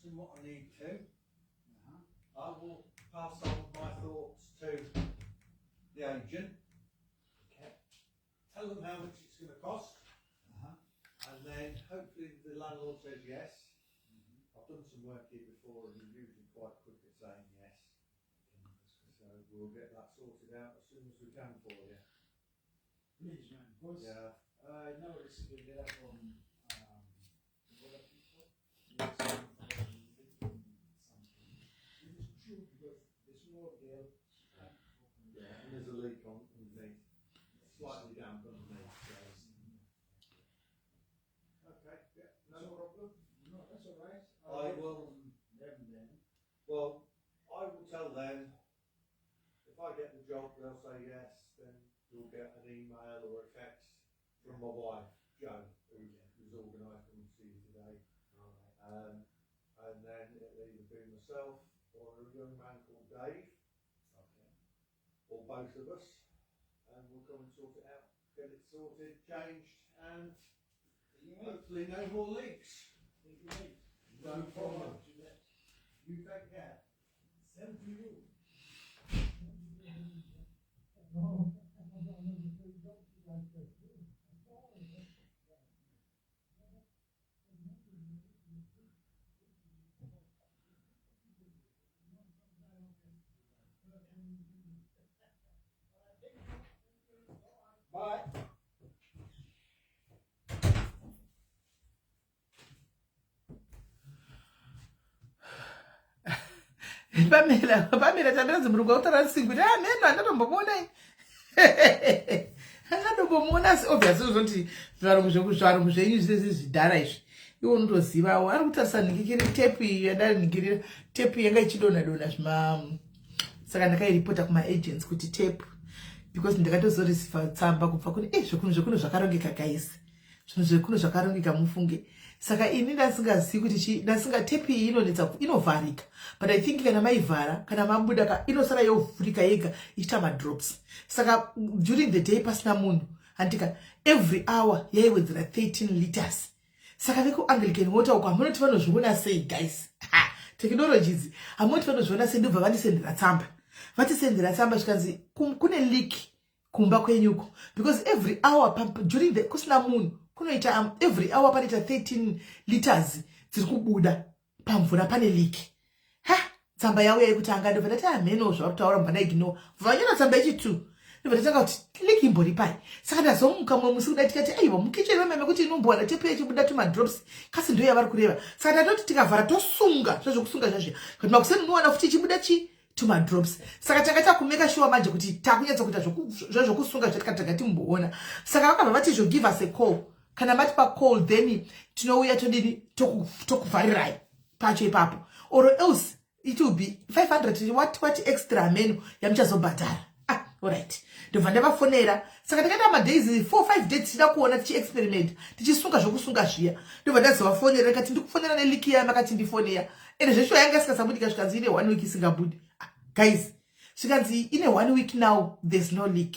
and what I need to, I will pass on my thoughts to the agent. Okay. Tell them how much it's going to cost, and then hopefully the landlord says yes. I've done some work here before, and he's usually quite quick at saying yes. So we'll get that sorted out as soon as we can for you. Please, man. Because I know it's a letter from other people. Something. It is true because the small girl. Yeah, and there's a leak on underneath, slightly damp underneath. So. Okay, yeah, no problem. No, that's all right. I will. Them then. Well, I will tell them if I get the job, they'll say yes. Then you'll get an email or a text from my wife, Jo, who's organised coming to see you today. And then it'll either be myself or a young man called Dave, or both of us, and we'll come and sort it out, get it sorted, changed, and hopefully no more leaks. No problem. You take care. Same to you. Bye. Pamela tambira zimruga utara singu da neno anatombomuona anatombomuona obviously uzoti zvaro zvenyu zvese zvidhara izvi iwo unotozivawo ari kutarisa ningikiri tepu iyi yandaringirira tepu yanga ichidonadona zvima saka ndakairipota kuma-agents kuti tepu because ndakatozorisiva tsamba kubva kune zvinhu zvekuno zvakarongeka guys zvinhu zvekuno zvakarongeka mufunge saka ini ndasingazivi kuti tepu iyi inovharika but I think kana maivhara kana mabuda inosara yovhurika yega ichita madrops saka during the day pasina munhu andika every hour yaiwedzera 13 liters saka vekuanglican water uko hamunoti vanozviona sei guys technologies hamunoti vanozviona sei ndobva vandisendera tsamba vatisendera tsamba zvikanzi kune leak kumba kwenyuko because every hour during the kusina munhu kunoita every hour panoita 13 liters dziri kubuda pamvura pane leak tsamba yavo yaikuti angandobva ndati amheno zvakutaura mbana ignore vanyora tsamba yechi2 ndobva ndatanga kuti leak imbori pai saka ndazomuka mumwe musi kuda tikati aiwa mukicheni vememe kuti inombowana tepu yechibuda tumadrops kasi ndo yavari kureva saka ndatoti tikavhara tosunga zvezvokusunga zvazvo kuti makuseni unowana futi ichibuda tumadrops saka tanga takumeka sure manje kuti takunyatsa kuita zvezvokusunga zvatikatanga timboona saka vakabva vati zvo give us a call kana mati pacall then tinouya todini tokuvharirai pacho ipapo or else it will be 500 what extra menu yamuchazobhadhara alright ndobva ndavafonera saka takaita madays 4-5 days tichida kuona tichiexperiment tichisunga zvokusunga zviya ndobva ndazovafonera ndikati ndikufonera neliki yaya makati ndifoneya ende zveshuwa yanga isingasabudika zvikanzi ine 1 week isingabudi guys zvikanzi ine 1 week now there's no leak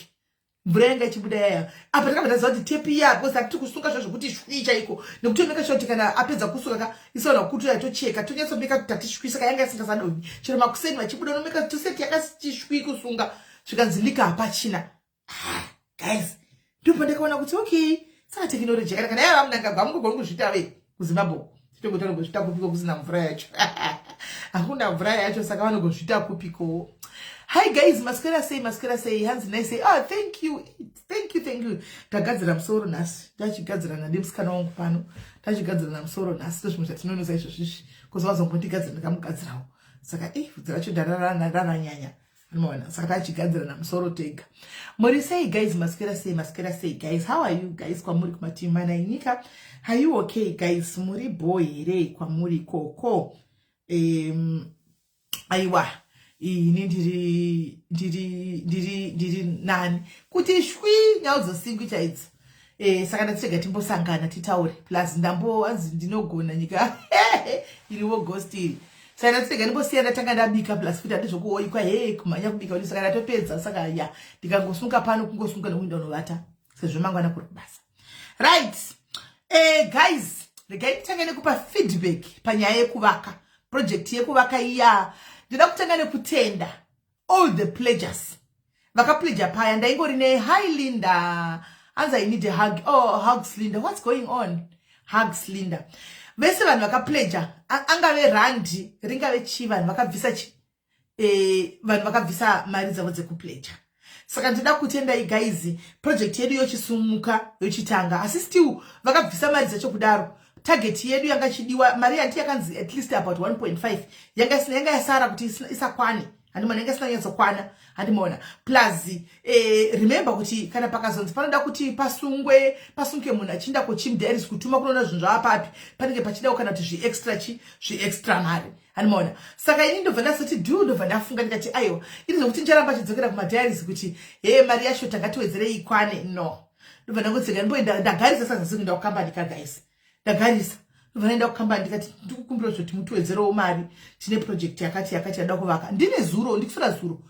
mvura yanga ichibuda yaya apa takabva taziva kuti tepu iya because hatiti kusunga zvazvokuti shwi chaiko nekuti omeka sure kuti kana apedza kusunga isaona kuti tocheka tonyatsomeka kuti tatishwi saka yanga isingasadonhi chero makuseni vachibuda unomeka toseti yakachishwi kusunga zvikanzi lika hapachina guys ndobva ndakaona kuti okay saka tekinoloji yakanaka naye vamunangagwa mungogona kuzvita ve kuzimbabwe tongotongozvita kupiko kusina mvura yacho hakuna mvura yacho saka vanogozvita kupiko. Hi guys, maskera say hands nice say thank you tagadzira musoro nhasi tachigadzira nandemusikana wangu pano tachigadzira namusoro nhasi tozvimwe zvatinonoza izvozvizvi kuzi vazongondigadzira ndikamugadzirawo saka vhudzi racho ndararanyanya anoona saka tachigadzira namusoro tega. Muri sei guys, maskera say guys, how are you guys kwamuri kumativi mana enyika? Are you okay guys? Muri bo here kwamuri koko? Aiwa ini ndiri nani kuti shwi nyau dzosingwi chaidzi saka ndatirega timbosangana titaure plus ndambowanzi ndinogona nyika iriwo ghost iri saka ndatirega ndimbosiya ndatanga ndabika plus futi handizvokuoikwa kumhanya kubika uri saka ndatopedza saka ya ndikangosunga pano kungosunga nokuinda unovata sezvo mangwana kuri kubasa right. Guys regai nditanga nekupa feedback panyaya yekuvaka project yekuvaka iya ndida kutanga nekutenda all the pledges vakapledger paya ndaingori hi Linda as I need a hug. Oh, hugs Linda, what's going on? Hugs Linda. Vese vanhu vakapledger angave randi ringave chi vanhu vakabvisa vanhu vakabvisa mari dzavo dzekupledger. Saka ndida kutenda guys, project yedu yochisumuka yochitanga asi still vakabvisa mari dzacho kudaro. Target yedu yanga chidiwa mari yanti yakanzi at least about 1.5 yanga yasara kuti isakwane handimona yanga isina yatsokwana handimona plus remember kuti kana pakazonzi panoda kuti pasunge munhu achinda kuchimdiaries kutuma kunoona zvinhu zvaapapi panenge pachida kana kuti zviextra mari handimona. Saka ini ndobva ndasati ndobva ndafunga ndikati aiwa ini zvokuti ndicharamba chidzokera kumadiaries kuti mari yacho takatiwedzerei ikwane no ndobva ndangotsika ndagarisa sazasi kuenda kukambani guys ndagarisa ndobva kukambani ndikati ndikukumbira kuti mutiwedzerewo mari tine project yakati yada kuvaka ndine zuro ndikuswera zuro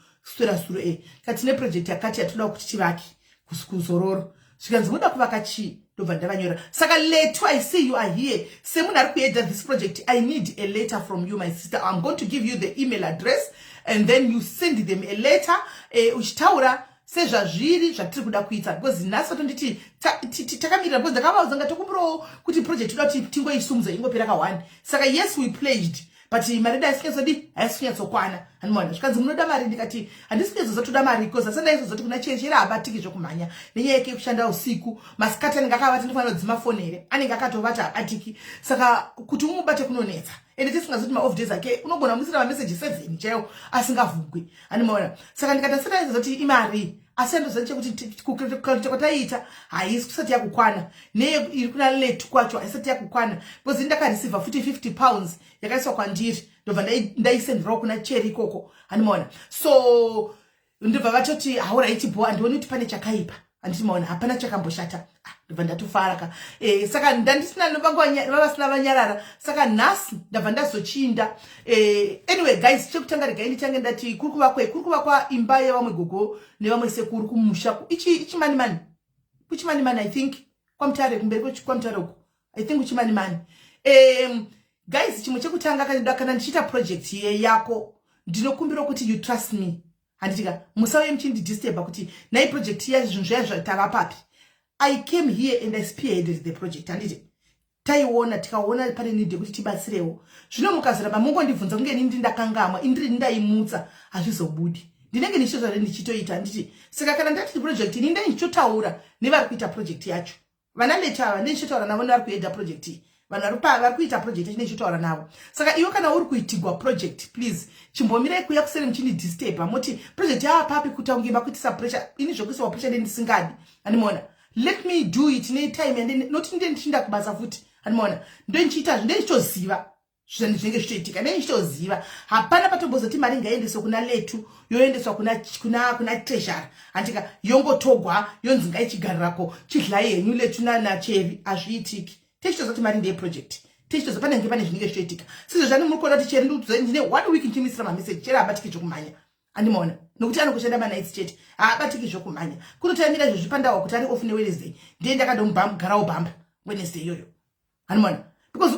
kati tine project yakati yatoda kuti tivake kuzororo zvikanzi muda kuvaka chii ndobva ndavanyora. Saka letu I see you are here semunhu ari kuedza this project I need a letter from you my sister. I'm going to give you the email address and then you send them a letter uchitaura sezvazviri zvatiri kuda kuita because nhasi vatonditi takamirira because ndakavaudza tokumbirawo kuti project toda kuti tingoisumudza ingopera ka1. Saka yes we pledged but mari daisinyazodi haisikunyatsokwana handimona zvikanzi munoda mari ndikati handisi kunyatsozotoda mari because asanda izozoti kuna chenjera habatiki zvokumhanya nenyaya yake kushanda usiku masikati anenge akavati ndifanira kudzima foni here anenge akatovati habatiki. Saka kuti umubate kunonetsa ende tisingazoti maoff days ake unogona muisira mameseji 7 chaiwo asingavhugwi handimona. Saka ndikati asanda izozoti imari asi andozati chekuti kwataiita haisi kusati yakukwana neiri kuna letu kwacho haisati yakukwana because ndakareceiva futi 50 pounds yakaiswa kwandiri ndobva ndaisenderawo kuna Cherry ikoko handimona. So ndobva vatoti hauraiti bo handioni kuti pane chakaipa handitimaona hapana chakamboshata ndobva ndatofaraka. Saka ndandisina vavasina vanyarara saka nhasi ndabva ndazochinda. Anyway guys chekutanga regai ndichange ndati kuri kuvakwa imba yevamwe gogo nevamwe sekuru kumusha ichimanimani I think kwamutare kumberi kwamutare uko I think uchimanimani. Guys chimwe chekutanga kana ndichiita project yako ndinokumbira kuti you trust me handitika musauye muchindidisturba kuti nai project ya zvinhu zvaya zvatava papi. I came here and I spearheaded the project handiti taiona tikaona pane need yekuti tibatsirewo. Zvino mukazoramba mungondibvunza kunge nini ndakangamwa indiri ndaimutsa hazvizobudi ndinenge ndichizvare ndichitoita handiti. Saka kana ndati project ini ndai ndichotaura nevari kuita project yacho vana letava ndichitotaura navo nevari kuedha project iyi vanhu vari kuita project yacho ndichitotaura navo. Saka iwe kana uri kuitigwa project please chimbomirai kuya kuseri muchindidisturba moti project yaapapi kutange makuitisa pressure ini zvokuisawa pressure ndendisingadi handimona. Let me do it in time and noti ndichinda kubasa futi handimona ndonchiita ndechitoziva zvinhu zvinenge zvichiitika ndechitoziva hapana patombozoti mari ngaendeswe kuna letu yoendeswa kuna treasury handika yongotogwa yonzi ngaichigarirako chidlai henyu letu naCherry hazviitiki. Techitozoti mari ndeye project techitozo panenge pane zvinenge zvichiitika sizvo zvani muri kuona kuti Cherry ndine 1 week ndichimisira mameseji Cherry habatiki zvokumhanya handimona nokuti anokushanda manights chete haabatiki zvokumhanya kunotamira izvo zvipandawa kuti ari off neWednesday ndiye ndakadomugarawo bhamba Wednesday iyoyo handimona because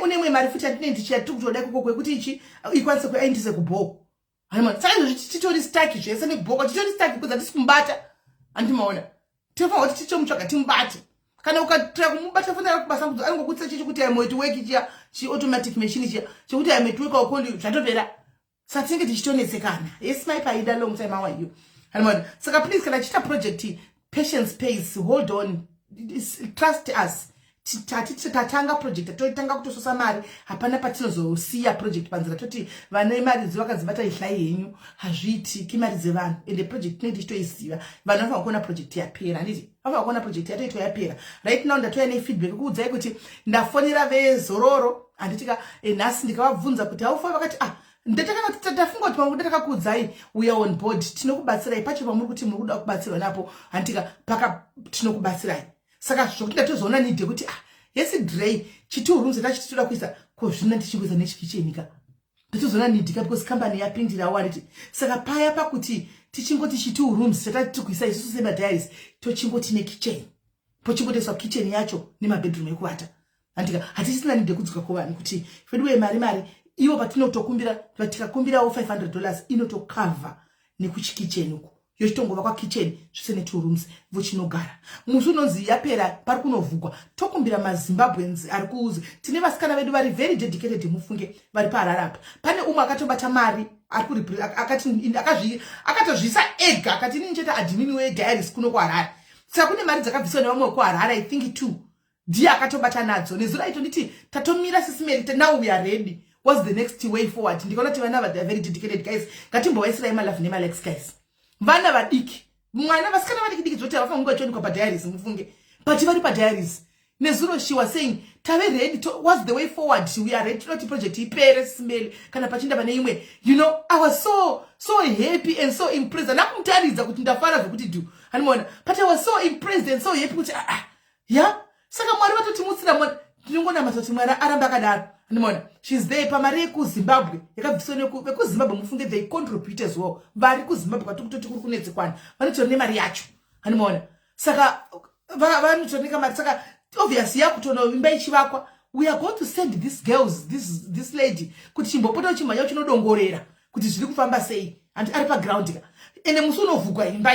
une mari futi andine ndichatoda ikoko kwekuti ichi ikwanise kuaindise kubhoko handimona. Saka izvo titori staki zvese nekubhoko titori staki because hatisi kumbata handimaona tofanira kuti tichomutsvaga timubate kana ukatira kumubata fanira kubasa kudzo angokutsa chichi kuti aimoiti work chiya chi-automatic machine chiya chekuti aimoiti work aukondi zvatopera. Saka tinenge tichitonetsekana yesniper ida long time how are you handimona. Saka please kana chiita project patience pays hold on trust us tatanga project totanga kutososa mari hapana patinozosiya project panzira toti vana mari dzivakadzibata ihlai henyu hazviitiki mari dzevanhu ende project tinenge tichitoiziva vanhu vanofanira kuona project yapera handiti vanofanira kuona project yatoitwa yapera. Right now ndatoya nefeedback kuudzai kuti ndafonera vezororo handitika nhasi ndikavabvunza kuti haufa vakati ndafunga kuti ndakakuudzai we are on board tinokubatsirai pacho pamuri kuti muri kuda kubatsirwa napo handika paka tinokubatsirai. Saka zvokuti ndatozoona need yekuti yesi Dre chitiurunze tachitoda kuisa kozvina ndichikuisa nechikichenika ndatozoona need because company yapindira wariti. Saka paya pakuti tichingoti chitiurunze tatati kuisa isusu semadiaries tochingoti nekitchen pochingoteswa kitchen yacho nemabedroom ekuvata handika hatisina need yekudzoka kuvanhu kuti feduwe mari iwo patinotokumbira vatikakumbirawo $500 inotokavha nekuchikitchen uko yochitongova kwakitchen zvese ne2 rooms vochinogara. Musi unonzi yapera pari kunovhugwa tokumbira maZimbabweans ari kuuzi tine vasikana vedu vari very dedicated mufunge vari paHarare apa. Pane umwe akatobata mari akatozvisa ega akati inini chete admin weDiaries kuno kuHarare. Saka kune mari dzakabviswa nevamwe kuHarare I think 2 ndiye akatobata nadzo. Nezuro ito nditi tatomira sisimerita now we are ready. What's the next way forward? Ndikaona kuti vana they are very dedicated guys. Ngatimbovaisira imalafu nemalex guys. Vana vadiki. Mwana vasikana vadiki zvoti avafanga kuchonikwa paDiaries mufunge. But vari paDiaries. Nezuro she was saying tave ready to, what's the way forward? We are ready to project ipere smell kana pachinda pane imwe. You know, I was so happy and so impressed. Nakumtaridza kuti ndafara zvokuti do. Animona, but I was so impressed and so happy kuti yeah. Saka mwari vatotimutsira mwana tinongona masoti mwana aramba akadaro. Animona, she's there pamari yekuZimbabwe. Yakabviswa nekuZimbabwe mufunge they contribute as well. Vari kuZimbabwe kwatokutoti kuri kunetsekwana. Vanotori nemari yacho. Animona. Saka vanotonika mari saka obviously yakutono imba ichivakwa. We are going to send these girls, this lady kuti chimbopota chimanya chinodongorera kuti zviri kufamba sei and ari pa ground ka. Ene musi unovhugwa imba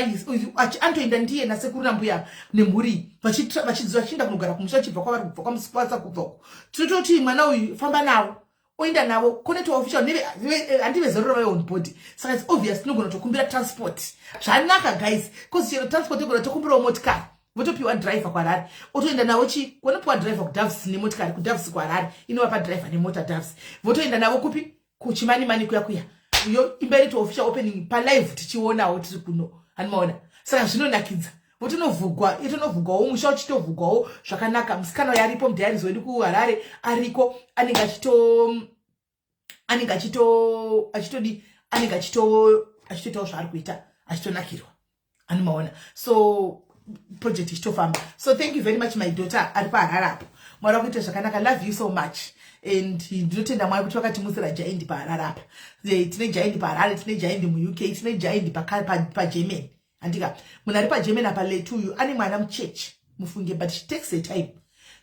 antoenda ndiye nasekuru nambuya nemhuri vachinda kunogara kumusha chibva kwavari kubva kwamusipasa kubvako. Tinototi mwana uyu famba nawo oenda navo connect official neve andive zero rayo on board. Saka it's obvious tinogona kutokumbira transport. Zvanaka guys because chero transport igona tokumbira motikari. Votopiwa driver kwaHarare. Otoenda nawo kunopiwa driver kuDoves nemotikari kuDoves kwaHarare. Inovapa driver nemota Doves. Votoenda nawo kupi kuchimani kuya. Yo imberi to official opening pa live tichionawo tiri kuno. Anoona. Saka zvinonakidza. Votonovhugwa, itonovhugwawo musha uchitovhugwawo zvakanaka. Musikana yaripo muDiaries wedu kuHarare ariko anenge achitoitawo zvaari kuita achitonakirwa. Anoona. So project ichitofamba. So thank you very much my daughter ari paHarare apo. Mwari wakuita zvakanaka. Love you so much. And ndinotenda mwari kuti vakatimutsira Giant paHarare apa. Tine Giant paHarare, tine Giant muUK, tine Giant paGermany. Andika munhu ari paGermany apa letu uyu ane mwana mucheche mufunge but it takes a time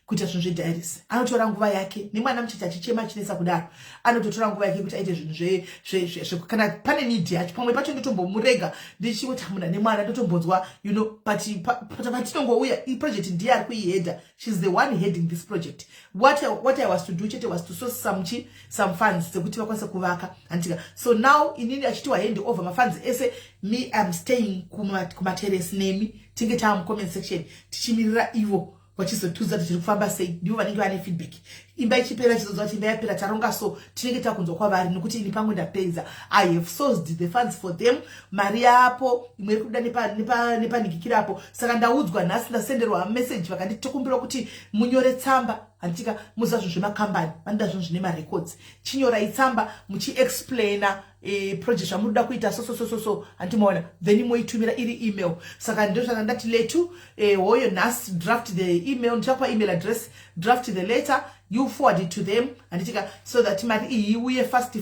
kuita zvinhu zveDiaries. Anotora nguva yake nemwana mucheche achichema chinesa kudaro anototora nguva yake kuti aite zvinhu kana pane need yacho pamwe pacho ndotombomurega ndichikuti muna nemwana ndotombonzwa you know patinongouya project ndiye ari kuihedha. She's the one heading this project. What I was to do chete was to source some funds dzekuti vakwanise kuvaka andika. So now inini achitiwa hand over mafunds ese me I'm staying kumaterrace nemi tinge tamu comment section tichimirira ivo vachizotuza kuti tiri kufamba sei ndivo vanenge vane feedback. Imba ichipera chizonzwa kuti imba yapera taronga so tinenge takunzwa kwavari nokuti ini pangu ndapedza. I have sourced the funds for them. Mari yapo imwe iri kuda nepanikikirapo. Saka ndaudzwa nhasi ndasenderwa message vakanditokumbira kuti munyore tsamba andika muza zvinhu zvemakambani vanoda zvinhu zvine marecords. Chinyorai tsamba muchiexplaina project zvamunoda kuita so andimoona then moitumira iri email. Saka ndozvaka ndati letu hoyo nhasi draft the email ndichakupa email address draft the letter you forward it to them anditika so that mari iyi uye fast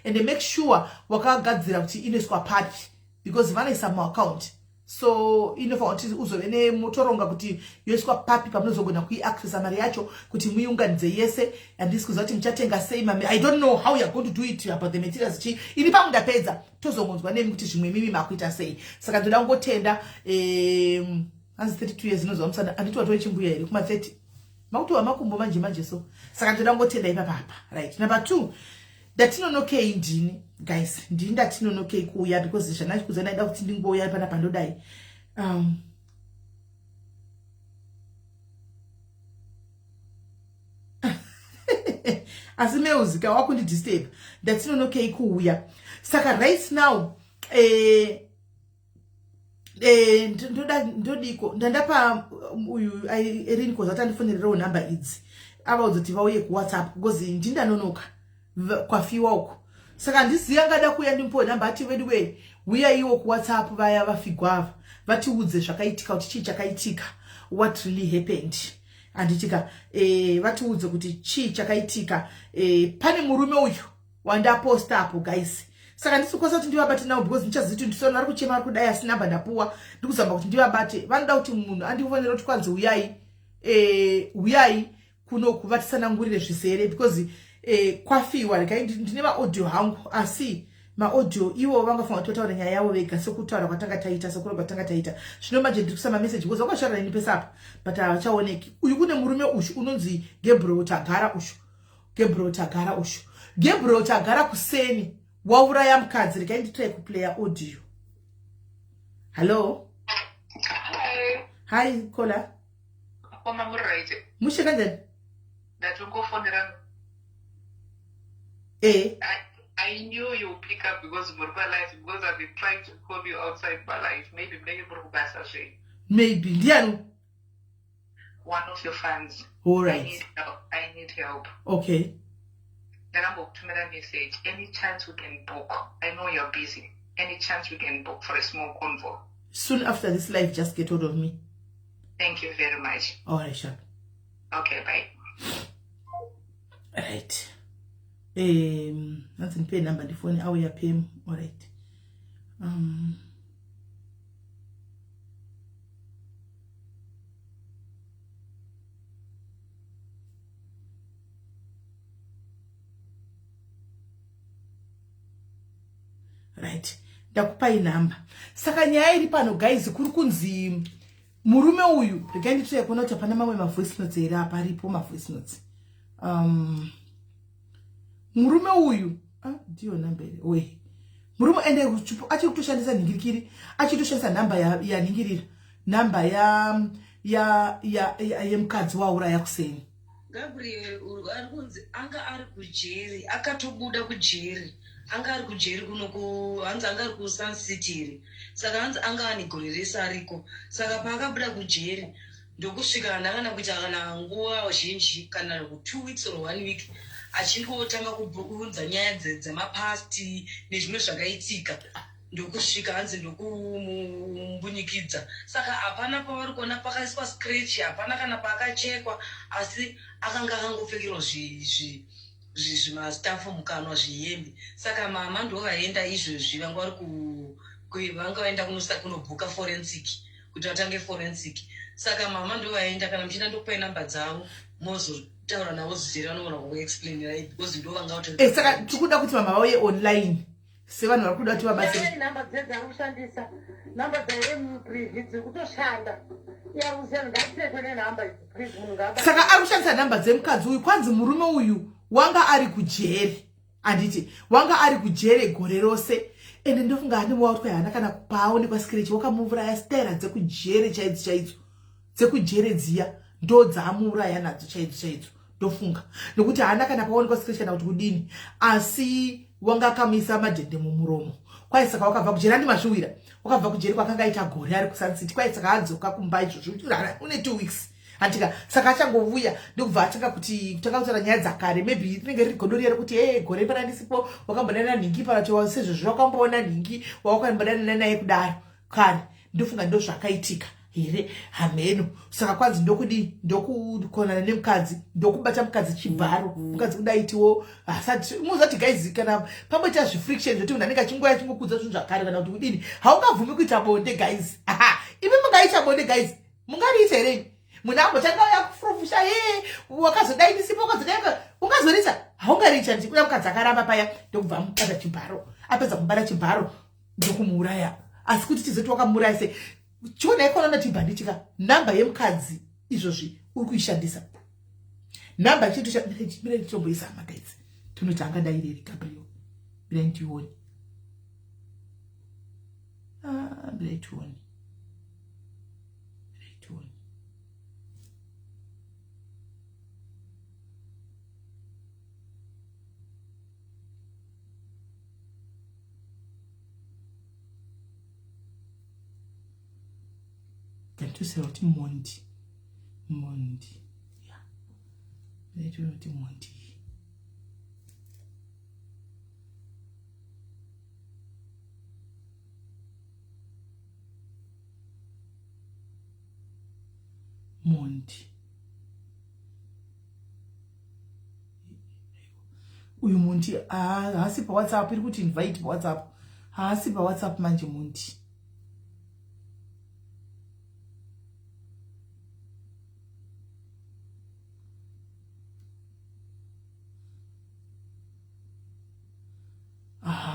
and make sure wakagadzira kuti inoiswa papi because vanoisa muaccount. So inofanira kuti uzove nemotoronga kuti yoiswa papi pamunozogona kuiaccessa mari yacho kuti muiunganidze yese. Handisi kuziva kuti muchatenga sei mami. I don't know how you are going to do it about the materials. Ini pangu ndapedza tozongonzwa nemi kuti zvimwe mimi makuita sei. Saka ndoda kungotenda hanzi 32 years inozwa musana anditi watove chimbuya here kuma 30 makuti wamakumbo manje so. Saka ndoda kungotenda ipapa right. Number 2 ndatinonokei ndini guys ndini ndatinonokei kuuya because zvanachikuza naida kuti ndingouya pana pandodai asi meuzika wakundidisturb ndatinonokei kuuya. Saka right now ndodiko ndandapa uyu Eriniko zati andifonerawo number idzi avaudza kuti vauye kuWhatsApp because ndindanonoka kwafiwa uko. Saka ndiziya ngada kuya ndimpo namba ati wedwe uya iwo kuWhatsApp vaya vafigwava vatiudze zvakaitika kuti chii chakaitika what really happened anditika vatiudze kuti chii chakaitika. Pane murume uyu wandaposta apo guys. Saka ndisikosa kuti ndivabate nawo because ndichaziti ndisona ari kuchema ari kudai asina namba ndapuwa ndikuzamba kuti ndivabate. Vanoda kuti munhu andifonera kuti kwanzi uyai kuno kuvatisana ngurire zvisere because kwafiwa regai ndine maaudio hangu asi maaudio iwo vangafanira kutotaura nyaya yavo vega sekutaura kwatanga taita sekuro kwatanga taita zvino manje ndiri kusama message because wakashara nini pesapa but havachaoneki uyu kune murume ushu unonzi Gabriel Tagara ushu Gabriel Tagara kuseni wauraya mukadzi regai nditrai kuplaya audio. Hello. Hi Kola. Mushe kanjani? I knew you would pick up because I've been trying to call you outside my life. Maybe Ndiano. One of your fans. All right. I need help. Okay. Then I'm going to a message. Any chance we can book? I know you're busy. Any chance we can book for a small convo? Soon after this live, just get hold of me. Thank you very much. All right, sure. Okay, bye. Right. Nothing pay number the phone. How you pay him? All right. Right. Ndakupai number. Saka nyaya iri pano guys kuri kunzi murume uyu regai nditire kuona kuti hapana mamwe voice notes here apa aripo voice notes. Murume uyu ndiyo number here. We. Murume ende achiri kutoshandisa nhingirikiri, achiri kutoshandisa number ya nhingirira. Number ya mukadzi wauraya kuseni. Gabriel arikunzi anga ari kujeri, akatobuda kujeri. Anga ari kujeri kuno hanzi anga ari kuSun City. Saka hanzi anga ane gore rese ariko. Saka paakabuda kujeri ndokusvika ndakana kuti akana nguva zhinji kana 2 weeks or 1 week achingotanga kuunza nyaya dzemapasti nezvimwe zvakaitika ndokusvika hanzi ndokumumbunyikidzwa. Saka hapana pavari kuona pakaiswa scratch, hapana kana pakachekwa, asi akanga akangopfekerwa zvimastafu mukanwa zvihembe. Saka mama ndovaenda izvozvi vanga vaenda kunobhuka forensic kuti vatange forensic. Saka mama ndovaenda kana muchida ndokupai namba dzavo mozotaura navo zizere vanogona kukuexplainira because ndovanga kuti saka tikuda kuti mama vauye online sevanhu vari kuda kuti vabase namba dzedzi ari kushandisa namba dzaemuprizhi dziri kutoshanda iyarusen ngatitetwe nenhamba idzi please munhu ngaba saka ari kushandisa namba dzemukadzi uyu kwanzi murume uyu wanga ari kujeri anditi wanga ari kujeri gore rose ende ndofunga handiwa kuti hana kana paaonekwa scratch wakamuuraya stera dzekujeri chaidzo dzekujeri dziya ndo dzamuuraya nadzo chaidzo ndofunga nokuti hana kana paonekwa scratch kana kuti kudini asi wanga akamisa madhende mumuromo kwai saka wakabva kujeri andimazviwira wakabva kujeri kwakanga aita gore ari kuSun City kwai saka adzoka kumba izvozvo une 2 weeks antika saka achangovuya ndokubva atanga kuti takataura nyaya dzakare maybe rinenge riri godo riya rekuti gore parandisipo wakambodana nhingi parati sezvozvo wakamboona nhingi wakambodanana naye kudaro kare ndofunga ndo zvakaitika here hameno. Saka kwanzi ndokukonana nemukadzi ndokubata mukadzi chibharo mukadzi kudaitiwo asati muzati guys kana pamboita zvifriction zvoti munhu anenge achingoya chingokudza zvinhu zvakare kana kuti kudini haungabvumi kuita bonde guys. Imi mungaita bonde guys mungariita here munhu ambotanga yakufurufusha wakazodainisipo wakazodaika ungazoriita haungariita ndikuda mukadzi akaramba paya ndokubva mubata chibharo apedza kubata chibharo ndokumuuraya asi kuti tizoti wakamuuraya sei chiona ikonoona tibhanditika namba yemukadzi izvozvi uri kuishandisa namba chimire titomboisa magaidzi tinoti angadaireri Gabriel birai tione birai tione tusera kuti mondi ya birai kuti mondi uyu mondi haasi paWhatsApp iri kuti invite paWhatsApp haasi paWhatsApp manje mondi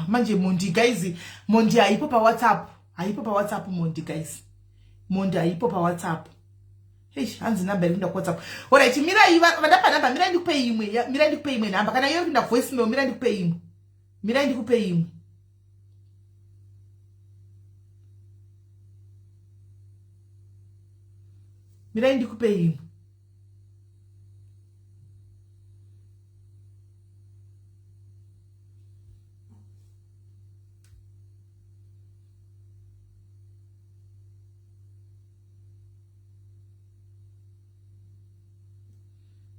manje Mondi guys, Mondi haipo pa WhatsApp. Haipo pa WhatsApp Mondi guys. Mondi haipo pa WhatsApp. Hey, hanzi namba iri ku WhatsApp. Alright, mira iva vandapa namba mira ndikupe imwe. Mira ndikupe imwe namba. Kana iyo nda voice mail mira ndikupe imwe. Mira ndikupe imwe. Mira ndikupe imwe.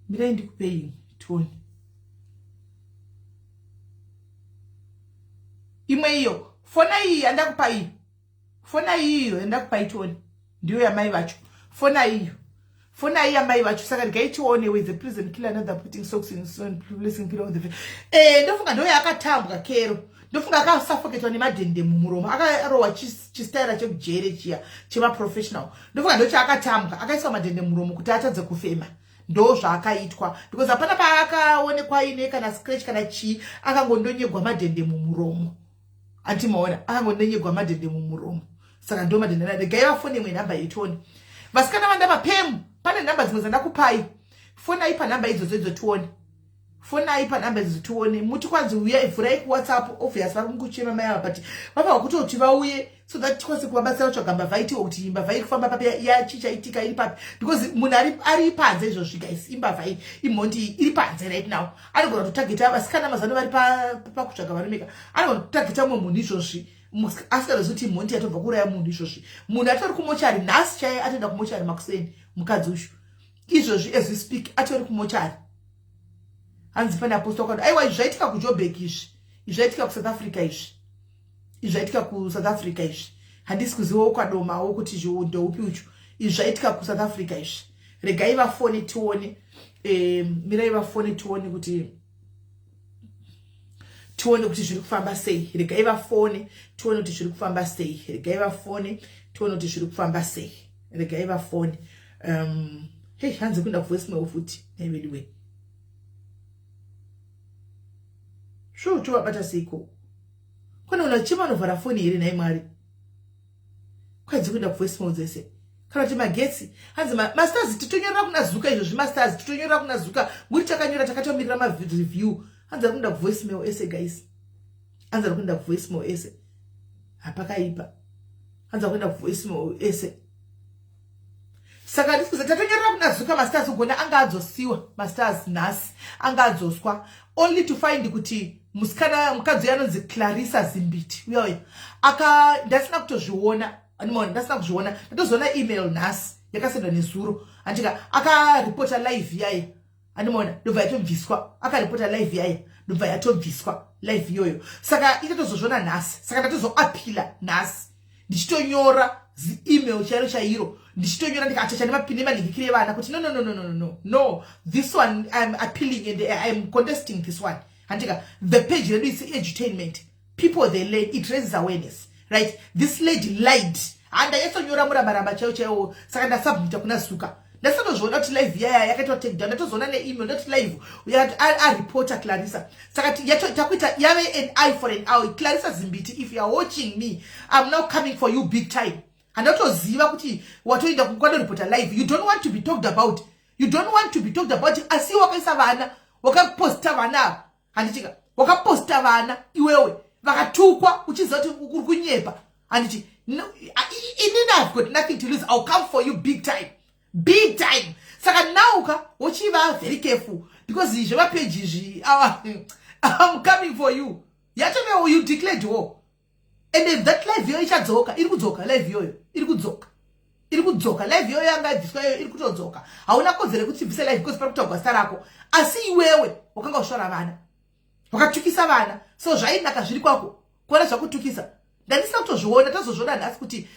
Mira ndikupe imwe. Toni. Imwe iyo. Fona iyi andakupa iyo. Fona iyo andakupa Toni. Ndiyo ya mai vacho. Fona iyo. Fona iya mai vacho saka ndikaitione with the prison killer another putting socks in son placing pillow on the face. Ndofunga ndo yakatambwa kero. Ndofunga akasuffocatewa nemadhende mumuromo. Akarowa chistaira chekujere chiya chema professional. Ndofunga ndo chaakatambwa akaiswa madhende mumuromo kuti atadze kufema. Ndo zvakaitwa because hapana paakaonekwa ine kana scratch kana chi akangondonyegwa madhende mumuromo. Antimaona akangondonyegwa madhende mumuromo. Saka ndo madhende nade gaiva foni imwe namba Toni. Vasikana vandava pemu pane namba dzimwe dzandakupai. Fona ipa namba idzodzo tuone. Fona ipa namba idzodzo tuone. Muti kwanzi uya ivhurai ku WhatsApp obviously vari kuchema mai ava but vava kutoti vauye so that tikwanise kuvabatsira kutsvaga mbavha iti kuti mbavha iri kufamba papi yachichaitika iri papi because munhu ari panze izvozvi guys imbavha iyi imhondi iri panze right now anogona kutotageta vasikana mazano vari pakutsvaga varomeka anogona kutotageta mumwe munhu izvozvi asikazivi kuti imhondi yatobva kuuraya munhu izvozvi munhu atori kumochari nhasi chaiye atoenda kumochari makuseni mukadzi ushu izvozvi as we speak atori kumochari hanzi pane apostle kwadi aiwa izvi zvaitika kuJoburg izvi zvaitika kuSouth Africa izvi zvaitika kuSouth Africa izvi handisi kuzivawo kwadomawo kuti ndoupi uchu izvi zvaitika kuSouth Africa izvi regai vafone tione mirai vafone tione kuti zviri kufamba sei regai vafone tione kuti zviri kufamba sei regai vafone tione kuti zviri kufamba sei regai vafone hey hanzi kuenda kuvoice mail futi naiwediwe sho chovabata seiko kana unachima unovhara foni here nai mwari kwadzi kuenda kuvoice mail dzese kana kuti magetsi hanzi masters titonyorera kuna Zuka izvozvi masters titonyorera kuna Zuka nguri takanyora takatomirira mareview hanzi ari kuenda kuvoice mail ese guys hanzi ari kuenda kuvoice mail ese hapakaipa hanzi ari kuenda kuvoice mail ese saka ndikuza tatonyorera kuna Zuka masters ugona anga adzosiwa masters nhasi anga adzoswa only to find kuti musikana mukadzi anonzi Clarissa Zimbiti uya ndasina kutozviona animaona ndasina kuzviona ndatozoona email nhasi yakasendwa nezuro andika akaripota live yaye animaona ndobva yatobviswa akaripota live yaye ndobva yatobviswa live iyoyo saka itatozozviona nhasi saka ndatozoapila nhasi ndichitonyora email chairo chairo ndichitonyora ndikatacha nemapini emanhingikiri evana kuti no this one I'm appealing and I'm contesting this one andika the page redu is edutainment people they learn it raises awareness right this lady lied and yasonyora murabaramba chaiwo saka ndasubmita kuna Zuka ndasatozviona kuti live yaya yakaitwa take down ndatozoona neemail ndati live reporter Clarissa saka takuita yave an eye for an eye Clarissa Zimbiti if you are watching me I'm now coming for you big time handatoziva kuti watoenda kukwadoripota live you don't want to be talked about asi wakaisa vana wakaposta vana handichika wakaposta vana iwewe vakatukwa uchiziva kuti uri kunyepa handichi inini I've got nothing to lose I'll come for you big time saka nauka uchiva very careful because izvo mapage izvi I'm coming for you yatove you declared war and if that live yoyo ichadzoka iri kudzoka live yoyo iri kudzoka live yoyo yanga ibviswa yoyo iri kutodzoka hauna kodzero kuti ibvise live because pari kutogwa zita rako asi iwewe wakanga ushora vana wakatukisa vana so zvainaka zviri kwako kuona zvakutukisa ndandisina kutozviona tazozviona nhasi kuti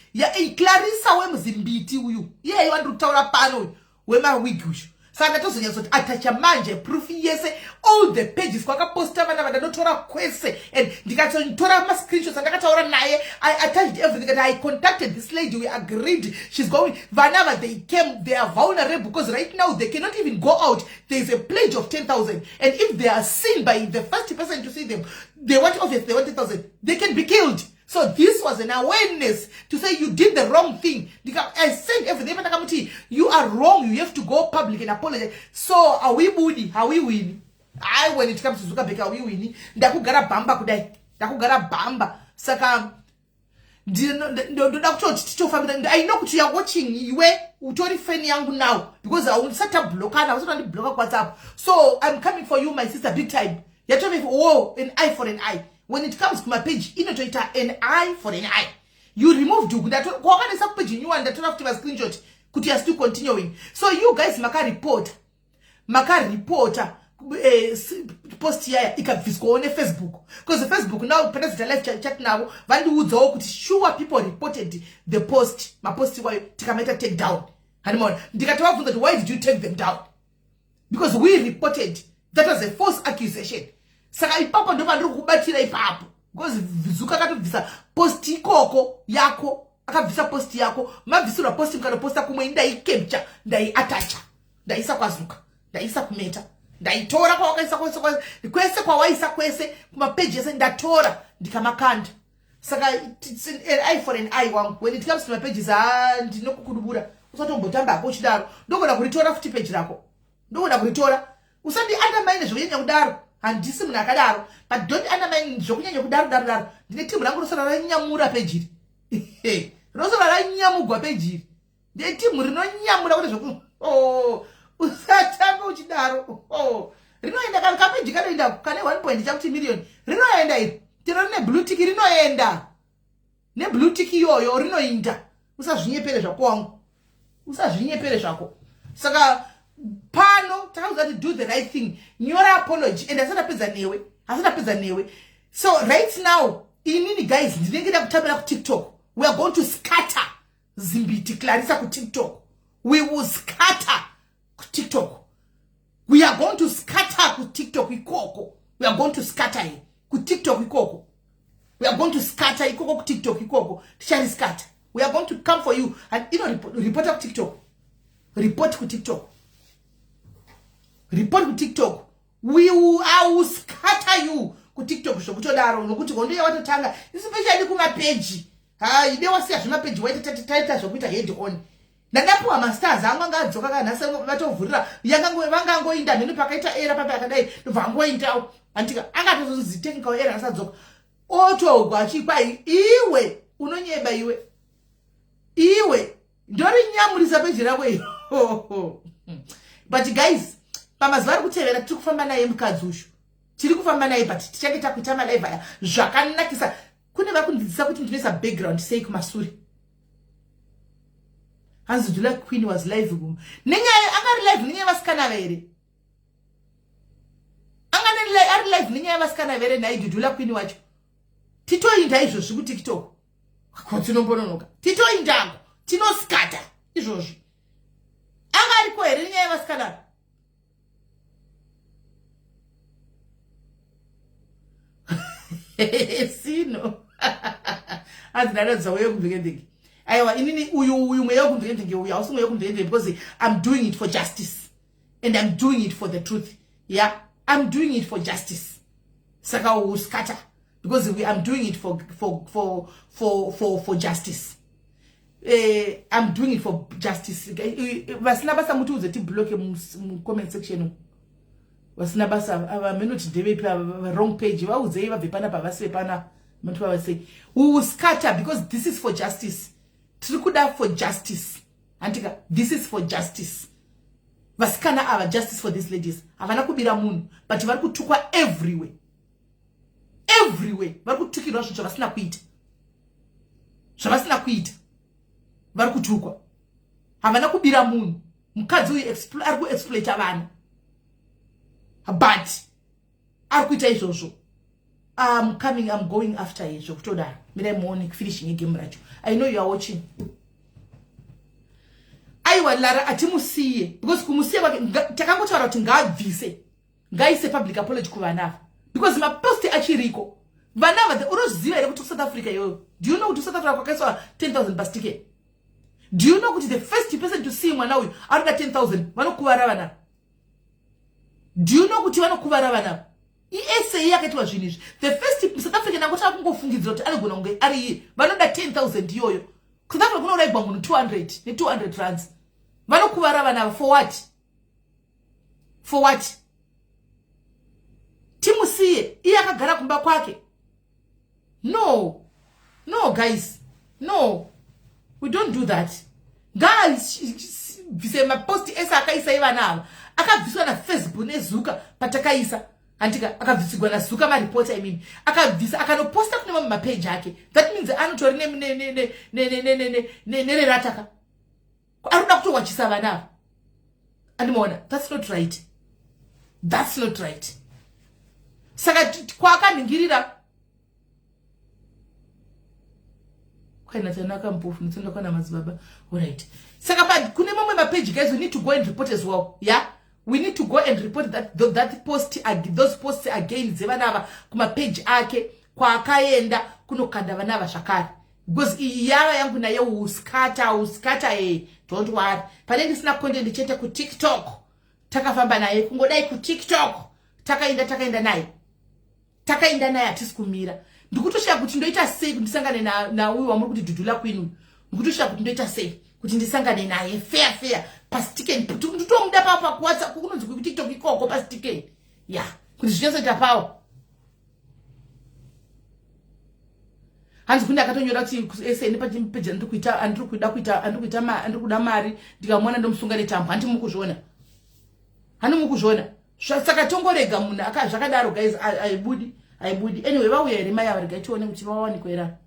Clarissa wemuzimbiti uyu iyeye wandiri kutaura pano wemawigi uyu saka ndatozonyatsa atacha manje proof yese all the pages kwakaposta vana vandanotora kwese and ndikatora ma-screenshots andakataura naye. I attached everything and I contacted this lady. We agreed she's going. Whenever they came, they are vulnerable because right now they cannot even go out. There is a pledge of 10,000, and if they are seen by the first person to see them, they want 10,000. They can be killed. So this was an awareness to say you did the wrong thing. I said everything. You are wrong. You have to go public and apologize. So are we winning? Are we winning? When it comes to Zuckerberg, are we winning? Ndakugara bamba kudai. Ndakugara bamba. Saka. I know you are watching you utori fan yangu now because I will set up block and I was only block WhatsApp. So I'm coming for you, my sister, big time. You're telling me, oh, an eye for an eye. When it comes to my page, you know, an eye for an eye. You removed you. That page you and that after my screenshot. Could you still continuing? So you guys, Maka reporter. Post here ikavisiko on Facebook because the Facebook now president live chat now vandu udzawo kuti sure people reported the post mapost wayo tikameta take down hanimona ndikatavabvunza that why did you take them down because we reported that was a false accusation saka ipapo ndo vandiri kubatira ipapo because vizuka akatobvisa post ikoko yako akabvisa post yako mabvisirwa post mukanoposta kumwe ndaicapture ndaiatacha ndaisa kwazuka ndaisa kumeta ndaitora kwawakaisa kwese kwawaisa kwese kumapeji ese ndatora ndikamakanda saka eye for an eye wangu when it comes to my pages ndinokukudubura usatombotamba ako chidaro ndogona kuritora futi page rako ndogona kuritora usandi undermine zvokunyanya kudaro handisi munhu akadaro but don't undermine zvokunyanya kudaro ndine timu rangu rosora ranyamura page iri rosora ranyamugwa page iri ndine timu rinonyamura kuti zvoku usatamba uchidaro rinoenda kana kapeji kanoenda kane 1 chakuti million rinoenda iri tino ne blue tick rinoenda ne blue tick iyoyo rinoinda usazvinyepere zvako wangu usazvinyepere zvako saka pano takauza to do the right thing nyora apology and asatapedza newe so right now inini guys ndinengeda kutambira ku TikTok we are going to scatter Zimbiti Clarissa ku TikTok we will scatter TikTok. We are going to scatter ku TikTok ikoko. We are going to scatter ku TikTok ikoko. We are going to scatter ikoko ku TikTok ikoko. Tichari scatter. We are going to come for you and report ku TikTok. Report ku TikTok. Report ku TikTok. I will scatter you ku TikTok zvokutodaro nokuti ngondo yawatotanga especially kuma page. Ide wasiya zvima page waita zvokuita head on. Nadapuwa masters anga adzoka kana sanga vatovhurira vangangoinda nhenu pakaita era pape akadai vangoindawo antika angatozonzi technical era asadzoka otogwa achikwa iwe unonyeba iwe ndori nyamurisa peji rako but guys pamazuva ari kutevera tiri kufamba naye mukadzi ushu tiri kufamba naye but tichange takuita malive aya zvakanakisa kune vakundidzisa kuti ndinoisa background sei kumasuri Hanzi Dula Queen was live gum. Angari live ninya vasikana vere. Ari live ninya vasikana vere na Dula Queen wacho. Tito inda izvo ku TikTok. Kwatinombononoka. Tito indango. Tino skata izvozvi. Angari ko here ninya vasikana. Sino. Adinadza wewe kumvekendeki. Aiwa inini uyu mweyo kundendenge uya usimweyo kundendenge because I'm doing it for justice and I'm doing it for the truth. Yeah, I'm doing it for justice. Saka uskata because I'm doing it for justice. I'm doing it for justice. Vasina basa mutu uzeti block mu comment section. Vasina basa amenoti debe pa wrong page wa uzei va vipana pa vase pana mutu wa say we will scatter because this is for justice. Trikuda for justice. Antika, this is for justice. Vasikana ava justice for these ladies. Havana kubira munhu, but vari kutukwa everywhere. Everywhere. Vari kutukirwa zvinhu zvavasina kuita. Zvavasina kuita. Vari kutukwa. Havana kubira munhu. Mukadzi uyu ari kuexploita vana. But ari kuita izvozvo. I'm going after you. Zvokutodaro. Mina muone finishing game racho. I know you are watching. I aiwa Lara atimusiye because kumusiya kwake takangotaura kuti ngaabvise ngaise public apology kuvanava because maposti achiriko vanava unoziva here kuti South Africa iyoyo. Do you know kuti South Africa kwakaiswa 10,000 pastike? Do you know kuti the first person to see mwana uyu arida 10,000 vanokuvara vana? Do you know kuti vanokuvara vana? ESA yakatiwa zvinhu izvi. The first South African angotaka kungofungidzira kuti anogona kunge ari iye vanoda 10,000 iyoyo. South Africa kunourayirwa munhu 200 ne200 rands. Vanokuvara vana for what? For what? Timusiye iye akagara kumba kwake. No. No guys. No. We don't do that. Guys, vise maposti esa akaisa ivana akabviswa na Facebook nezuka patakaisa antika akabvisigwa na zuka ma report akabvisa akanoposta kune mamwe mapage ake. That means anotori ne rataka aruda kutowachisa vana andimona. That's not right. That's not right. Saka kwakaningirira kaina tanaka mpofu nitenda kwa na mazibaba. Alright. Saka pa kune mamwe mapage guys, we need to go and report as well. Yeah, we need to go and report that post those posts again zevanava kuma page ake kwa akaenda kunokanda vanava shakari because iyava yangu naye uskata don't worry. Panenge sina content chete ku TikTok takafamba naye kungodai ku TikTok takaenda naye atisikumira ndikutosha kuti ndoita sei kuti ndisangane na uyu wamuri kuti dudula kwinu ndikutosha kuti ndoita sei kuti ndisangane naye fair pastike nditomuda papa kuwatsa kunonzi ku TikTok ikoko pastike kuti zvinese tapawo hanzi kundi akatonyora kuti ese ine pachimpeja andikuda mari ndikamwana ndomusunga netambo handimukuzviona saka tongorega munhu zvakadaro guys. Aibudi anyway vauya here mai vari gaitione kuti vawanikwa era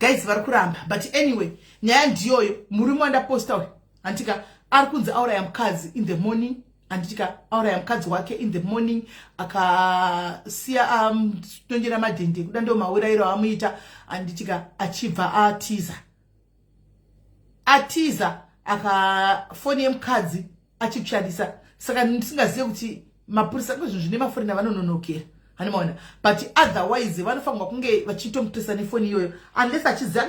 guys vari kuramba. But anyway nyaya ndiyoyo. Murume wandaposta uyu antika ari kunzi auraya mukadzi in the morning anditika auraya mukadzi wake in the morning akasiya tongera madhende kuda ndo maurayiro amuita anditika achibva atiza akafoni yemukadzi achikushandisa. Saka ndisingazive kuti mapurisa kwezvinhu zvine maforina vanononokera hanimaona. But otherwise vanofanirwa kunge vachitomutisa nefoni iyoyo unless achiziva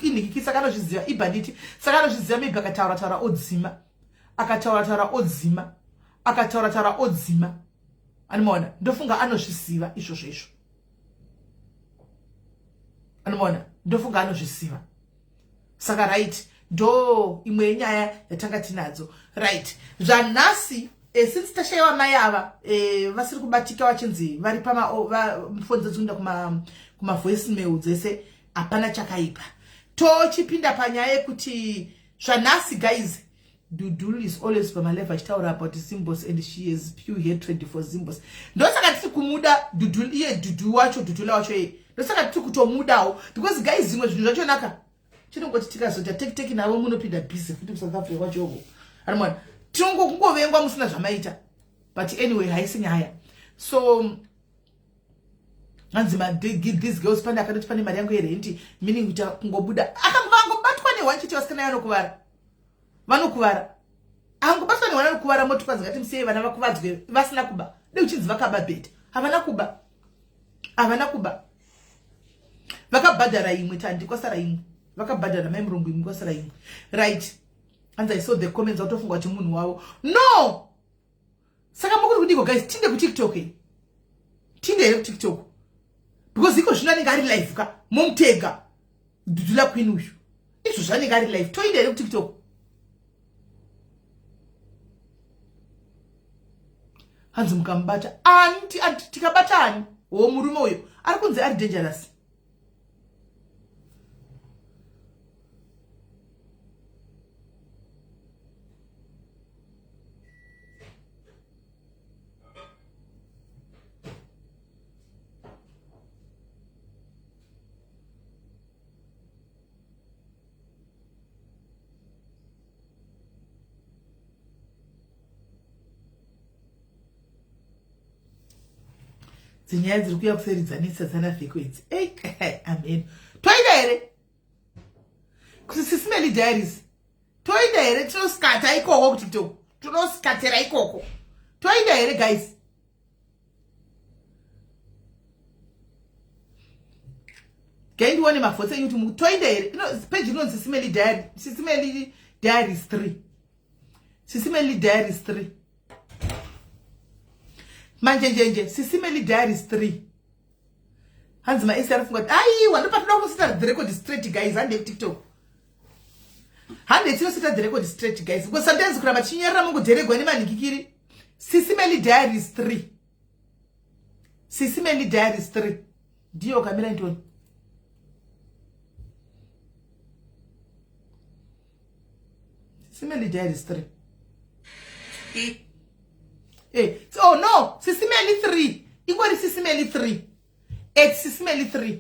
inhikikisa kana zviziva ibhanditi. Saka anozviziva maybe akataura odzima hanimaona. Ndofunga anozviziva izvozvo hanimaona. Ndofunga anozviziva. Saka right ndo imwe yenyaya yatanga tinadzo. Right zvanhasi since tashayiwa mai ava vasiri kubatika vachinzi vari pamafoni dzekuenda kuma voice mail dzese hapana chakaipa. Tochipinda panyaya yekuti zvanhasi guys, Dudu is always from a level achitaura about symbols and she has pure hatred for symbols. Ndosaka tiri kumuda Dudu wacho ndosaka tiri kutomudawo because guys zimwe zvinhu zvachonaka chinongoti tikazota teki navo munopinda busy futi kuSouth Africa kwachoko arimwana kungovengwa musina zvamaita. But anyway haisi nyaya. So hanzi these girls pande akati pane mari yangu yerenti meaning kuti kungobuda akangobatwa nehwanchiti vasikana vanokuvara angobatwa nehwana nokuvara motokadzi ngati musiyei vana vakuvadzwe vasina kuba deuchinzi vakaba bhedha havana kuba vakabhadhara imwe tandi kwasara imwe vakabhadhara mai murungu imwe kwasara imwe. Right. And I saw the comments out of what munhu wavo. No! Saka mukuri kudiko guys, tinde ku TikTok. Because iko zvinanenge ari live ka momutega Dudula Queen uyu. Izvo zvanenge ari live. Toinde here ku TikTok. Hanzi mukambata. Anti tikabatani. Murume uyo ari kunzi ari dangerous. Zinyaya dziri kuuya kuseridzanisa dzana frequency. Amen. Toida here. kuti Sisimeli Diaries toida here tinoskata ikoko kuTikTok, tinoskatera ikoko toida here guys. Gaindione mavhotsi enyu kuti toida here page inonzi Sisimeli Diaries 3. Sisimeli Diaries 3 manjenjenje Sisimeli Diaries 3 hanzi maesi arifunga kuti aiwa ndopatoda kusita the record straight guys hande TikTok hande tinosita the record straight guys because sometimes kuramba chinyerera mungodheregwa nemanikikiri. Sisimeli Diaries 3 Sisimeli Diaries 3 ndiyo kamera ndoni. Sisimeli Diaries 3 oh no, Sisimeli 3 ikwari Sisimeli 3 8 Sisimeli 3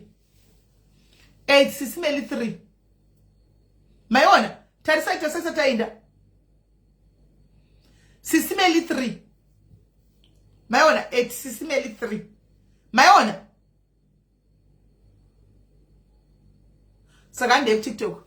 8 Sisimeli 3 maiona tarisa tainda Sisimeli 3 maiona 8 Sisimeli 3 maiona saka ndeye TikTok.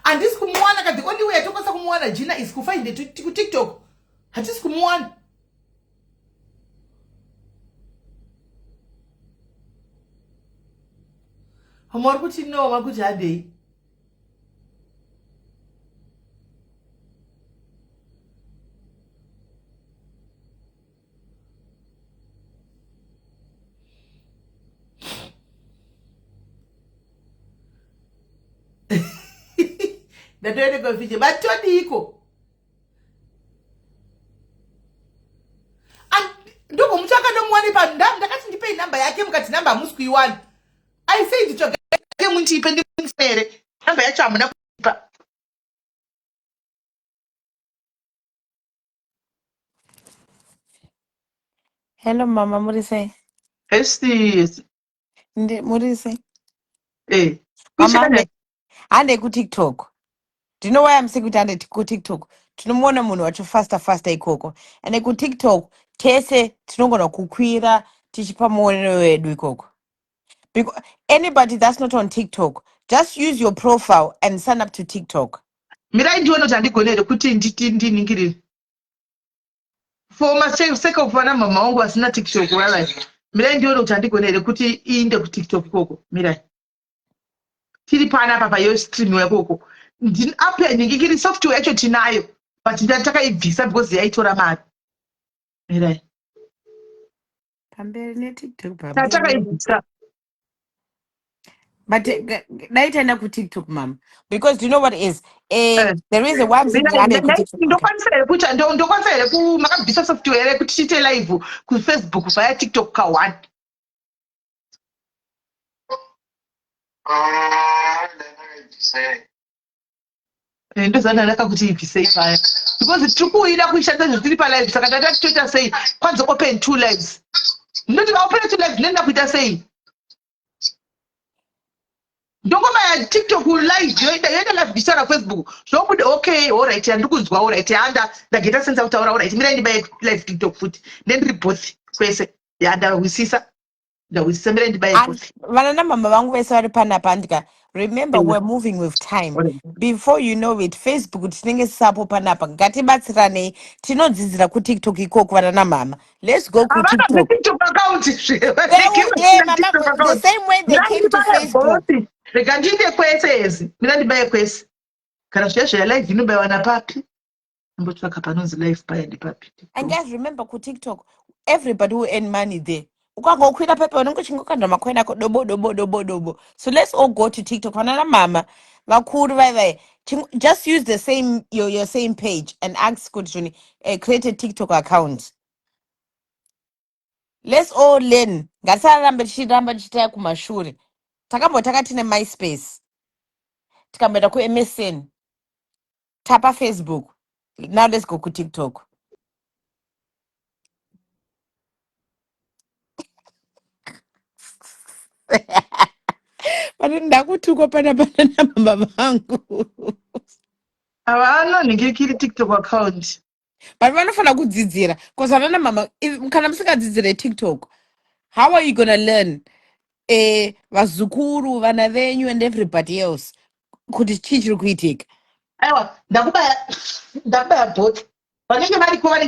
And this kumuana, the only way I talk about kumuana Gina is to find the TikTok. Hatisi kumuana. Hamor kuti no makuti ade. Ndatoende kofije batodiko. Ndoko muchaka nomwani pa ndakati ndipe number yake mukati number musikuiwana. I said to get muntipe ndimfere. Number yacho amuna kupa. Hello, Mama. What do you say? Yes. What do you say? Mama, ande ku TikTok. Do you know why I'm saying kuti ande ku TikTok? Tinomuona munhu wacho faster ikoko. Ande ku TikTok tese tinogona kukwira tichipa muonero wedu ikoko. Because anybody that's not on TikTok, just use your profile and sign up to TikTok. Mirai ndiona kuti andigonere kuti ndiningirire. For my sake of vana mama wangu asina TikTok wala. Mirai ndiona kuti andigonere kuti iinde ku TikTok ikoko. Mirai. Tiri pana papa yo stream yakoko. Ndin ape ningikiri software yacho tinayo. But ndataka ibvisa because yaitora mari. Mirai. Pamberi ne TikTok Ndataka pamberi. ibvisa. But naitenda ku TikTok, Mom. Because do you know what it is? There is a one thing ndokwanisere kuti ndokwanisere makabvisa software kuti tiite live ku Facebook via TikTok ka 1. Ndozana ndakakuti ibvisei paya because tiri kuida kuishandisa zvitiri palive saka tatati toita sei kwanza open 2 lives ndoti vaopen 2 lives ndenda kuita sei ndongoma ya TikTok live yoita live bvisara Facebook zvobude okay alright andikuzwa alright anda ndageta senza kutaura alright mira ndibaye live TikTok futi ndendiri both kwese ndawisisa mira ndibaye both vana namama vangu vese vari panapa ndika remember we're moving with time. Before you know it, Facebook tinenge sapo panapa ngatibatsiranei tinodzidzira ku TikTok ikoko vana namama. Let's go ku TikTok. TikTok account the same way they came to Facebook. Rega ndinde kwese ezi mina ndibaye kwese kana zveshe live inobayiwana papi mbotsvaka panonzi live paya ndipapi. And guys, remember ku TikTok everybody will earn money there. Ukangokwira pepe unenge chingokanda macoin ako dobo. So let's all go to TikTok. Vanana mama vakuru vai just use the same your same page and ask kuti create a TikTok account. Let's all learn. Ngatisaramba tichitaya kumashure. Takambotaka tine MySpace. Tikamboenda ku MSN. Tapa Facebook. Now let's go ku TikTok. But ndakutuko pana mama vangu. Havanoningirikiri TikTok account. But vanofana kudzidzira because havana mama kana musingadzidzire TikTok, how are you gonna learn vazukuru vana venyu and everybody else kuti chii chiri kuitika? Aiwa, ndakubaya bhoti. Vanenge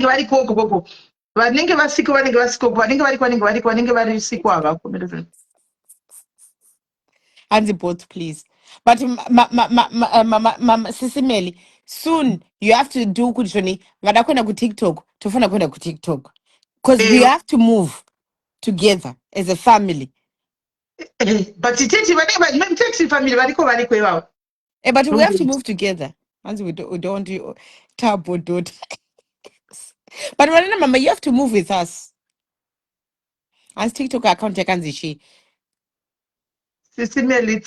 variko ukoko. Vanenge vasiko vanenge vasiko, vanenge variko vanenge varisiko havako. Hands both, please. But Sisimeli, soon you have to do kuti vadakwenda ku TikTok, tofana kwenda ku TikTok. Because we have to move together as a family. But tete family variko ivavo. But we have to move together. Once we don't want to tabo daughter. But mama, you have to move with us. As TikTok account yakanzishi. Sisimeli.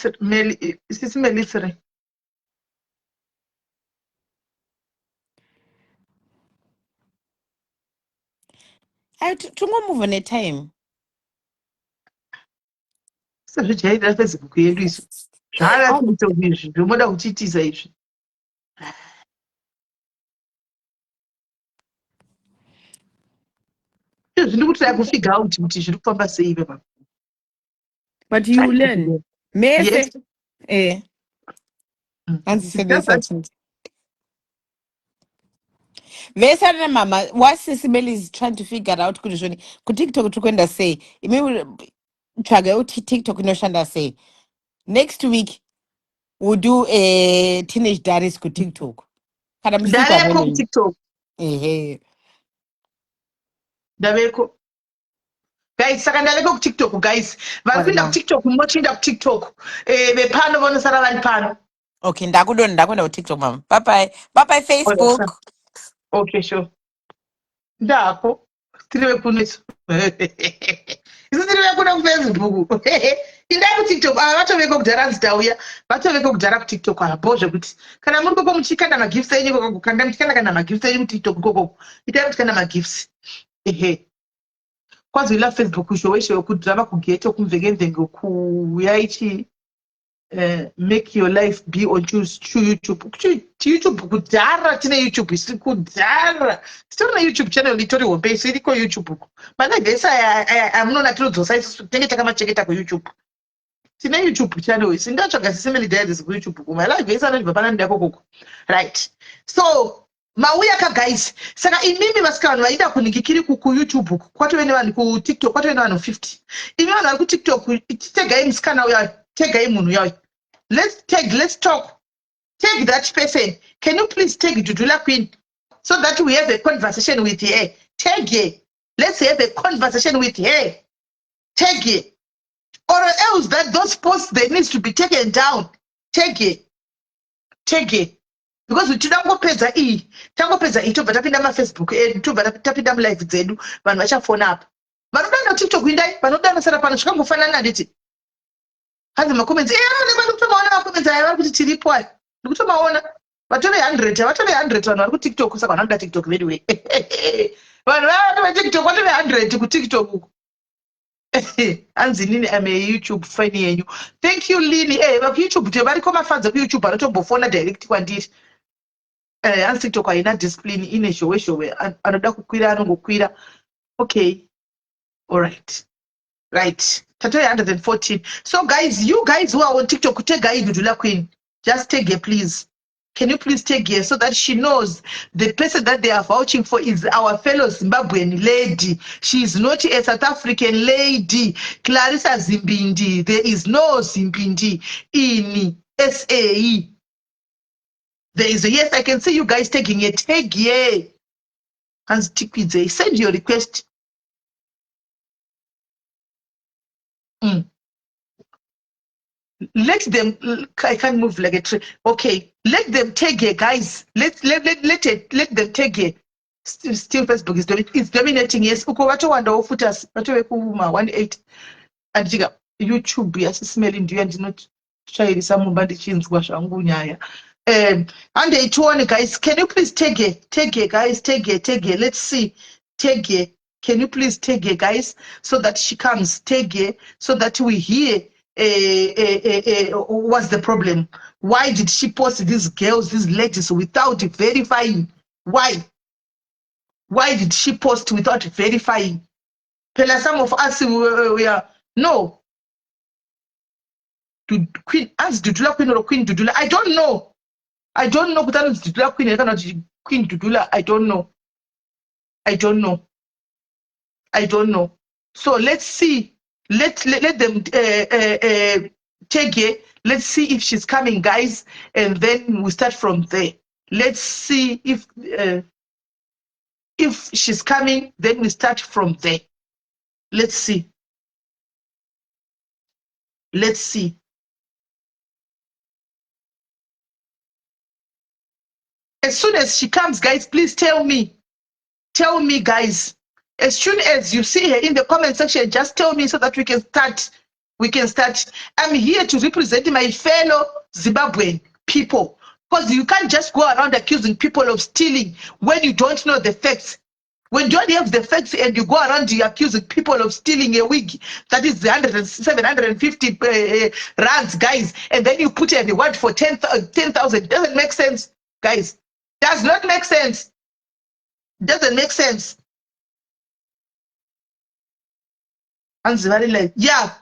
I to move on a time. Sezvijairira Facebook yedu isu. Zvara kuita izvi ndomoda kuchitiza izvi. Zviri kutira kufigure out kuti zviri kufamba sei baba. But you learn. Yes. Vesana mama, what Sisimeli is trying to figure out kuti TikTok tukwenda say. Imi traga uti TikTok inoshanda say. Next week we'll do a teenage diaries ku TikTok. Kada Ndaveko ku TikTok. Ndaveko. Guys, saka ndaveko ku TikTok guys. Varikuenda ku TikTok, mochinda ku TikTok. Vepano vonosara vari pano. Okay, ndakwenda ku TikTok mama. Bye bye. Bye bye Facebook. Okay, sure. Ndako. Tiriwe kuno isu. Isu tiriwe kuno ku Facebook. Inda ku TikTok, vatoveko kudhara nzitauya. Vatoveko kudhara ku TikTok abozve kuti kana muri koko muchikanda magifts enyu koko kanda muchikanda kana magifts enyu ku TikTok koko. Itai muchikanda magifts. Kwazi ila Facebook showeshe kudhara kugeto kumvenge kuuya ichi make your life be on YouTube. YouTube kudhara tine YouTube isi kudhara. Sitori YouTube channel itori homepage iriko YouTube. Mana gesa amunona tinodzosa isu tenge takamacheketa ku YouTube. Tine YouTube channel isi ndatsvaga Sisimeli Diaries ku YouTube. My life is anobva pana ndako koko. Right. So mauya ka guys. Saka imimi vasikana vaida kuningikiri ku YouTube kwatove nevanhu ku TikTok kwatove nevanhu 50. Imi vanhu vari ku TikTok tegai musikana uya tegai munhu uya. Let's talk. Take that person. Can you please take Dudula Queen so that we have a conversation with her? Take her. Let's have a conversation with her. Take her. Or else that those posts they need to be taken down. Take her. Take her. Because we tangopedza tobva tapinda Facebook edu tobva tapinda live dzedu vanhu vachafona apa. Vanoda TikTok indai vanoda sara pano zvikangofanana nditi. Hanzi makomenti vanhu kutomaona makomenti aya vari kuti tiripo aya ndikutomaona vatove 100 vanhu vari ku TikTok saka vanoda TikTok anyway. Vanhu va TikTok vatove 100 ku TikTok uko. Hanzi nini I'm a YouTube fan yenyu. Thank you Lini. Va ku YouTube variko mafadza ku YouTube anotombofona direct kwandiri. Hanzi TikTok haina discipline ine showe anoda kukwira anongokwira. Okay. All right. Right. Tatoi 114. So guys, you guys who are on TikTok, take Guy Dudula Queen. Just take her, please. Can you please take her so that she knows the person that they are vouching for is our fellow Zimbabwean lady. She is not a South African lady. Clarissa Zimbindi. There is no Zimbindi in SAE. There is a yes, I can see you guys taking a take her. Hans Tikwize, send your request. Let them. I can't move like a tree. Okay, let them take it, guys. Let them take it. Still, Facebook is dominating. Yes, uko watu wanda ofutas. Watu wekuma 18. Andiga YouTube ya Sisimeli ndiyo not try some body chinzwa shangu nyaya. And they told guys, can you please take it, guys, take it. Let's see, take it. Can you please tag her, guys, so that she comes, tag her, so that we hear what's the problem? Why did she post these girls, these ladies, without verifying? Why? Why did she post without verifying? Some of us, we are, no. Queen, as Dudula Queen or Queen Dudula, I don't know. I don't know. Dudula Queen, Queen Dudula, I don't know. I don't know. I don't know. So let's see. Let them take it. Let's see if she's coming, guys, and then we start from there. Let's see if she's coming, then we start from there. Let's see. Let's see. As soon as she comes, guys, please tell me. Tell me, guys. As soon as you see her in the comment section, just tell me so that we can start. We can start. I'm here to represent my fellow Zimbabwean people. Because you can't just go around accusing people of stealing when you don't know the facts. When you don't have the facts and you go around you accusing people of stealing a wig that is 750 rands, guys, and then you put a reward for 10,000. Doesn't make sense, guys. Does not make sense. Doesn't make sense. And very like, yeah,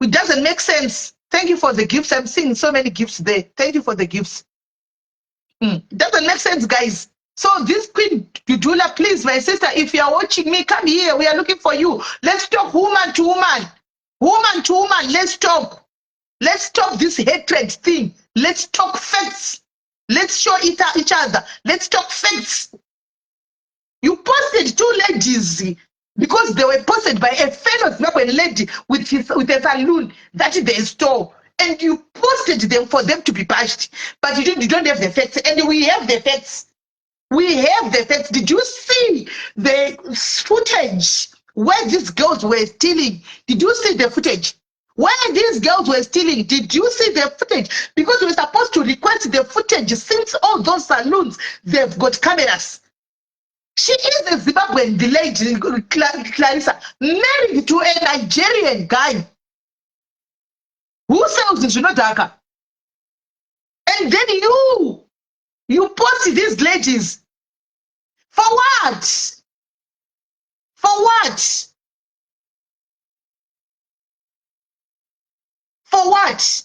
it doesn't make sense. Thank you for the gifts. I'm seeing so many gifts there. Thank you for the gifts. It doesn't make sense, guys. So this Queen Dudula, please, my sister, if you are watching me, come here. We are looking for you. Let's talk woman to woman. Woman to woman, let's talk. Let's stop this hatred thing. Let's talk facts. Let's show each other. Let's talk facts. You posted two ladies because they were posted by a famous Zimbabwean lady with a saloon that they stole. And you posted them for them to be bashed. But you don't have the facts. And we have the facts. We have the facts. Did you see the footage where these girls were stealing? Did you see the footage? Where these girls were stealing, did you see the footage? Because we're supposed to request the footage since all those saloons, they've got cameras. She is a Zimbabwean, the lady Clarissa, married to a Nigerian guy who sells in Sunodaka. And then you post these ladies. For what? For what? For what?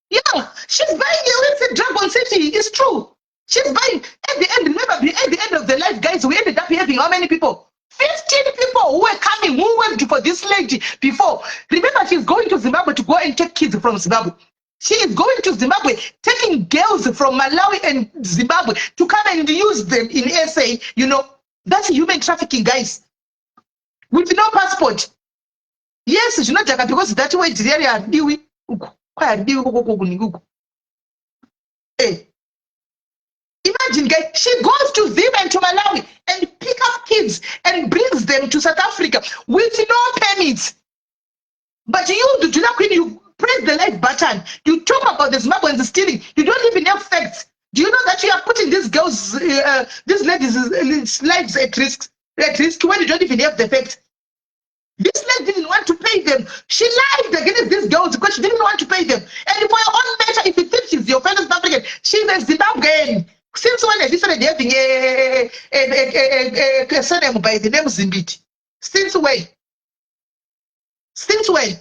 Yeah, she's buying a Dragon City. It's true. She's buying at the end. Remember, at the end of the life, guys, we ended up having how many people? 15 people who were coming, who went for this lady before. Remember, she's going to Zimbabwe to go and take kids from Zimbabwe. She is going to Zimbabwe, taking girls from Malawi and Zimbabwe to come and use them in SA. You know, that's human trafficking, guys. With no passport. Yes, it's not because that way it's really Hey. Imagine, guys, she goes to Zim and to Malawi and pick up kids and brings them to South Africa with no permits. But you, the Dudula Queen, you press the like button. You talk about the Zimbabweans stealing. You don't even have facts. Do you know that you are putting these girls, these ladies' lives at risk when you don't even have the facts? This lady didn't want to pay them. She lied against these girls because she didn't want to pay them. And for your own nature, if you think she's your fellow South African, she's a Zimbabwean. Since when they started having a surname by the name Zimbiti? Since when? Since when?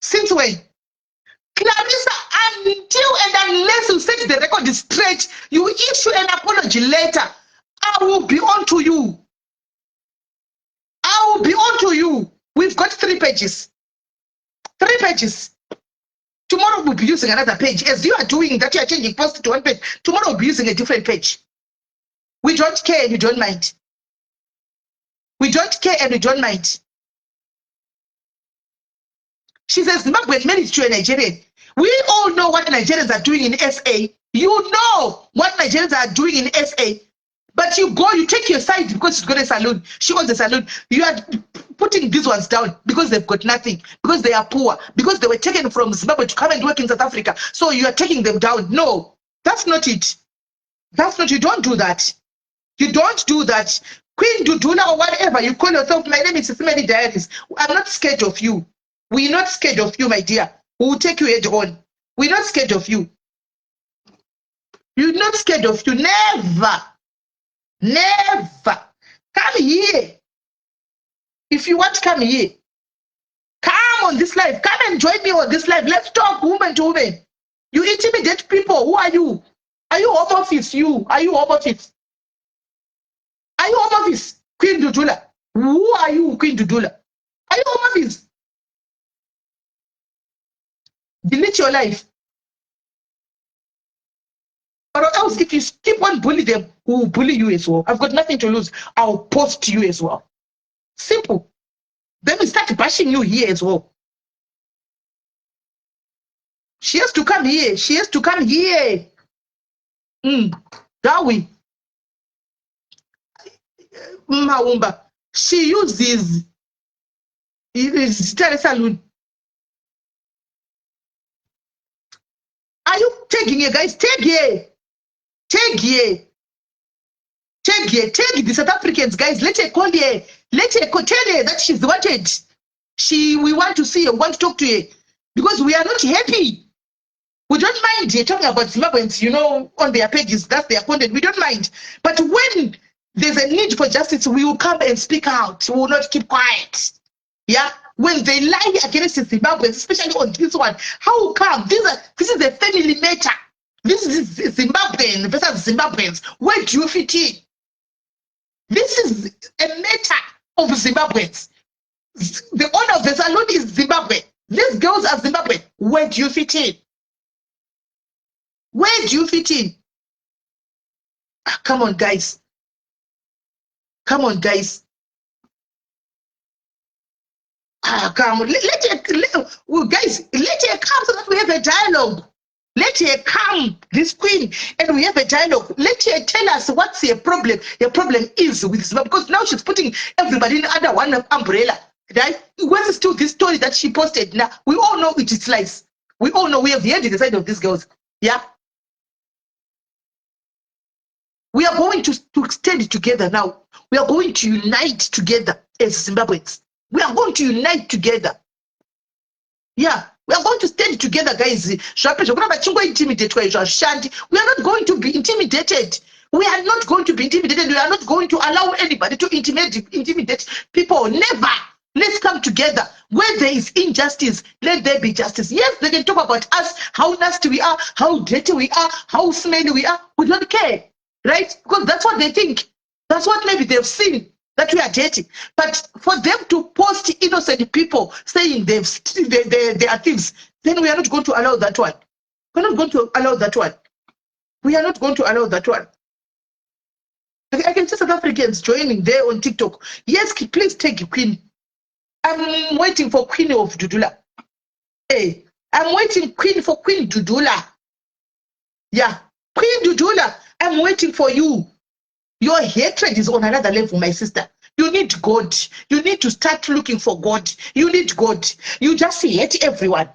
Since when? Clarissa, until and unless you set the record straight, you issue an apology letter, I will be on to you. I will be on to you. We've got 3 pages. 3 pages. Tomorrow we'll be using another page. As you are doing that, you are changing post to 1 page. Tomorrow we'll be using a different page. We don't care and we don't mind. We don't care and we don't mind. She says, Zimbabwean married to a Nigerian. We all know what Nigerians are doing in SA. You know what Nigerians are doing in SA. But you go, you take your side because she's got a saloon. She owns a saloon. You are putting these ones down because they've got nothing, because they are poor, because they were taken from Zimbabwe to come and work in South Africa. So you are taking them down. No, that's not it. That's not, you don't do that. You don't do that. Queen Dudula or whatever you call yourself, my name is Sisimeni Diaries. I'm not scared of you. We're not scared of you, my dear. We will take you head on. We're not scared of you. You're not scared of you. Never. Never. Come here. If you want to come here, come on this live. Come and join me on this live. Let's talk woman to woman. You intimidate people. Who are you? Are you home office? You? Are you home office? Are you home office? Queen Dudula. Who are you, Queen Dudula? Are you home office? Delete your life. Or else, if you keep on bullying them, we will bully you as well. I've got nothing to lose. I'll post you as well. Simple. Then we start bashing you here as well. She has to come here. She has to come here. Dawi. Maumba. She uses Style Saloon. Are you taking it, guys? Take here. Take here. Take here. Take the South Africans, guys. Let her call here. Let her tell her that she's wanted. We want to see her, want to talk to her. Because we are not happy. We don't mind talking about Zimbabweans, you know, on their pages. That's their content. We don't mind. But when there's a need for justice, we will come and speak out. We will not keep quiet. Yeah? When they lie against Zimbabweans, especially on this one, how come? This is a family matter. This is Zimbabwean versus Zimbabweans. Where do you fit in? This is a matter of Zimbabweans. The owner of the salon is Zimbabwe. These girls are Zimbabwe. Where do you fit in? Where do you fit in? Come on, guys. Come on, guys. Come on. Guys, let her come so that we have a dialogue. Let her come, this queen, and we have a dialogue. Let her tell us what's your problem. Your problem is with Zimbabwe, because now she's putting everybody under one umbrella. Right? Where's still this story that she posted? Now we all know it is lies. We all know, we have heard the side of these girls. Yeah. We are going to stand together now. We are going to unite together as Zimbabweans. We are going to unite together. Yeah, we are going to stand together, guys. We are not going to be intimidated. We are not going to be intimidated. We are not going to allow anybody to intimidate people. Never. Let's come together. Where there is injustice, let there be justice. Yes, they can talk about us, how nasty we are, how dirty we are, how smelly we are. We don't care. Right? Because that's what they think. That's what maybe they've seen, that we are dirty. But for them to post innocent people saying they are thieves, then we are not going to allow that one. We're not going to allow that one. We are not going to allow that one. I can see South Africans joining there on TikTok. Yes, please take Queen. I'm waiting for Queen of Dudula. Hey, I'm waiting for Queen Dudula. Yeah, Queen Dudula. I'm waiting for you. Your hatred is on another level, my sister. You need God. You need to start looking for God. You need God. You just hate everyone.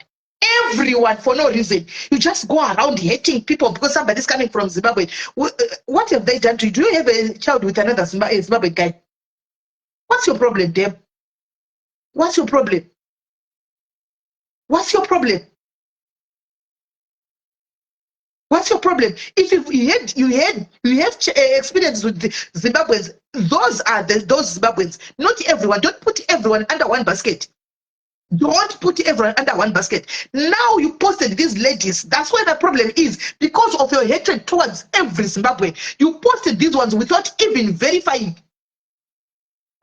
Everyone for no reason. You just go around hating people because somebody's coming from Zimbabwe. What have they done to you? Do you have a child with another Zimbabwe guy? What's your problem, Deb? What's your problem? What's your problem? What's your problem? If you have experience with the Zimbabweans, those are those Zimbabweans. Not everyone. Don't put everyone under one basket. Don't put everyone under one basket. Now you posted these ladies. That's where the problem is. Because of your hatred towards every Zimbabwean. You posted these ones without even verifying.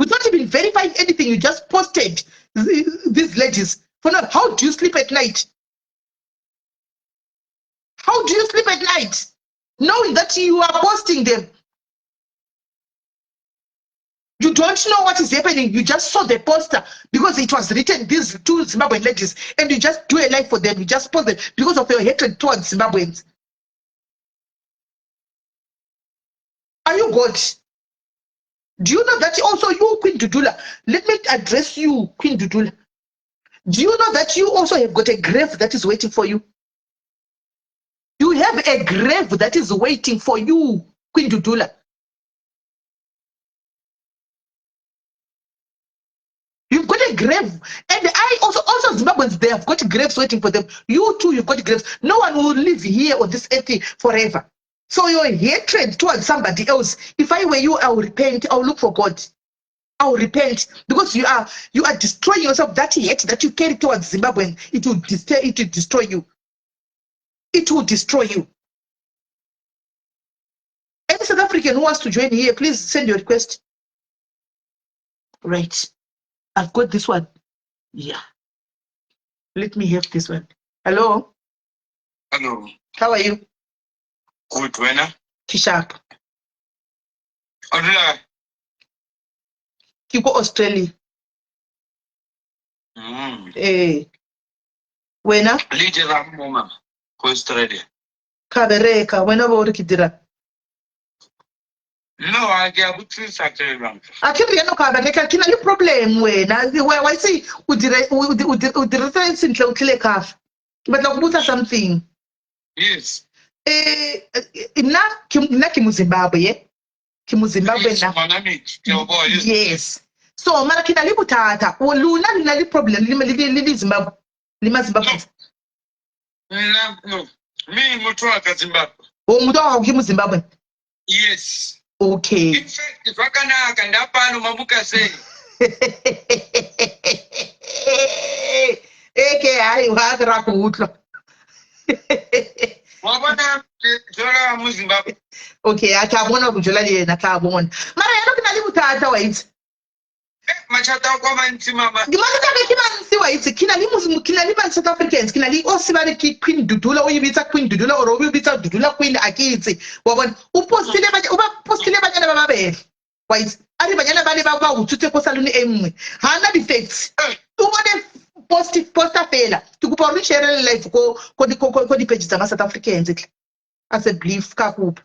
Without even verifying anything, you just posted these ladies. For now, how do you sleep at night? How do you sleep at night? Knowing that you are posting them. You don't know what is happening. You just saw the poster because it was written, these two Zimbabwean ladies, and you just do a live for them. You just post them because of your hatred towards Zimbabweans. Are you God? Do you know that also you, Queen Dudula? Let me address you, Queen Dudula. Do you know that you also have got a grave that is waiting for you? You have a grave that is waiting for you, Queen Dudula. You've got a grave. And I also Zimbabweans, they have got graves waiting for them. You too, you've got graves. No one will live here on this earth forever. So your hatred towards somebody else, if I were you, I will repent. I will look for God. I will repent because you are destroying yourself. That hate that you carry towards Zimbabwe, it will destroy you. It will destroy you. Any South African who wants to join here, please send your request. Right. I've got this one. Yeah. Let me have this one. Hello. Hello. How are you? Good, winner. Sharp. Odula. You go Australia. Wena? Leader of Mama. Australia. Kabereka. Wena bo rikidira. No, I get what you said. Akiri no kabereka. Kina ni problem wena. Why see? Udire reference in Tlekile Kaf. But like buta something. Yes. Na Kimuzimbabwe. Kimuzimbabwe na. Yes. So mara kina libu tata. Luna lina problem. Lima Zimbabwe. Lima Zimbabwe. No. Me mutuaka Zimbabwe. Mutuaka Kimuzimbabwe. Yes. Okay. In fact, if I can ndapano mamuka say. Eke hayi wakra kutlo. Wabona jola mu Zimbabwe. Okay, akabona kujola yena akabona. Mara yalo kinalibu tata wait. Machata kwa manti mama. Gimana kabe kimansi wait. Kinali South Africans. Kinali osibane Queen Dudula uyibitsa Queen Dudula or uyibitsa Dudula Queen akitsi. Wabona upostile banyana bababele. Wait. Ari banyana bale baba utsutse ko saluni emwe. Hana defects. Ubone poster fela. Tukupa share life ko di pages za South Africans. As a belief kakupa.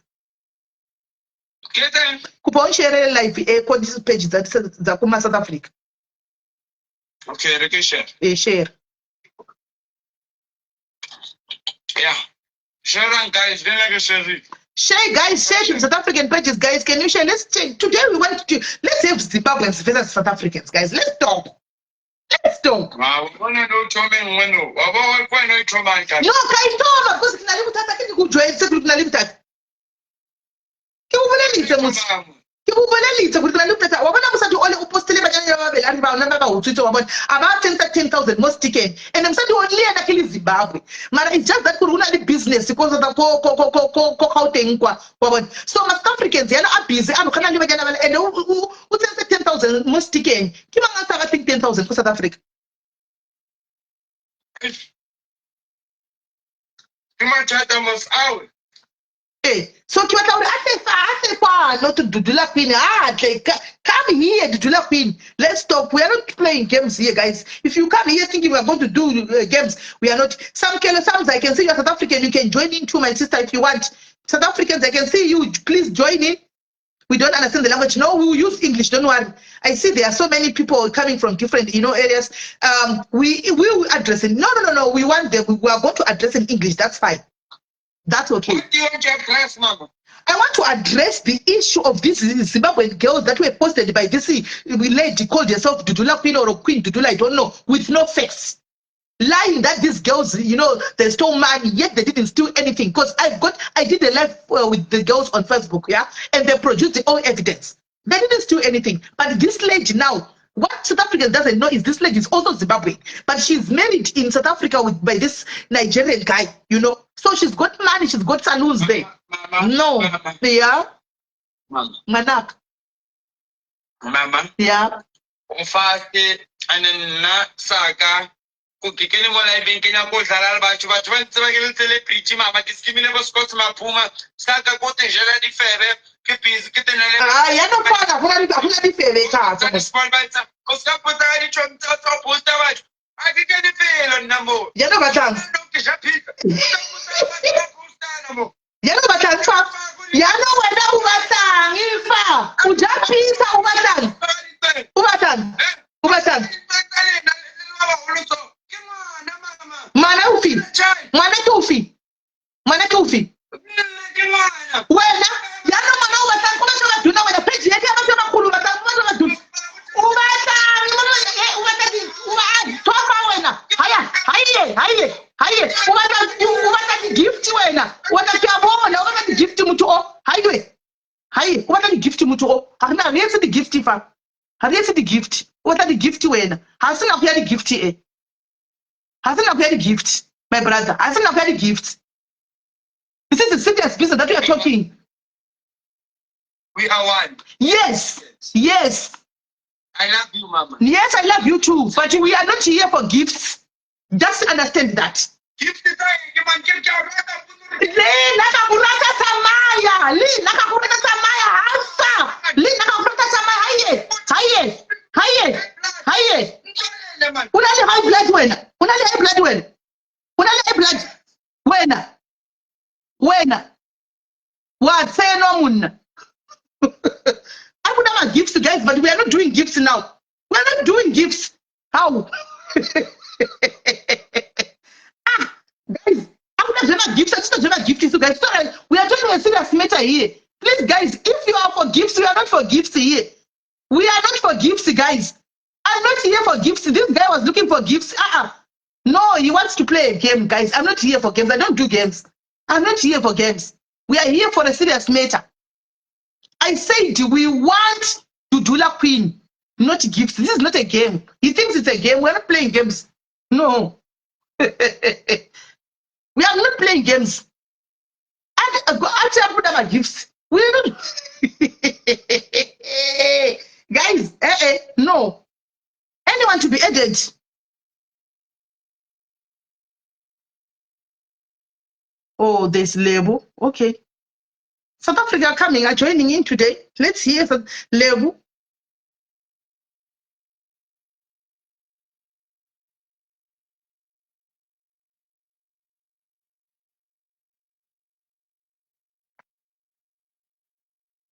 Kupa share life ko di pages za kuma South Africa. Okay, reke share. Share. Yeah. Share guys, then like share it. Share guys, share to South African pages, guys. Can you share? Let's check. Today we want to let's have Zimbabweans versus South Africans, guys. Let's talk. Wow, wanna know Tommy Wano. Waba kwa no Tommy. No, guys, Tom, because kinalibu tata kini kujoin secret kinalibu tata. Kibubelelitse kuti kinalibu tata. Wabona musati ole upostile banyana babele ari ba namba ba utwito wabona about 10,000 most ticket. And musati only na kili Zimbabwe. Mara it's just that kuri una business because of the ko Gauteng kwa wabona. So South Africans yana are busy anu kana banyana bale and utsense 10,000 most ticket. Kimanga saka think 10,000 for South Africa. Kimachata must out. So I say not to Dudula Queen. Come here, Dudula Queen. Let's talk. We are not playing games here, guys. If you come here thinking we are going to do games, we are not. Some I can see you're South African. You can join in too, my sister, if you want. South Africans, I can see you. Please join in. We don't understand the language. No, we will use English. Don't worry. I see there are so many people coming from different, areas. We will address it. No. We want them. We are going to address in English. That's fine. That's okay. What do you want to address, Mama? I want to address the issue of these Zimbabwean girls that were posted by this lady called herself Dudula Queen or Queen Dudula, I don't know, with no facts. Lying that these girls, they stole money, yet they didn't steal anything. Because I did a live with the girls on Facebook, yeah, and they produced their own evidence. They didn't steal anything. But this lady now, what South Africa doesn't know is this lady is also Zimbabwean, but she's married in South Africa by this Nigerian guy, So she's got money, she's got saloons there. No. Yeah. Mama. Manak. Mama. Yeah. Ufake anana saka kukikeni bona ibinkenya kodlala abantu batsibakele celebrity mama kiskimile boskotsi maphuma saka kotejela difebe ke busy ke tenele yana fana hona difebe ka small bites koska pota di chonta to posta batho akike difelo nnamo yana batlang yana batlang fa yana wena ubatlang ifa ujapisa ubatlang Mana ufi. muto. Harina react the gift ifa. React the gift. What are the gift when? Hasn't appeared the gift eh? Hasn't appeared the gift, my brother. Hasn't appeared the gift. This is a serious business that we are talking. We are one. Yes. Yes. I love you, Mama. Yes, I love you too. But we are not here for gifts. Just understand that. Gift is Unale high blood when? Unale high blood when? Unale high blood when? When? What? Say no moon. I would have gifts, guys, but we are not doing gifts now. We are not doing gifts. How? Guys, I would have never gifts. I just never gifts. So guys, sorry, we are doing a serious matter here. Please, guys, if you are for gifts, we are not for gifts here. We are not for gifts, guys. I'm not here for gifts. This guy was looking for gifts. No, he wants to play a game, guys. I'm not here for games. I don't do games. I'm not here for games. We are here for a serious matter. I said we want Dudula Queen, not gifts. This is not a game. He thinks it's a game. We're not playing games. No. We are not playing games. I put up gifts. We're not. Guys, no. Anyone to be added? Oh, there's label. Okay. South Africa coming, are joining in today. Let's hear the label.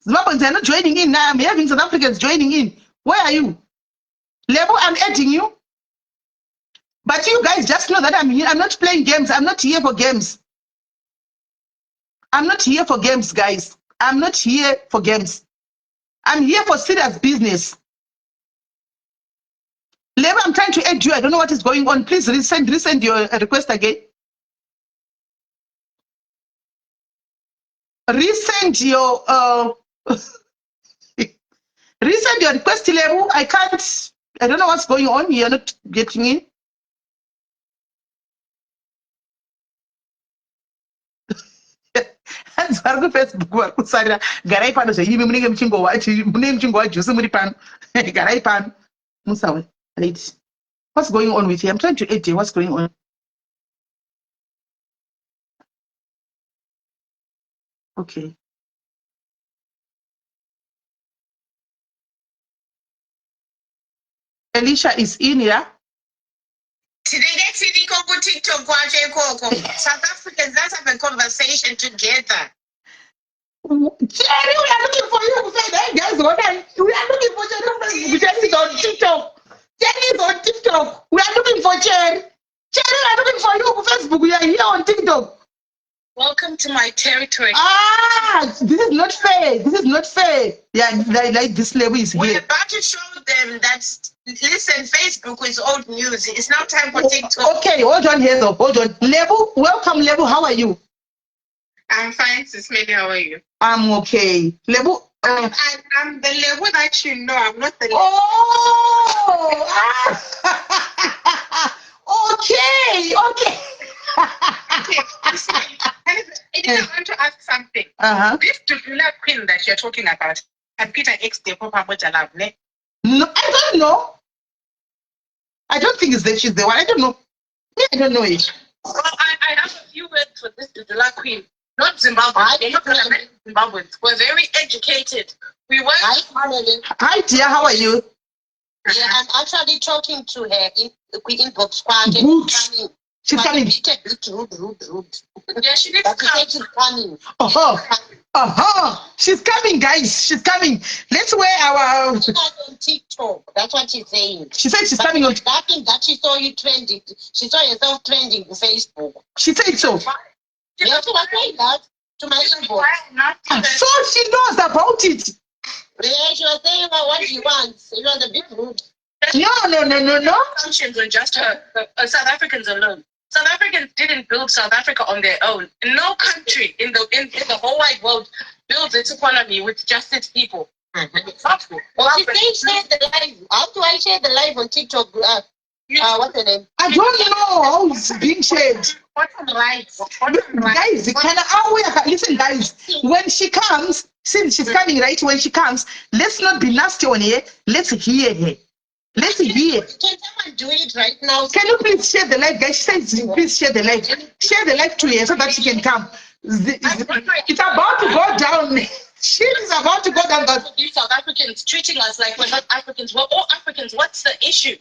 Zimbabweans are not joining in now. I'm having South Africans joining in. Where are you? Label, I'm adding you. But you guys just know that I'm here. I'm not playing games. I'm not here for games. I'm not here for games, guys. I'm not here for games. I'm here for serious business. Label, I'm trying to add you. I don't know what is going on. Please resend your request again. Resend your resend your request, Label. I can't. I don't know what's going on. You're not getting in. Facebook wakusarira garai pano zveimi munenge muchingo wajusi muri pano garai pano musawe right. What's going on with you? I'm trying to edit. What's going on? Okay. Alicia is in here. TikTok, South Africans, let's have a conversation together. Cherry, we are looking for you. Hey guys, what are you? We are looking for Cherry. Cherry is on TikTok. Cherry is on TikTok. We are looking for Cherry. Cherry, we are looking for you on Facebook. We are here on TikTok. Welcome to my territory. This is not fair. This is not fair. Yeah, like this level is here. We're about to show them that, listen, Facebook is old news. It's now time for TikTok. Okay, hold on here though. Hold on. Level, welcome, Level. How are you? I'm fine, Sis Lady. How are you? I'm okay. Level. I'm the Level that you know. I'm not the Level. Okay. Okay. I want to ask something. This Dudula Queen that you're talking about, and Peter X Depo Pamoja Love, ne? No, I don't know. I don't think it's that she's the one. I don't know. I don't know it. Well, I have a few words for this Dudula Queen. Not Zimbabwe. Zimbabweans. We're very educated. We work. Hi, dear. How are you? Yeah, I'm actually talking to her in inbox. Good. She's coming. Rude. Yeah, she needs to come. She's coming. She's coming, guys. She's coming. Let's wear our. She's on TikTok. That's what she's saying. She said she's coming on. That she saw you trending. She saw herself trending on Facebook. She said so. Yeah, she was saying that to my inbox. So she knows about it. Yeah, she was saying about what she wants. It was a bit rude. No. Functions on just her, South Africans alone. South Africans didn't build South Africa on their own. No country in the whole wide world builds its economy with just its people. Well, she's saying share the live. How do I share the live on TikTok? What's the name? I don't know how it's being shared. Guys, listen, guys. When she comes, since she's coming, right? When she comes, let's not be nasty on her. Let's hear her. Let's hear. Can someone do it right now? Can you please share the live, guys? She says, please share the live. Share the live to her so that she can come. It's about to go down. Shit is about to go down. South Africans treating us like we're not Africans. We're all Africans. What's the issue?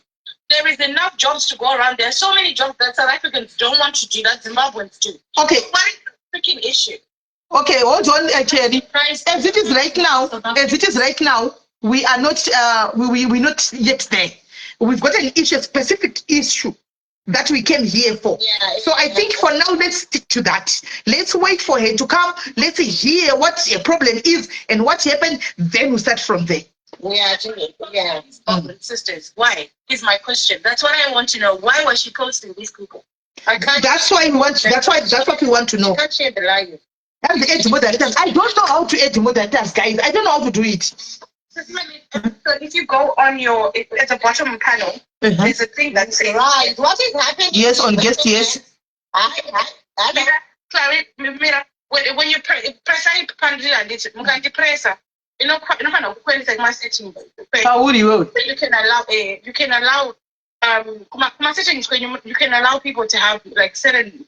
There is enough jobs to go around. There are so many jobs that South Africans don't want to do that Zimbabweans do. Okay. What is the freaking issue? Okay, hold on, Cherry. As it is right now, we are not we're not yet there. We've got an issue, a specific issue that we came here for. Yeah, so I think for now, let's stick to that. Let's wait for her to come. Let's hear what her problem is and what happened. Then we start from there. Yeah. Sisters, why is my question. That's what I want to know. Why was she posting these people? That's what we want to know. You can't share the live. That's the edge moderators. I don't know how to edge moderators, guys. I don't know how to do it. So if you go on your at the bottom panel, there's a thing that says right. What is happening? Yes, on guest, yes. When you press any button and it's pressor. You know like my setting. You can allow my settings when you can allow people to have like certain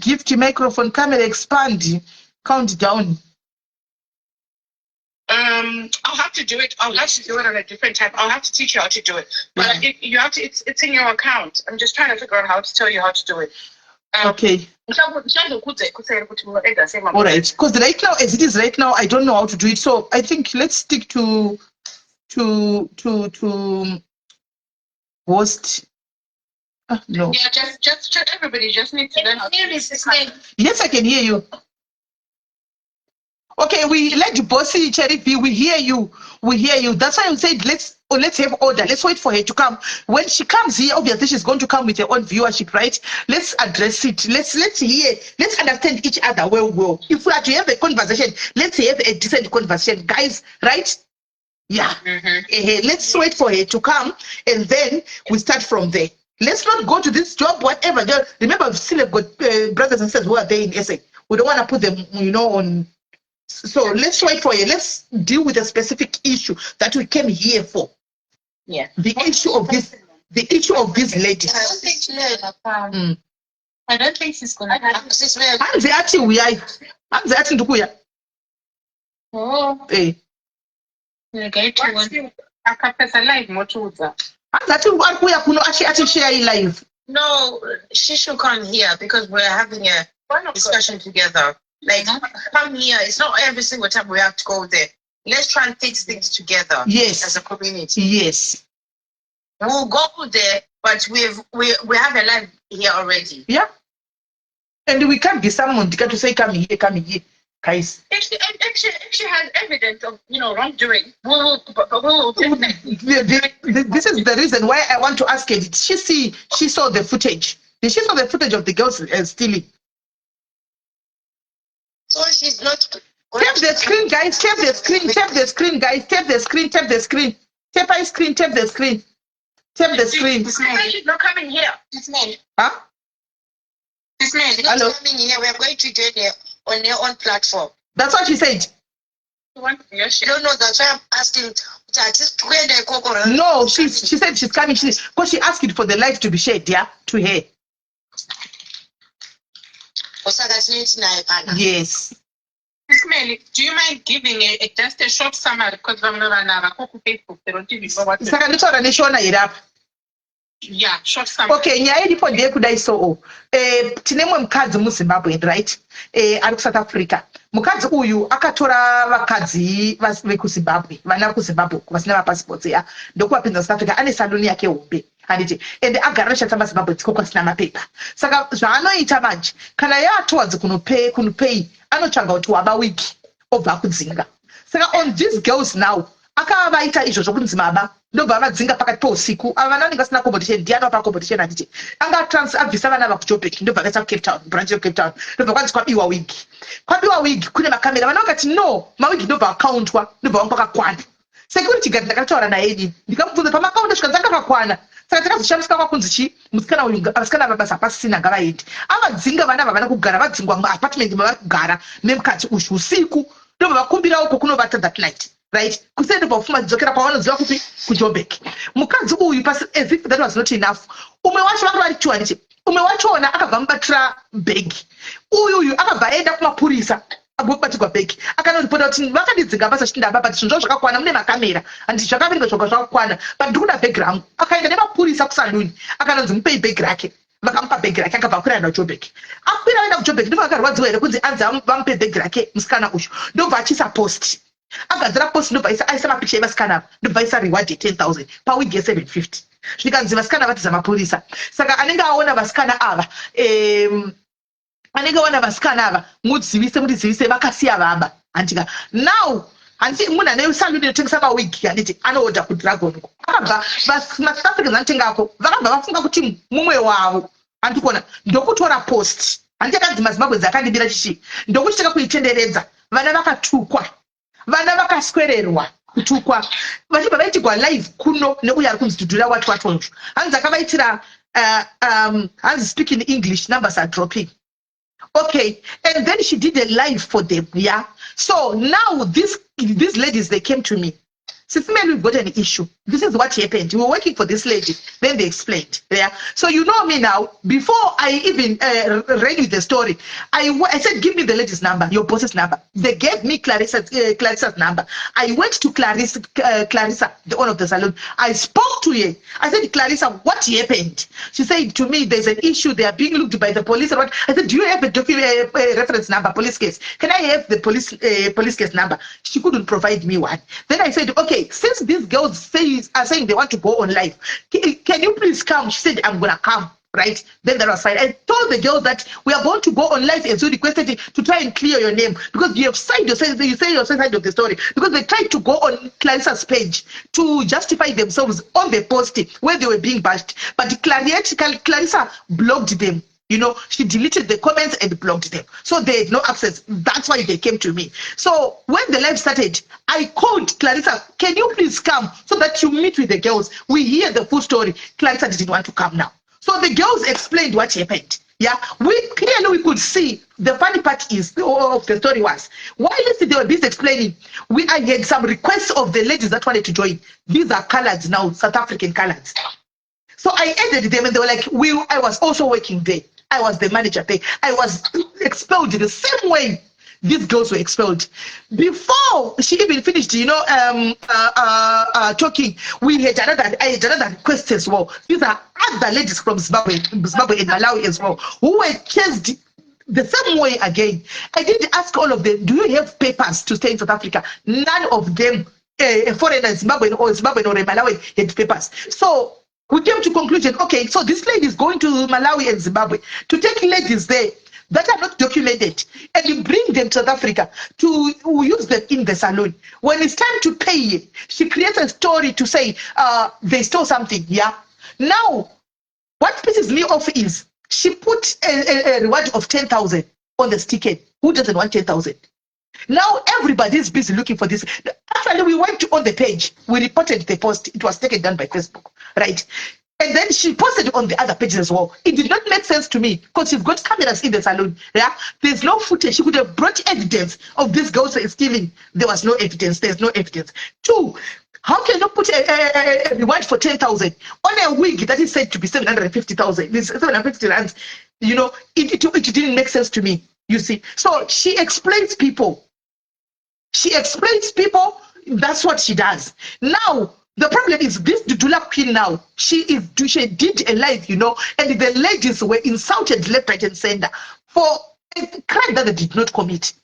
gift microphone camera expand countdown. I'll have to do it. I'll have to do it on a different type. I'll have to teach you how to do it. But you have to. It's in your account. I'm just trying to figure out how to tell you how to do it. Okay. All right. Because right now, as it is right now, I don't know how to do it. So I think let's stick to host. No. Yeah, just everybody just needs to learn how to do it. Yes, I can hear you. Okay, we let Bossy Cherry B. We hear you. That's why I said let's have order. Let's wait for her to come. When she comes here, obviously she's going to come with her own viewership, right? Let's address it. Let's hear. Let's understand each other well. If we are to have a conversation, let's have a decent conversation, guys. Right? Yeah. Let's wait for her to come, and then we start from there. Let's not go to this job, whatever. Remember, we've still got brothers and sisters who are there in SA. We don't want to put them, on. So let's wait for you. Let's deal with a specific issue that we came here for. Yeah. The issue of these ladies. I don't think she's gonna have this. Hanze ati ndukuya. Oh. Hey. We're going to one. Live motuza. Hanze ati kuya kuno ati share live. No, she should come here because we're having a discussion together. Like, come here. It's not every single time we have to go there. Let's try and fix things together. Yes. As a community. Yes. We'll go there, but we have a live here already. Yeah. And we can't be someone to say come here, guys. If she has evidence of wrongdoing, this is the reason why I want to ask her. Did she saw the footage? Did she saw the footage of the girls stealing? So she's not. Tap the screen, guys. Tap the screen, guys. Tap the screen. Tap the screen. Tap the screen. Tap the screen. Tap the screen. She's not coming here. This man. Huh? This man. Hello. Coming here. We're going to do it on their own platform. That's what she said. No, that's why I'm asking. No, she said she's coming. Because she asked for the live to be shared, yeah, to her. Yes. Ismail, do you mind giving just a short summary because I'm not on Facebook. They don't give you what. Yeah, short summary. Okay, nyaya ilipo ndiye kudai so tinemwe mukadzi muZimbabwe, right? Ari South Africa. Mukadzi uyu akatora vakadzi vekuZimbabwe, vana kuZimbabwe vasina mapassports ya ndokuvapinza South Africa. Ane saloni yake hombe handiti ende agara chatamba Zimbabwe dziko kwasina mapepa. Saka zvaanoita manje kana yatowadzi kunopei anotsvaga kuti waba wiki obva kudzinga. Saka on these girls now akavaita izvo zvokunzi maba ndobva vadzinga pakati pousiku ava vana vanenge vasina competition ndiani wapa competition anditi anga abvisa vana ava kuJoburg ndobva vaisa kuCape Town branch yeCape Town ndobva kwanzi kwabiwa wig kune makamera vana vakati no mawigi ndobva akauntwa ndobva vangu pakakwana security guard ndakataura naye ini ndikamubvunza pamakaunda svika dzakakakwana saka takazoshandiswa kwakunzi chi musikana uyu vasikana vabasa pasina ngavaendi avadzinga vana vavana kugara vadzingwa muapartment mavari kugara nemukadzi uyu usiku ndobva vakumbira uko kunovata that night right kusende pafuma dzokera pavanoziva kupi kuJoburg mukadzi uyu as if that was not enough umwe wacho vanga vari chiwaniche umwe wachona akabva mubatira bhegi uyu akabva aenda kumapurisa agobatirwa bhegi akanozvipota kuti vakandidzinga basa chindaba but zvinhu zvakakwana mune makamera handiti zvakaverenga zvoga zvakakwana but ndikuda bhegi rangu akaenda nemapurisa kusaluni akanonzi mupei bhegi rake vakamupa bhegi rake akabva akwira aenda kuJoburg akwira aenda kuJoburg ndibva akarwadziwa here kunzi anzi vamupe bhegi rake musikana uyu ndobva achiisa post agadzira post ndobva aisa mapicha evasikana ava ndobva aisa reward ye10,000 pawigi ye750 zvikanzi vasikana vatiza mapurisa saka anenge aona vasikana ava mudzivise vakasiya vaba handika now handiti munhu ane saluni inotengesa mawigi handiti anoodha kuDragon akabva maSouth Africans anotengako vakabva vafunga kuti mumwe wavo handikuona ndokutora post handiti akanzi maZimbabwenzi akandibira chichi ndokuti taka kuitenderedza vana vakatukwa vana vakaswererwa kutukwa vachibva vaitigwa live kuno neuyo ari kunzi Dudula watwatwonju hanzi akavaitira hanzi speak in English numbers are dropping. Okay, and then she did a live for them, yeah. So now these ladies, they came to me. Since men, we've got an issue. This is what happened. We were working for this lady. Then they explained. Yeah. So you know me now. Before I even read you the story, I said, give me the lady's number, your boss's number. They gave me Clarissa's number. I went to Clarissa, the owner of the salon. I spoke to her. I said, Clarissa, what happened? She said to me, there's an issue. They are being looked by the police. I said, do you have a reference number, police case? Can I have the police case number? She couldn't provide me one. Then I said, okay, since these girls are saying they want to go on live, can you please come? She said, I'm gonna come, right? Then that was fine. I told the girls that we are going to go on live, and so requested to try and clear your name because you have signed your side, you say your side of the story, because they tried to go on Clarissa's page to justify themselves on the post where they were being bashed, but Clarissa blocked them. You know, she deleted the comments and blocked them. So they had no access. That's why they came to me. So when the live started, I called Clarissa, can you please come so that you meet with the girls? We hear the full story. Clarissa didn't want to come now. So the girls explained what happened. Yeah, we could see the funny part is of the story was while they were busy explaining, I had some requests of the ladies that wanted to join. These are colours now, South African colours. So I added them and they were like, I was also working there. I was the manager there. I was expelled the same way these girls were expelled. Before she even finished, talking, I had another request as well. These are other ladies from Zimbabwe and Malawi as well, who were chased the same way again. I did ask all of them, do you have papers to stay in South Africa? None of them, foreigners, Zimbabwe or Malawi, had papers. So we came to conclusion, okay, so this lady is going to Malawi and Zimbabwe to take ladies there that are not documented and you bring them to South Africa to use them in the salon. When it's time to pay, she creates a story to say they stole something, yeah? Now, what pisses me off is she put a reward of 10,000 on the ticket. Who doesn't want 10,000? Now everybody is busy looking for this. Actually, we went on the page. We reported the post. It was taken down by Facebook, right? And then she posted on the other pages as well. It did not make sense to me because she's got cameras in the salon. Yeah, there's no footage. She could have brought evidence of this girl stealing. There was no evidence. There's no evidence. Two, how can you put a reward for 10,000 on a wig that is said to be 750,000? This 750 rands. You know, it didn't make sense to me. You see, so she explains people. That's what she does. Now, the problem is this Dudula Queen now, she did a live, and the ladies were insulted left, right, and center for a crime that they did not commit.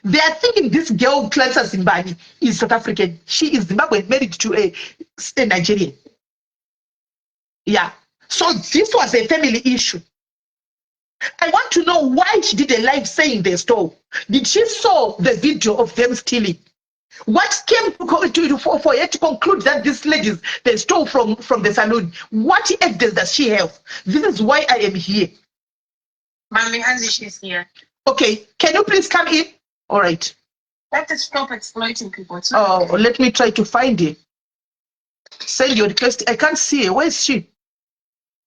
They are thinking this girl, Clarissa Zimbani, is South African. She is Zimbabwean, married to a Nigerian. Yeah. So this was a family issue. I want to know why she did a live saying they stole. Did she saw the video of them stealing? What came for her to conclude that these ladies they stole from the salon? What evidence does she have? This is why I am here. Mami Hansi, she's here. Okay, can you please come in? All right. Let's stop exploiting people. Oh, let me try to find her. Send your request. I can't see her. Where is she?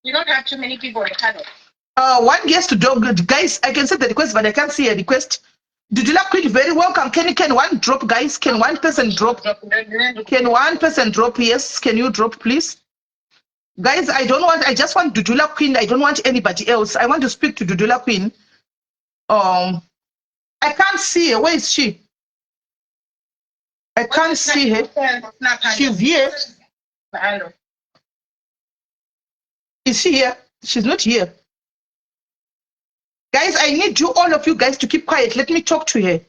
You don't have too many people in the panel. One guest dog, guys. I can send the request, but I can't see a request. Dudula Queen, very welcome. Can one drop, guys? Can one person drop? Can one person drop? Yes. Can you drop, please? Guys, I just want Dudula Queen. I don't want anybody else. I want to speak to Dudula Queen. I can't see her. Where is she? I can't see her. She's here. Is she here? She's not here. Guys, I need you, all of you guys, to keep quiet. Let me talk to her.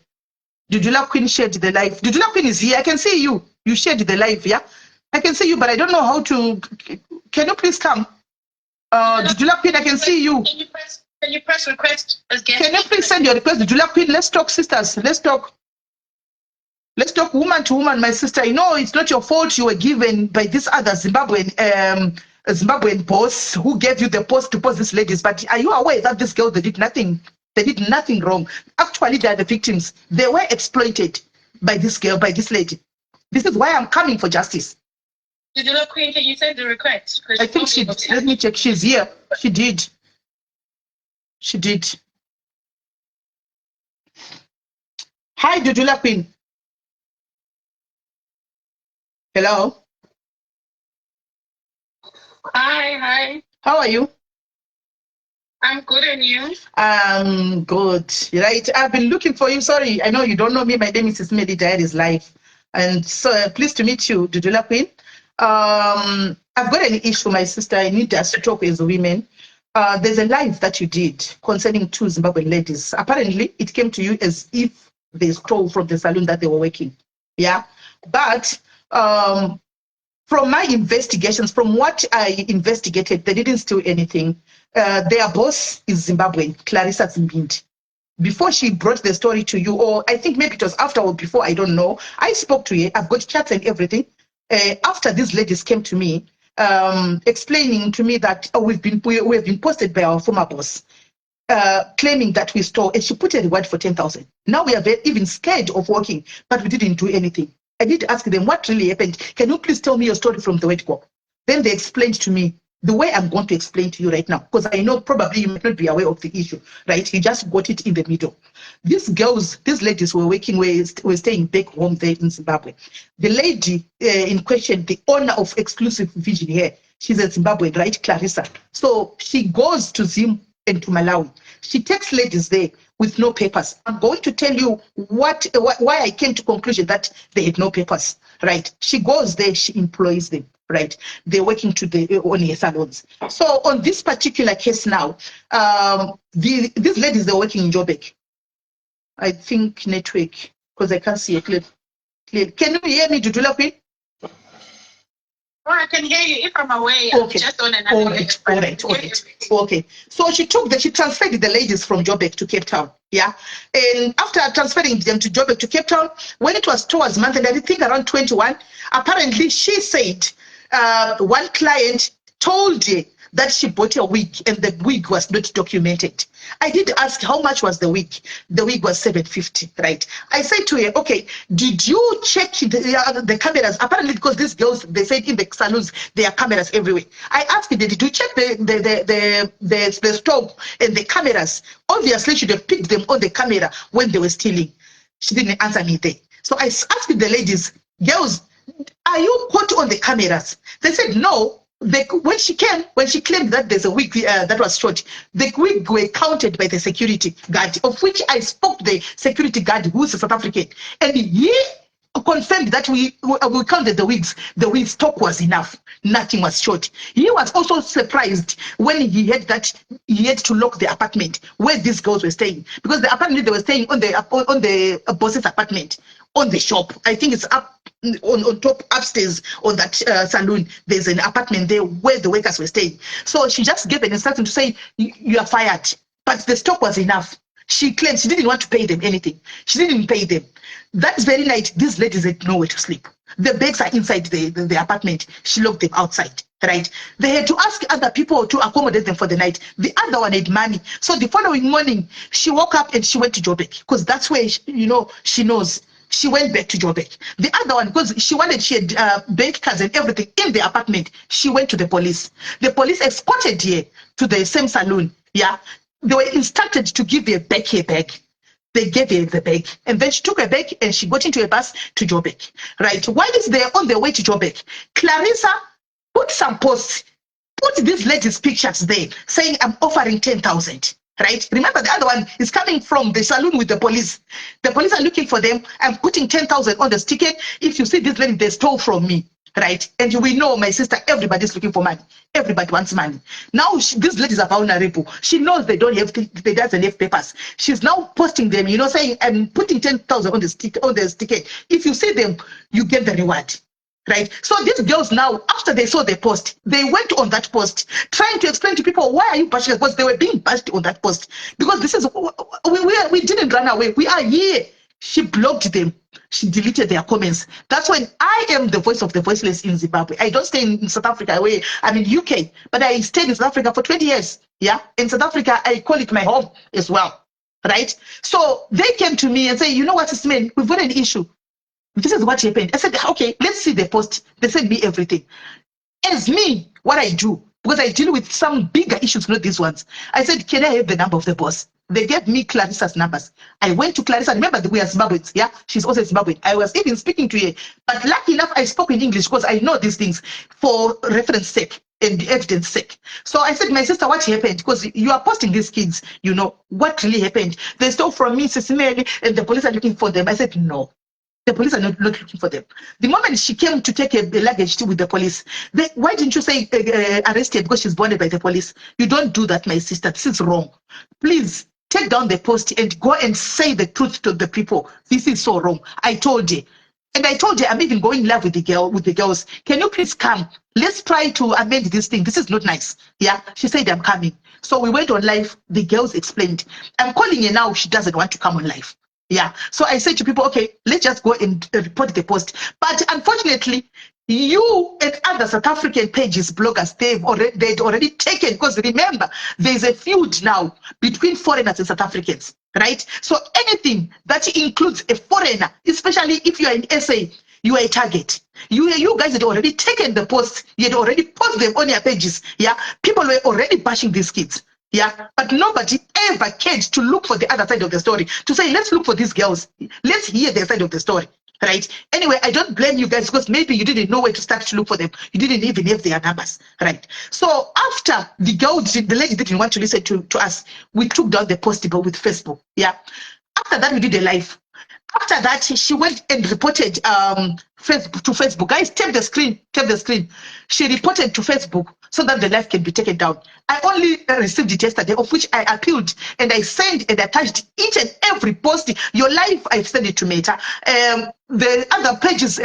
Dudula Queen shared the live. Dudula Queen is here. I can see you. You shared the live, yeah? I can see you, but I don't know how to. Can you please come? Dudula Queen, I can see you. Can you press request as guest? Can you please send your request? Dudula Queen, let's talk, sisters. Let's talk. Let's talk woman to woman, my sister. I know it's not your fault you were given by this other Zimbabwean boss who gave you the post to post these ladies, but are you aware that these girls, they did nothing wrong? Actually, they are the victims. They were exploited by this girl, by this lady. This is why I'm coming for justice. Dudula Queen, can you send the request? I think she did. Let me check. She's here. She did. Hi, Dudula Queen. Hello. Hi. How are you? I'm good, and you? Good. Right. I've been looking for you. Sorry, I know you don't know me. My name is Ismail Diary's Life. And so pleased to meet you, Dudula Queen. I've got an issue, my sister. I need us to talk as women. There's a live that you did concerning 2 Zimbabwean ladies. Apparently, it came to you as if they stole from the salon that they were working. Yeah. But from my investigations, from what I investigated, they didn't steal anything. Their boss is Zimbabwean, Clarissa Zimbindi. Before she brought the story to you, or I think maybe it was after or before, I don't know. I spoke to her. I've got chats and everything. After these ladies came to me, explaining to me that we have been posted by our former boss, claiming that we stole, and she put a reward for 10,000. Now we are even scared of working, but we didn't do anything. I did ask them what really happened. Can you please tell me your story from the word go? Then they explained to me the way I'm going to explain to you right now, because I know probably you might not be aware of the issue, right? You just got it in the middle. These girls, these ladies were staying back home there in Zimbabwe. The lady in question, the owner of Exclusive Vision here, she's a Zimbabwean, right, Clarissa? So she goes to Zim and to Malawi. She takes ladies there with no papers. I'm going to tell you why I came to conclusion that they had no papers, right? She goes there, she employs them, right? They're working on her salons. So on this particular case now, these ladies, they're working in Joburg. I think network, because I can't see it clearly. Can you hear me, Dudula Queen? Oh, I can hear you if I'm away. Okay. I'm just on another All right. Okay. So she transferred the ladies from Joburg to Cape Town. Yeah. And after transferring them to Joburg to Cape Town, when it was towards month, and I think around 21, apparently she said one client told her that she bought a wig and the wig was not documented. I did ask how much was the wig. The wig was 750, right? I said to her, okay, did you check the cameras? Apparently, because these girls, they said in the salons, there are cameras everywhere. I asked her, did you check the stove and the cameras? Obviously, she should have picked them on the camera when they were stealing. She didn't answer me there. So I asked the ladies, girls, are you caught on the cameras? They said no. When she claimed that there's a wig that was shot, the wig were counted by the security guard, of which I spoke to the security guard, who's a South African, and he confirmed that we counted the wigs. The wig stock was enough. Nothing was short. He was also surprised when he heard that he had to lock the apartment where these girls were staying, because the apartment they were staying on the boss's apartment, on the shop. I think it's up on top upstairs on that saloon. There's an apartment there where the workers were staying. So she just gave an instruction to say, you are fired. But the stock was enough. She claimed she didn't want to pay them anything. She didn't pay them. That very night, these ladies had nowhere to sleep. The bags are inside the apartment. She locked them outside, right? They had to ask other people to accommodate them for the night. The other one had money. So the following morning, she woke up and she went to Joburg because that's where, she knows. She went back to Joburg. The other one, because she had bank cards and everything in the apartment, she went to the police. The police escorted her to the same saloon, yeah? They were instructed to give her back her bag. They gave her the bag. And then she took her bag and she got into a bus to Joburg. Right? While they're on their way to Joburg, Clarissa put some posts, put these ladies' pictures there, saying, I'm offering 10,000. Right? Remember, the other one is coming from the saloon with the police. The police are looking for them. I'm putting 10,000 on this ticket. If you see this lady, they stole from me. Right? And we know, my sister, everybody's looking for money. Everybody wants money. Now, these ladies are vulnerable. She knows they doesn't have papers. She's now posting them, saying, I'm putting 10,000 on this ticket. If you see them, you get the reward. Right? So these girls now, after they saw the post, they went on that post, trying to explain to people, why are you bashing us? Because they were being bashed on that post. Because this is, we didn't run away. We are here. She blocked them. She deleted their comments. That's when I am the voice of the voiceless in Zimbabwe. I don't stay in South Africa. I'm in UK, but I stayed in South Africa for 20 years. Yeah. In South Africa, I call it my home as well. Right? So they came to me and say, you know what, Ismail, we've got an issue. This is what happened. I said, okay, let's see the post. They sent me everything. As me, what I do, because I deal with some bigger issues, not these ones. I said, can I have the number of the boss? They gave me Clarissa's numbers. I went to Clarissa. Remember, we are Zimbabweans, yeah? She's also Zimbabwean. I was even speaking to her. But lucky enough, I spoke in English because I know these things for reference sake and evidence sake. So I said, my sister, what happened? Because you are posting these kids, what really happened? They stole from me, Mary, and the police are looking for them. I said, no. The police are not looking for them. The moment she came to take a luggage with the police, why didn't you say arrested because she's bonded by the police? You don't do that, my sister. This is wrong. Please take down the post and go and say the truth to the people. This is so wrong. I told you. And I told her, I'm even going live with the girls. Can you please come? Let's try to amend this thing. This is not nice. Yeah. She said, I'm coming. So we went on live. The girls explained. I'm calling her now. She doesn't want to come on live. Yeah. So I said to people, okay, let's just go and report the post. But unfortunately, you and other South African pages, bloggers, they'd already taken, because remember, there's a feud now between foreigners and South Africans, right? So anything that includes a foreigner, especially if you are in SA, you are a target. You guys had already taken the post. You had already posted them on your pages. Yeah. People were already bashing these kids. Yeah, but nobody ever cared to look for the other side of the story, to say, let's look for these girls. Let's hear their side of the story, right? Anyway, I don't blame you guys because maybe you didn't know where to start to look for them. You didn't even have their numbers, right? So after the lady didn't want to listen to us, we took down the post with Facebook, yeah? After that, we did a live. After that, she went and reported to Facebook. Guys, tap the screen. She reported to Facebook so that the live can be taken down. I only received it yesterday, of which I appealed, and I sent and attached each and every post. Your live, I've sent it to Meta. The other pages,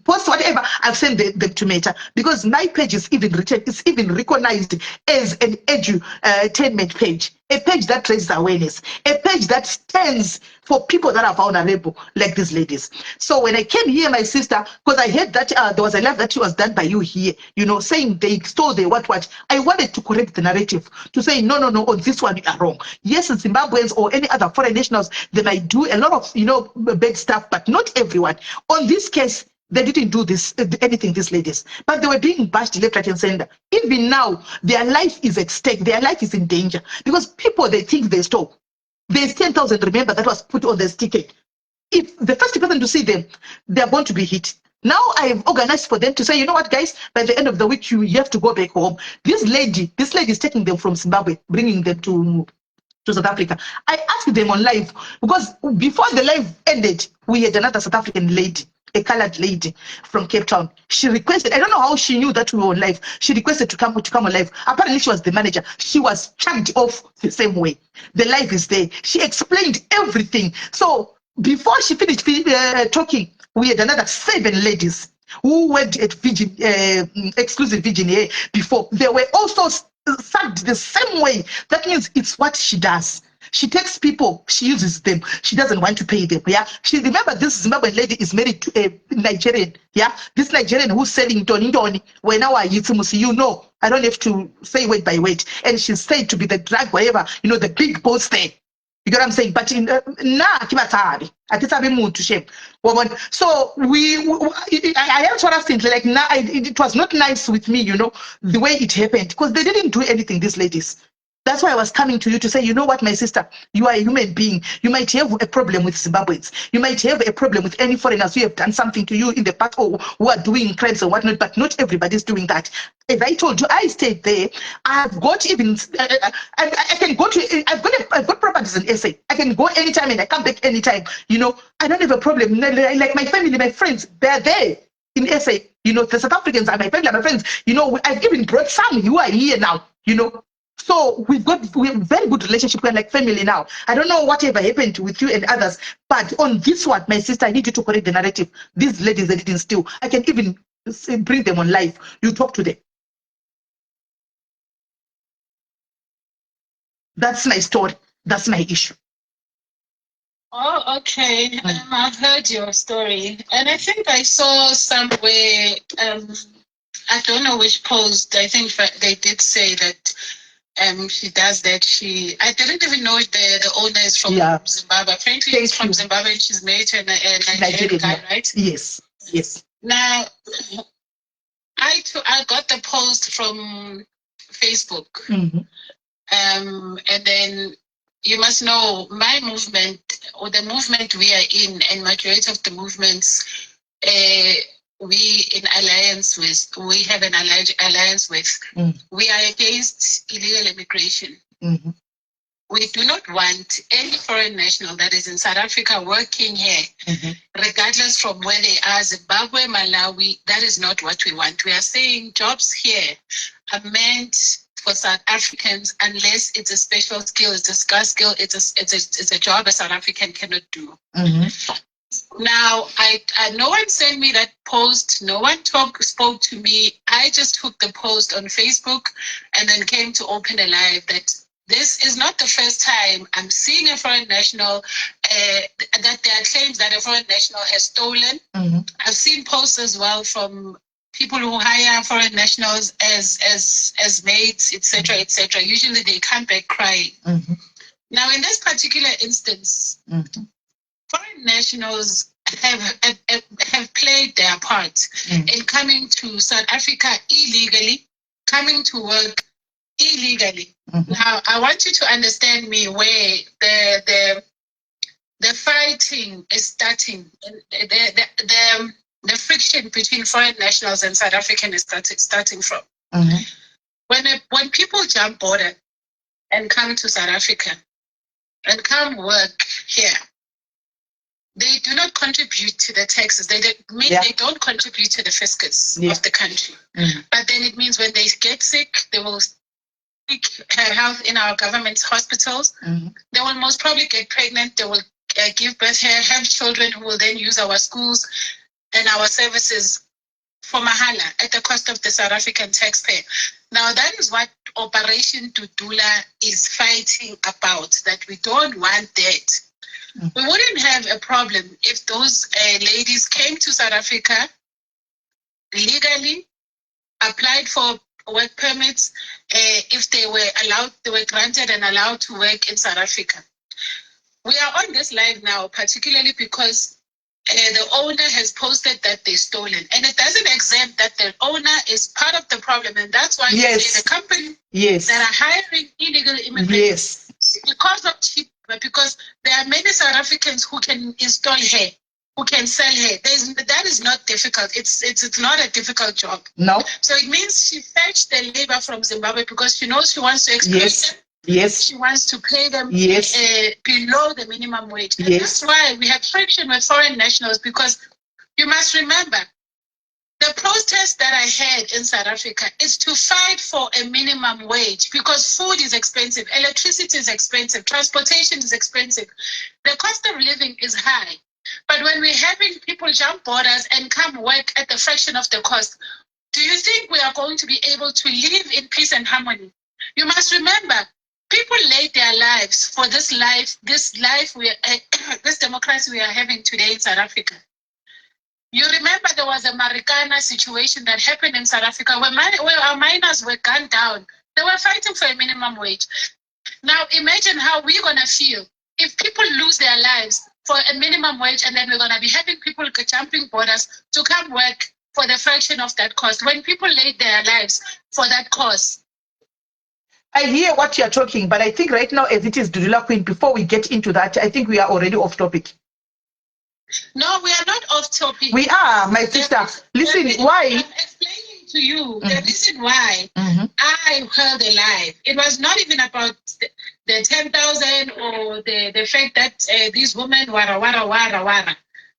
post whatever, I've sent them to Meta, because my page is even recognized as an edutainment page. A page that raises awareness, a page that stands for people that are vulnerable, like these ladies. So when I came here, my sister, because I heard that there was a live that was done by you here, saying they stole the what. I wanted to correct the narrative, to say, no, on this one you are wrong. Yes, Zimbabweans or any other foreign nationals, they might do a lot of bad stuff, but not everyone. On this case, they didn't do anything, these ladies, but they were being bashed left, right, and center. Even now, their life is at stake. Their life is in danger because people, they think they stole. There's 10,000, remember, that was put on this ticket. If the first person to see them, they're going to be hit. Now I've organized for them to say, you know what, guys, by the end of the week, you have to go back home. This lady is taking them from Zimbabwe, bringing them to South Africa. I asked them on live, because before the live ended, we had another South African lady, a colored lady from Cape Town. She requested, I don't know how she knew that we were on live. She requested to come on live. Apparently she was the manager. She was chugged off the same way. The live is there. She explained everything. So before she finished talking, we had another 7 ladies who went at exclusive Virgin before. They were also sacked the same way. That means it's what she does. She takes people, she uses them. She doesn't want to pay them. Yeah. She remember this Zimbabwean lady is married to a Nigerian. Yeah. This Nigerian who's selling Toni. When now I you know, I don't have to say word by word. And she's said to be the drug, whatever, you know, the big boss there. You get what I'm saying? But in Kibatari, to shame. So I am sort of thinking like now it was not nice with me, you know, the way it happened because they didn't do anything. These ladies. That's why I was coming to you to say, you know what, my sister, you are a human being. You might have a problem with Zimbabweans. You might have a problem with any foreigners who have done something to you in the past or who are doing crimes or whatnot, but not everybody's doing that. As I told you, I stayed there. I've got even, I can go to, I've got properties in SA. I can go anytime and I come back anytime. You know, I don't have a problem. Like my family, my friends, they're there in SA. You know, the South Africans are my family, my friends. You know, I've even brought some who are here now, you know. So we have a very good relationship. We're like family now. I don't know whatever happened with you and others, but on this one, my sister, I need you to correct the narrative. These ladies that didn't steal, I can even bring them on live. You talk to them. That's my story. That's my issue. Oh, okay. I've heard your story, and I think I saw somewhere. I don't know which post. I think they did say that. She does that. I didn't even know the owner is from Zimbabwe. Apparently, she's from Zimbabwe and she's married to a Nigerian guy, right? Yes, yes. Now, I got the post from Facebook, and then you must know my movement or the movement we are in, and majority of the movements. We in alliance with, we have an alliance with, we are against illegal immigration. We do not want any foreign national that is in South Africa working here, regardless from where they are, Zimbabwe, Malawi. That is not what we want. We are saying jobs here are meant for South Africans unless it's a special skill, it's a scarce skill, it's a job a South African cannot do. Now, no one sent me that post. No one spoke to me. I just took the post on Facebook and then came to open a live that this is not the first time I'm seeing a foreign national, that there are claims that a foreign national has stolen. I've seen posts as well from people who hire foreign nationals as mates, etc., etc. Usually they come back crying. Now, in this particular instance, foreign nationals have played their part in coming to South Africa illegally, coming to work illegally. Now, I want you to understand me where the fighting is starting. The friction between foreign nationals and South African is starting from. When people jump border and come to South Africa and come work here, they do not contribute to the taxes. They don't contribute to the fiscus of the country. But then it means when they get sick, they will seek health in our government hospitals. They will most probably get pregnant. They will give birth here, have children who will then use our schools and our services for mahala at the cost of the South African taxpayer. Now, that is what Operation Dudula is fighting about, that we don't want that. We wouldn't have a problem if those ladies came to South Africa legally, applied for work permits, if they were granted and allowed to work in South Africa. We are on this live now, particularly because the owner has posted that they're stolen. And it doesn't exempt that the owner is part of the problem. And that's why the company that are hiring illegal immigrants because of cheap, because there are many South Africans who can install hair, who can sell hair. That is not difficult. It's not a difficult job. No. So it means she fetched the labor from Zimbabwe because she knows she wants to exploit them. She wants to pay them below the minimum wage. And that's why we have friction with foreign nationals, because you must remember, the protest that I had in South Africa is to fight for a minimum wage, because food is expensive, electricity is expensive, transportation is expensive, the cost of living is high. But when we're having people jump borders and come work at the fraction of the cost, do you think we are going to be able to live in peace and harmony? You must remember, people laid their lives for this life we this democracy we are having today in South Africa. You remember there was a Marikana situation that happened in South Africa where our miners were gunned down. They were fighting for a minimum wage. Now imagine how we're going to feel if people lose their lives for a minimum wage, and then we're going to be having people jumping borders to come work for the fraction of that cost when people laid their lives for that cause. I hear what you're talking, but I think right now, as it is, Dudula Queen, before we get into that, I think we are already off topic. No, we are not off topic. We are, my sister. Listen, why? I'm explaining to you the reason why I held alive. It was not even about the 10,000 or the fact that these women wara.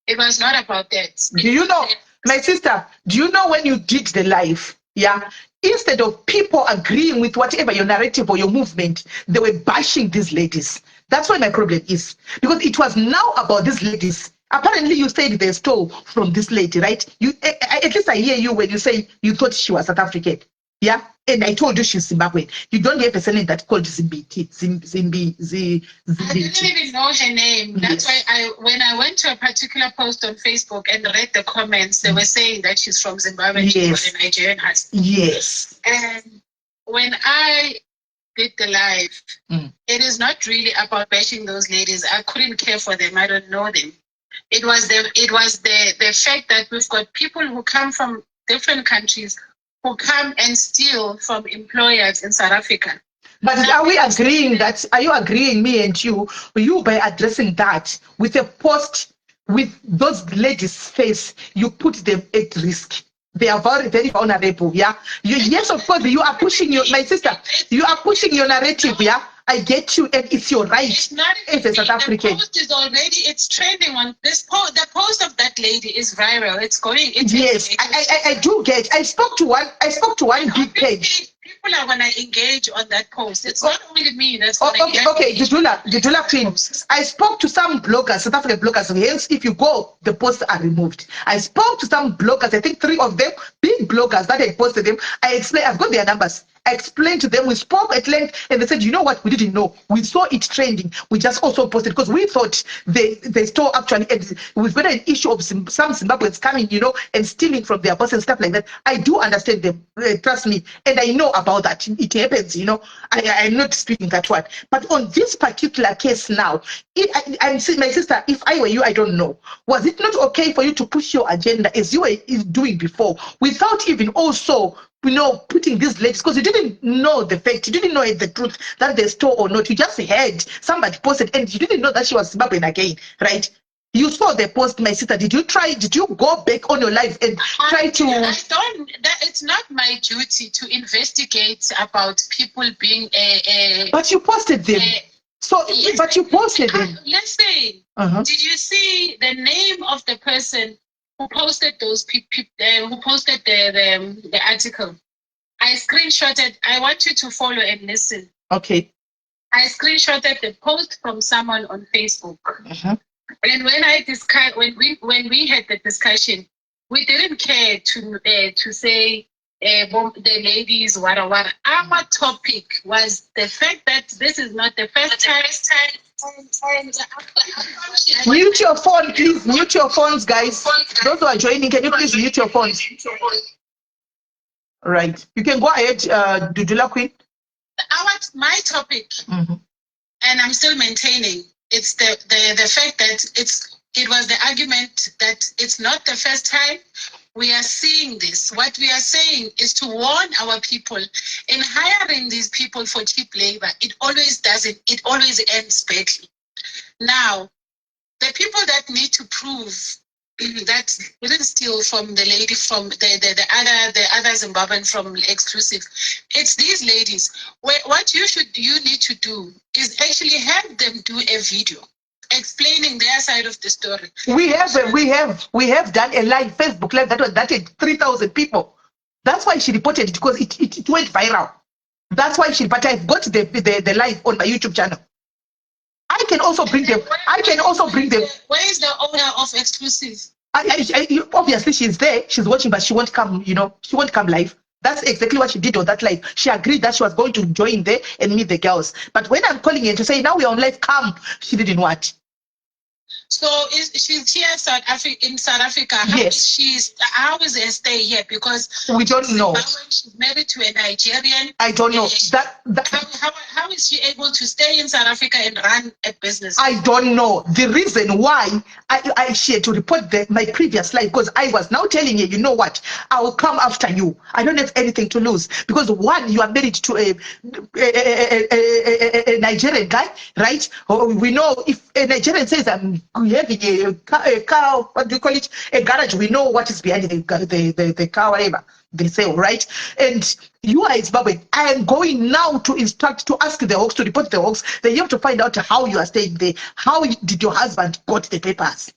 It was not about that. Do you know, my sister, do you know when you did the live, yeah, instead of people agreeing with whatever your narrative or your movement, they were bashing these ladies. That's why my problem is. Because it was now about these ladies. Apparently, you said they stole from this lady, right? You, at least I hear you when you say you thought she was South African. Yeah? And I told you she's Zimbabwean. You don't have a surname that called Zimbiti. I didn't even know her name. That's why when I went to a particular post on Facebook and read the comments, they were saying that she's from Zimbabwe and she got a Nigerian husband. Yes. And when I did the live, it is not really about bashing those ladies. I couldn't care for them. I don't know them. It was the fact that we've got people who come from different countries who come and steal from employers in South Africa. But are we agreeing that, are you agreeing, me and you by addressing that with a post with those ladies' face, you put them at risk? They are very, very vulnerable, yeah? Yes, of course, you are pushing my sister, you are pushing your narrative, yeah? I get you, and it's your right as a South African. The post is already, it's trending on this post. The post of that lady is viral. It's going. Yes, I do get. I spoke to one big page. People are gonna engage on that post. It's not only me that's gonna okay, Dudula Queen. I spoke to some bloggers, South African bloggers. Hence, if you go, the posts are removed. I spoke to some bloggers. I think 3 of them, big bloggers that had posted them. I explained. I've got their numbers. I explained to them, we spoke at length, and they said, you know what, we didn't know. We saw it trending. We just also posted because we thought they stole actually, and we've got an issue of some Zimbabweans coming, and stealing from their boss and stuff like that. I do understand them, trust me, and I know about that. It happens, I'm not speaking that word. But on this particular case now, my sister, if I were you, I don't know. Was it not okay for you to push your agenda as you were doing before, without even also putting these ladies, because you didn't know the fact, you didn't know the truth that they stole or not. You just heard somebody posted, and you didn't know that she was Zimbabwean again, right? You saw the post, my sister. Did you go back on your life and try to? It's not my duty to investigate about people being But you posted them. But you posted them. Listen, did you see the name of the person who posted those people, who posted the article? I screenshotted. I want you to follow and listen. Okay. I screenshotted the post from someone on Facebook. And when we had the discussion, we didn't care to say the ladies wara. Our topic was the fact that this is not the first time. Mute your phone, please. Mute your phones, guys. Those who are joining, can you please mute your phones? Right. You can go ahead, Dudula Queen. My topic, and I'm still maintaining, it's the fact that it was the argument that it's not the first time we are seeing this. What we are saying is to warn our people in hiring these people for cheap labor. It always doesn't. It always ends badly. Now, the people that need to prove that we didn't steal from the lady from the other Zimbabwean from Exclusive, it's these ladies. What you need to do is actually have them do a video explaining their side of the story. We have done a live Facebook live that had 3,000 people. That's why she reported it, because it went viral. That's why but I've got the live on my YouTube channel. I can also bring them. Where is the owner of Exclusive? Obviously she's there. She's watching, but she won't come. She won't come live. That's exactly what she did on that live. She agreed that she was going to join there and meet the girls. But when I'm calling her to say, now we're on live, come, she didn't want. So she's here in South Africa. Yes. How is her stay here? Because we don't know. She's married to a Nigerian. I don't know. How is she able to stay in South Africa and run a business? I don't know. The reason why I shared to report my previous life, because I was now telling you, you know what, I will come after you. I don't have anything to lose. Because one, you are married to a Nigerian guy, right? We know if a Nigerian says I'm having a car, what do you call it? A garage, we know what is behind the car, whatever they say, right? And you are Zimbabwe. I am going now to instruct, to ask the Hawks, to report the Hawks. They have to find out how you are staying there. How did your husband got the papers?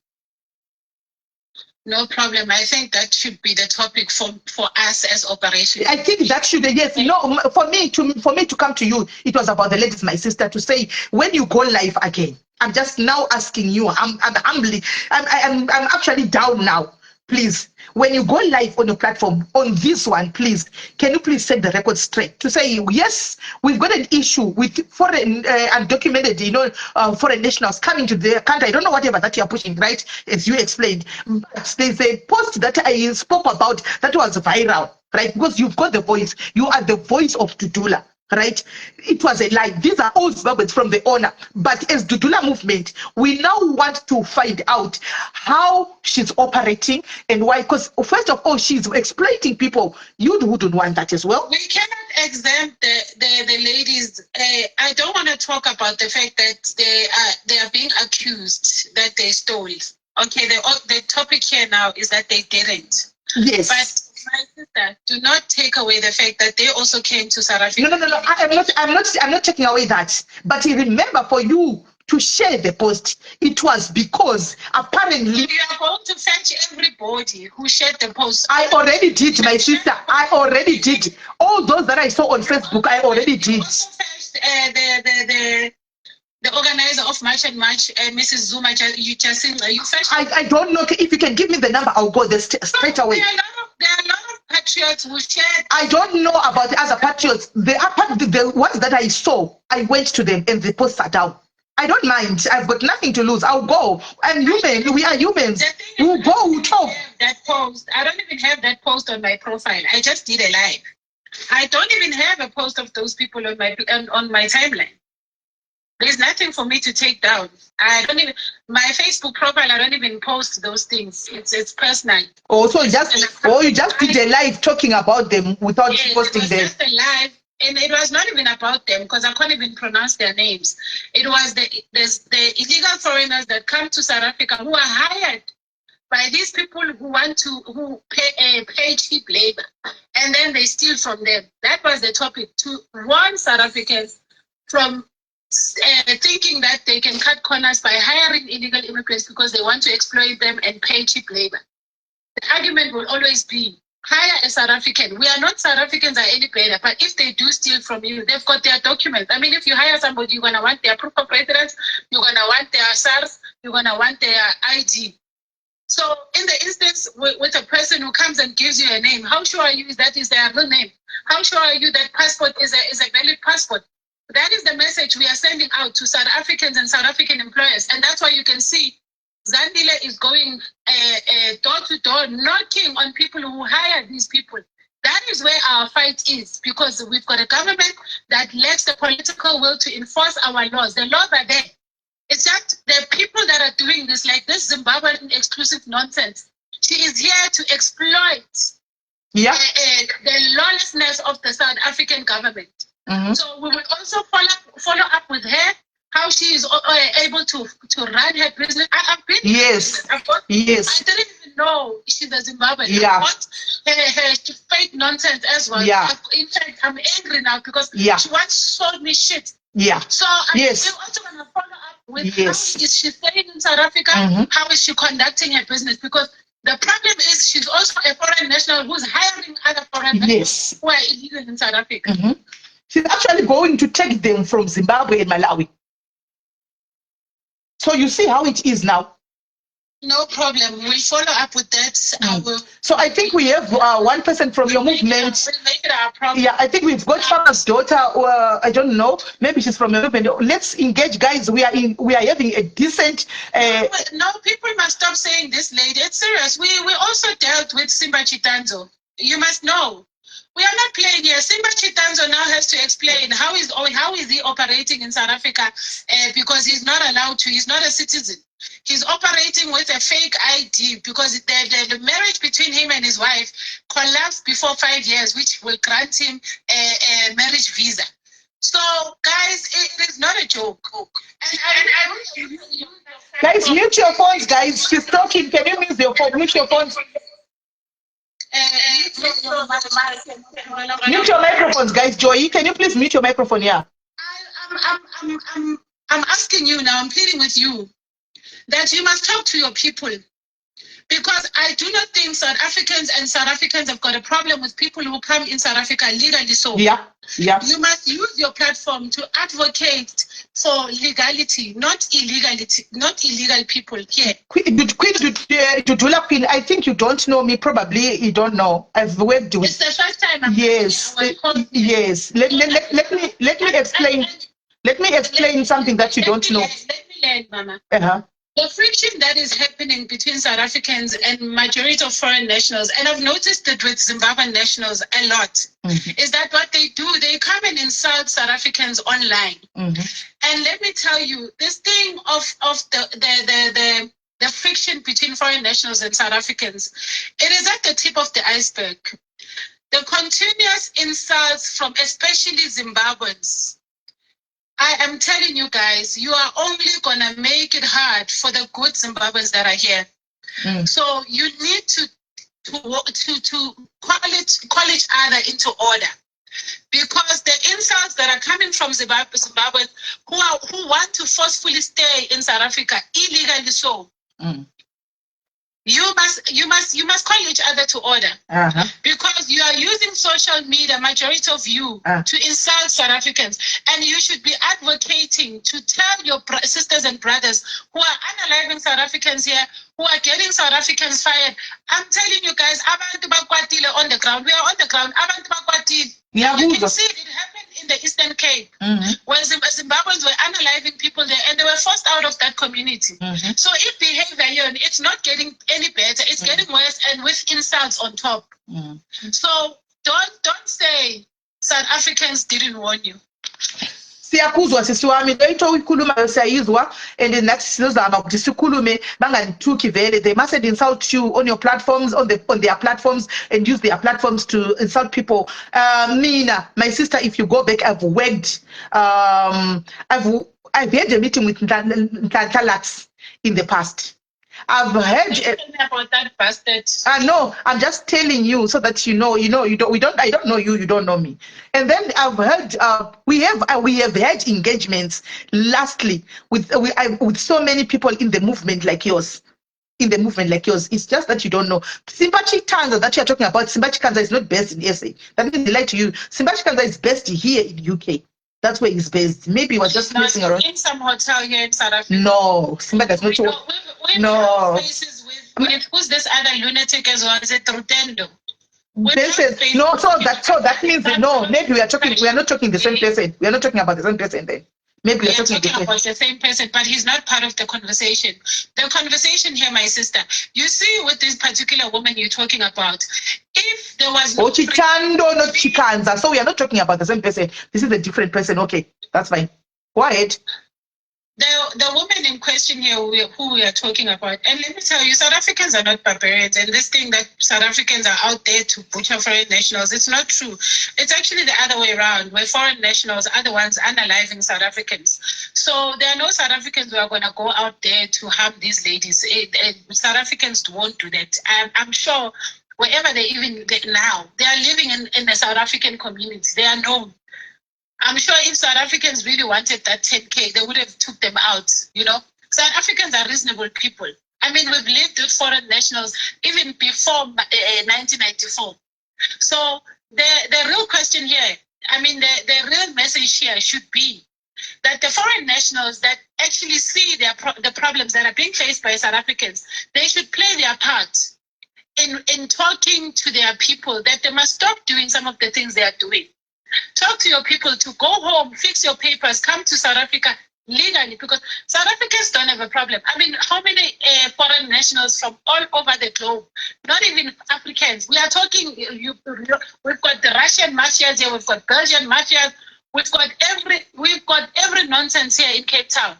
No problem. I think that should be the topic for us as operation. I think that should, yes. No, for me to come to you, it was about the ladies, my sister, to say when you go live again. I'm just now asking you. I'm humbly. I'm actually down now. Please, when you go live on your platform, on this one, please, can you please set the record straight to say, yes, we've got an issue with foreign undocumented, foreign nationals coming to the country. I don't know whatever that you're pushing, right, as you explained. But there's a post that I spoke about that was viral, right, because you've got the voice. You are the voice of Dudula. Right, it was a lie. These are all Zimbabweans from the owner. But as Dudula movement, we now want to find out how she's operating and why. Because first of all, she's exploiting people. You wouldn't want that as well. We cannot exempt the ladies. I don't want to talk about the fact that they are being accused that they stole. Okay, the topic here now is that they didn't. Yes. But my sister, do not take away the fact that they also came to South Africa. No. I'm not taking away that. But remember, for you to share the post, it was because apparently you are going to fetch everybody who shared the post. I already did, my sister. I already did. All those that I saw on Facebook, I already did. You also fetched the organizer of March and March, Mrs. Zuma. You fetched. I don't know if you can give me the number. I'll go there straight away. There are a lot of patriots who shared. I don't know about the other patriots. The ones that I saw, I went to them and the posts are down. I don't mind. I've got nothing to lose. I'll go. I'm human. We are humans. We'll go. We'll talk. That post. I don't even have that post on my profile. I just did a live. I don't even have a post of those people on my timeline. There's nothing for me to take down. I don't even my Facebook profile. I don't even post those things. It's personal. So you just did a live talking about them without posting them. Just a live, and it was not even about them because I can't even pronounce their names. It was the illegal foreigners that come to South Africa who are hired by these people who pay cheap labor, and then they steal from them. That was the topic, to warn South Africans from thinking that they can cut corners by hiring illegal immigrants because they want to exploit them and pay cheap labor. The argument will always be, hire a South African. We are not South Africans are any better, but if they do steal from you, they've got their documents. I mean, if you hire somebody, you're going to want their proof of residence, you're going to want their SARS, you're going to want their ID. So in the instance with a person who comes and gives you a name, how sure are you that is their real name? How sure are you that passport is a valid passport? That is the message we are sending out to South Africans and South African employers. And that's why you can see Zandile is going door to door, knocking on people who hire these people. That is where our fight is, because we've got a government that lacks the political will to enforce our laws. The laws are there. It's just the people that are doing this, like this Zimbabwean exclusive nonsense. She is here to exploit the lawlessness of the South African government. Mm-hmm. So we will also follow up with her, how she is able to run her business. I've been yes. I didn't even know she's a Zimbabwean. Yeah. Her fake nonsense as well. Yeah. In fact, I'm angry now because she once sold me shit. Yeah. So I'm also going to follow up with how is she staying in South Africa? Mm-hmm. How is she conducting her business? Because the problem is she's also a foreign national who's hiring other foreign nationals who are illegal in South Africa. Mm-hmm. She's actually going to take them from Zimbabwe and Malawi. So you see how it is now. No problem. We'll follow up with that. So I think we have one person from your movement. We'll make it our problem. Yeah, I think we've got Farmer's daughter, or I don't know, maybe she's from your movement. Let's engage, guys. We are having a decent. No, people must stop saying this lady. It's serious. We also dealt with Simba Chitanzo. You must know. We are not playing here. Simba Chitanzo now has to explain how is he operating in South Africa because he's not allowed to. He's not a citizen. He's operating with a fake ID because the marriage between him and his wife collapsed before 5 years, which will grant him a marriage visa. So, guys, it is not a joke. And guys, mute your phones, guys. She's talking. Can you mute your phone? Mute your phones. Mute your microphones, guys. Joy, can you please mute your microphone? Yeah. I'm asking you now. I'm pleading with you that you must talk to your people, because I do not think South Africans have got a problem with people who come in South Africa legally. So yeah. You must use your platform to advocate for legality, not illegality, not illegal people here. Queen, I think you don't know me. Probably you don't know. I've worked with. It's the first time. Yes. Let me explain. Let me explain something that you don't know. Let me learn, Mama. Uh-huh. The friction that is happening between South Africans and majority of foreign nationals, and I've noticed it with Zimbabwean nationals a lot, is that what they do, they come and insult South Africans online. And let me tell you, this thing of the friction between foreign nationals and South Africans, it is at the tip of the iceberg. The continuous insults from especially Zimbabweans, I am telling you guys, you are only gonna make it hard for the good Zimbabweans that are here. So you need to call each other into order, because the insults that are coming from Zimbabweans who want to forcefully stay in South Africa illegally. So you must call each other to order, because you are using social media, majority of you, to insult South Africans, and you should be advocating to tell your sisters and brothers who are unaliving South Africans here, who are getting South Africans fired. I'm telling you guys, abantu bakwatile on the ground. We are on the ground. Abantu bakwatile. You can see it happened in the Eastern Cape, when Zimbabweans were unaliving people there, and they were forced out of that community. So if behavior here, it's not getting any better, it's getting worse, and with insults on top. So don't say South Africans didn't warn you. Siyakuzwa sisi wami into uyikhuluma siyayizwa, and nathi sizama ukuthi sikhulume banganithuki vele. They mustn't insult you on your platforms, on their platforms, and use their platforms to insult people. Mina, my sister, if you go back, I've worked, I've had a meeting with Ntalax in the past. I've heard about that bastard. No, I'm just telling you so that you know, I don't know you, you don't know me. And then I've heard we have had engagements lastly with so many people in the movement like yours. It's just that you don't know. Simba Chitanza that you're talking about, Simba Chitanza is not based in SA. That means they lie to you. Simba Chitanza is based here in UK. That's where he's based. Maybe he was just messing around. In some hotel here in South Africa. No, Simba does not. No. Who's this other lunatic as well? Is it Rutendo? No, so that means no. Maybe we are not talking the same person. We are not talking about the same person then. Maybe we are talking about the same person, but he's not part of the conversation. The conversation here, my sister, you see with this particular woman you're talking about, if there was no Chitando, not Chikanza, so we are not talking about the same person. This is a different person. Okay, that's fine. Go ahead. The woman in question here who we are talking about, and let me tell you, South Africans are not barbarians, and this thing that South Africans are out there to butcher foreign nationals, it's not true. It's actually the other way around, where foreign nationals are the ones unaliving South Africans. So there are no South Africans who are going to go out there to harm these ladies. South Africans won't do that. I'm sure wherever they even get now, they are living in the South African community. They are known. I'm sure if South Africans really wanted that 10K, they would have took them out, you know. South Africans are reasonable people. I mean, we've lived with foreign nationals even before 1994. So the real question here, I mean, the real message here should be that the foreign nationals that actually see the problems that are being faced by South Africans, they should play their part in talking to their people that they must stop doing some of the things they are doing. Talk to your people to go home, fix your papers, come to South Africa legally, because South Africans don't have a problem. I mean, how many foreign nationals from all over the globe, not even Africans, we are talking, we've got the Russian mafias here, we've got Belgian mafias, we've got every nonsense here in Cape Town.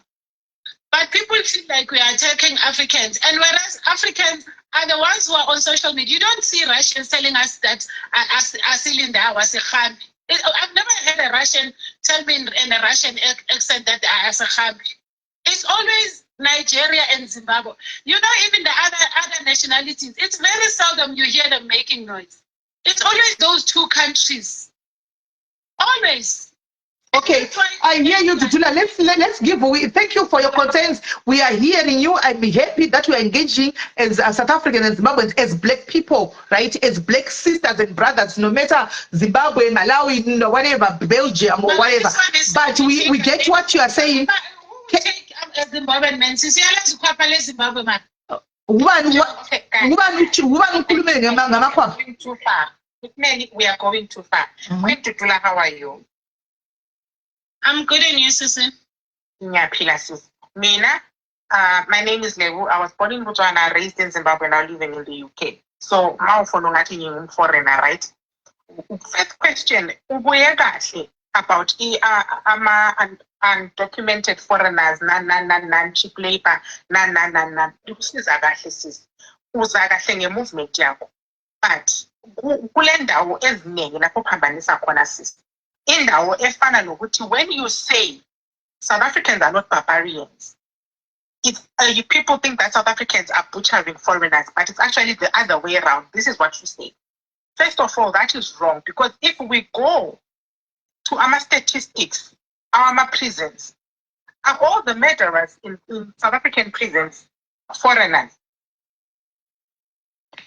But people feel like we are attacking Africans, and whereas Africans are the ones who are on social media, you don't see Russians telling us that Asilinda was a Khan. I've never heard a Russian tell me in a Russian accent that I as a Khan. It's always Nigeria and Zimbabwe. You know, even the other nationalities, it's very seldom you hear them making noise. It's always those two countries. Always. Okay, I hear you, Dudula. Let's give away. Thank you for your concerns. We are hearing you. I'm happy that we are engaging as South African and Zimbabweans, as black people, right? As black sisters and brothers, no matter Zimbabwe, Malawi, no, whatever, Belgium or whatever. But we get what you are saying. Zimbabwean men, Zimbabwe man. Too far. We are going too far. Dudula, how are you? I'm good, and you, Sisi? Ngiyaphila sis. Mina, my name is Lewu. I was born in Botswana, raised in Zimbabwe, now living in the UK. So, mawufuna ngathi ngingumforeigner, right? First question, ubuye kahle about undocumented foreigners, non-cheap labor, ukusiza kahle sis. Uza kahle nge-movement yakho. But kule ndawo eziningi lapho phambanisa khona sis. Indawo efana nokuthi, when you say South Africans are not barbarians, people think that South Africans are butchering foreigners, but it's actually the other way around. This is what you say. First of all, that is wrong, because if we go to our statistics, our prisons, are all the murderers in South African prisons foreigners?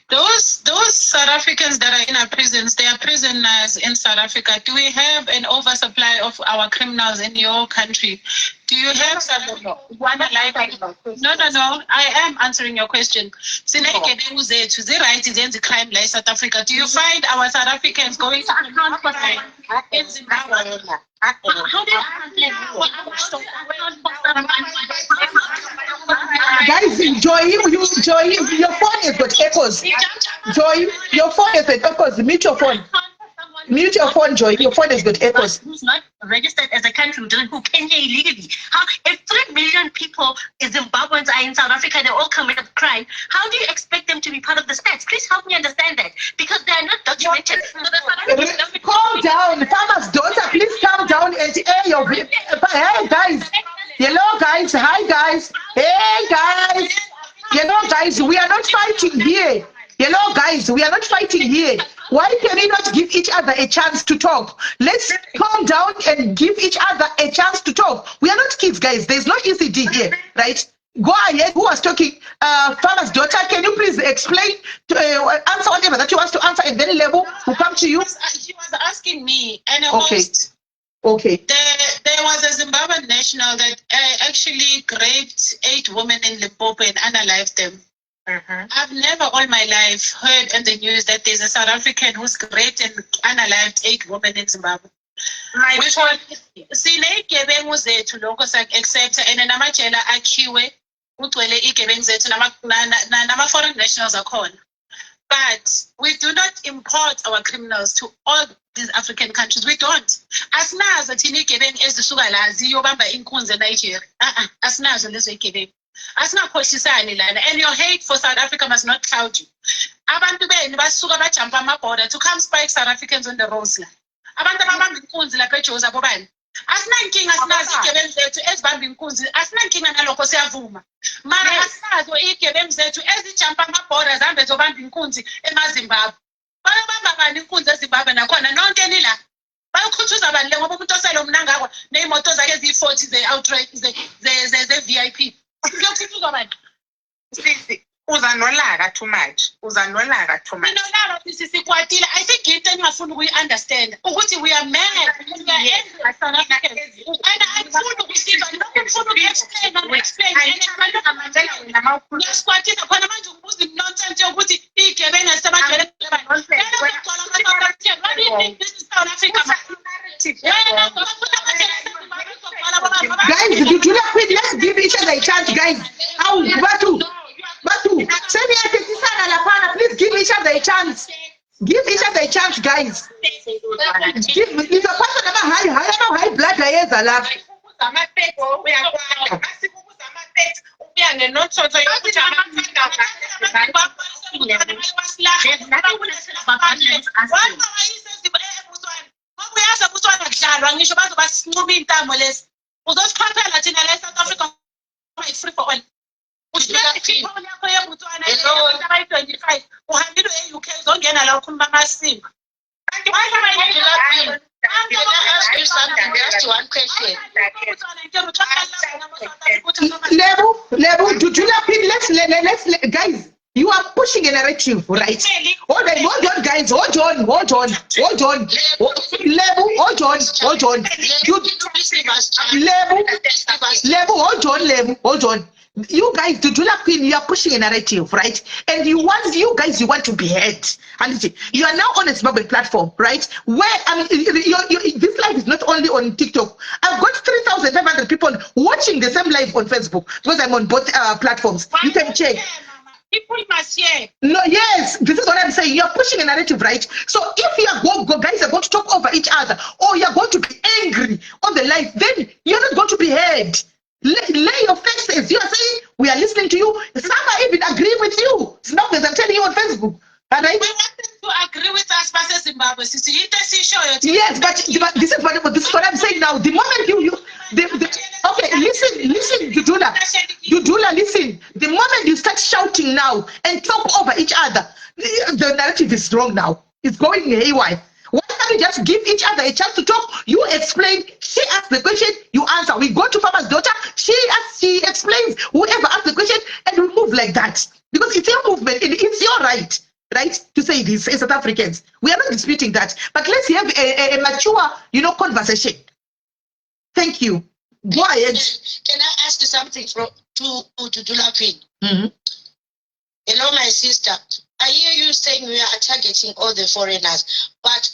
Those South Africans that are in our prisons, they are prisoners in South Africa. Do we have an oversupply of our criminals in your country? Do you have some? No. I am answering your question. Crime like South Africa. Do you find our South Africans going to account for crime in Zimbabwe? How do you Guys, Joy, your phone has got echoes. Joy, your phone has got echoes. Mute your phone. Mute your phone, Joy. Your phone has got echoes. Who's not registered as a country who came here illegally? How, if 3 million people, Zimbabweans, are in South Africa, they're all coming of crime, how do you expect them to be part of the stats? Please help me understand that, because they are not documented. So the South African calm down, farmer's daughter. Please calm down and air your. Hey guys, hello guys, hi guys, hey guys, hello guys. We are not fighting here. Hello guys, we are not fighting here. Why can we not give each other a chance to talk? Let's calm down and give each other a chance to talk. We are not kids, guys. There's no ECD here, right? Go ahead. Who was talking? Farmer's daughter. Can you please explain, answer whatever that you want to answer at any level? We'll come to you. She was asking me, and okay. Okay. There was a Zimbabwean national that actually raped 8 women in Limpopo and unalived them. I've never all my life heard in the news that there's a South African who's raped and unalived 8 women in Zimbabwe. Sinegebengu zethu lokho sak-accepta and namajele akhiwe kugcwele igebengu zethu nama-foreign nationals akhona. But we do not import our criminals to all these African countries. We don't. Asinazo thina igebengu ezisuka la ziyobamba inkunzi eNigeria. Asinazo lezo igebengu. Asinakhohlisani lana, and your hate for South Africa must not cloud you. Abantu benu basuka bajumpa ama-border to come spike South Africans on the roads la. Abantu ababamba inkunzi lapha eJozi abobani. Asinankinga sinazo igebengu zethu ezibamba inkunzi. Asinankinga nalokho siyavuma. Mara asinazo igebengu zethu ezijumpa ama-border zihambe zobamba inkunzi emaZimbabwe. Bayobamba bani inkunzi eZimbabwe nakhona nonke nila. Bayokhuthuza bani le ngoba umuntu osele umnangakho ney'moto zakhe eziyi-40 ze-outright ze-VIP. uzanolaka too much. Uzanolaka too much. Minolaka sisikwatile. I think into engafuni ukuyi-understand ukuthi we are mad. We are angry as South Africans. And angifuni ukusiza. Lokhu ngifuna uku-explain and explain. Ngiyasikwatisa khona manje ubuza i-nonsense yokuthi iy'gebengu zisebagcwele what do you think this is South Africa? Guys, let's give each other a chance, guys. Batu, please give each other a chance. Give each other a chance, guys. Give it's a person high blood free for all. One question. Level, let's guys. You are pushing a narrative, right? Hold on, guys. Hold on. Level, hold on. Hold on. You guys, Dudula Queen, you are pushing a narrative, right? And you want to be heard. And you are now on a Zimbabwe platform, right? Where this live is not only on TikTok. I've got 3,500 people watching the same live on Facebook because I'm on both platforms. You can check. People must hear. No, yes, this is what I'm saying. You're pushing a narrative, right? So if you are guys are going to talk over each other, or you're going to be angry on the live, then you're not going to be heard. Lay your faces. You are saying we are listening to you. Some are even agree with you. It's not because I'm telling you on Facebook. All right? We want them to agree with us, Pastor Zimbabwe. Yes, but this is what I'm saying now. The moment okay, listen, Dudula, listen. The moment you start shouting now and talk over each other, the narrative is wrong now. It's going haywire. Why can't we just give each other a chance to talk? You explain, she asks the question, you answer. We go to Farmer's daughter, she explains, whoever asks the question, and we move like that. Because it's your movement, it's your right to say this as South Africans. We are not disputing that. But let's have a mature, conversation. Thank you. Go ahead. Can I ask you something to Dudula Queen? Mm-hmm. Hello, my sister. I hear you saying we are targeting all the foreigners, but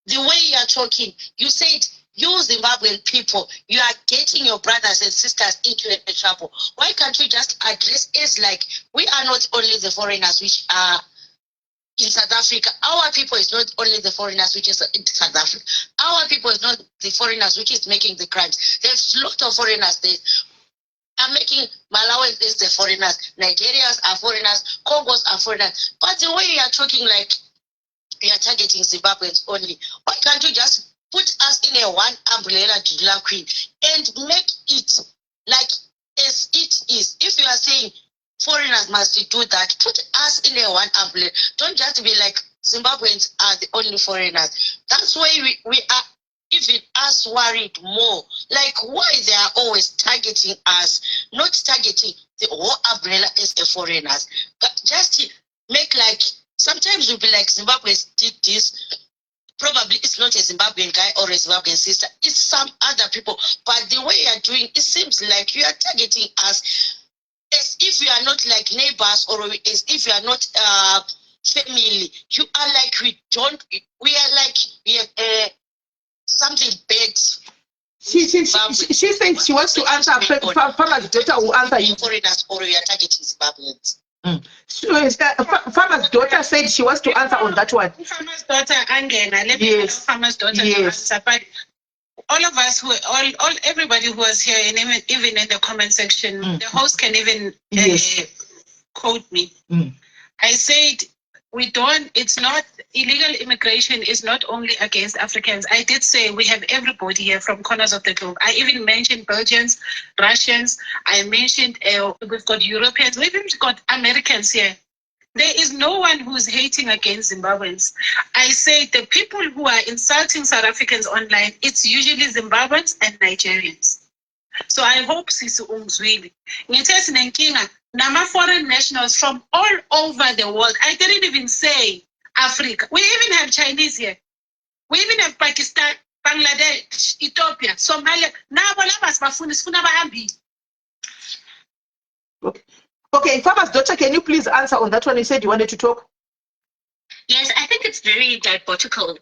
the way you are talking, you said you Zimbabwean people, you are getting your brothers and sisters into a trouble. Why can't we just address it like we are not only the foreigners which are in South Africa? Our people is not only the foreigners which is in South Africa. Our people is not the foreigners which is making the crimes. There's a lot of foreigners there. I'm making Malawi is the foreigners, Nigerians are foreigners, Congos are foreigners. But the way you are talking like you are targeting Zimbabweans only, why can't you just put us in a one umbrella, Dudula Queen, and make it like as it is? If you are saying foreigners must do that, put us in a one umbrella. Don't just be like Zimbabweans are the only foreigners. That's why we are even us worried more. Like why they are always targeting us, not targeting the whole umbrella as the foreigners. Just make like, sometimes we'll be like Zimbabweans did this. Probably it's not a Zimbabwean guy or a Zimbabwean sister. It's some other people. But the way you are doing, it seems like you are targeting us as if you are not like neighbors or as if you are not family. You are like we are like something bad. She says she wants to answer. Farmer's daughter will answer you. Foreigners or we are targeting Zimbabweans. So Farmer's daughter said she wants to answer on that one. Farmer's daughter Angena. Let me Yes. Farmer's daughter to answer. But all of us everybody who was here, and even in the comment section, the host can even quote me. I said it's not, illegal immigration is not only against Africans. I did say we have everybody here from corners of the globe. I even mentioned Belgians, Russians. I mentioned we've got Europeans. We've even got Americans here. There is no one who's hating against Zimbabweans. I say the people who are insulting South Africans online, it's usually Zimbabweans and Nigerians. So I hope Sisi Umzwili. Ngithe sinenkinga Nama foreign nationals from all over the world. I didn't even say Africa. We even have Chinese here. We even have Pakistan, Bangladesh, Ethiopia, Somalia. Okay, Farmer's daughter, can you please answer on that one? You said you wanted to talk. Yes, I think it's very diabolical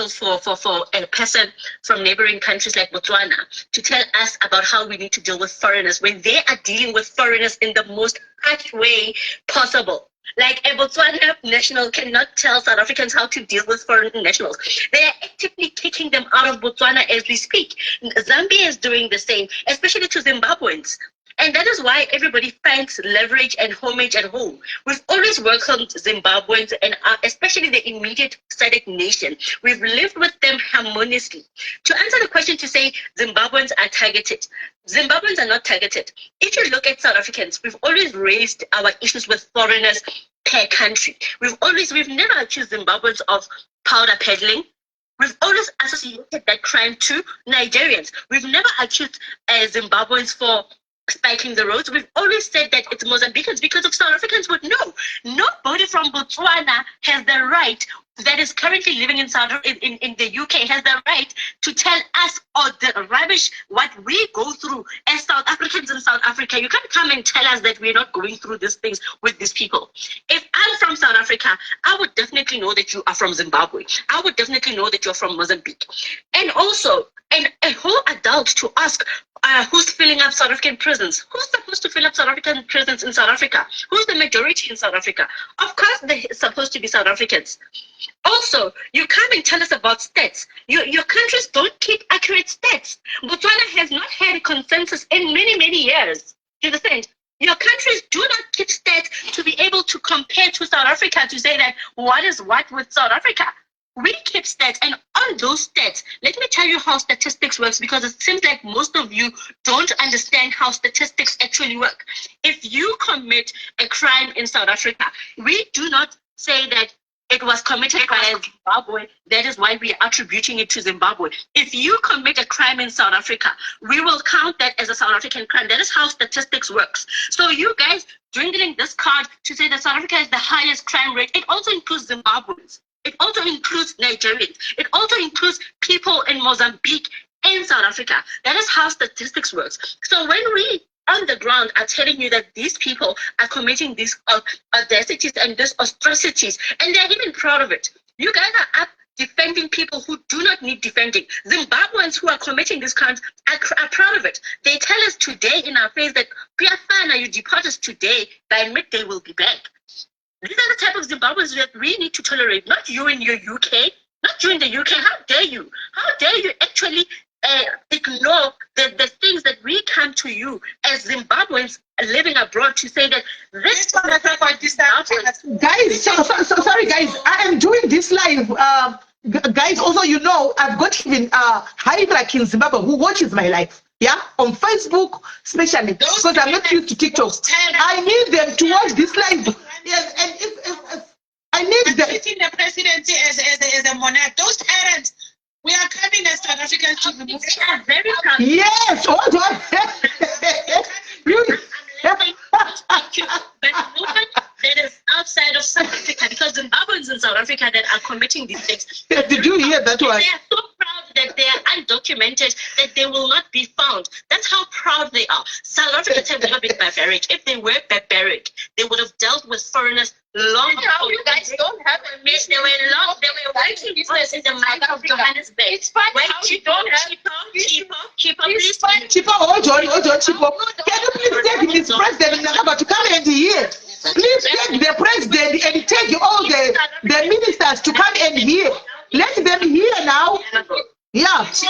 for a person from neighboring countries like Botswana to tell us about how we need to deal with foreigners when they are dealing with foreigners in the most harsh way possible. Like a Botswana national cannot tell South Africans how to deal with foreign nationals. They are actively kicking them out of Botswana as we speak. Zambia is doing the same, especially to Zimbabweans. And that is why everybody finds leverage and homage at home. We've always welcomed Zimbabweans and especially the immediate SADC nation. We've lived with them harmoniously. To answer the question to say Zimbabweans are targeted, Zimbabweans are not targeted. If you look at South Africans, we've always raised our issues with foreigners per country. We've never accused Zimbabweans of powder peddling. We've always associated that crime to Nigerians. We've never accused Zimbabweans for spiking the roads. We've always said that it's Mozambicans because of South Africans would know. Nobody from Botswana has the right, that is currently living in the UK, has the right to tell us all the rubbish what we go through as South Africans in South Africa. You can't come and tell us that we're not going through these things with these people. If I'm from South Africa, I would definitely know that you are from Zimbabwe. I would definitely know that you're from Mozambique. And also, a whole adult to ask who's filling up South African prisons? Who's supposed to fill up South African prisons in South Africa? Who's the majority in South Africa? Of course, they're supposed to be South Africans. Also, you come and tell us about stats. Your countries don't keep accurate stats. Botswana has not had a consensus in many, many years. Do you understand? Your countries do not keep stats to be able to compare to South Africa to say that what is what with South Africa. We keep stats, and on those stats, let me tell you how statistics works, because it seems like most of you don't understand how statistics actually work. If you commit a crime in South Africa, we do not say that it was committed by Zimbabwe. That is why we are attributing it to Zimbabwe. If you commit a crime in South Africa, we will count that as a South African crime. That is how statistics works. So you guys dwindling this card to say that South Africa is the highest crime rate, it also includes Zimbabweans. It also includes Nigerians. It also includes people in Mozambique and South Africa. That is how statistics works. So when we on the ground are telling you that these people are committing these audacities and these atrocities, and they're even proud of it, you guys are up defending people who do not need defending. Zimbabweans who are committing these crimes are proud of it. They tell us today in our face that we are fine, you deport us today, by midday we'll be back. These are the type of Zimbabweans that we need to tolerate, not you in your UK, not you in the UK. How dare you? How dare you actually ignore the things that we come to you as Zimbabweans living abroad to say that this guys, sorry guys, I am doing this live. Guys, also, you know, I've got even Hybrak in Zimbabwe who watches my life. Yeah, on Facebook, especially because I'm not used to TikTok. I need them to watch this live. Yes, and if I need them. Treating the presidency as a monarch. Those parents, we are coming as South Africans to remove. They are very proud. Yes, hold on. But that is outside of South Africa, because Zimbabweans in South Africa that are committing these things. Did you hear that one? They are so proud that they are undocumented, that they will not be found. That's how proud they are. South Africans have never been barbaric. If they were barbaric, they would have dealt with foreigners long before. You guys don't have a They were working business in the mind of Johannesburg. It's funny how you don't have Chipo, please. Chipo, hold on, Chipo. Can you please take this president Nakaba to come and hear? Please take the president and take all the ministers to come and hear. Let them hear now. Yeah. Do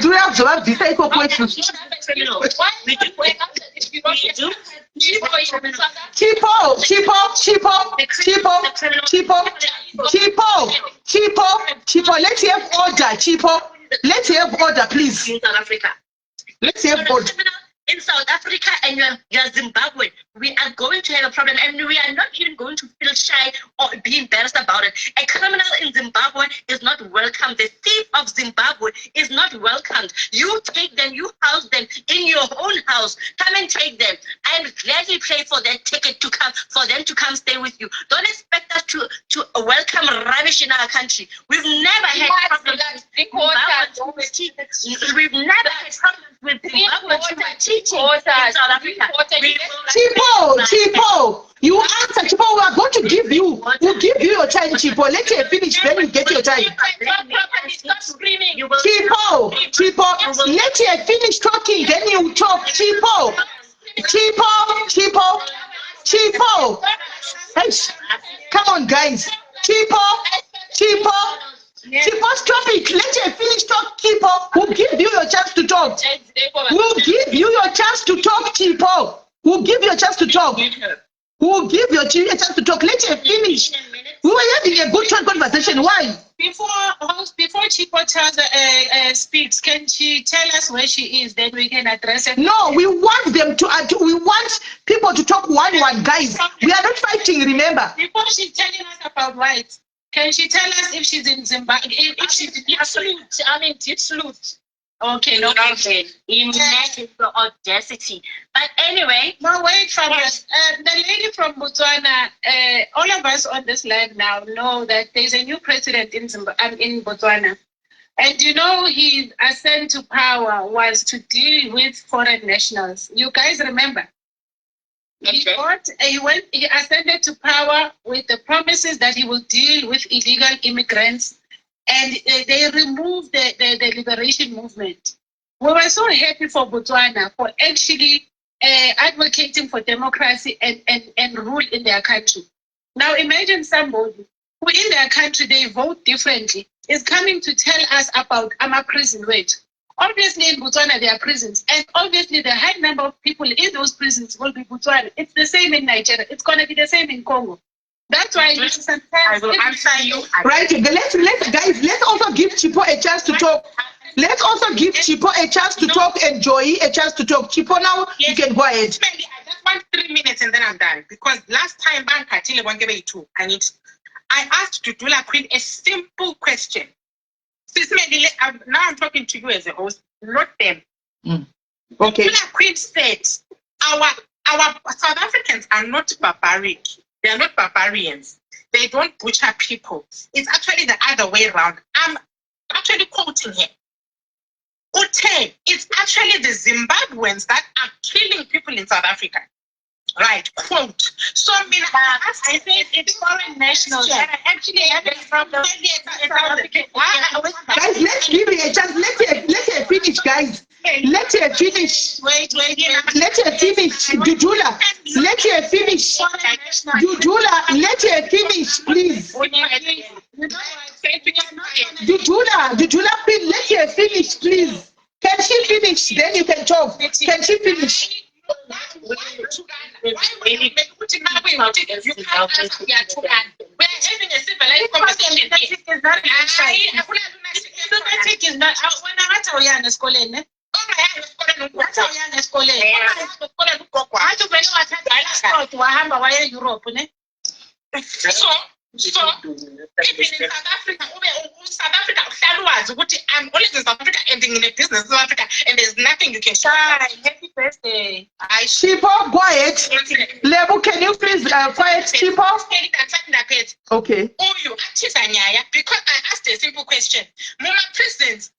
you have to have this type of questions? Chipo, let's have order, Chipo. Let's have order, please. In South Africa. Let's have order. In South Africa and you're Zimbabwe, we are going to have a problem, and we are not even going to feel shy or be embarrassed about it. A criminal in Zimbabwe is not welcome. The thief of Zimbabwe is not welcomed. You take them, you house them in your own house. Come and take them. I am gladly pay for that ticket to come, for them to come stay with you. Don't expect us to welcome rubbish in our country. We've never had problems with Zimbabweans. We've never had problems with Zimbabweans teaching in South Africa. Chipo, you answer, Chipo, we are going to give you, we'll give you your time, Chipo. Let her finish, then you get your time. Stop screaming. Chipo, let her finish talking, then you talk. Chipo. Hey, come on, guys. Chipo, stop it. Let her finish talk, Chipo. We'll give you your chance to talk. We'll give you your chance to talk, Chipo. We'll give you a chance to talk. We'll give you a chance to talk. Let her finish. We were having a good conversation. Why? Before Chipo speaks, can she tell us where she is? Then we can address it. No, we want them to. We want people to talk one, guys. We are not fighting. Remember. Before she's telling us about rights, can she tell us if she's in Zimbabwe? If she's in Deep Sleuth. Okay, no problem. Imagine the audacity. But anyway. No, wait, Fabrice. The lady from Botswana, all of us on this live now know that there's a new president in Botswana. And you know, his ascent to power was to deal with foreign nationals. You guys remember? He ascended to power with the promises that he will deal with illegal immigrants. And they removed the liberation movement. We were so happy for Botswana for actually advocating for democracy and rule in their country. Now imagine somebody who in their country they vote differently is coming to tell us about our prison rate. Obviously in Botswana there are prisons, and obviously the high number of people in those prisons will be Botswana. It's the same in Nigeria. It's going to be the same in Congo. That's why sometimes I will answer you. Right, let's also give Chipo a chance to talk. Let's also give Chipo a chance to talk and Joy a chance to talk. Chipo, now you can go ahead. I just want 3 minutes and then I'm done. Because last time I asked Dudula Queen a simple question. Now I'm talking to you as a host, not them. Okay. Dudula Queen said, our South Africans are not barbaric. They are not barbarians. They don't butcher people. It's actually the other way around. I'm actually quoting here. Ute, it's actually the Zimbabweans that are killing people in South Africa. Right, quote. So, I said it's foreign nationals that are actually having a problem. Guys, let's give her a chance. Let her finish, guys. Let her finish. Wait. Let her finish. Dudula, let her finish. Dudula, let her finish, please. Dudula, please, let her finish, please. Can she finish? Then you can talk. Can she finish? We're having a civilized conversation. So even in South Africa, I'm always in South Africa ending in a business in South Africa, and there's nothing you can show. Happy birthday. Chipo, quiet. Lebu, can you please quiet, Chipo? Okay. Because I asked a simple question. Mama prisons,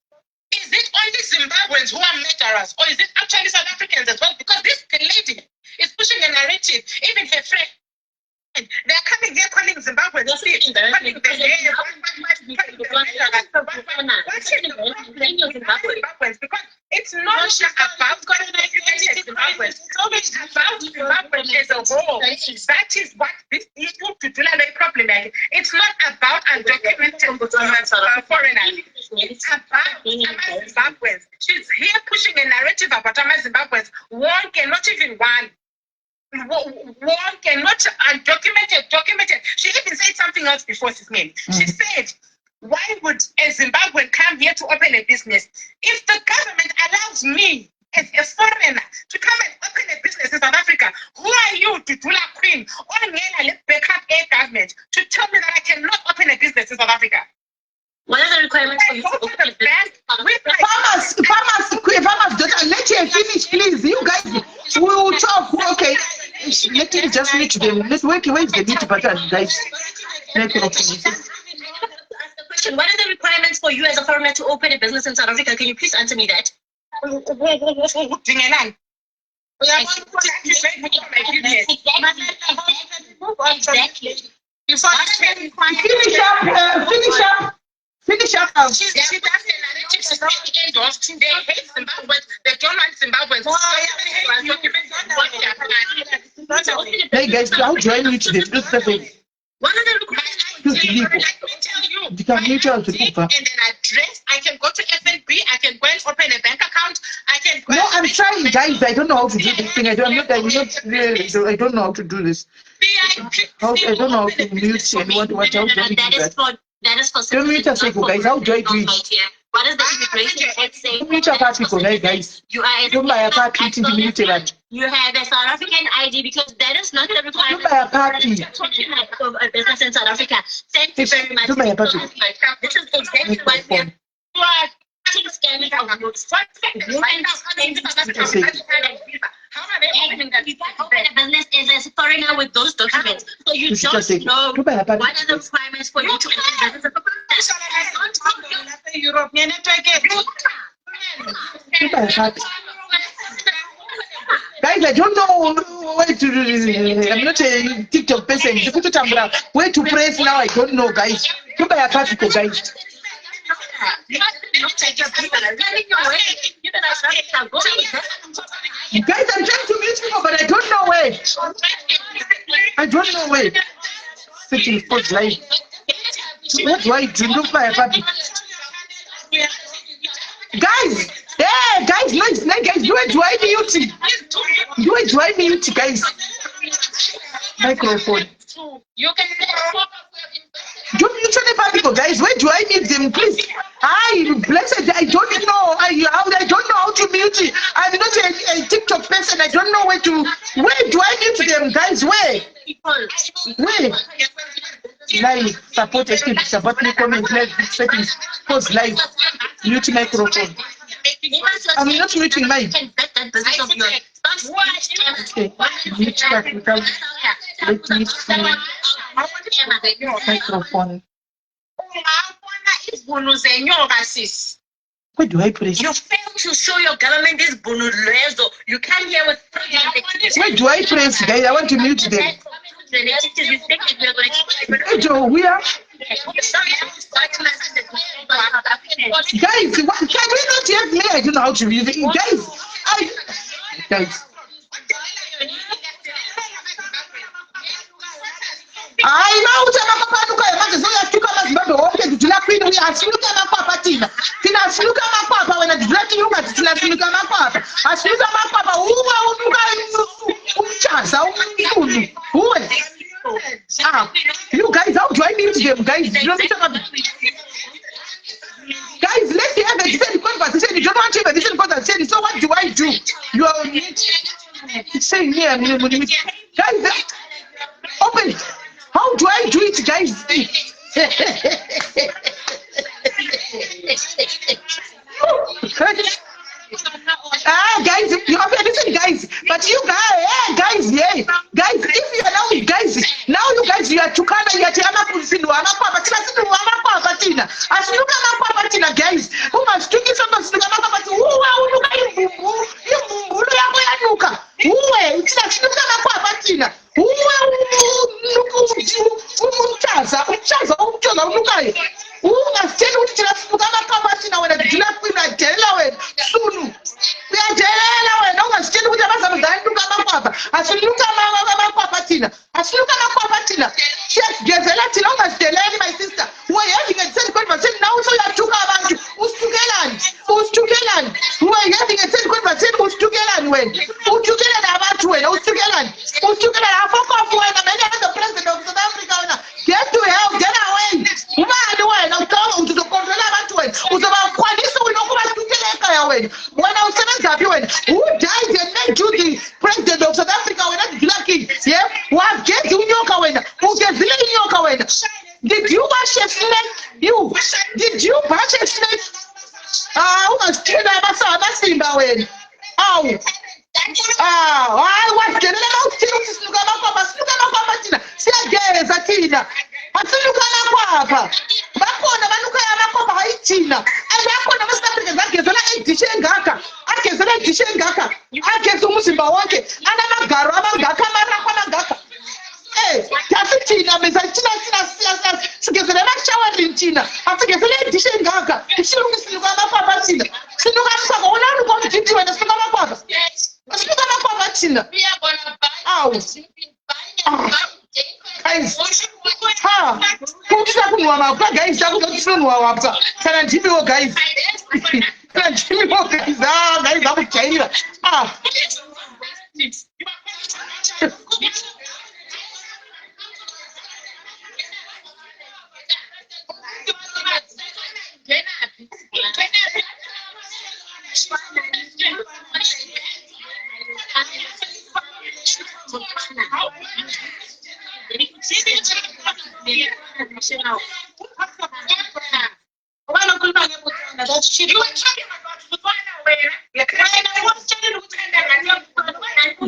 is it only Zimbabweans who are murderers, or is it actually South Africans as well? Because this lady is pushing a narrative, even her friend. They're coming here calling Zimbabwe. Because it's not just about Zimbabwe. It's always about Zimbabwe as a whole. That is what this issue to do like problematic. It's not about undocumented foreigners. It's about Zimbabweans. She's here pushing a narrative about Zimbabweans. One cannot even one. One cannot documented. She even said something else before this name. She said, why would a Zimbabwean come here to open a business? If the government allows me as a foreigner to come and open a business in South Africa. Who are you to do la queen or backup a government to tell me that I cannot open a business in South Africa? What are the requirements for you to open a business? Farmers, daughter, let her finish, please. You guys, we will talk. Okay, let me just meet them. Let's wait the meet button, guys. Let me finish. What are the requirements for you as a foreigner to open a business in South Africa? Can you please answer me that? Exactly. Finish up. She does the narrative. She's not endorsed. They hate Zimbabweans. They don't want Zimbabweans. Hey guys, how do I reach this? What are the requirements? Let me tell you. You can reach out to people. And an address. I can go to FNB. I can go and open a bank account. I can go. No, I'm trying, guys. I don't know how to do this thing. I don't know how to do this. I don't know how to mute and what how do I do that? That is for don't mute us, guys. How do I do it? What is the immigration act saying? Mute your part people, guys. You are don't buy a party to mute it. You have a South African ID because that is not the requirement. Don't buy a party. Of a business in South Africa. Thank you very much. Don't buy a party. This is exactly what we are. Scamming of notes. How are they opening that? Open a business is a foreigner with those documents. So you don't know what are the requirements for you to open a business. European Guys, I don't know where to do this. I'm not a TikTok person. Where to press now, I don't know, guys. Don't buy a particle, guys. Guys, I'm trying to meet people, but I don't know where. I don't know where. Searching for life. What do I do? Look by a puppy. Guys, yeah, guys, no, guys, do I mute? Do I mute, guys? Microphone. You can. Don't mute any people, guys. Where do I mute them, please? Blessed, I don't know. I don't know how to mute it. I'm not a TikTok person. I don't know where do I mute them, guys? Where? Live, support me, comment, live, settings, post live, mute microphone. I'm not muting mine. Okay, mute microphone. Where do I press? You fail to show your government this bonulezo. You can't hear with. Where do I press, guys? I want to mute them. We are. Guys, what, can we not hear me? I don't know how to use it. Guys. I know what I'm about to say. I took a number of to la queen. We are still coming up, Tina. Tina, still come up when it's dirty. You must still come up. I still come up. You guys, how do I mute them, guys? Guys, let's have a decent conversation. You don't want to have a decent conversation. So what do I do? You are saying here, guys. Open. How do I do it, guys? Guys, you have to listen, guys. But you guys, guys, if you allow me, guys, now you guys, you are Tukana, you are Tiana Pusinu, Amapa, Tina, Asluka, Tina, guys, who must do this on the Papa, who my sister, who are having a second conversation now, so you are Tukaman, who's Tukelan, who are having a second conversation, who's Tukelan, who's Tukelan about I fuck off when I'm the president of South Africa. Get to help, get away. Who are the way? Now come to the control about when I was 7 happy when nyoka wena. Did you wash a snake? You. Did you wash a snake? Ungasithina abasimba wena. Awu. Hayi wagenela mawuthina ukuthi siluka amakwapa thina. Siyageza thina. Asiluka amakwapa. Bakhona baluka amakwapa hayi thina. Abakhona ama-South Africans agezela idishe engaka. Agezela idishe engaka. Ageza umzimba wonke. Anamagaro amangaka amarako amangaka. Thina thina sigezela emashawareni thina. Asigezela idishe engaka. Siluka amakwapa thina. Siluka amakwapa. Wona ukomdidi wena siluka amakwapa. Siluka amakwapa thina. Awu. Guys, kuthina kunwa mapha guys, kunwa wapha. Kana ndimiwo guys. Kana ndimiwo guys. Guys akujayira.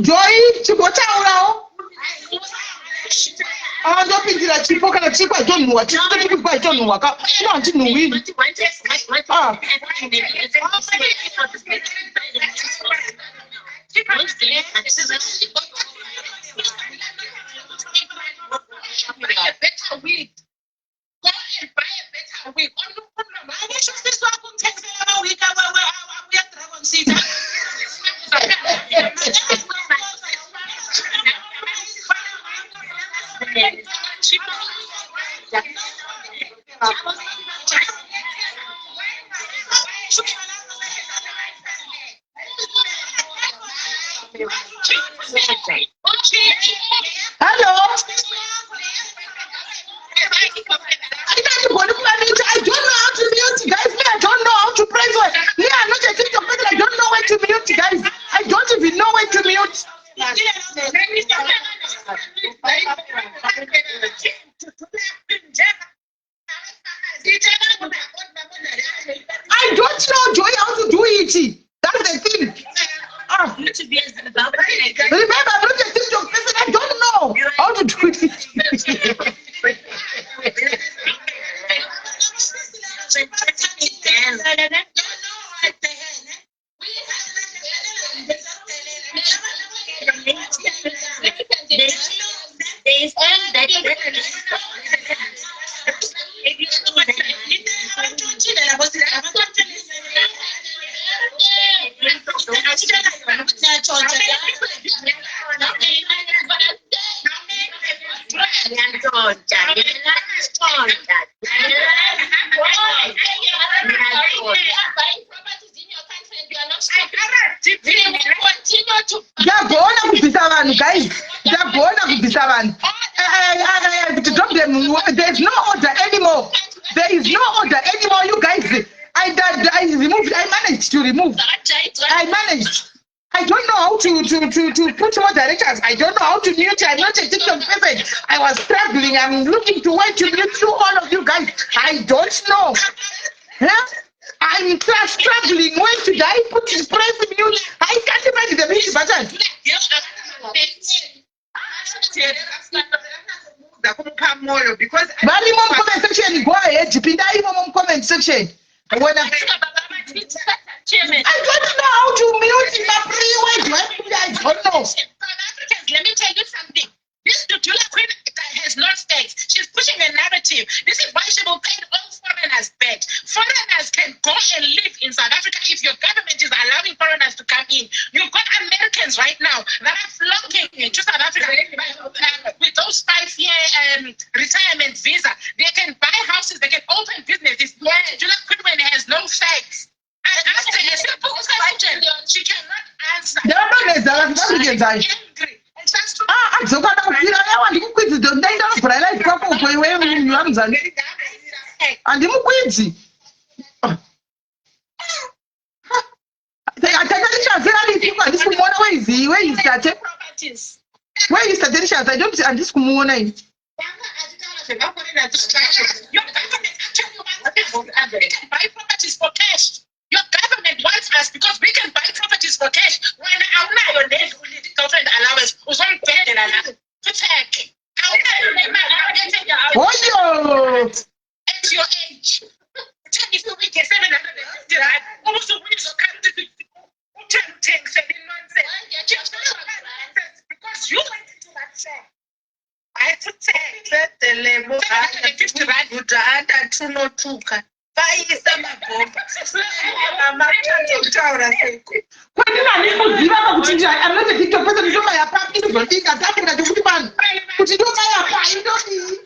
Joy, chipotaurao. Ndopindira chipo kana chipo atonhuwa. Chipo atonhuwa. No, andinhuwini. Hello. I don't know how to mute, guys. Me, I don't know how to press it. Me, I'm not a TikTok person. I don't know where to mute, guys. I don't even know where to mute. I don't know, Joy, how to do it. That's the thing. Remember, I'm not a TikTok person. I don't know how to do it. Ndiyabona kubhisa vanhu guys, ndiyabona kubhisa vanhu. There is no order anymore. There is no order anymore, you guys. I removed. I managed to remove. I managed. I don't know how to put more directors. I don't know how to mute. I'm not a TikTok person. I was struggling. I'm looking to where to mute through all of you guys. I don't know. Huh? I'm struggling. When should I press mute? I can't imagine the mute button. Because comment section, go ahead. Comment section. I don't know how to mute in a free way. I don't know. South Africans, let me tell you something. This Dudula Queen has no stakes. She's pushing a narrative. This is why she will paint all foreigners back. Foreigners can go and live in South Africa if your government is allowing foreigners to come in. You've got Americans right now that are flocking to South Africa with those 5-year retirement visa. They can buy houses, they can open businesses. Dudula Queen has no stakes. I asked her a simple question. She cannot answer. Andimukwizi. Where you started? Where you started? I don't. I'm just kumuona. Your government actually wants us. We can buy properties for cash. Your government wants us because we can buy properties for cash. When our girlfriend allowance was on better than us to take. At your age, if you get 750 rand, also we just can't do because you went into that shop. I put the level at 50 rand. You had to know to vaisa mabhomba amatataura seko kwandinanimuziva kuti anoti TikTok pese ndinobaya papi ndozodika dzapinda kuti vanhu kuti ndobaya pai ndodii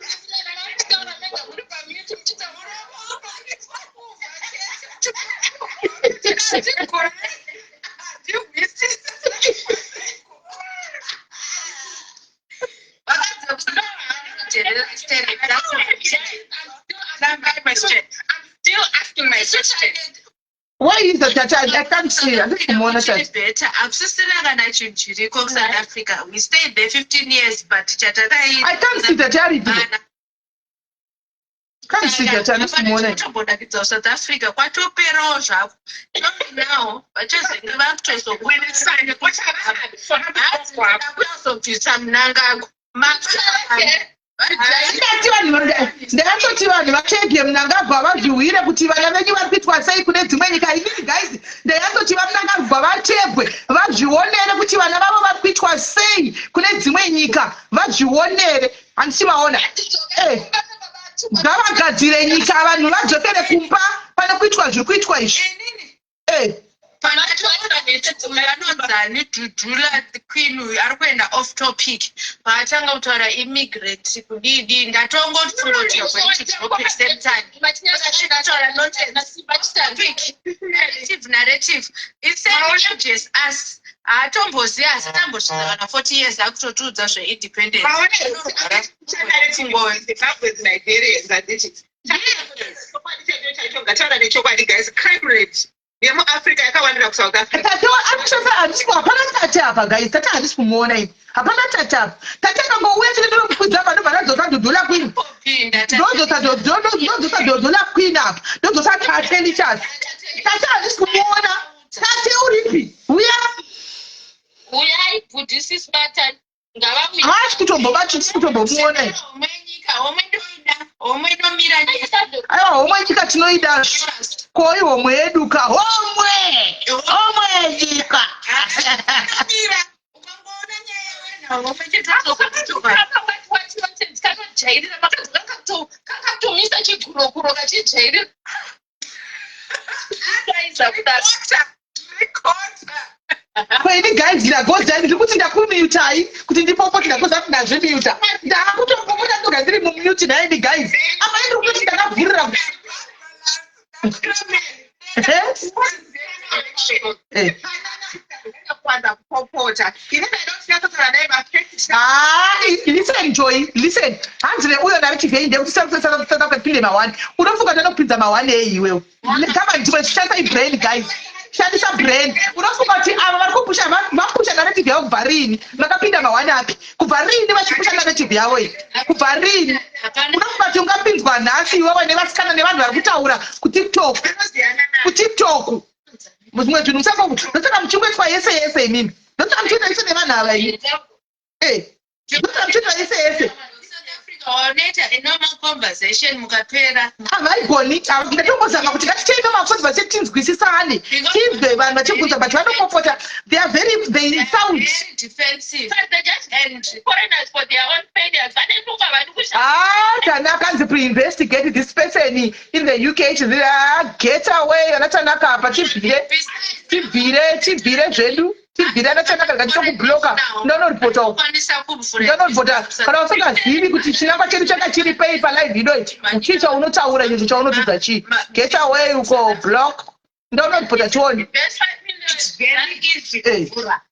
Still asking my question. Why is that child? I can't see. I think better. I'm sister South Africa. We stayed there 15 years, but I can't see the charity. Can't see the charity. South Africa. What to pay now? But just back to so when it's signed, what's ndakatoti vanhu vatege munangagwa vazviwire kuti vana venyu vari kuitwa sei kune dzimwe nyika. Inini guys ndakatoti vamunangagwa vategwe vazvionere kuti vana vavo vari kuitwa sei kune dzimwe nyika vazvionere. Handichivaona ngavagadzire nyika vanhu vadzokere kumba pane kuitwa zviri kuitwa izvi. Panachovanonzani Dudula the queen ari kuenda off topic paatanga kutaura immigrant kudidi ndatongotfungotiwa kwechijope same time ndataura narrative it's ages us atomboziva asi tambosvika kana 40 years akutotiudza zveindependence crime rate yemuafrica yakawandira kuSouth Africa. Hapana tata apa guys, tata handisi kumuona ini. Hapana tata apa. Tata angouya chete ndomukwidza vanhu vanodzosa Dudula queen. Ndodzosa Dudula queen apa. Ndodzosa tate ndichasi. Tata handisi kumuona. Tate uripi? Uyai Buddhist pattern. Haasi kutombomuona ini. Aiwa homwe nyika tinoida. Koi homwe yeduka. Homwe nyika. Kwaini guys ndagoza ndiri kuti ndakumiutai kuti ndipopo ndagoza kuti ndazvimuta. Ndakutombomuta ndoga ndiri mumute naini guys. Apa ndiri kuti ndakavhurira. Listen Joy, listen. Hanzile uyo narichivhei kuti sasa kupinde mawani. Unofunga ndinopinza mawani iwewe. Kama ndiwe shandisa ibrain guys. Shandisa brain. Unofunga kuti ava vari kupusha narrative yavo kubva rini? Makapinda mawani api? Kubva rini vachipusha narrative yavo iyi? Kubva rini? Unofunga kuti ungapinzwa nhasi iwewe nevasikana nevanhu vari kutaura kuTiktok. Muzvimwe zvinhu musaka muchingoitwa yese imimi. Ndosaka muchiita yese nevanhu ava ini. Ndosaka muchiita yese. Onoita normal conversation mukapera havaigoni. Ndatongozama kuti ngatitei normal conversation tinzwisisane tinzwe vanhu vachibvunza but vanopopota they sound defensive and foreigners for their own failures. Kana akanzi pre-investigate this person in the UK get away anatanaka apa tibvire zvedu tibvire anatanaka ngatichokubloka ndonoripota uko ndonoripota kana usingazivi kuti chinangwa chedu changa chiri pei palive ino chii chaunotaura izvo chaunotudza chii get away uko block ndonoripota chioni. It's very easy.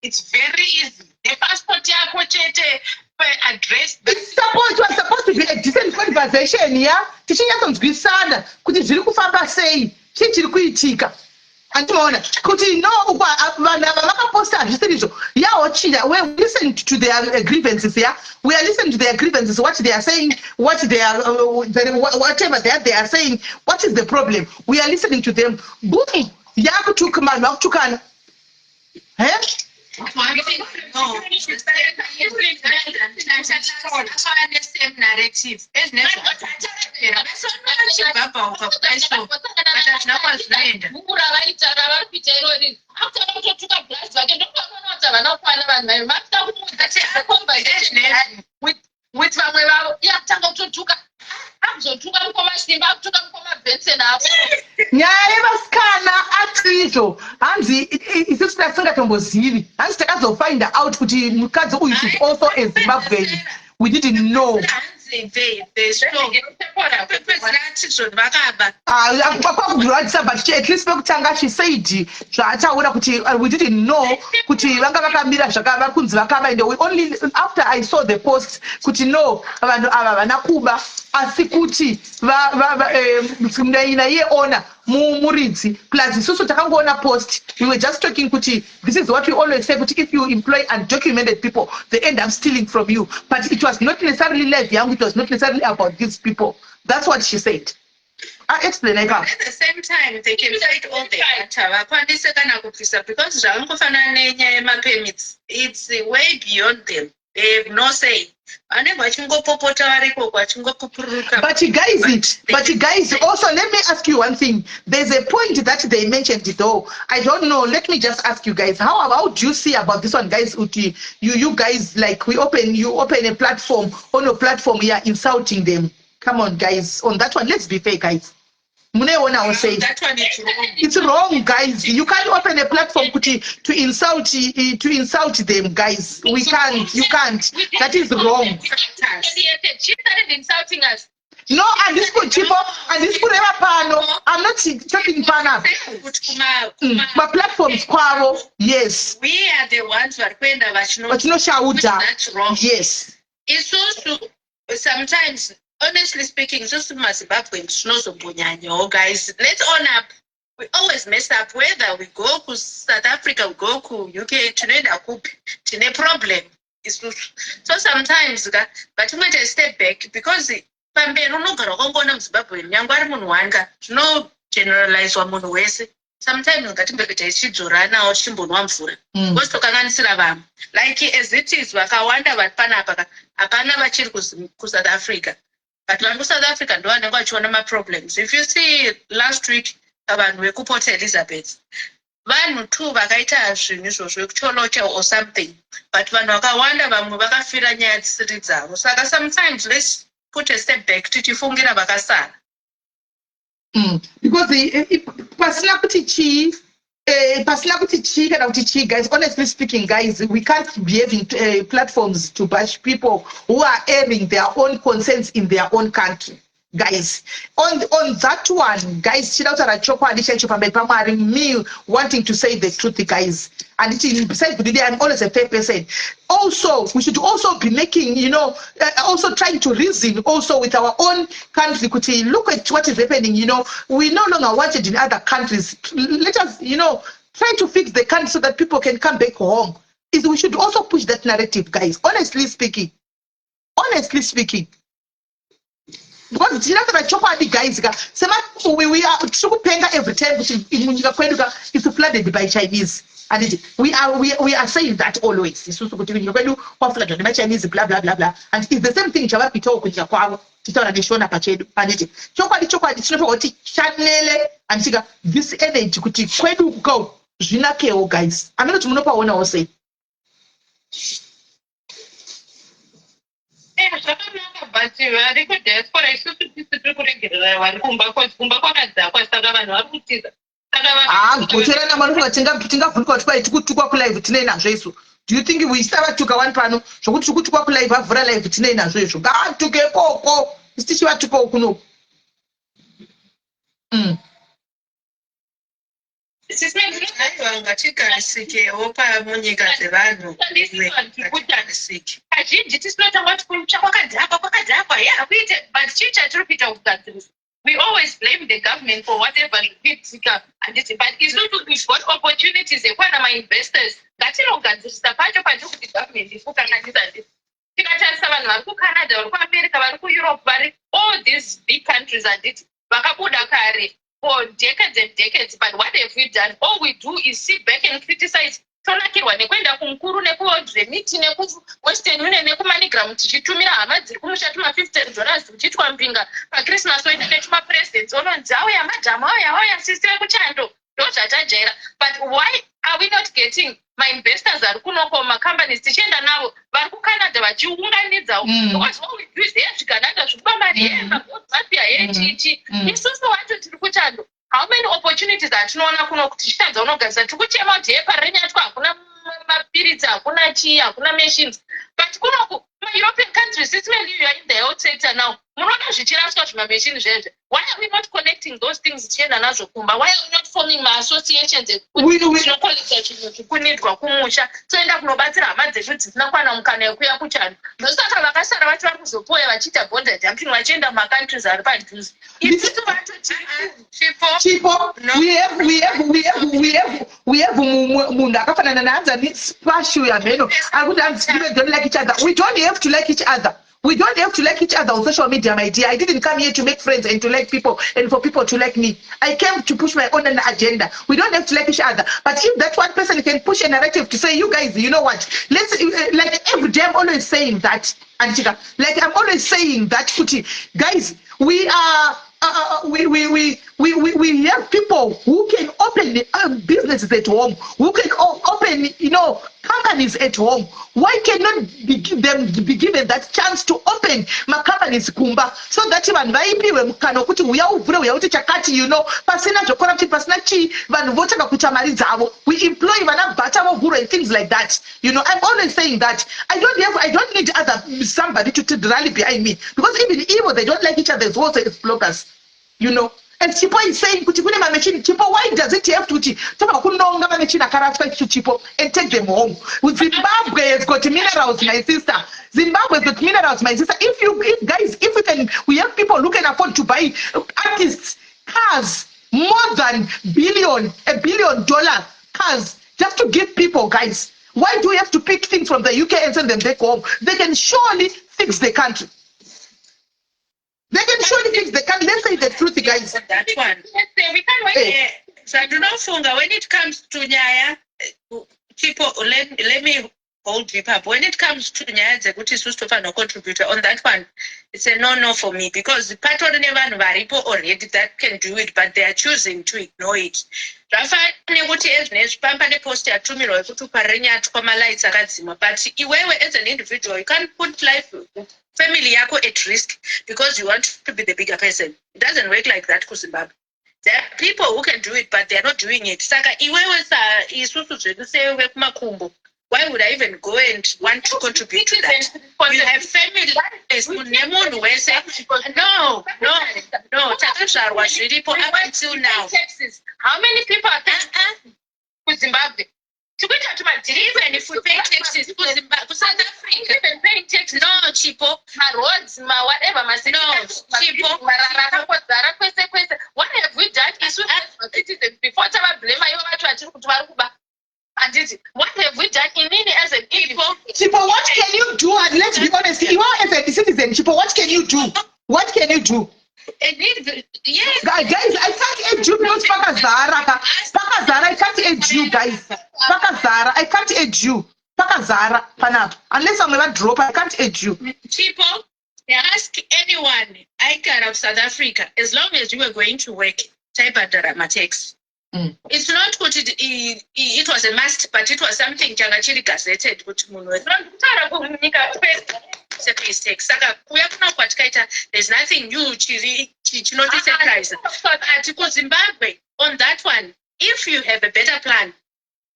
It's very easy. The passport yako chete address. It's supposed to be a decent conversation, yeah? Tichinyatsonzwisana kuti zviri kufamba sei, chii chiri kuitika. Antimaona kuti no vanhu ava vakaposta hazvisirizo yaochida. We listen to their grievances. Yeah, we are listening to their grievances, what they are saying, what they are whatever they are saying. What is the problem? We are listening to them. Boom, yakutuka manu vakutukana. Same narrative. With nyaya yevasikana atizvo hanzi isusu tasingatombozivi hanzi takazofinda out kuti mukadzi uyu is also a Zimbabwean. We didn't know. But at least pekutanga she said zvaataura kuti we didn't know kuti vanga vakamira kunzi vakavaenda. We only after I saw the post kuti no vanhu ava vana kuba asi kuti iye ona muridzi plus isusu takangoona post. We were just talking kuti this is what we always say kuti if you employ undocumented people they end up stealing from you, but it was not necessarily left young, it was not necessarily about these people. That's what she said. Explain. At the same time, they can fight all the data because permits, it's way beyond them. They have no say. But guys, also let me ask you one thing. There's a point that they mentioned though. I don't know. Let me just ask you guys. How do you see about this one, guys? You guys, like you open a platform, on a platform, we are insulting them. Come on, guys. On that one, let's be fair, guys. That one is wrong. It's wrong, guys. You can't open a platform to insult them, guys. We can't. You can't. That is wrong. She started insulting us. No, and this could ever pano. I'm not talking pana. My platform is quarrel. Yes. We are the ones who are going to shauta. That's wrong. Yes. It's also sometimes. Honestly speaking, just Zimbabweans guys. Let's own up. We always mess up. Whether we go to South Africa, we go to UK, to a problem. So sometimes, but we might step back because no generalize sometimes like as it is, South Africa. But when South Africa do my problems. If you see last week, we could Port Elizabeth. 1 or 2 bakaita or something. But when waka feel sometimes let's put a step back to fungira bakasana. Because guys, honestly speaking, guys, we can't be having platforms to bash people who are airing their own concerns in their own country. Guys, on that one, guys, me wanting to say the truth, guys. And besides, I'm always a fair person. Also, we should also be making, also trying to reason also with our own country. Look at what is happening, we no longer wanted in other countries. Let us, try to fix the country so that people can come back home. We should also push that narrative, guys. Honestly speaking. Because guys, we are every time it's flooded by Chinese. And we are saying that always. Chinese, blah blah blah blah. And it's the same thing and this energy go guys. I'm not to say. But I could diaspora is do you think we start to go one panel? So what you could go live have live today and so you got to get is this what to go? This is we always blame the government for whatever zviitika handiti, but isusu we've got opportunities ekwana ma-investors ngatinogadzirisa pacho pacho kuti government ifukanganisa ndisi. Tikatarisa vanhu vari kucanada, vari kuamerica, vari kueurope, vari all these big countries handiti vakabuda kare for decades and decades, but what have we done? All we do is sit back and criticize. Tonakirwa nekuenda kumukuru nekuworld remit nekuwestern union nekuMoneygram tichitumira hama dziri kumusha $50 tichitwa mpinga paChristmas oenda netumapresidents ononzi auya madhamu auya sisi vekuchando ndozvatajaira. But why are we not getting ma-investors ari kunoko ma-companies tichienda navo vari kucanada vachiunganidzawo? Because all we do is zvikanada zvikupa mari yemapia yechichi. Isusu wacho tiri kuchando, how many opportunities atinoona kuno kuti tichitadza unogadzira tiri kuchema kuti parenyatwa hakuna mapiritsi, hakuna chii, hakuna machines. But kunoku ma-European countries, especially you are in the health sector now, munoona zvichiraswa zvimamachine zvezve. Why are we not connecting those things tichienda nazvo kumba? Why are we not forming ma-associations tinokolekta zvinhu zvikunidwa kumusha toenda kunobatsira hama dzedu dzisina kwana mukana yekuya kuchando? Ndosaka vakasara vacho vari kuzopoya vachiita border jumping vachienda mumacountries ari padhuze. Isusu vatoti Chipo, we have munhu akafanana naanzani spashu yamheno akuti anzive don't like each other. We don't have to like each other. We don't have to like each other on social media, my dear. I didn't come here to make friends and to like people and for people to like me. I came to push my own agenda. We don't have to like each other. But if that one person can push a narrative to say, you guys, you know what? Let's, like every day I'm always saying that, Antika. Like I'm always saying that, Kuti. Guys, we are... we have people who can open businesses at home, who can open, companies at home. Why cannot be given that chance to open my companies kumba, so that even vaipiwe mukano kuti uyauvhure uyauti chakati, pasina zvokorapti pasina chi vanhu votaka kuita mari dzavo. We employ vana bata vovhurwa and things like that. I'm always saying that I don't need somebody to rally behind me, because even evil, they don't like each other as also as bloggers. And Chipo is saying, Chipo, why does it have to Chipo and take them home? Zimbabwe has got minerals, my sister. Zimbabwe has got minerals, my sister. If we have people who can afford to buy artists cars more than $1 billion cars just to give people, guys. Why do we have to pick things from the UK and send them back home? They can surely fix the country. They can surely fix the country. Let's say the truth, guys. That one. We can't wait. So I do not funga. When it comes to Nyaya, people, let me hold you up. When it comes to Nyaya, the good is no contributor on that one. It's a no for me, because the pattern never variable already that can do it, but they are choosing to ignore it. Rafa nekuti ezvinezvipamba nepost yatumirwa yekuti parenya kwamalights akadzima, but iwewe as an individual you can't put life family yako at risk because you want to be the bigger person. It doesn't work like that kuZimbabwe. There are people who can do it, but they are not doing it. Saka iwewe isusu zvekusewe kumakumbo. Why would I even go and want to contribute to that? You have families. No. Takazvarwa zviripo up until now. How many people are paying kuZimbabwe? Even if we pay taxes to South Africa, even paying taxes. No, Chipo. My roads, my whatever, my city. No, Chipo. What have we done? Before I blame my what have we done in India as an individual? Chipo, what can you do? And let's be honest, you are as a citizen, Chipo, what can you do? What can you do? Yes. Guys, I can't aid you because Pakazara, I can't aid you, guys. Pakazara, I can't aid you. Pakazara, Panap. Unless I'm going to drop, I can't aid you. Chipo, ask anyone, icon of South Africa, as long as you are going to work, type at the Ramatex. It's not good. It was a must, but it was something Changachiri gazetted. There's nothing new. Zimbabwe, on that one, if you have a better plan,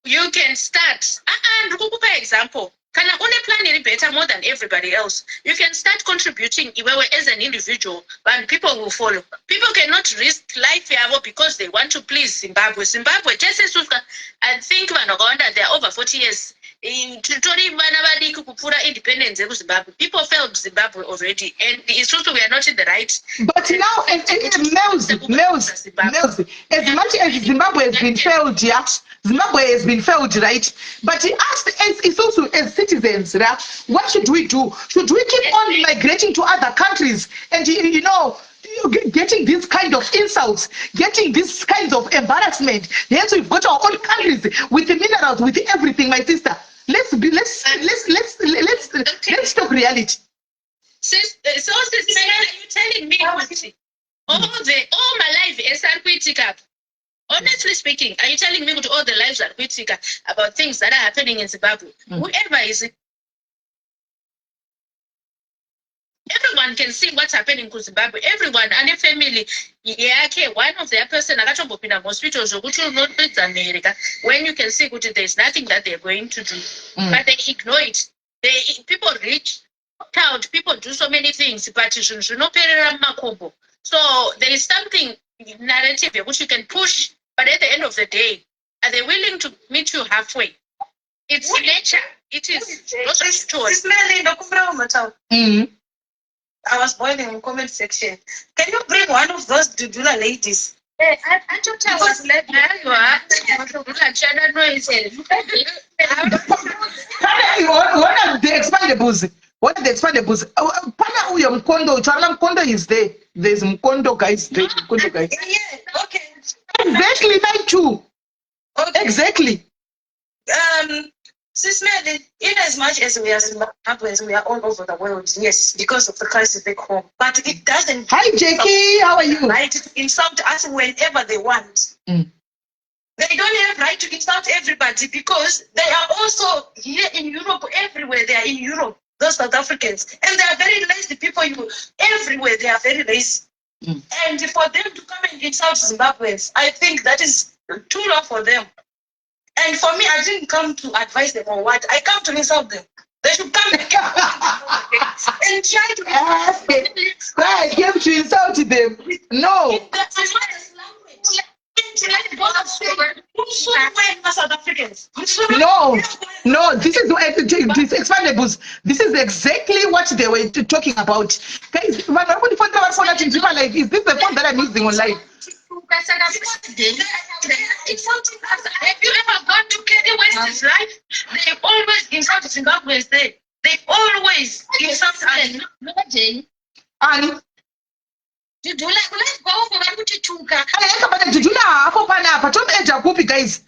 you can start. And example. Can only plan any better more than everybody else. You can start contributing as an individual, and people will follow. People cannot risk life because they want to please Zimbabwe. Zimbabwe, I think they're over 40 years. titori vana vadiki kupfuura independence yekuzimbabwe. People failed Zimbabwe already, and it's true we are not in the right. But now, Mills, as much as Zimbabwe has been failed, yeah, Zimbabwe has been failed, right? But it's also as citizens, right? What should we do? Should we keep on migrating to other countries and, getting these kind of insults, getting these kinds of embarrassment? Hence, we've got our own countries with the minerals, with everything, my sister. Let's talk reality. Sis, so are you telling me all my life is up? Honestly speaking, are you telling me all the lives are critical about things that are happening in Zimbabwe? Whoever is it, everyone can see what's happening in Zimbabwe. Everyone and a family, one of their person in hospitals when you can see there's nothing that they're going to do, but they ignore it. People reach out, people do so many things, but so there is something narrative which you can push, but at the end of the day, are they willing to meet you halfway? It's nature. It is not a story. I was boiling in the comment section. Can you bring one of those Dudula ladies? I don't tell us let you are. What are the expandables? What are the expandables? Pana uyo Mkondo, Charla Mkondo is there. There's Mkondo guys. There. Mkondo guys. Yeah, okay. Exactly, like too. Okay. Exactly. Sis Mary, in as much as we are Zimbabweans, we are all over the world, yes, because of the crisis back home. But it doesn't. Hi, Jackie, how are you? Right to insult us whenever they want. They don't have right to insult everybody because they are also here in Europe, everywhere they are in Europe, those South Africans. And they are very lazy people. Everywhere they are very lazy. And for them to come and insult Zimbabweans, I think that is too low for them. And for me, I didn't come to advise them or what. I come to insult them. They should come and try to I came to insult them. No. South Africans. No, this is these expandables. This is exactly what they were talking about. Guys, is this the phone that I'm using online? Have you ever gone to Kenya West's life? They always insult Zimbabweans there. They always insult us. And Dudula, let's go for Chuka. Guys.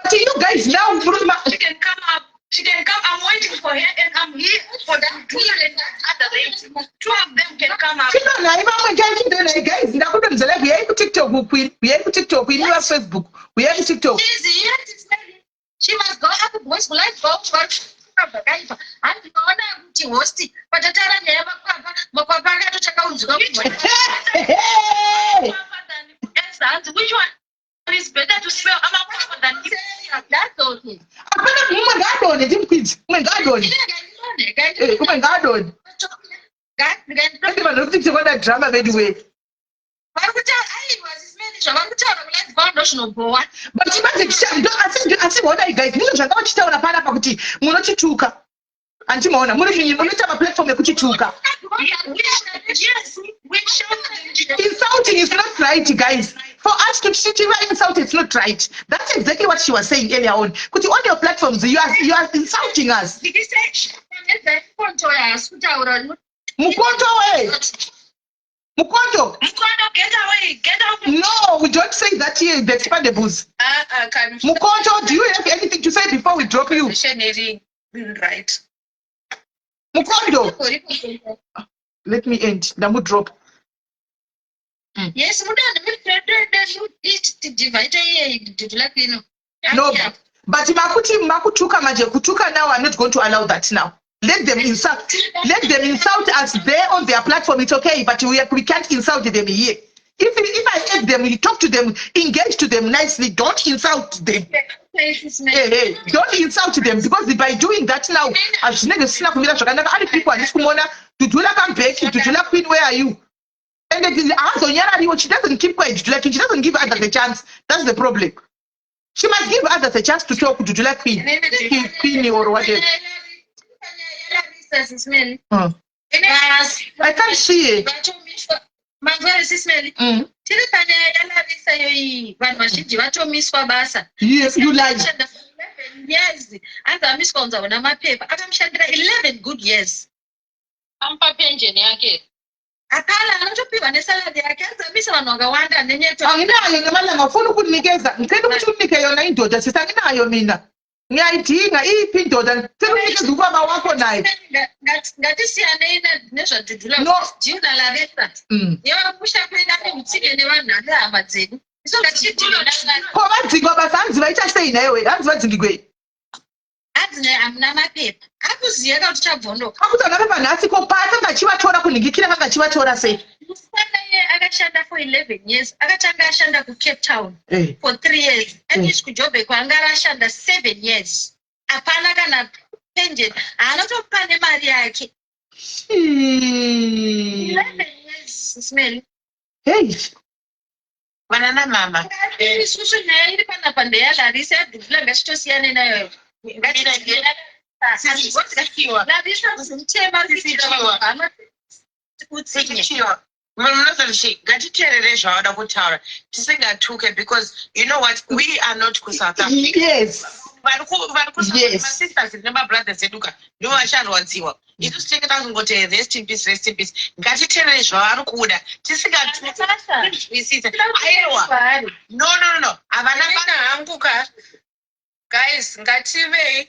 But you guys now she can come up. She can come. I'm waiting for her, and I'm here for them. Two of them can come up. Guys, we are to TikTok. We are to TikTok. We are Facebook. We are to TikTok. She must go up. Boys will like go for. I'm going to host it, but the time never to check out. Which one is better to spell? I'm than that's okay. Drama anyway. But imagine, I see what I guys, you know, and Timona, a platform insulting is not right, guys. For us to insult, it's not right. That's exactly what she was saying earlier on. Because on your platforms, you are insulting us. Mukondo, get away, get out. No, we don't say that here, the expandables. Mukondo, do you have anything to say before we drop you? Right. Mukondo. Let me end. Now we drop. Yes, no, but Makutuka Maje Kutuka now are not going to allow that now. Let them insult us there on their platform. It's okay, but we can't insult them here. If I hate them, you talk to them, engage to them nicely. Don't insult them. Hey, don't insult them because by doing that now, other people are just come back. Queen, where are you? And she doesn't keep quiet. She doesn't give others a chance. That's the problem. She must give others a chance to talk to like Queen or whatever. I can't see it. Tiri pane yalavisa yoyi vanhu vazhinji vatomiswa basa. Yes, you like. Yes, azamiswa unza una mapepa. Akamushandira 11 good years. Ampa pension yake. Akala anotopiwa nesalary yake azamisa vanhu vakawanda nenyeto. Anginayo ngemali ngafuna ukunikeza. Ngicela ukuthi unike yona indoda sisa nginayo mina. Ngiyayidinga iphi indoda ngicela unikeze ubaba wakho naye. Ngathi siyane nezvadudula. No. Jina la vesa. Yakusha kwenda nemitsike nevanhu akahamba dzedu. Ko vadzingwa basa hanzi vaita sei naiwe hanzi vadzingigwei. Adzine amuna mapepa. Akuziya kuti chabvondoka. Akuti ana pepa nhasi ko pasi angachivatora kunhingikira angachivatora sei. Musikana iye akashanda for 11 years. Akatanga ashanda kuCape Town for 3 years. Anish kuJobe kwanga ashanda 7 years. Apana kana pension. Anotopa nemari yake. 11 years smell. Hey. Banana mama. Isusu naye iri panapa ndeyalarisa yadhuvula ngachitosiyane nayo. Ngatiteerere zvavada kutaura tisingatuke because you know what, we are not kuSouth Africa. Yes. Sisters nemabrothers eduka ndivo vacharwadziwa. Isusu tinenge tangoti rest in peace, rest in peace. Ngatiteerere zvavari kuda tisingatwisisa. Aiwa. No. Havana hangu ka. Guys, ngative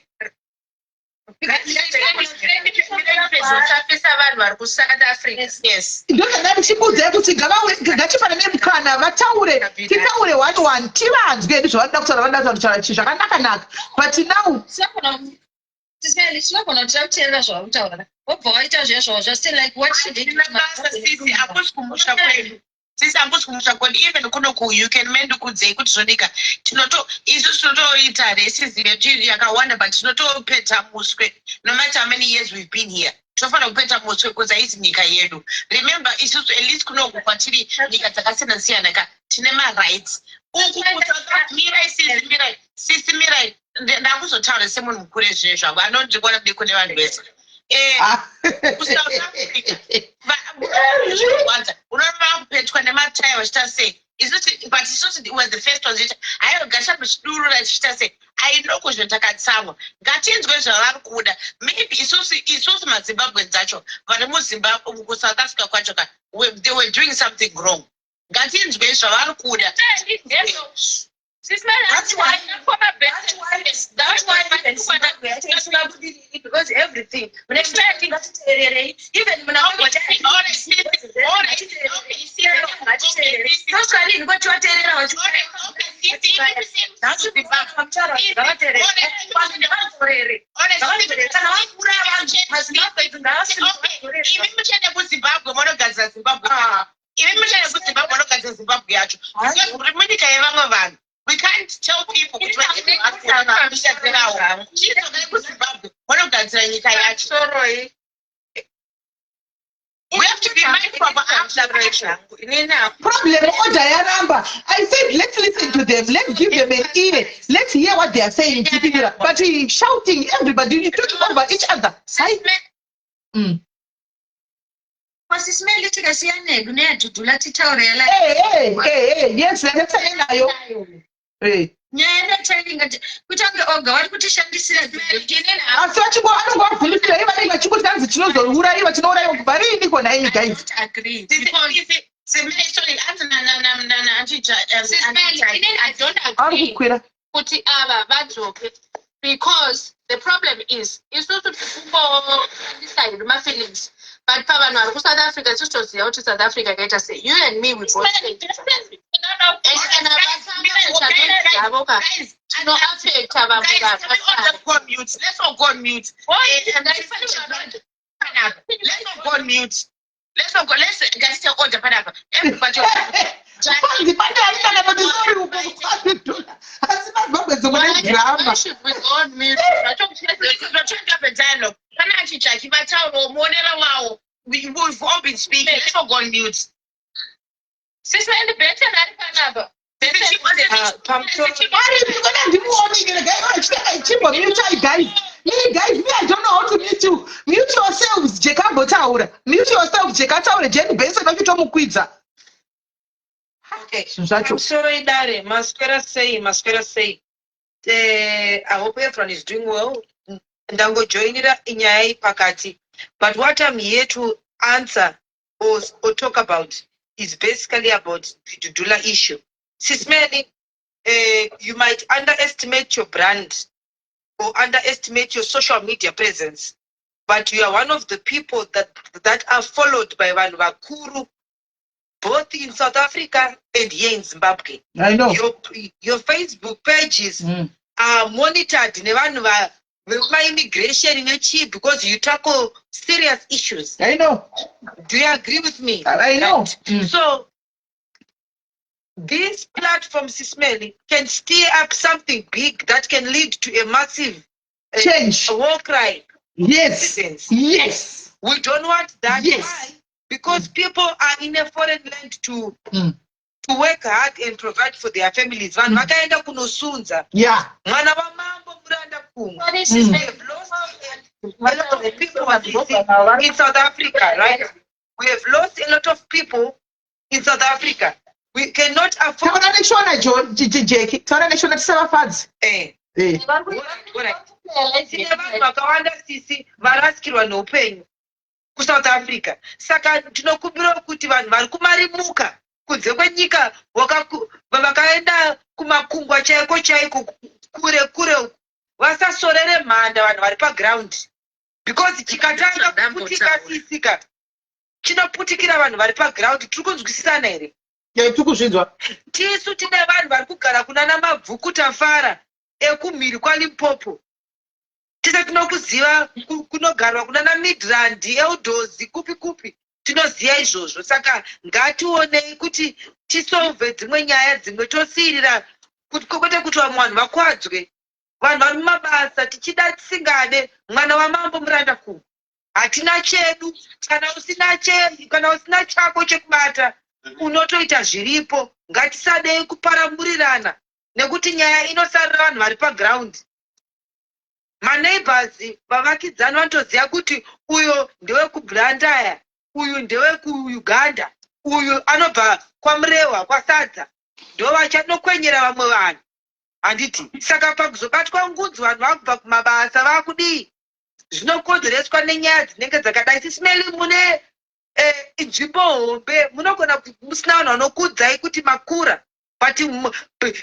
tapisa vanhu vari kuSouth Africa. Yes. Ndoda ndachibudza kuti ngachifana nemukana vataure titaure 1-1 tivanzwe zvavanoda kutaura vanoda kutaura zvakanaka but now tinogona kuti takuteerera zvavakutaura wobva waita zvezvo still like what should it hakusi kumusha kwedu. Sisi hambusi kumusha kwedu even kuno you can mend kudzei kuti zvodika isusu tinotoita races yetu yakawanda but tinotopeta muswe no matter how many years we've been here. Tinofanira kupeta muswe because haisi nyika yedu. Remember isusu at least kunoku kwatiri nyika dzakasiyana-siyana ka tine ma-rights. Mirai sisi mirai ndakuzotaura semunhu mukuru ezvinhu zvavo anondikona kudai kune vanhu vese. kuSouth Africa unoona kupetwa nematai vachita sei but isusu was the first one zita haiwa gashamba chidurura chichita sei ainoko zvinhu takatsamwa ngatinzwe zvavari kuda maybe isusu maZimbabweans acho vari muZimbabwe kuSouth Africa kwacho ka they were doing something wrong. Ngatinzwe zvavari kuda. That's why because everything. Next time, even when I'm we can't tell people we have to be mindful of our generation. Problem order yaramba. I said let's listen to them, let's give them an ear, let's hear what they are saying. But shouting everybody talking over each other. Yes, let's say nyaenda taringa kutange oga vari kutishandisira asi vachingovhundutsira ivanenge vachingoti hanzi tinozouraiwa tinouraiwa kubva riini kona iyi guys ari kukwira kuti ava vadzoke because the problem is isusu tikungoandisa hedu mafeelings but pavanhu vari kuSouth Africa isusu toziva kuti South Africa yakaita sei. You and me we both say Let's all go on mute. Let's guys take order panapa. Everybody we've all been speaking. Let's all go on mute. Sister in the better than Panaba. Guys, me, I don't know how to mute you. Mute yourselves, Jekabo Taura. Mute yourself, Jekataura, Jenny Benson, of Tomuquiza. Okay. I'm sorry, Dare. Masquera say. I hope everyone is doing well. And I'm going to join it in Yai Pakati. But what I'm here to answer or talk about is basically about the Dudula issue. Sismeni, you might underestimate your brand or underestimate your social media presence, but you are one of the people that are followed by Vanvakuru, both in South Africa and here in Zimbabwe. I know. Your Facebook pages are monitored my immigration in H because you tackle serious issues. I know. Do you agree with me? I know. So this platform, Sismeli, can stir up something big that can lead to a massive change, a war cry. Yes. Yes. We don't want that. Yes. Why? Because people are in a foreign land to work hard and provide for their families. Yeah. We have lost a lot of people in South Africa, right? We have lost a lot of people in South Africa. We cannot afford. South Africa. Saka tinokubira kuti vanhu vari kumarimuka kunze kwenyika vakaenda kumakungwa chaiko kure vasasorere mhanda vanhu vari paground because chikatanga kuputika sisika chinoputikira vanhu vari paground. Tiri kunzwisisana here? Tiri kuzvinzwa. Tisu tine vanhu vari kugara kunana Mabvukuta Fara ekumhiri kwaLimpopo. Tisa tinokuziva kunogarwa kunana Midrand, Eldorzi, kupi tinoziva izvozvo. Saka ngationei kuti tisolve dzimwe nyaya dzimwe tosirira kwete kuti vamwe vanhu vakwadzwe. Vanhu vari mumabasa tichida tisingade mwana wamambo muranda ku. Hatina chedu kana usina chako chekubata unotoita zviripo. Ngatisadei kuparamurirana nekuti nyaya inosarira vanhu vari paground. Maneighbors vavakidzani vanotoziva kuti uyo ndewe kuBlantyre, uyu ndewe kuUganda, uyu anobva kwaMurewa kwaSadza, ndo vachanokwenyera vamwe vanhu. Handiti saka pakuzobatwa ngudzi vanhu vakubva kumabasa vakudii zvinokonzereswa nenyaya dzinenge dzakadai. Sismeli mune nzvimbo hombe munogona musina vanhu vanokudzai kuti makura, but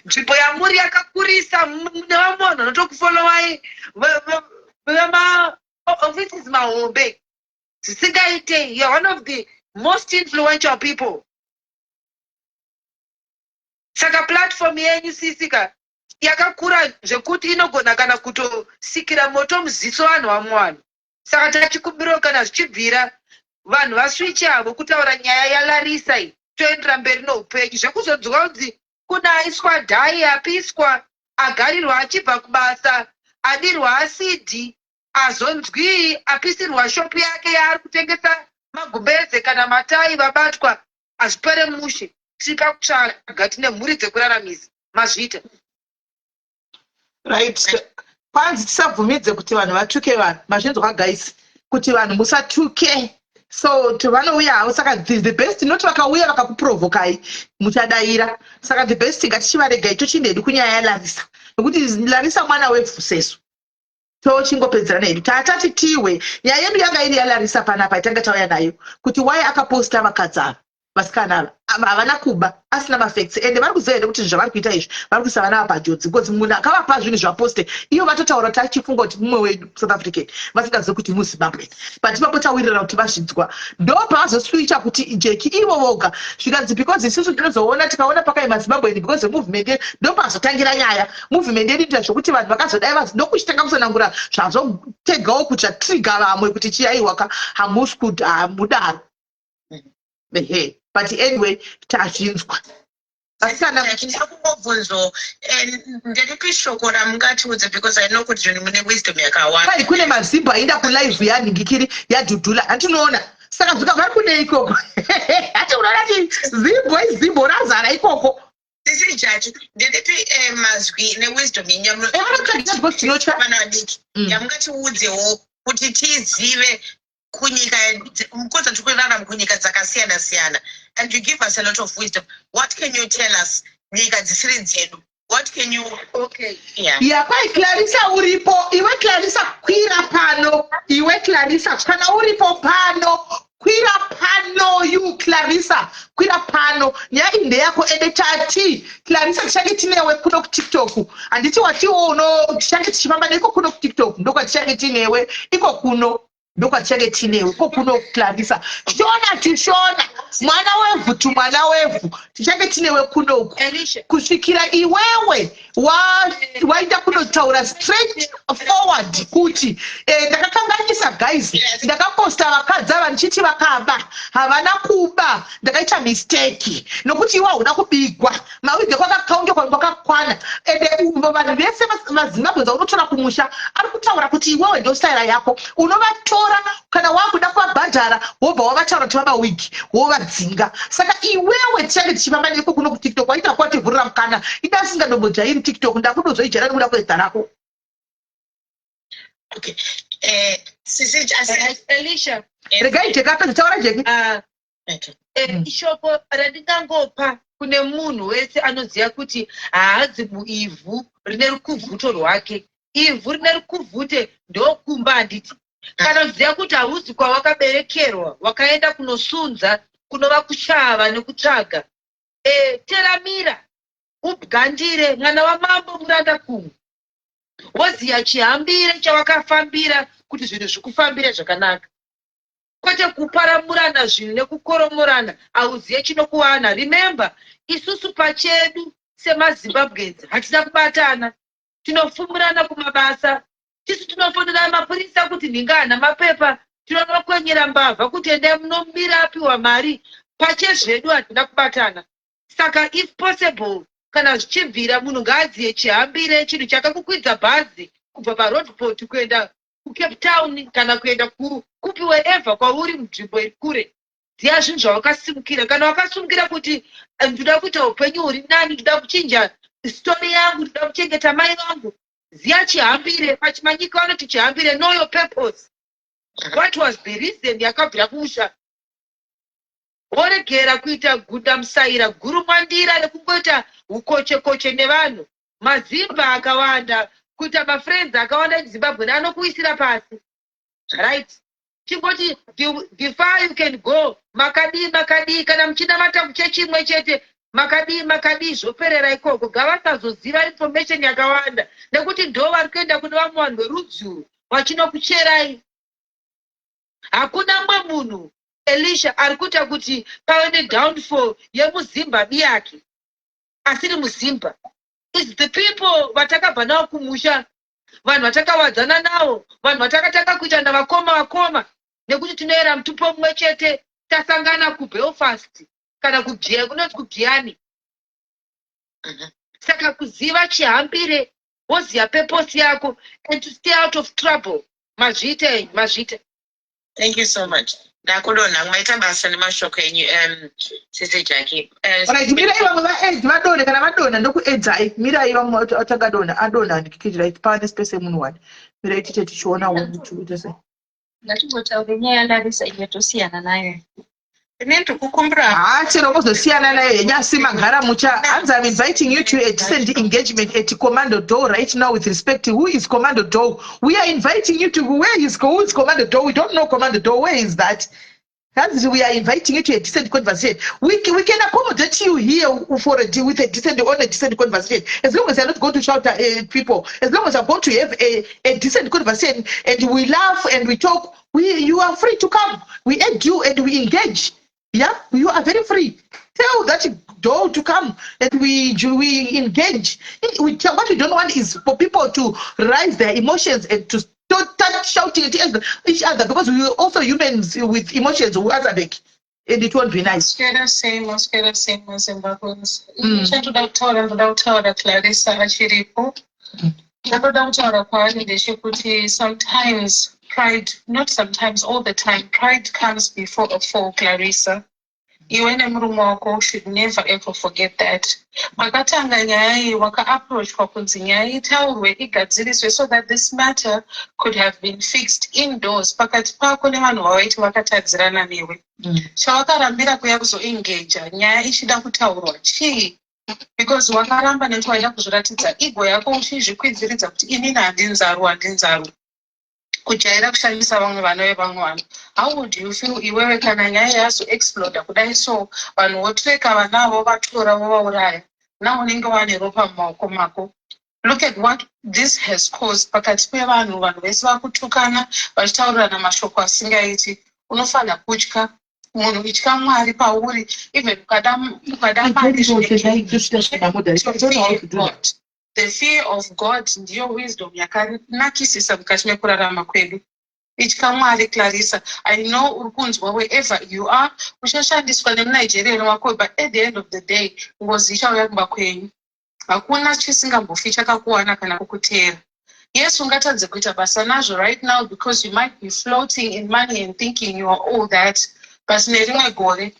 nzvimbo yamuri yakakurisa mune vamwe vanhu vanotokufollowai offices mahombe zisingaite. You are one of the most influential people. Saka platform yenyu sisika yakakura zvekuti inogona kana kutosikira moto muziso vanhu vamwe vanhu. Saka tachikumbira kana zvichibvira vanhu vaswichi avo kutaura nyaya yaLarisa iyi toendera mberi noupenyu. Zvekuzodzoka kunzi kudaiswa dhai apiswa agarirwa achibva kubasa adirwa asidhi azonzwi apisirwa shopu yake yaari kutengesa magumbeze kana matai vabatwa azvipere mushe tikakutsvaga tine mhuri dzekuraramisa mazvita right. Kwanzi tisabvumidze kuti vanhu vatuke vanhu mazvinzwa gaisi kuti vanhu musatuke. So vanouyawo saka the best not vakauya vakakuprovokai muchadaira. Saka the best ngatichivaregai tochindedi kunyaya yaLarisa nekuti Larisa mwana wevhuseso tochingopedzera nedu tatati tiwe nyaya yedu yanga iri yaLarisa panapa itanga tauya nayo kuti why akaposta vakadzi ava vasikana ava havana kuba asina mafacts ende vari kuziva kuti zvavari kuita izvi vari kuisa vana vapajodzi because munhu akavapa zvinhu zvaposte iyo vatotaura tachifunga kuti mumwe wedu South African vasingazivi kuti muZimbabwe but vapotawirira kuti vazvinzwa ndo pavazoswicha kuti jeki ivo voga zvikanzi because isusu tinozoona tikaona pakaima Zimbabweni because movement ndo pazotangira nyaya movement yedu ita zvokuti vanhu vakazodai ndokuchitanga kusanangura zvazotegawo kuti zvatriga vamwe kuti chiyaiwaka hamusi kuti hamudaro but anyway tazvinzwa asana ndakungobvunzo ndiri kuishoko ramungatiudze because I know kuti zvino mune wisdom yakawanda. Pai kune mazimba ainda kulive yaningikiri yaDudula hatinoona saka zvika vari kune ikoko hati unaona kuti zimbo razara ikoko. This is chacho ndendeti mazwi newisdom yenyama yamungatiudzewo kuti tizive kunyika because tikurarama kunyika dzakasiyana-siyana, and you give us a lot of wisdom. What can you tell us nyika dzisiri dzedu? What can you... Okay. Yeah, kwai Clarissa uripo, iwe Clarissa kwira pano, iwe Clarissa kana uripo pano, kwira pano, you Clarissa, kwira pano, nya inde yako edetati, Clarissa tishange tinewe kuno ku TikTok, anditi wati ono, tishange tichimamba niko kuno ku TikTok, ndoko tishange tinewe, iko kuno, ndoko tishange tinewe, iko kuno Clarissa, tishona, mwana wevu tu mwana wevu, tishange tinewe kuno, kusvikira iwewe, waida kuno taura straight forward, kuti, ndakakanganisa guys, ndakaposta vakadza vanchiti vakaba, havana kuba, ndakaita mistake, nokuti iwa una kubigwa, mawige kwa kaunge kwa kakwana, vanhu vese maZimbabwe unotora kumusha, ari kutaura kuti iwewe ndo style yako, unovatora kana wakuda kwabhadhara, wobva wavataura kuti vamawigi, wovadzinga. Saka iwewe tichange tichifamba neko kuno ku TikTok, waita kwativhurira mukana, idasinganombojairi TikTok, ndakunozoijera nekuda kwedza rako. Okay. Alicia. Regai tekapedza taura jeki. Ishoko randingangopa kune munhu wese anoziva kuti haadzi muivhu rine rukuvhuto rwake. Ivhu rine rukuvhute ndokumba handiti. Kana uziva kuti hauzi kwawakaberekerwa, wakaenda kunosunza, kunova kushava nekutsvaga. Teramira, ubwandire, mwana wamambo muranda kumwe. Woziya chihambire chawakafambira kuti zvinhu zvikufambire zvakanaka. Kwete kuparamurana zvinhu nekukoromorana, hauziye chinokuwana. Remember, isusu pachedu semaZimbabweans hatina kubatana, tinofumurana kumabasa, tisu tinofonera mapurisa kuti ndingana mapepa, tinonokwenyera mbavha kuti endai munomirapiwa mari, pachezvedu hatina kubatana. Saka if possible, kana zvichibvira munhu ngaadziye chihambire, chinhu chakakukwidza bhazi kubva paRoadport kuenda kuCape Town kana kuenda kupi wherever kwauri munzvimbo iri kure. Ziya zvinhu zvawakasimukira. Kana wakasimukira kuti ndoda kuita upenyu huri nani, ndoda kuchinja story yangu, ndoda kuchengeta mai vangu, ziya chihambire. Pachimanyika vanoti chihambire, know your purpose. What was the reason yakabvira kumusha? Woregera kuita guda musaira, guru mwandira nekungoita ukoche-koche nevanhu. Mazimba akawanda, kuita mafriends akawanda eZimbabwe anokuisira pasi. Right? Chingoti, before you can go, makadi, kana mchina mata kuchechimwe chete, makadi, zvoperera ikoko, gavasazoziva information yakawanda. Nekuti ndo vari kuenda kune vamwe vanhu verudzuru, vachinokucherai. Hakuna mwe munhu, Alicia, arikuta kuti pave nedownfall yemuZimbabwe yake. Asiri muZimba. It's the people vatakabva navo kumusha, vanhu vatakawadzana navo, vanhu vatakataka kuita navakoma, nekuti tinoera mutupo mumwe chete, tasangana kuBelfast, kana kunonzi kuGiyani. Saka kuziva chihambire, woziya purpose yako, and to stay out of trouble. Mazvite. Thank you so much. Ndakudonha maita basa nemashoko enyu Sister Jackie. Alright, mira iva vaedzi vadonha kana vadonha ndokuedza mira iva atakadonha adonha ndikikijira pane space yemunhu wani. Mira itite tichiona kuti uite sei. Ngatimbotaure nyaya yaLarissa inotosiyana nayo. Inento kukumbura. Chero kuzosiyana nayo yenyasi magara mucha. As I'm inviting you to a decent engagement at Commando Door right now with respect to who is Commando Door. We are inviting you to who is Commando Door. We don't know Commando Door. Where is that? As we are inviting you to a decent conversation. We can accommodate you here with a decent conversation. As long as you're not going to shout at people. As long as you're going to have a decent conversation and we laugh and we talk, you are free to come. We add you and we engage. Yeah, you are very free. Tell that door to come and we engage. What we don't want is for people to rise their emotions and to start shouting at each other, because we are also humans with emotions. And it won't be nice. Same, Zimbabweans. Ndoda kutaura Clarissa achiripo. Ndoda kutaura kwaari ndechekuti sometimes pride, not sometimes, all the time, pride comes before a fall, Clarissa. iwe nemurume wako should never ever forget that. Makatanga nyaya iyi waka-approachwa kunzi nyaya itaurwe igadziriswe so that this matter could have been fixed indoors pakati pako nevanhu vavaiti vakatadzirana newe. Chavakarambira kuya kuzoengaja nyaya ichida kutaurwa chii? Because wakaramba nekuvaida kuzviratidza ego yako uchizvikwidziridza kuti inini handinzaru. Kujaira kushandisa vamwe vana vevamwe vanhu. How would you feel iwewe kana nyaya yazoexploda kudai so vanhu votreka vanavo vatora vovauraya? Now unenge wane ropa mumaoko mako. Look at what this has caused pakati pevanhu vese vakutukana vachitaurirana mashoko asingaiti. Unofana kutya. Munhu itya Mwari pauri even ukada the fear of God ndiyo wisdom yakanakisisa mukati mekurarama kwedu. Itya Mwari Clarissa. I know uri kunzwa wherever you are uchashandiswa nemuNigeria wako, but at the end of the day ngozi ichauya kumba kwenyu. Hakuna chisingambofi chakakuwana kana kukuteera. Yes, ungatadze kuita basa nazvo right now because you might be floating in money and thinking you are all that. But nerimwe gore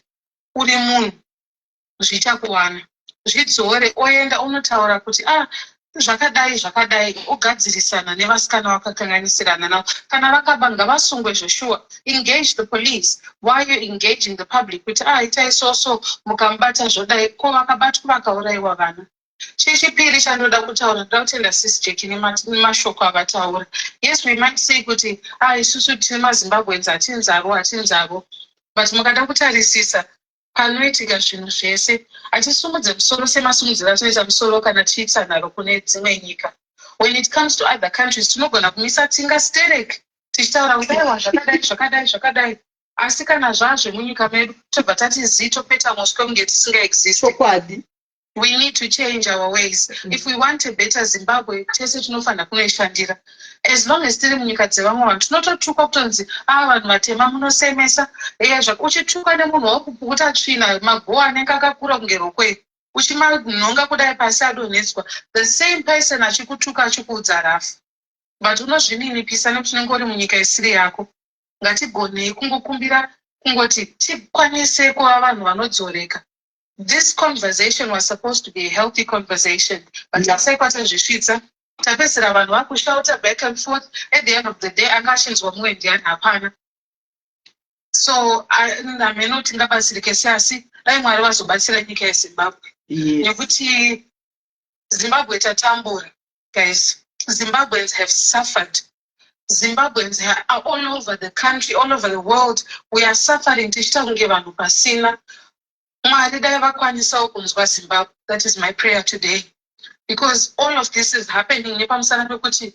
uri munhu zvichakuwana. Zvidzore oenda unotaura kuti zvakadai ogadzirisana nevasikana vakakanganisirana navo. Kana vakabanga vasungwe zveshuwa. Engage the police. Why are you engaging the public? Kuti itai so mukambata zvodai ko vakabatwa vakaurayiwa vana. Chechipiri chandoda kutaura ndoda kutenda Sis Jackie nemashoko avataura. Yes, we might say kuti isusu tine maZimbabweans hatinzaro. But mukada kutarisisa panoitika zvinhu zvese hatisumudze musoro semasumudziro atinoita musoro kana tiitsanharo kune dzimwe nyika. When it comes to other countries tinogona kumisa tsinga stereki tichitaura kuti zvakadai asi kana zvazvemunyika medu tobva tati topeta muswe kunge tisingaexist. We need to change our ways. If we want a better Zimbabwe, tese tinofana kunoishandira. As long as tiri munyika dzevamwe vanhu tinototukwa kutonzi vanhu vatema munosemesa. Uchituka nemunhu wakupukuta tsvina magoo anenge akakura kunge rokwe. Uchimanhonga kudai pasi adonhetswa. The same person achikutuka achikuudza rafu. But unozvininipisa nekuti unenge uri munyika isiri yako. Ngatigonei kungokumbira kungoti tikwanise kuva vanhu vanodzoreka. This conversation was supposed to be a healthy conversation, but tasakwata zvisvitsa tapesera vanhu vakushauta back and forth. At the end of the day angashinzwa mumwe ndiani hapana. So nameno tingabatsirike asi dai Mwari vazobatsira nyika yeZimbabwe nekuti Zimbabwe tatambura. Guys, Zimbabweans have suffered. Zimbabweans are all over the country, all over the world. We are suffering tichita kunge vanhu pasina. Mwari dai vakwanisawo kunzwa Zimbabwe. That is my prayer today. Because all of this is happening nepamusana pekuti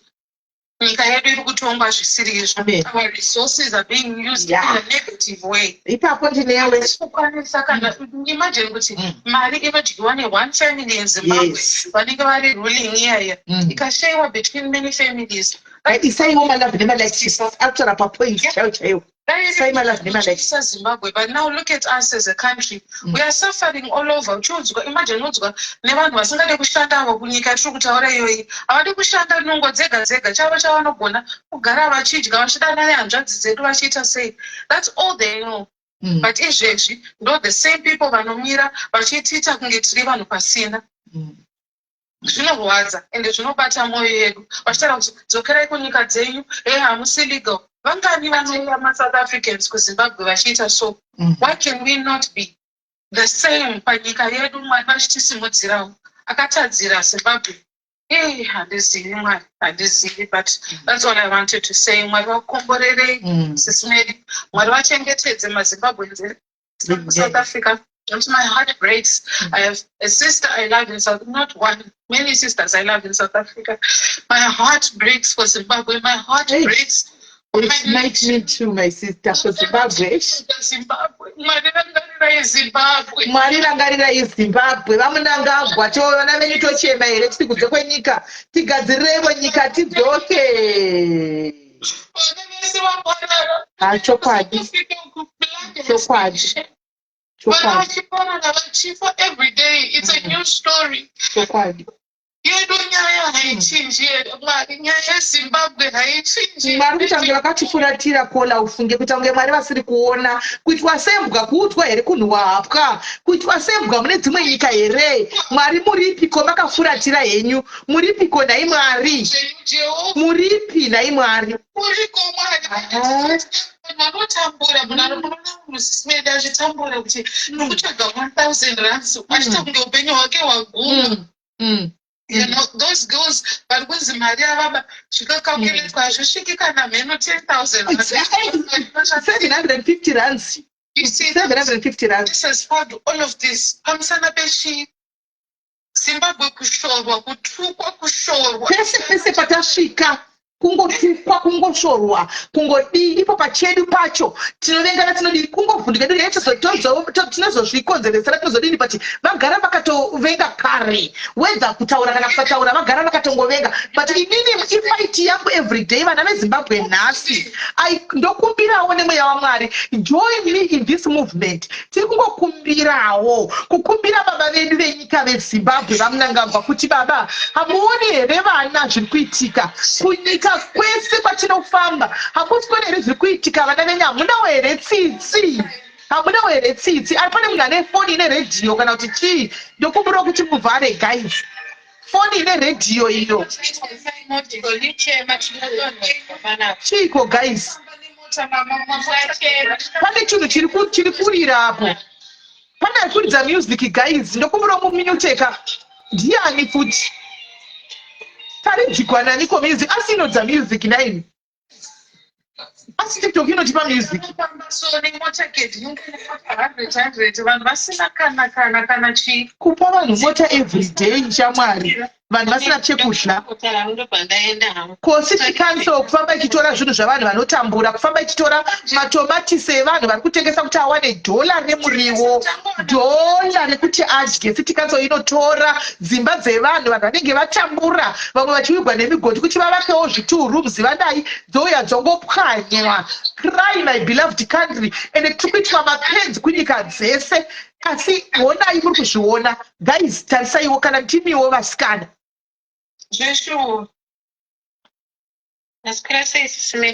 nyika yedu iri kutongwa zvisiri izvo. Our resources are being used in a negative way. Ipapo ndinewe kukwanisa kana imagine kuti mari inodyiwa ne1 family in Zimbabwe vanenge vari ruling iyaya ikashayiwa between many families. Isaiwo malavu nemalakisa akutora papoint chaiwo. Zimbabwe, but now look at us as a country. We are suffering all over. Imagine nevanhu vasingade kushanda kunyika tiri kutaura iyoyi. Havadi kushanda nungo dzega chavo chavanogona kugara vachidya vachidana nehanzvadzi dzedu vachiita sei. That's all they know. But izvezvi ndo the same people vanomira vachitiita kunge tiri vanhu pasina. Zvinorwadza ende zvinobata mwoyo yedu. Vachitaura kuti dzokerai kunyika dzenyu, hamusi legal. Vangani vanouya maSouth Africans kuZimbabwe vachiita so. Why can we not be the same panyika yedu? Mwari vachitisimudzirawo akatadzira Zimbabwe. Handizivi Mwari, handizivi, but that's all I wanted to say. Mwari vakomborerei sisi medu. Mwari vachengetedze maZimbabweans South Africa. My heart breaks. I have a sister I love in South, not one, many sisters I love in South Africa. My heart breaks for Zimbabwe. My heart breaks. It makes me too, my sister, for Zimbabwe. Mwari rangarira yeZimbabwe vamunangagwa toona venyu tochema here tiri kunze kwenyika tigadzirevo nyika tidzoke. Chokwadi every day it's a new story. Chokwadi yedu nyaya haichinji mwari, nyaya yeZimbabwe haichinji. Mwari kutange vakatifuratira kola ufunge kuti tange Mwari vasiri kuona kuitwa sembwa kuutwa here kunhu wahapwa kuitwa sembwa mune dzimwe nyika here. Mwari muripiko makafuratira henyu? Muripiko nhai Mwari? Muripi nhai Mwari? Uriko Mwari vanotambura munhu musismedi achitambura kuti nokutsvaga 1000 rands achita kunge upenyu hwake hwaguma. You know, those girls vari kunzi mari yavaba zvikakakuletwa hazvisviki kana mheno 10,000. 750 rands. You see, 750 rands. this has fought all of this. Pamusana pechi Zimbabwe kushorwa, kutukwa kushorwa. Pese patasvika kungotukwa kungoshorwa kungodii ipo pachedu pacho tinovengana tinodii kungovhundika tinozozvikonzeresera tinozodini pati vagara vakatovenga kare wedha kutaura kana kusataura vagara vakatongovenga but inini ifaiti yangu everyday vana veZimbabwe nhasi ndokumbirawo nemweya waMwari join me in this movement. Tiri kungokumbirawo kukumbira baba vedu venyika veZimbabwe vamunangagwa kuti baba hamuoni here vana zviri kuitika kunyika kwese kwatinofamba hakusikoni here zviri kuitika vana venyu hamunawo here tsitsi hamunawo here tsitsi ari pane munhu ane foni ine redhiyo kana kuti chii ndokumbirawo kuti muvhare guys foni ine redhiyo iyo chiiko guys pane chinhu chiri kurirapo pane ari kuridza music guys ndokumbirawo muminuteka ndiani futi taridzikwananiko music asi inodza music naini asi TikTok inotipa music kupa vanhu mota everyday shamwari vanhu vasina chekudya kosi tikanso kufamba ichitora zvinhu zvavanhu vanotambura kufamba ichitora matomatisi evanhu vari kutengesa kuti awane dhola remuriwo dhola rekuti adye sitikanso inotora dzimba dzevanhu vanhu vanenge vatambura vamwe vachivigwa nemigodi kuti vavakewo zvituru rooms vadai dzouya dzongopwanywa. Cry my beloved country ende tiri kuitwa mapenzi kunyika dzese asi honai muri kuzviona guys tarisaiwo kana timiwo vasikana Joshua. As class is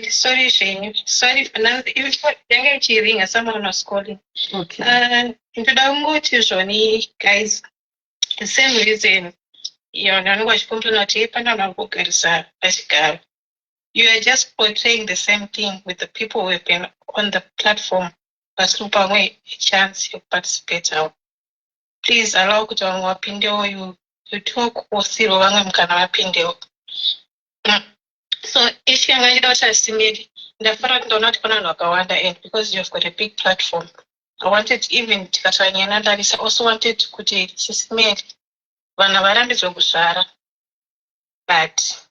sorry, Shane. Sorry for now. Even for younger cheering, someone was calling. Okay. Into the Johnny, guys, the same reason you're not going to complain or tape and not book you are just portraying the same thing with the people who have been on the platform, but slip away a chance you participate out. Please allow you talk or zero kana mapindeo. So if you're going to made the front do not gonna end because you've got a big platform. I wanted even I also wanted to put it made but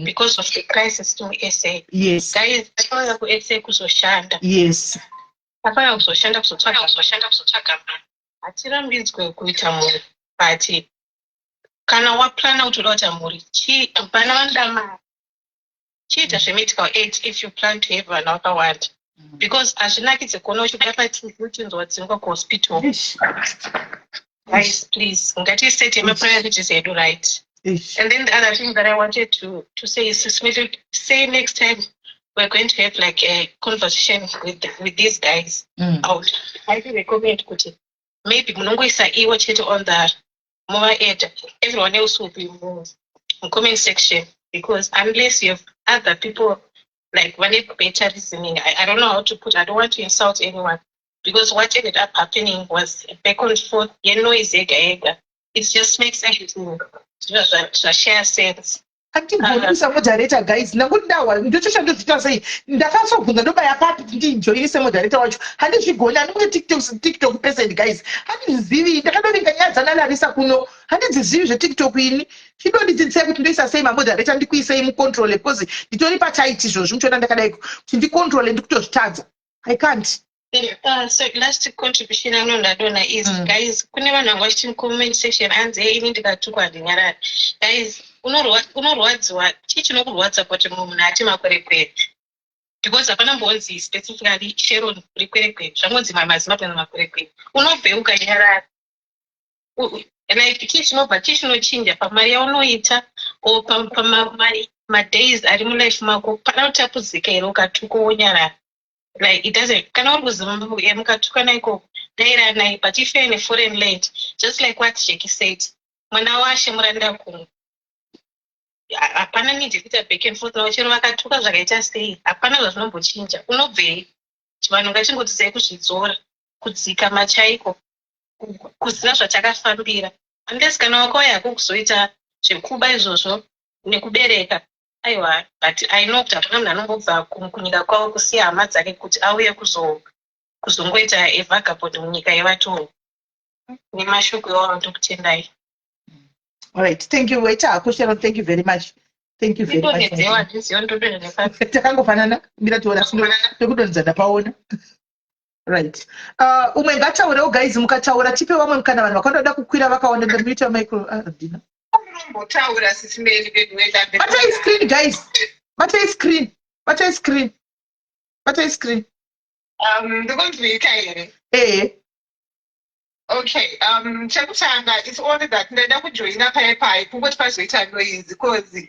because of the crisis to SA. Yes. Guys, I want to SA kuzoshanda. Yes. Afanya kuzoshanda kuzotsvaga. Atira mbinzwe kuita muri. But kana waplana kuti unoita muri vana vanoda mari chiita zvemedical aid if you plan to have vana vakawanda because hazvinakidze kuona uchigara patv uchinzwa dzingwa kuhospital. Guys, please ngatiisete mapriorities edu right. And then the other thing that I wanted to say is say next time we're going to have like a conversation with these guys out. I recommend maybe munongoisa iwo chete on the more aid, everyone else will be moved in comment section because unless you have other people like when it better listening, I don't know how to put. I don't want to insult anyone because what ended up happening was back and forth. It just makes everything share sense. Handibvunisa moderator guys nakundawa ndochoshandozvita sei ndakazobvunza ndobaya papi ndinjoinise moderator wacho handizvigoni handikuti TikTok person guys handizvizivi ndakatoringa nyaya nalarisa kuno handidzizivi zveTikTok ini chidondidzidzisai kuti ndoisa sei mamoderator ndikuisei mucontrol because nditori pataiti izvozvo muchona ndakadaiko kuti ndicontrol ndikutozvitadza I can't. So last contribution anondadona is guys kune vanhu vanga vachiti comment section anzi ini ndikatukwa handinyarari guys unorwadziwa chii chinokurwadza kuti munhu ati makwerekwere because hapana mbonzi specifically Sharon rikwerekwere zvangonzi mazimapenzi makwerekwere unobve ukanyarara like chii chinobva chii chinochinja pamari yaunoita o pamadays ari mulife mako pana kutapudzika here ukatuka wonyarara. Like it doesn't, kana uri kuzimbabwe mukatukana ikoko dairanai pachifeya neforeign land, just like what Jackie said, mwana washe muranda kungu, hapana need kuita back and forth navo, chero vakatuka zvakaita sei hapana zvazvinombochinja. Unobvei vanhu ngachingoti sei kuzvidzora, kudzika machaiko, kuziva zvatakafambira, unless kana wakauya hako kuzoita zvekuba izvozvo nekubereka. Aiwa, but I know kuti hapana munhu anongobva kunyika kwavo kusiya hama dzake kuti auye kuzongoita evagabond munyika yevatoro. Nemashoko iwawo ndokutendai. All right, thank you. Wait, Sharon, thank you very much. Thank you very much. Takangofanana mira tuona sino pekudonza ndapaona. Right. Umwe ngataure guys mukataura tipe vamwe mukana vanhu vakandoda kukwira vakaona ndamuita micro Dina. Mbotaura sisimeni bedwenda. Bata screen guys. Bata screen. Ndokonzwika here. Okay, chekutanga it's only that ndenda kujoina paipai kungoti pazoita noise because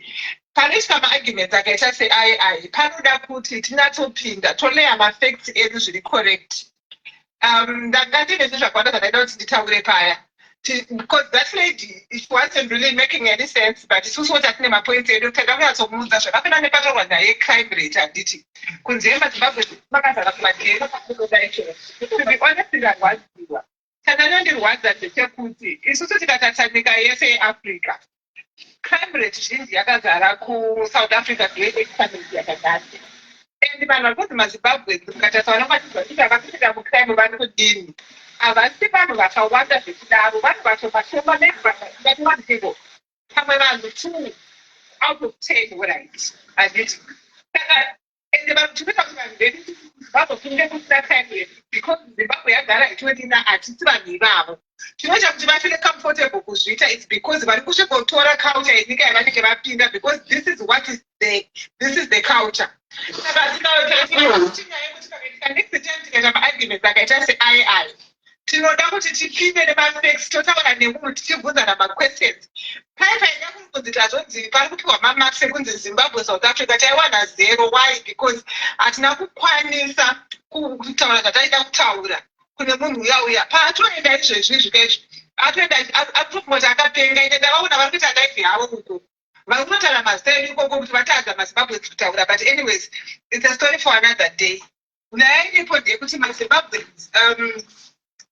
panosvika maarguments akaita seai panoda kuti tinatopinda toleya mafacts edu zviri correct. Ndanga ndine zvinhu zvakawanda zvandaida kuti nditaure paya because that lady it wasn't really making any sense, but isusu kuti atine mapoints edu tanga kunyatsomuudza zvakafana nepataurwa naye crime rate handiti kunze yemazimbabwe makazara kumadhero pakuodaikero. To be honest, ndarwadziwa kana nondirwadza ndechekuti isusu tikatata nyika yese yeafrica crime rate zhinji yakazara kuSouth Africa ndoyeexpanenti yakadasi, and vanhu vari kunzi mazimbabwe mukatasa vanobatidza kuti vakapinda mucrime vari kudini, havasi vanhu vakawanda zvekudaro, vanhu vashoma nevaativatiko pamwe vanhu 2 out of 10 oright handiti saka ende vanhu tinoita kuti vanhu vedu vazopinde kusina crime rate because zimbabwe yagara ichiwedina hatisi vanhu ivavo. Chinoita kuti vafile comfortable kuzviita it's because vari kusvikotora culture yenyika yavanenge vapinda because this is the culture. Saka tikaotinyaya kuti next time tikaita maarguments akaita seai tinoda kuti tipinde nemafacts totaura nemunhu tichibvunzana maquestions. Paipaida kunzi tazonzi pari kupiwa mamarks ekunzi Zimbabwe South Africa taiwana 0. Why? Because hatina kukwanisa kutaura zvataida kutaura kune munhu uya paatoenda izvezvi atoenda aprofumoti akapenga ine ndavaona vari kuita live yavo uko vari kunotara mazita ikoko kuti vatadza mazimbabwe kutaura, but anyways it's a story for another day. Nyaya iripo ndeyekuti mazimbabwe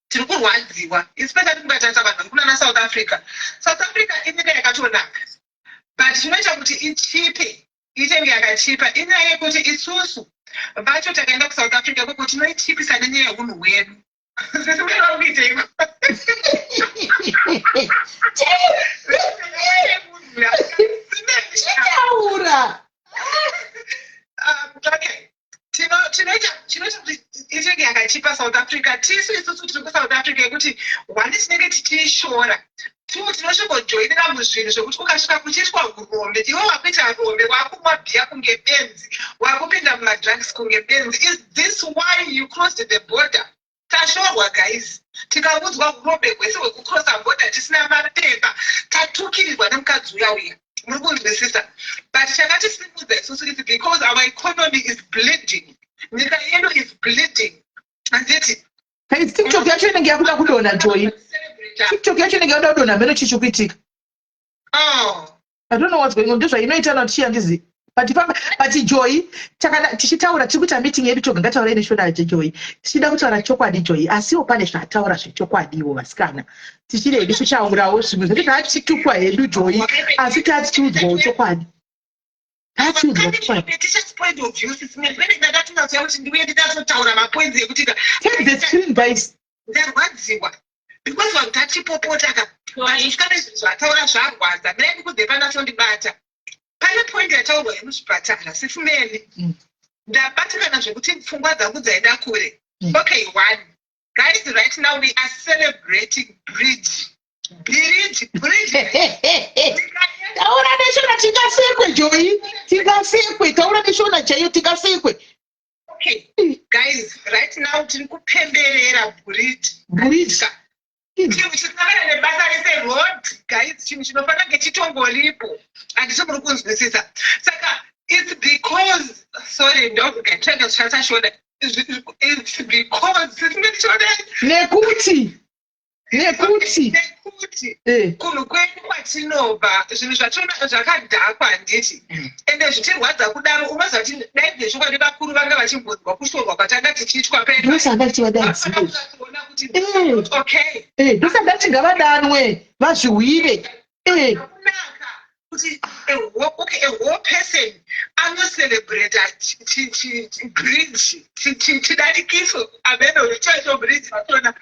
tiri kurwadziwa especially kungatarisa vanhu vari kunana South Africa inyika yakatonaka, but chinoita kuti ichipe itenge yakachipa inyaya yekuti isusu vacho takaenda kuSouth Africa koko tinoichipisa nenyaya yeunhu hwedu. Chinoita kuti itenge yakachipa South Africa tisu isusu tiri kuSouth Africa yekuti one tinenge tichiishora, 2 tinosvikojoinera muzvinhu zvokuti ukasvika kuchiitwa urombe iwe wakuita rombe wakumwa bhiya kunge benzi wakupinda mumadrugs kunge benzi. Is this why you crossed the border? Tashorwa guys, tikaudzwa urombe hwese hwekucrossa border tisina mapepa tatukirirwa nemukadzi uya muri kunzwisisa, but chakatisimudza isusu is because our economy is bleeding, nyika yedu is bleeding handiti. TikTok yacho inenge yakuda kudonha Joy. TikTok yacho inenge yakuda kudonha meno chichi kuitika. I don't know what's going on. Ndozvainoita natichi handizi. But Joy, tichitaura tikuita meeting yedu toga ngataura neshona Joy. Tichida kutaura chokwadi Joy. Asiwo pane zvataura zvechokwadiwo vasikana. Tichiredi kuchaurawo zvimwe zvekuti tachitukwa hedu Joy. Asi tatiudzwawo chokwadi. That's just point of view. Take the screen, guys. Because one touchy popotaka, zvataura zvarwadza mene kuti panatondibata pane point yataurwa yemuzvipatara sifumeni ndabatikana zvekuti pfungwa dzangu dzaenda kure. Okay, one guys, right now we are celebrating bridge. Taura neshona tingasekwe Joy, tingasekwe taura neshona chayo tingasekwe. Okay guys, right now tiri kupemberera bridge. chinhu chisangana nebasa reseroad guys chinhu chinofanira kunge chitongoripo handisi muri kunzwisisa saka it's because sorry dog getrenga zvichasashona it's because nekuti kunhu kwedu kwatinobva zvinhu zvationa zvakadhakwa handiti ende zvichirwadza kudaro unoziva kuti dai nezvokwadi vakuru vanga vachimbonzwa kushorwa kwatanga tichitwa pedosangatiwadadziona kuti ndosangati ngavadanwe vazviwire kuti a whole person anocelebrata bridge chidarikiso ameno chaito bridge vatona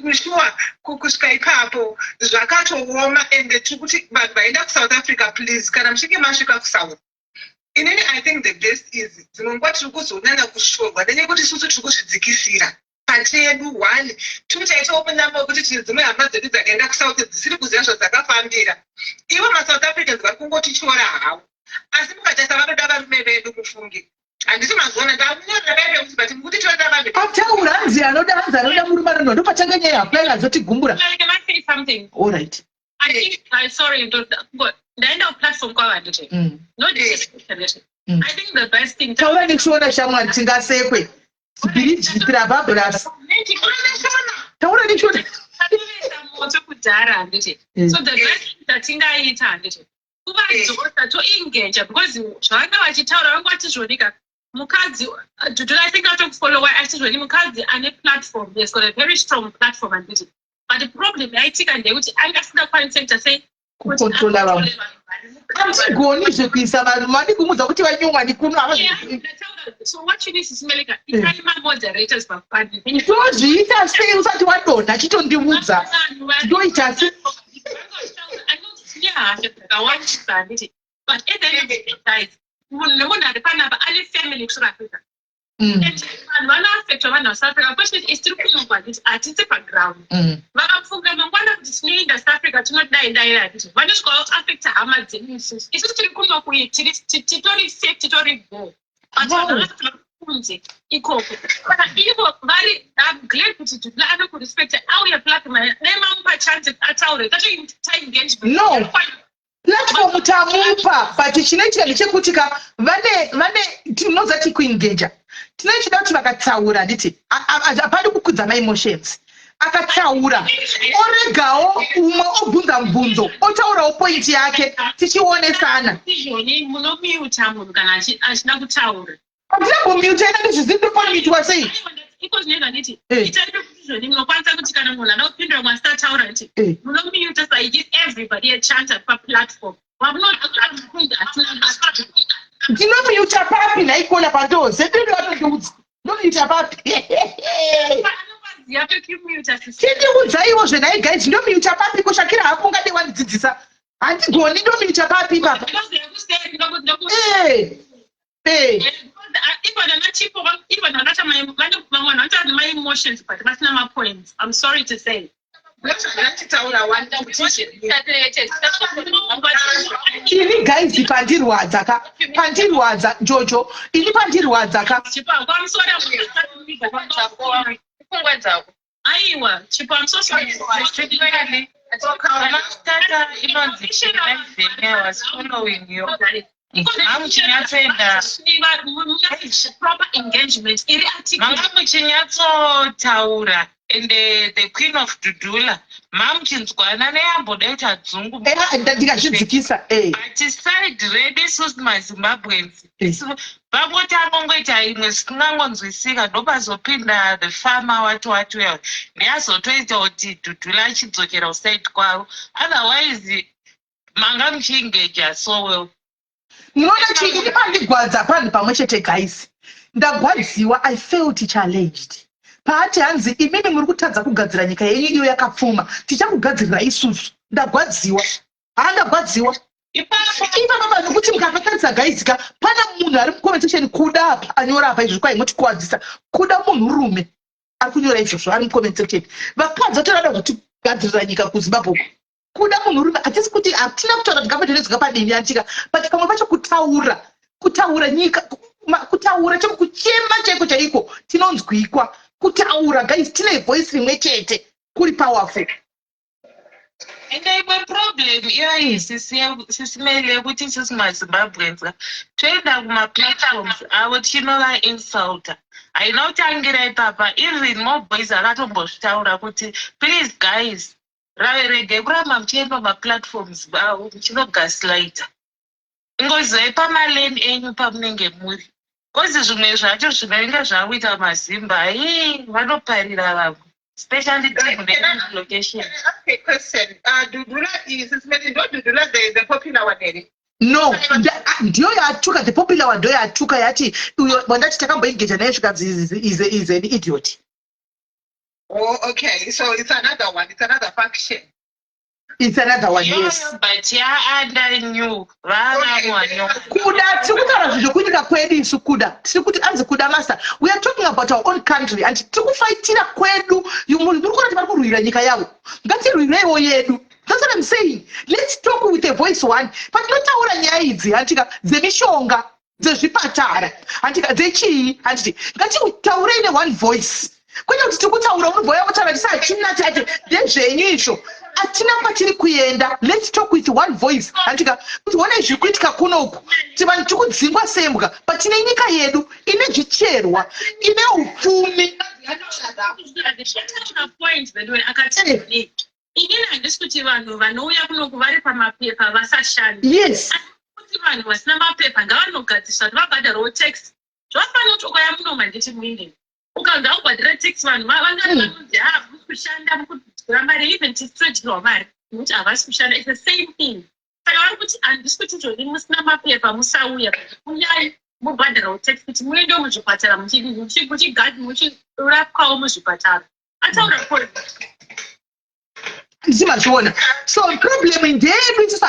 kushuwa kusvika ipapo zvakatooma ende tikuti vanhu vaenda kuSouth Africa please kana muchinge masvika kuSouth inini I think the best is dzinonguva tiri kuzonyanya kushorwa nenyekuti isusu tiri kuzvidzikisira pachedu 1 tichaitawo munyama wekuti tine dzimwe hama dzedu dzakaenda kuSouth dzisiri kuziva zvadzakafambira ivo maSouth Africans vari kungotichora havo asi mukatarisa vanoda varume vedu mufunge handiti mazona ndamunyorera vaide kuti bati mukuti toda vanhu ataura hanzi anoda murume anono ndopatanga nyaya yaplai azotigumbura alright sorry ndaenda kuplatform kwavandite no discrimination I think the best thing taura nekuona shamwari tingasekwe bridge trababras taura nekuona moto kudhara handiti so the best thing tatingaita handiti kuvadzosa toengaja because zvavanga vachitaura vanga vachizvonika mukadzi I think atokufollowa achizvoni mukadzi ane platform yes got a very strong platform handiti but the problem yaitika ndeyekuti angasingakwanisa kuita sei kukontrola vanhu antigoni zvekuisa vanhu madi kumudza kuti vanyongwa ndikuno so what you need is Melika ikaima moderators pakupadi ndozviita sei usati wadonha chitondiudza ndoita sei dzakawandisa handiti but at the end of the day munhu nemunhu ari panapa ane family kuSouth Africa and vanhu vanoaffectwa vanhu vaSouth Africa question is tiri kunyongwa handiti hatisi paground vakafunga mangwana kuti tinoenda South Africa tinodai handiti vanosvikawo affecta hama dzedu isusu tiri kuno kuye titori safe titori go but vanhu kunze ikoko saka ivo vari glad kuti Dudula anokurespecta auya platform nemamupa chance ataure tatoita engagement no platform tamupa but chinoitika ndechekuti ka vane tinozati kuengaja tinochida kuti vakatsaura nditi hapadi kukudza maemotions akatsaura oregawo umwe obvunza mubvunzo otaurawo pointi yake tichionesana izvoni munomiuta munhu kana achida kutaura hatina kumbiuta ina ndizvizindopomitwa sei iko zvinoita nditi itaito kuti izvoni munokwanisa kuti kana munhu ada kupindura mwasitataura nditi munomiuta so you give everybody a chance at paplatform ndinomiuta papi naikona pandoze ndinoatotiudza nomiuta papi tindiudzaiwo zvenaigaizi ndomiuta papi kushakira hapo ungade wandidzidzisa handigoni ndomiuta papi papa I'm sorry to say. Ini guys pandirwadza jojo ini pandirwadza ka aiwa chipo I'm so sorry proper engagement manga muchinyatsotaura and the queen of Dudula mamuchinzwana neyambodaita dzungu ndikazvidzikisa but side redu isusu maZimbabweans vangoti anongoita imwe sitingangonzwisika ndopazopinda the farmer wati ndeazotoita kuti Dudula achidzokera usaidi kwavo otherwise manga muchiengaja so well munoona chii pandigwadza panhu pamwe chete guys ndagwadziwa I felt challenged paati hanzi imini muri kutadza kugadzira nyika yenyu iyo yakapfuma tichakugadzirira isusu ndagwadziwa ndagwadziwa ipapa nokuti mukapakatsa gaizika pana munhu ari mucomment section kuda apa anyora apa izvi kwaimoti kuwadzisa kuda munhurume ari kunyora izvozvo ari mucomment section vakadzi vatorada kutigadzirira nyika kuZimbabwe kuda munhurume hatisi kuti hatina kutaura kuti gavamende inoziga padini yatika but pamwe pacho kutaura nyika kutaura kuchema chaiko chaiko tinonzwikwa kutaura guys tine voice rimwe chete kuri powerful ende imwe problem iyayi sisimele ukuthi sisi maZimbabweans toenda kuma-platforms avo tichinovainsulta hainotangira ipapa. Even moboys akatombozvitaura kuti please guys regai kuramba muchienda mumaplatforms avo muchinogaslighta, ingozai pamalane enyu pamunenge muri, kozi zvimwe zvacho zvinenge zvakuita mazimba vanoparira vanhu, especially location. Okay, question. Dudula is not Dudula the popular one here. No, ndio yatuka, the popular one ndio yatuka yati wandati takamboingeja naye is an idiot. Oh, okay. So it's another one. It's another faction. It's another one, yes. But yeah, under new. Kuda, tikutara zvizokunyika kwedu isu kuda. Tikuti anzi kuda master. We are talking about our own country and tikufightina kwedu. Yumundu kurati vari kurwira nyika yavo. Ngatirwirewo yedu. That's what I'm saying. Let's talk with a voice one. Patinotaura nyaya idzi antika dzemishonga, dzezvipatara, antika dzechii, anti ngatitaure ine one voice. Kwete kuti tikutaura unobvoya kutaura tisachina chate ndezvenyu izvo. Atina kwatiri kuenda. Let's talk with one voice. Antika kuti one zvikuitika kunoku. Tivanhu tikudzingwa sembwa. Patine nyika yedu ine zvicherwa, ine upfumi. Ingine handisi kuti vanhu vanouya kunoku vari pamapepa vasashanda. Yes. Kuti vanhu vasina mapepa ngavanogadziswa vabhadharawo tax. Zvafana kuti ukauya muno manditi muinde. Ukanga ubhadhara tax vanhu vangari vanonzi muri kushanda mukudzira mari even tistraitirwa mari. Nokuti havasi kushanda. It's the same thing. Saka vari kuti handisi kuti zvoni musina mapepa musauya. Uyai mubhadharawo tax kuti muendewo muzvipatara muchirapwawo muzvipatara. Ataura point. So problem in there is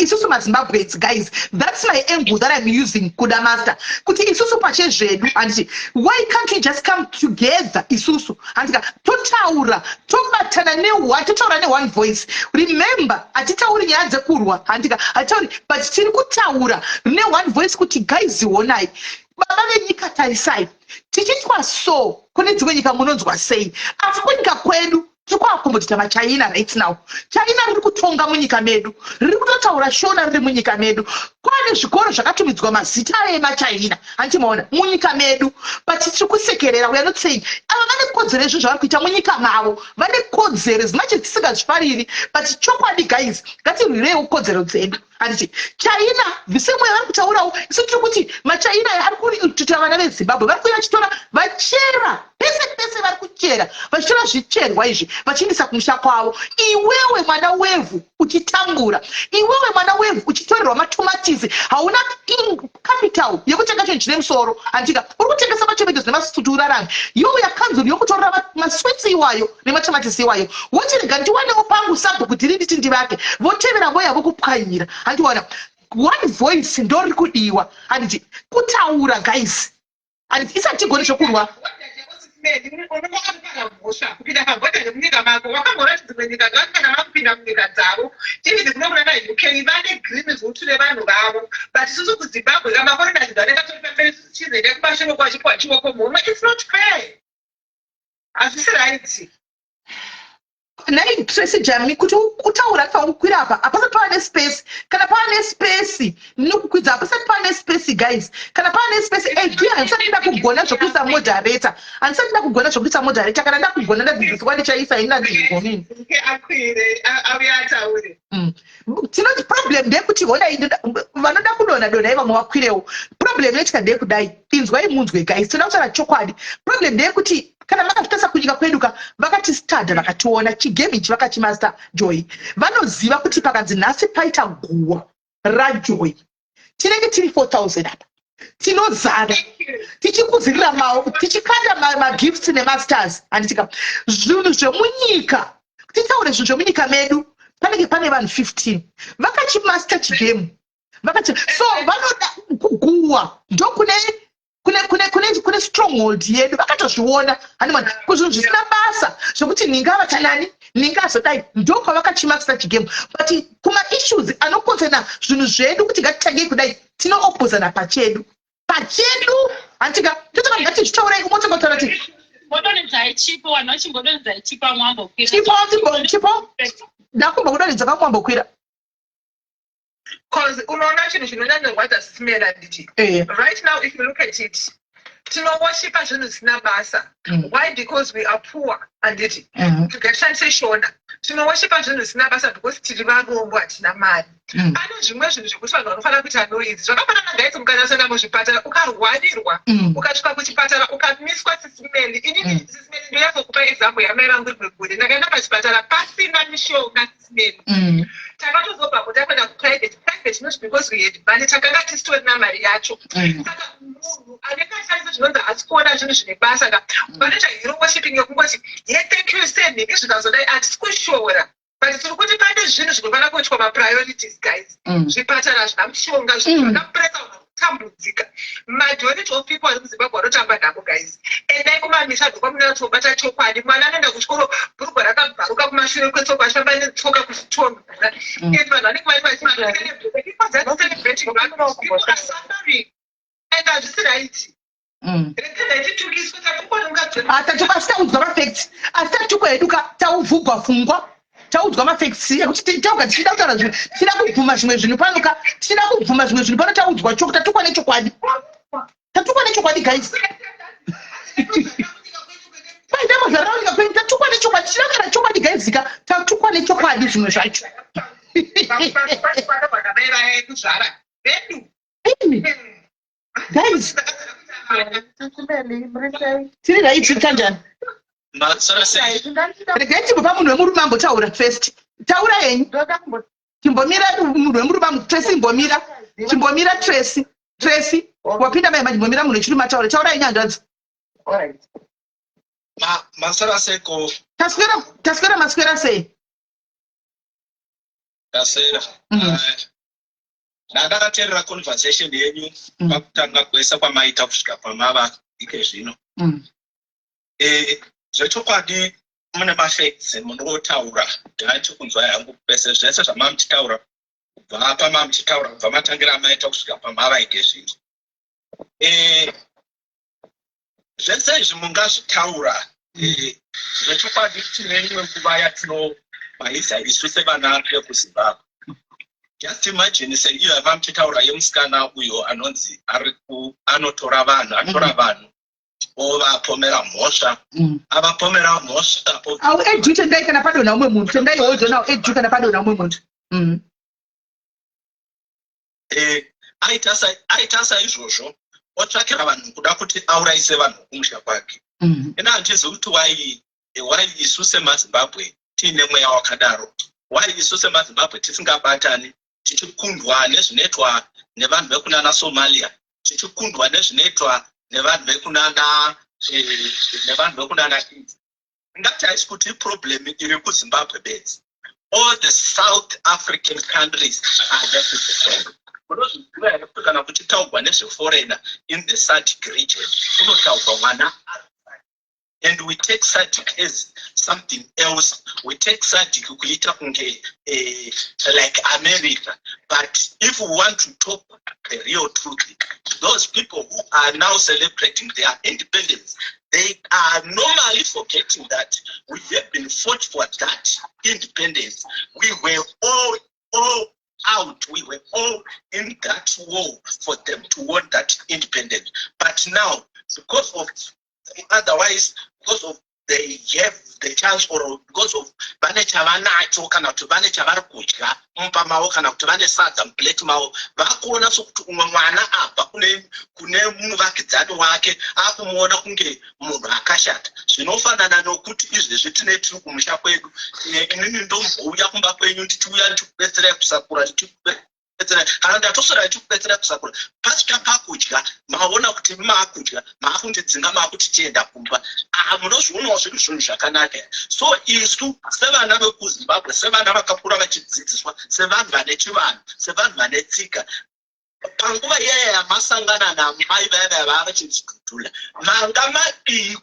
isusu maZimbabweans, guys. That's my angle that I'm using, Kuda Master. Kuti isusu pache zvedu and why can't we just come together isusu and totaura tobatana newa totaura ne one voice. Remember atitauri nyaya dzekurwa and atauri but tiri kutaura ne one voice kuti guys wonai baba venyika tarisai tichitwa so kune dzimwe nyika munonzwa sei asi kunyika kwedu tikwakumbotita maChina right now. China riri kutonga munyika medu, riri kutotaura shona riri munyika medu. Kwane zvikoro zvakatumidzwa mazita emaChina antimaona munyika medu, but tiri kusekerera. We are not saying ava vane kodzero izvo zvavari kuita munyika mavo, vane kodzero as much as tisingazvifariri, but chokwadi guys, ngatirwirewo kodzero dzedu. Anditi China visemwe vari kutaurawo isu tiri kuti maChina ari kuita vana veZimbabwe vari kuuya vachitora vachera pese vari kuchera vachitora zvicherwa izvi vachiendesa kumusha kwavo. Iwewe mwana wevhu uchitambura, iwewe mwana wevhu uchitorerwa matomatisi, hauna capital yekutenga chinhu chine musoro. Andika uri kutengesa matomatisi nemasutu urarame. Iwewe yakanzuri yokutorera maswitsi iwayo nematomatisi iwayo. Wochirega ndiwanewo pangu sabhu kuti rinditi ndivake votevera voya vokupwanyira. Andiwana one voice ndori kudiwa anditi kutaura guys anditi isatigone zvokurwa kupinda pabhodha nemunyika mako wakamboratidza dzimwe nyika dzavakana makupinda munyika dzavo chividi kunokurana UK vane green zvoutu nevanhu vavo but isusu kuZimbabwe kamaforeigners vanekatoipamberi chizoende kumashure kwachipiwa chioko muhomwe. It's not fair. Hazvisi right. Nai Tracy Jami kuti utaura paukwira apa hapasati pane space kana pane space nokukwidza hapasati pane space guys kana pane space handisati ndakugona zvokuisa moderator handisati ndakugona zvokuisa moderator kana ndakugona ndadzidziswa ndichaisa ina ndigonini akwire auya ataure tinoti problem ndeyekuti honai vanoda kudonha vamwe vakwirewo. Problem yetika ndeyekudai inzwai munzwe guys tinoda kutaura chokwadi. Problem ndeyekuti kana makatotasa kunyika kweduka vakati stadha vakationa chigame ichi vakachimaster Joy vanoziva kuti pakanzi nhasi paita guwa raJoy tinenge tiri 4000 apa tinozara tichikudzirira maoko tichikanda magifts nemasters anditika zvinhu zvemunyika titaure zvinhu zvemunyika medu panenge pane vanhu 15 vakachimaster chigame vakati so vanoda kuguwa ndokune kune stronghold yedu vakatozviona hanimana kuzvinhu zvisina basa zvokuti ninga vatanani ninga azodai ndokwa vakachimaster chigame but kuma issues anokonzerana zvinhu zvedu kuti ngatitangei kudai tinoopozana pachedu antika totoka ngatizvitaurai kumotokotaura kuti chipo ndakumba kudonedza kwamwambokwira Because unaona chinhu chinonyanyarwadza smell handiti. Right now if you look at it, tinoworshipa zvinhu zvisina basa. Why? Because we are poor handiti. Tikashandise shona. Tinoworshipa zvinhu zvisina basa because tiri varombo hatina mari. Pane zvimwe zvinhu zvekuti vanhu vanofanira kuita noidzi. Zvakafanana gaisi mukanyasvika muzvipatara ukarwarirwa ukasvika kuchipatara ukamiswa sisimeli. Inini sisimeli ndoyazokupa example yamai vangu iri gwegwere. Ndakaenda pachipatara pasina mishonga sisimeli. Takatozobva kutakwenda kuprivate not because we had money takanga tisina mari yacho. Saka munhu anenge ashandisa zvinonzi asikuona zvinhu zvine basa ka vanoita hero worshiping yekungoti yeah thank you send me zvikazodai hatisi kushora but tiri kuti pane zvinhu zvinofanira kuitwa mapriorities guys. Zvipatara zvina mushonga zvakapresa kutambudzika. Majority of people vari muzimbabwe vanotamba navo guys. Endai kumamisha dhokwamuna tobata chokwadi mwana anoenda kuchikoro bhurugwa rakabvaruka kumashure kwetsoka ashamba netsoka kuchitonga. And vanhu vanenge vari vachicelebrating and hazvisi right. Taudzwa mafacts asi tatukwa eduka tauvhugwa pfungwa taudzwa mafacts ekuti tauga tichida kutaura zvimwe tichida kubvuma zvimwe zvinhu panoka tichida kubvuma zvimwe zvinhu pano taudzwa choko tatukwa nechokwadi guys paindamozvaraurika kweni tatukwa nechokwadi tichida kutaura chokwadi guys zika tatukwa nechokwadi zvimwe zvacho guys tiri right kanjani regai timbopa munhu wemurume ambotaura first taura henyu timbomira munhu wemurume chimbomira Tracy wapinda mai chimbomira munhu wechirume taura henyu hanzvadzi masaraseko taswera maswera sei tasera ndakateerera conversation yenyu pakutanga kwese kwamaita kusvika pamava ike zvino zvechokwadi mune mafacts munotaura ndati kunzwa yangu pese zvese zvamamuchitaura kubva pamamuchitaura kubva matangira amaita kusvika pamava ike zvino zvese izvi mungazvitaura zvechokwadi tine imwe nguva yatinomaisa isu sevana vekuzimbabwe. Just imagine seiyo yavamuchitaura yemusikana uyo anonzi anotora vanhu ovapomera mhosva avapomera mhosva au edu tendai kana padona umwe munhu tendai hodzo nawo edu kana padona umwe munhu aita saizvozvo otsvakira vanhu kuda kuti aurayise vanhu kumusha kwake. Ina handizivi kuti wai isu semazimbabwe tiine mweya wakadaro, wai isu semazimbabwe tisingabatani tichikundwa nezvinoitwa nevanhu vekunana Somalia, tichikundwa nezvinoitwa nevanhu vekunana India. Ngati haisi kuti problem iri kuZimbabwe bedzi. All the South African countries are just the same. Unozviziva here kuti kana kuchitaurwa nezveforeigner in the SADC region kunotaurwa mwana. And we take SADC as something else. We take SADC kuita kunge like America. But if we want to talk the real truth, those people who are now celebrating their independence, they are normally forgetting that we have been fought for that independence. We were all out. We were all in that war for them to want that independence. But now, because of they have the chance, or because of vane chavanacho kana kuti vane chavari kudya mumba mavo kana kuti vane sadza muplate mavo, vakuona sokuti umwe mwana abva kune muvakidzani wake akumuona kunge munhu akashata. Zvinofanana nokuti izvezvi tine tiri kumusha kwedu, inini ndombouya kumba kwenyu ndichiuya ndichikubetserai kusakura kana ndatosora ndichikubetserai kusakura, pasvika pakudya maona kuti maakudya maakundidzinga maakuti tienda kumba. Munozvionawo zviri zvinhu zvakanaka. So isu sevana vekuZimbabwe, sevana vakakura vachidzidziswa, sevanhu vane chivanhu, sevanhu vane tsika, panguva iyaya yamasangana namai vaya vavachidhudhula, manga madii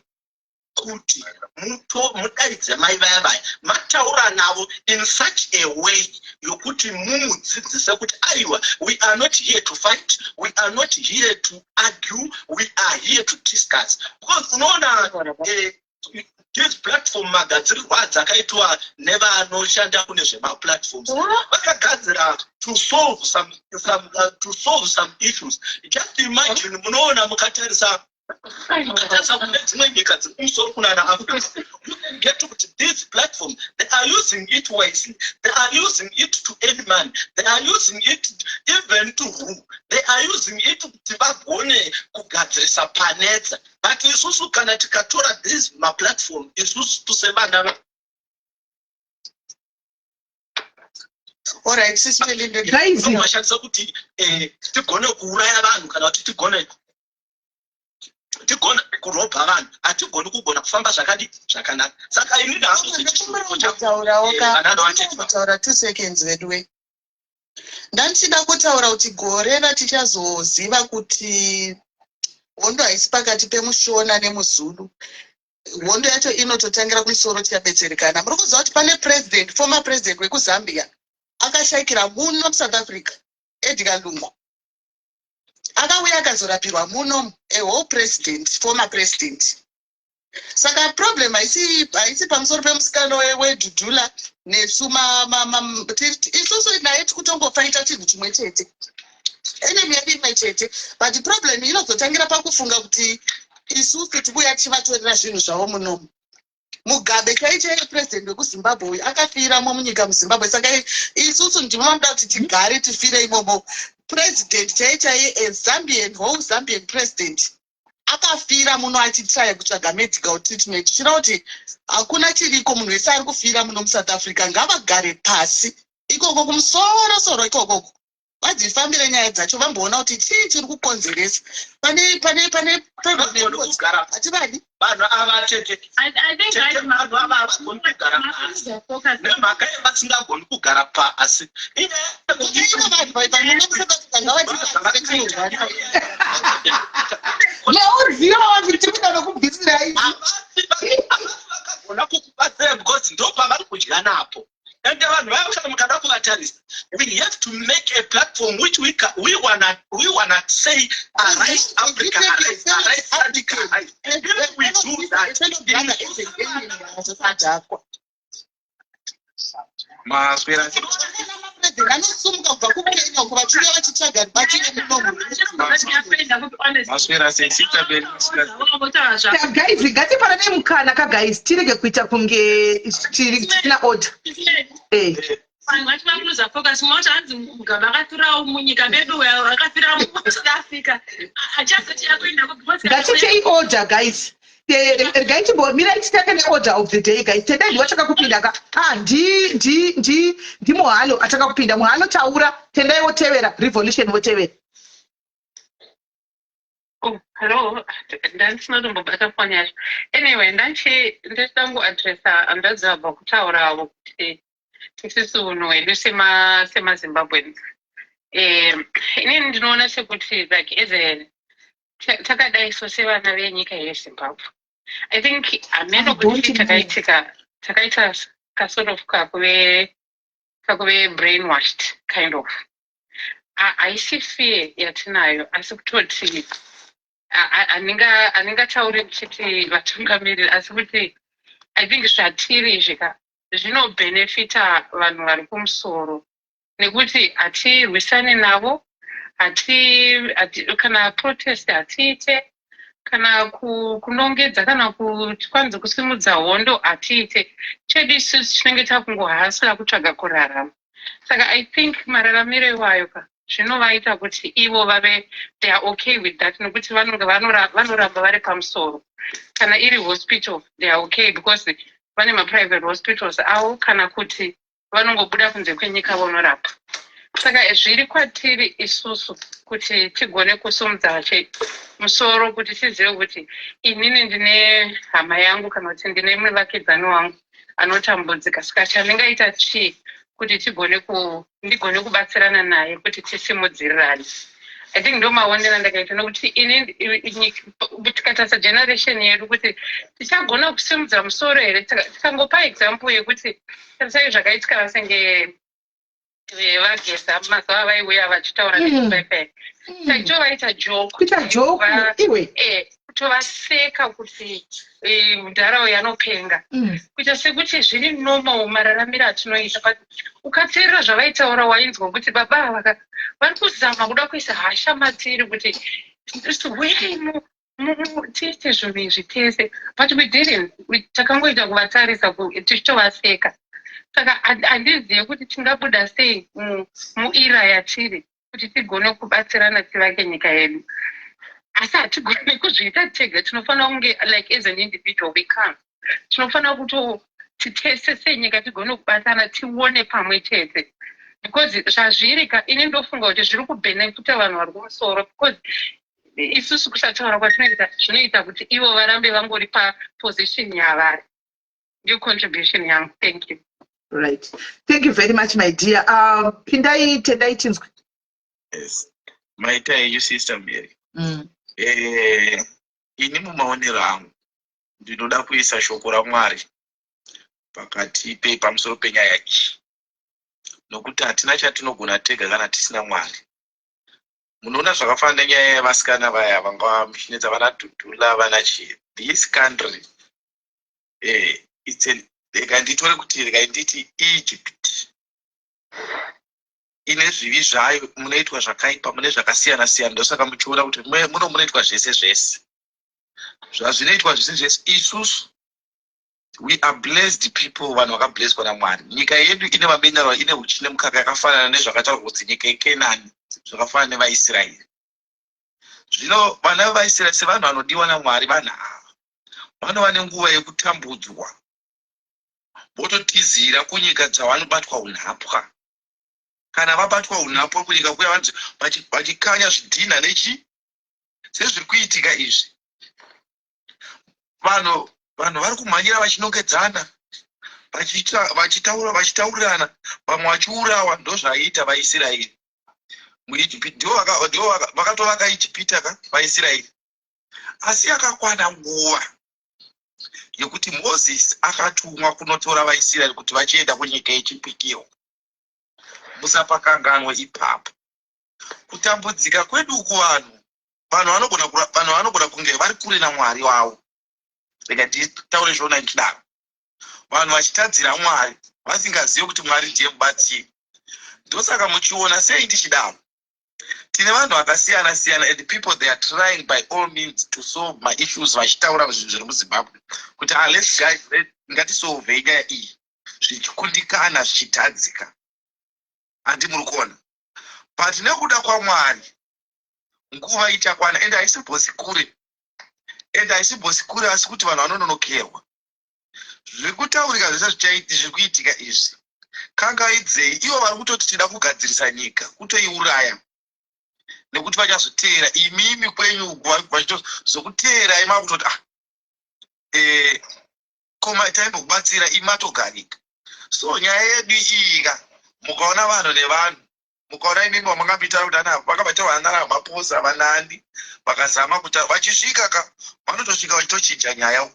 kuti mudaidze mai vaya vaya mataura navo in such a way yokuti mumudzidzise kuti aiwa, we are not here to fight, we are not here to argue, we are here to discuss. Because unoona this platform magadzirirwa dzakaitwa nevanoshanda kune zvemaplatforms vakagadzira to solve some issues. Just imagine munoona mukatarisa kune dzimwe nyika dziri kumusoro kunana Africa, you can get to this platform. They are using it wisely. They are using it to earn money. They are using it even to rule. They are using it kuti vagone kugadzirisa panedza. But isusu kana tikatora this platform, isusu tusevana. Alright, sisi Melinda. Guys, mashanisa kuti tigone kuuraya vanhu kana kuti tigone kurobha vanhu, hatigoni kugona kufamba zvakanaka. Saka ini kutaura 2 seconds vedwe. Ndanchida kutaura kuti gore ratichazoziva kuti hondo haisi pakati pemushona nemuzulu. Hondo yacho inototangira kumusoro tikabetserekana. Muri kuziva kuti pane former president wekuZambia akashaikira muno South Africa, Edgar Lungu. Akauya akazorapirwa muno, a whole president, former president. Saka problem haisi pamusoro pemusikano weDudula nesuma isusu naye tikutongofaita chinhu chimwe chete. Enemy yedu imwe chete, but the problem inozotangira pakufunga kuti isusu tikuya tichivatorera zvinhu zvavo munomu. Mugabe chaiye president wekuZimbabwe akafiramo munyika muZimbabwe. Saka isusu ndinoda kuti tigare tifire imomo. President chaiye a Zambian, whole Zambian president akafira muno achitry kutsvaga medical treatment. Chinoti hakuna chiriko, munhu wese ari kufira muno muSouth Africa ngavagare pasi ikoko kumusoro ikoko vadzifambire nyaya dzacho vamboona kuti chii chiri kukonzeresa pane hativadi vanhu ava tete vanhu ava havagoni kugara pasi nemhaka yevasingagoni kugara pasi. Vakagona kukubatsira because ndo pavari kudya napo. And we have to make a platform which we wanna say arise Africa, arise Africa. And if we do that, guys, ngatipanane mukana guys, tirege kuita kunge tina order. Vanhu vachivakuza focus mota hanzi mugaba akafirawo munyika medu akafira muSouth Africa achazoti yakuenda ngatichei order guys. Mirai titake neorder of the day guys. Tendai ndiwachaka kupinda ka ndi muhalo ataka kupinda muhalo taura tendai wotevera revolution wotevera. Oh, hello. Ndandisinotombobata foni yacho. Anyway, ndachida kuadresa andadzabva kutaura kuti isusu munhu wedu semaZimbabweans. Inini ndinoona sekuti like takadai sose vana venyika yeZimbabwe. I think hameno kuti takaita sort of kakuve brainwashed kind of. Haisi fear yatinayo asi kutoti handingatauri kuti vatungamiriri asi kuti I think zvatiri zvika zvinobhenefita vanhu vari kumusoro nekuti hatirwisane navo, kana protest hatiite, kana kunongedza kana kwanza kusimudza hondo hatiite. Chedu isusu tinenge takungohasira kutsvaga kurarama. Saka I think mararamiro iwayo zvinovaita kuti ivo they are okay with that nekuti vanoramba vari pamusoro. Kana iri hospital they are okay because vane maprivate hospitals avo, kana kuti vanongobuda kunze kwenyika vonorapa. Saka zviri kwatiri isusu kuti tigone kusumudza musoro kuti tizive kuti inini ndine hama yangu kana kuti ndine muvakidzani wangu anotambudzika. Saka chandingaita chii kuti ndigone kubatsirana naye kuti tisimudzirirane. I think ndo maonero ndakaita nokuti tikatarisa generation yedu kuti tichagona kusimudza musoro here. Tikangopa example yekuti tarisai zvakaitika vasenge vagesa mazuva vaiuya vachitaura nezvipaipai. Taicho vaita joke. kutovaseka kuti mudhara yanopenga kuita sekuti zviri normal mararamiro atinoita but ukateerera zvavaitaura wainzwa kuti baba vari kuzama kuda kuisa hasha matiri kuti uyai tiite zvinhu izvi tese but we didn't takangoita kuvatarisa tichitovaseka saka handizive kuti tingabuda sei muira yatiri kuti tigone kubatsirana tivake nyika yedu asi hatigone kuzviita tega tinofanira kunge like as an individual we can't tinofanira kuti titese senyika tigone kubatana tione pamwe chete because zvazvirika ini ndofunga kuti zviri kubhenefita vanhu vari kumusoro because isusu kusataura kwatinoita zvinoita kuti ivo varambe vangori paposition yavari ndio contribution yangu. Thank you. Right, thank you very much my dear. Pindai tendai tinzwi. Yes, maita yenyu sister Mary. Ini mumaonero angu ndinoda kuisa shoko raMwari pakati pamusoro penyaya iyi nokuti hatina chatinogona tega kana tisina Mwari. Munoona zvakafanana nenyaya yevasikana vaya vanga mishinetsa vana Dhudhula vana Chiri. This country nditore kuti nditi Egypt ine zvivi zvayo, munoitwa zvakaipa, mune zvakasiyana siyana. Ndosaka muchiona kuti munoitwa zvese zvese zvazvinoitwa zvese zvese. Isusu we are blessed people, vanhu vakablesswa naMwari. Nyika yedu ine mamineralo, ine uchi nemukaka yakafanana nezvakataurwa kuti nyika yeKenani zvakafanana nevaIsraeri. Zvino vana vevaIsraeri sevanhu vanodiwa naMwari, vanhu ava vanova nenguva yekutambudzwa vototizira kunyika dzavanobatwa unhapwa. Kana vabatwa unhapwa kunyika kuya vachikanya zvidhina nechi sezviri kuitika izvi. Vanhu vari kumhanyira vachinongedzana vachitaurirana, vamwe vachiurawa. Ndozvaiita vaIsraeri muIjipiti, ndio vakatovaka Ijipita vaIsraeri. Asi yakakwana nguva yekuti Moses akatumwa kunotora vaIsraeri kuti vachienda kunyika yechipikiro. Musapakanganwe ipapo. Kutambudzika kwedu kuvanhu vanogona kunge vari kure naMwari wavo. Rega nditaure zvona ndidaro. Vanhu vachitadzira Mwari vasingazivi kuti Mwari ndiye mubatsiri. Ndosaka muchiona sei ndichidaro. Tine vanhu vakasiyana siyana and people they are trying by all means to solve my issues vachitaura zvinhu zviri muZimbabwe kuti let's guys ngatisolve nyaya iyi zvichikundikana zvichitadzika. Handi muri kuona but nekuda kwaMwari nguva ichakwana ende haisibhosi kure asi kuti vanhu vanononokerwa. Zviri kutaurika zvese zviri kuitika izvi kangaidzei ivo vari kutoti tida kugadzirisa nyika kutoiuraya nekuti vachazoteera imimi kwenyu vachizokuteerai makutoti koma taimbokubatsira imatogarika. So nyaya yedu iyika mukaona vanhu nevanhu, mukaona imimi vamangambita kuti vakabata vana maposa vanandi vakazama kuti vachisvika vanotosvika vachitochinja nyaya,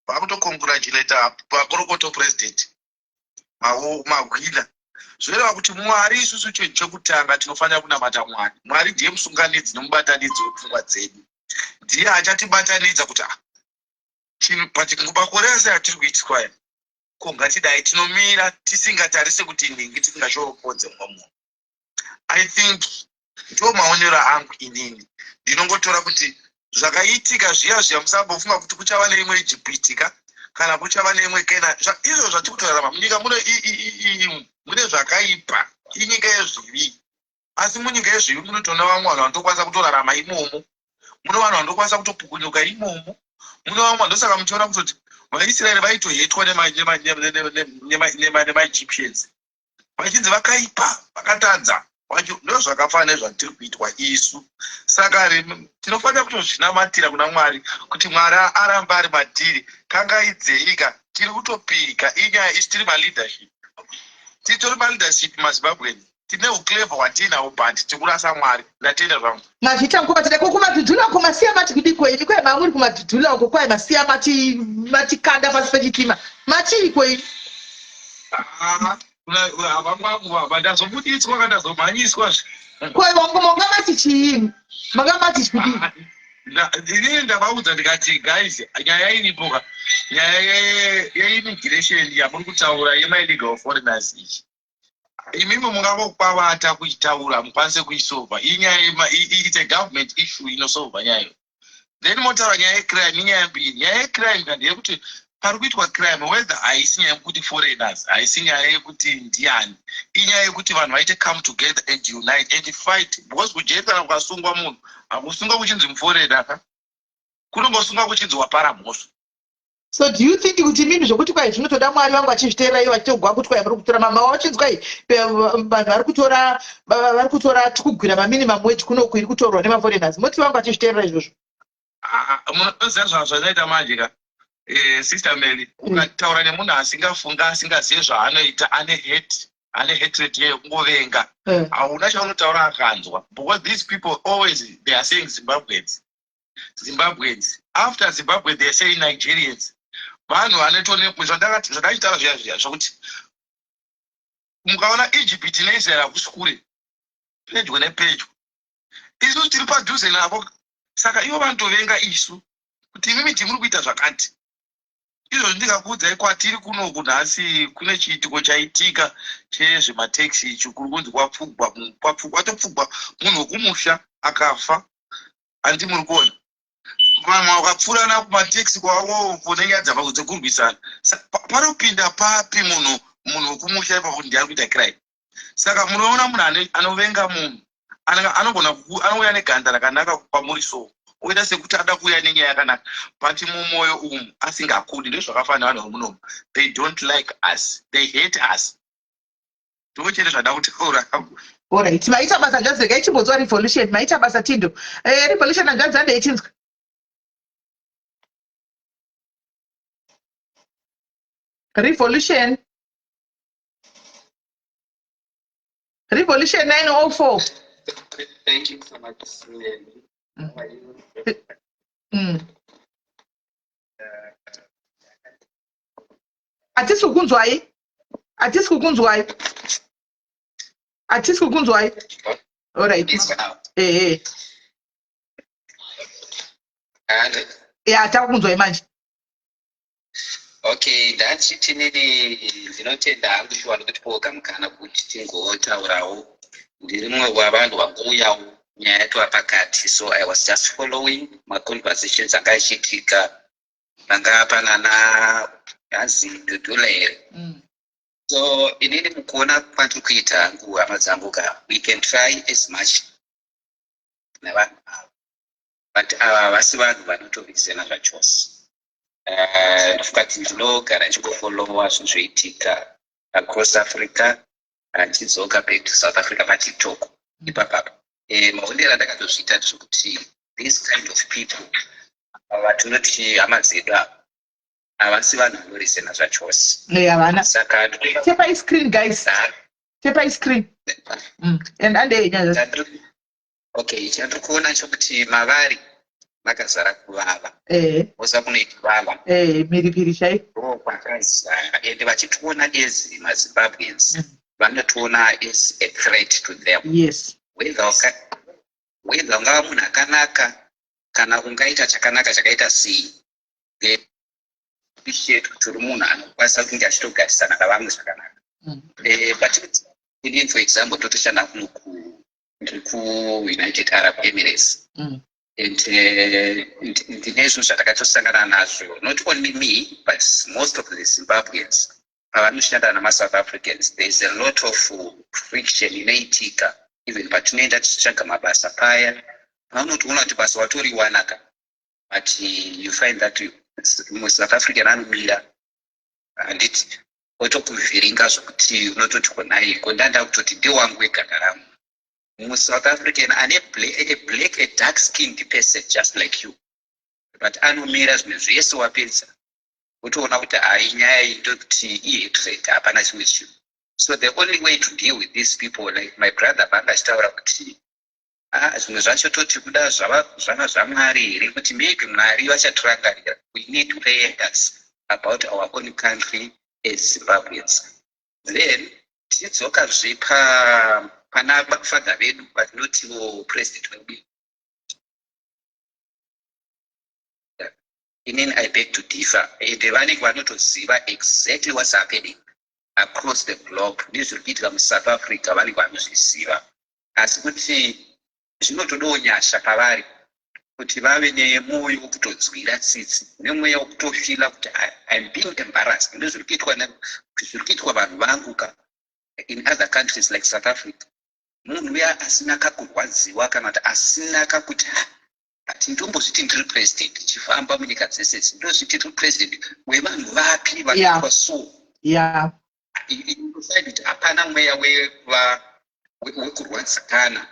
vakutocongratulata vakorokoto president Magwila. Zvoreva kuti Mwari isusu chekutanga tinofanira kunamata Mwari. Mwari ndiye musunganidzi nemubatanidzi wepfungwa dzedu. Ndiye achatibatanidza kuti makore ese atiri kuitiswa aya ko ngatidai tinomira tisingatarise kuti ningi tisingashoropodze mumwe munhu. I think ndo maonero angu inini. Ndinongotora kuti zvakaitika zviya musambofunga kuti kuchava neimwe Ijipiti kana kuchava neimwe Kenani. Izvo zvatiri kutorarama munyika mune zvakaipa, inyika yezvivi. Asi munyika yezvivi munotoona vamwe vanhu vanotokwanisa kutorarama imomo, muno vanhu vanotokwanisa kutopukunyuka imomo, muno vamwe vanhu. Ndosaka muchiona kutoti vaIsraeri vaitohetwa nemaEgyptians vachinzi vakaipa, vakatadza. Ndo zvakafanana nezvatiri kuitwa isu. Saka tinofanira kutozvinamatira kuna Mwari kuti Mwari arambe ari matiri. Kangaidzei tiri kutopika inyaya isi tiri maleadership. Titori maleadership muZimbabwe. Tine uclever hwatinahwo but tikurasa Mwari. Ndatenda zvangu. Machita nguva kumadhudhula kumasiya mati kudiko ili kwa mamuri kumadhudhula uko kwa masiya mati kanda pasi pechitima. Mati kwei. Vandazobuditswa kana zomhanyiswa kwa wangu manga mati chini. Manga mati chikudini. inini ndavaudza ndikati guys, nyaya iripo nyaya yeimmigration yamuri kutaura yemaillegal foreigners ichi, imimi mungangokpavata kuitaura mukwanise kuisolva. Iyi nyaya it's a government issue inosolva nyaya. Then motaura nyaya yecrime inyaya mbiri. Nyaya yecrime kandi yekuti pari kuitwa crime whether haisi nyaya yekuti foreigners, haisi nyaya yekuti ndiani, inyaya yekuti vanhu vaite come together and unite and fight. Because kujeri kana kukasungwa munhu hakusungwa kuchinzi muforeigner, kunongosungwa kuchinzi wapara mhosva. So do you think kuti mimi zvokuti kwai zvinotoda Mwari vangu vachizviteera ivo vachitogwa kuti kwai vari kutora mama wachinzi kwai vanhu vari kutora tikugwira maminimum wage kunoku iri kutorwa nemaforeigners, moti vangu vachizviteerera izvozvo? Munoziva zvanhu zvataita manje ka Sister Mary, ukataura nemunhu asingafunga asingazive zvaanoita, ane hatred yekungovenga, hauna chaunotaura akanzwa. Because these people always they are saying Zimbabweans. After Zimbabwe they are saying Nigerians. Vanhu zvandachitaura zviya zvokuti mukaona Egypt neIsrael hakusi kure, pedyo nepedyo, isu tiri padhuze navo. Saka ivo vanotovenga isu kuti imimi timuri kuita zvakati. Izvo ndingakuudzai kwatiri kunoku nhasi kune chiitiko chaitika chezvemateksi ichi kuri kunzi kwatopfugwa munhu wekumusha akafa. Handi muri kuona vamwe vakapfuurana kumateksi kwavo nenyaya dzekurwisana. Panopinda papi munhu wekumusha ipapo ndi ari kuita crime. Saka munoona munhu anovenga munhu anouya neganda rakanaka pamuri so oita sekuti ada kuuya nenyaya yakanaka, but mumwoyo umu asingakudi. Ndozvakafanira vanhu munomu, they don't like us, they hate us. Ndochete zvada kutaura. Alright, maita basa gazeka ichimbodzwa revolution, maita basa Tindo. Revolution anganzande ichinzwa. Revolution 904. Thank you so much. Atisi kukunzwai. Alright. Yeah, takunzwai manje. Okay, ndachiti nini ndinotenda hangu shuwa nokuti pogamukana kuti tingotaurawo. Ndiri mumwe wavanhu vangouyawo nyaya yacho pakati, so I was just following my conversations anga ichiitika panga panana hanzi Dudula here. So inini mukuona kwandiri kuita hangu hama dzangu ka, we can try as much nevanhu ava, but ava vasi vanhu vanotovisena zvachose. Ndofukati ndinogara ndichingofolowa zvinhu zvoitika across Africa, ndidzoka back to South Africa paTikTok ipapapa. Maonero andakatozviita ndezvokuti this kind of people vatinoti hama dzedu havasi vanhu vanorisena zvachose. Saka tepa iscreen guys, tepa iscreen and ande okay, chandiri kuona chokuti mavari makazara kuvava, osa kunoiti vava mhiripiri chai kwakazara, ende vachitiona as maZimbabweans vanotiona as a threat to them. Yes. Whether ungava munhu akanaka kana ungaita chakanaka chakaita sei, appreciate kuti uri munhu anokwanisa kunge achitogarisana navamwe zvakanaka. But inini for example totoshanda kuno kuUnited Arab Emirates, and ndine zvinhu zvatakatosangana nazvo, not only me but most of the Zimbabweans pavanoshanda namaSouth Africans. There is a lot of friction inoitika even patinoenda tichitsvaga mabasa paya, paunotoona kuti basa watoriwanaka, but you find that muSouth African anomira handiti otokuvhiringa zvokuti unototi konai kondanda kutoti ndewangu weganda rangu. MuSouth African a dark skinned person just like you, but anomira zvinhu zvese wapedza utoona kuti hai nyaya indokuti ihatred hapana chimwe chinhu. So the only way to deal with these people, like my brother banga achitaura kuti zvimwe zvacho toti kuda zvava zvaMwari here, kuti maybe Mwari vachatirangarira. We need prayers about our own country as Zimbabweans. Then tidzokazve pana father vedu vatinotiwo president wedu inini I beg to differ. Ende vanenge vanotoziva exactly what's happening across the globe. Nezviri kuitika muSouth Africa vanenge vanozviziva. Asi kuti zvinotodawo nyasha pavari kuti vave nemwoyo wekutodzwira tsitsi nemweya wekutofila kuti I'm being embarrassed. Ndozviri kuitwa vanhu vangu in other countries like South Africa. Munhu uya asina kakurwadziwa kana kuti asina kakuti ati ndombozviti ndiri president chifamba munyika dzese ndozviti ndiri president wevanhu vapi vanoitwa so inosaidi kuti hapana mweya wekurwadzikana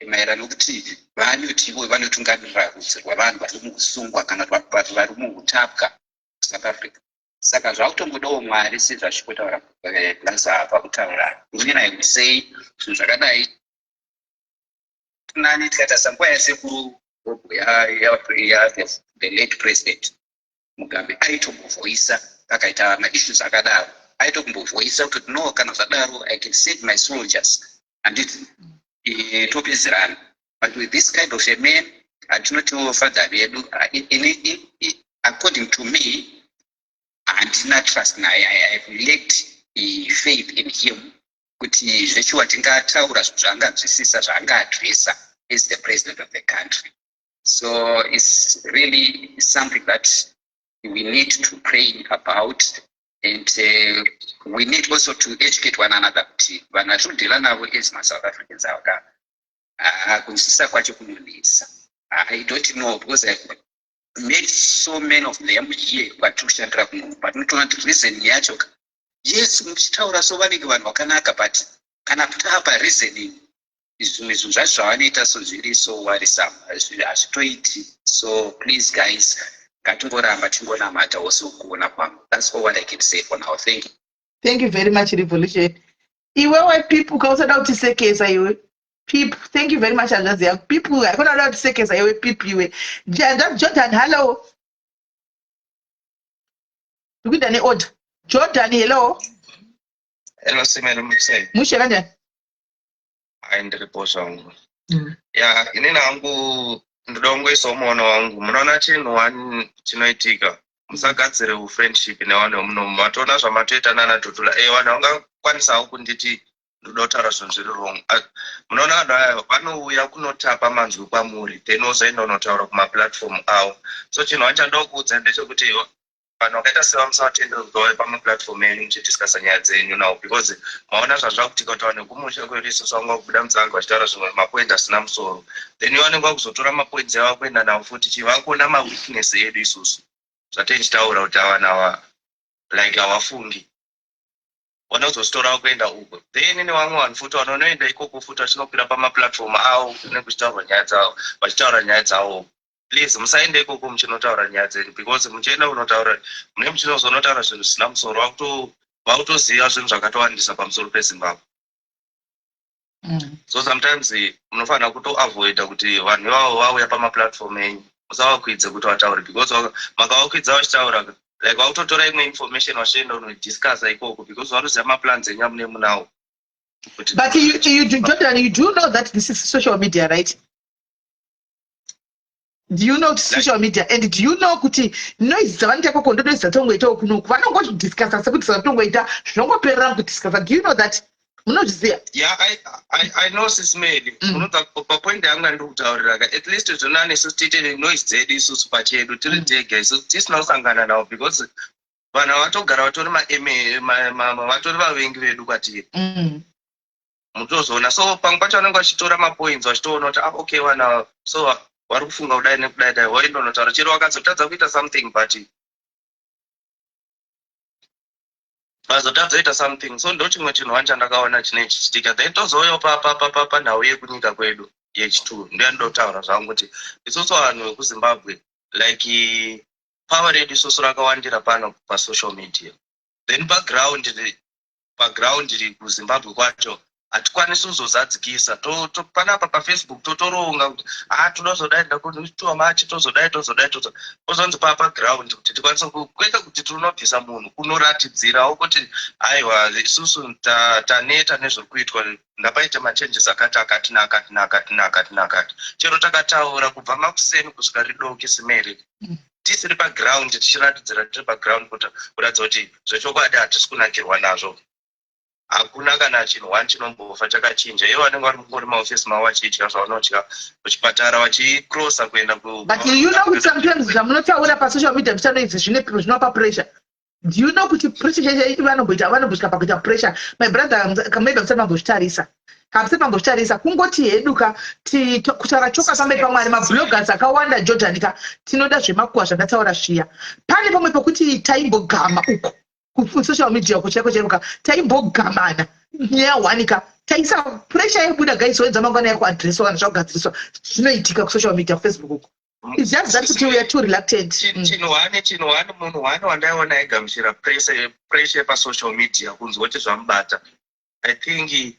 maererano nokuti vanotivo vanotungamirira rudzi rwavanhu vari mukusungwa kana vari vari muutapwa South Africa. Saka zvakutongodawo Mwari sezvachikotaura Blaza pakutaura. Inini I would say zvinhu zvakadai nani tikatarisa nguva yasekuru the late president Mugabe aitombovoisa pakaita maissues akadaro aitombovoisa kuti no kana zvadaro I can save my soldiers anditi topedzerana. But with this kind of a man atinotiwo father vedu according to me handina trust naye. I have lacked faith in him kuti zveshuwa tingataura zvaanganzwisisa zvaangaadresa as the president of the country. So it's really something that we need to pray about, and we need also to educate one another kuti vanhu vatodhila navo as ma-South Africans aka kunzwisisa kwacho kunonesa. I don't know because I've met so many of them here kwatiri kushandira kuno, but ndinotoona kuti reason yacho yes muchitaura so vanenge vanhu vakanaka, but kana kutapa reasoning zvimwe zvinhu zvacho zvavanoita so zviri so worrisome hazvitoiti. So please guys, ngatingoramba tingonamata also kuona kwangu. That's all what I can say for now. Thank you. Thank you very much, Revolution. Iwewe people kausada utisekesa iwe people. Thank you very much, Agazia. People akona utisekesa iwe people iwe. Jordan, hello. Tukida ni order. Jordan, hello. Hello, Simelo Muse. Mushe kanjani? Ndiripo zvangu. Ya, inini hangu ndodongoisa muono wangu. Munoona chinhu chinoitika. Musagadzire friendship nevanhu vemunomu. Vatoona zvamatoita nana Tutula. Vanhu vangakwanisawo kunditi ndodotaura zvinhu zviri wrong. Munoona vanhu aya vanouya kunotapa manzwi kwamuri, then wozoenda unotaura kumaplatform avo. So chinhu vachada kuudza ndechekuti vanhu vakaita sevamusatendera kugova pamaplatform enyu muchidiscasa nyaya dzenyu nawo, because maona zvazvakutika kuti vanhu kumusha kwedu isusu vanga kubuda mudzangu vachitaura zvimwe mapoint asina musoro, then vanenge kuzotora mapoints avo kuenda nawo futi chivakuona maweakness edu isusu zvatechitaura kuti avana ava like havafungi vanozozitora kuenda uko, then nevamwe vanhu futi vanonoenda ikoko futi vachinokwira pamaplatform avo vachitaura nyaya dzavo. Please musaende ikoko muchinotaura nyaya dzenyu, because muchienda unotaura mune muchinozonotaura zvinhu zvisina musoro vakutoziva zvinhu zvakatowandisa pamusoro peZimbabwe. So sometimes munofanira kutoavoida kuti vanhu ivavo vauya pamaplatform enyu musavakwidze kuti vataure, because makavakwidza vachitaura like vakutotora imwe information vachienda unodiscussa ikoko, because vanoziva maplans enyu amune munawo. But Jordan, you do know that this is social media, right? Do you know social media? And do you know kuti noise dzavanoita koko ndo noise dzatongoitawo kunoku vanongozvidiscassa sekuti dzatongoita zvinongoperera kudiscassa. Do you know that? Munozviziva? Yeah, I know Sismedi. Munobva papoint yangu ndiri kutaurira at least zvona nesu tiite noise dzedu isusu pachedu tiri tega isusu tisina kusangana navo, because vanhu vatogara vatori vatori vavengi vedu kwatiri. Mutozoona so pamwe pacho vanenge vachitora mapoints vachitoona kuti okay vana so vari kufunga kudai nekudai dai waenda unotaura chero vakazotadza kuita something but vazotadza kuita something. So ndo chimwe chinhu chandakaona chinenge chichitika, then tozouyawo panhau yekunyika kwedu yechitu. Ndiye ndotaura zvangu kuti isusu vanhu vekuZimbabwe like power redu isusu rakawandira pano pasocial media, then paground kuZimbabwe kwacho hatikwanisi kuzozadzikisa. Panapa paFacebook totoronga kuti tozodai ndakutoa machi tozodai ozonzi paground kuti tikwanise kwete kuti tinobvisa munhu kunoratidzirawo kuti aiwa isusu taneta nezviri kuitwa ndapaita machanges akati nakati. Chero takataura kubva makuseni kusvika ridoki simeri tisiri paground tichiratidzira tiri paground kuratidza kuti zvechokwadi hatisi kunakirwa nazvo. Hakuna kana chinhu wani chinombofa chakachinja. Ivo vanenge vari mukuri maofisi mavo vachidya zvavanotya kuchipatara vachikrosa kuenda But you know kuti sometimes zvamunotaura pasocial media muchanoidzi zvinopa pressure. Do you know kuti pressure chacho vanomboita pakuita pressure? My brother maybe hamusati mambozvitarisa. Hamusati mambozvitarisa kungoti heduka kutaura choka pamberi paMwari. Mabloggers akawanda Jordan tinoda zvemakuwa zvandataura zviya. Pane pamwe pokuti taimbogama uko social media kucheka taimbogamana nyaya wanika taisa pressure yebuda guys wenza mangwana yako addresswa kana zvagadziriswa zvinoitika ku social media Facebook uko. It's just that we are too reluctant. Chino wani munhu wani wandaiona aigamuchira pressure pa social media kunzi kuti zvamubata. I think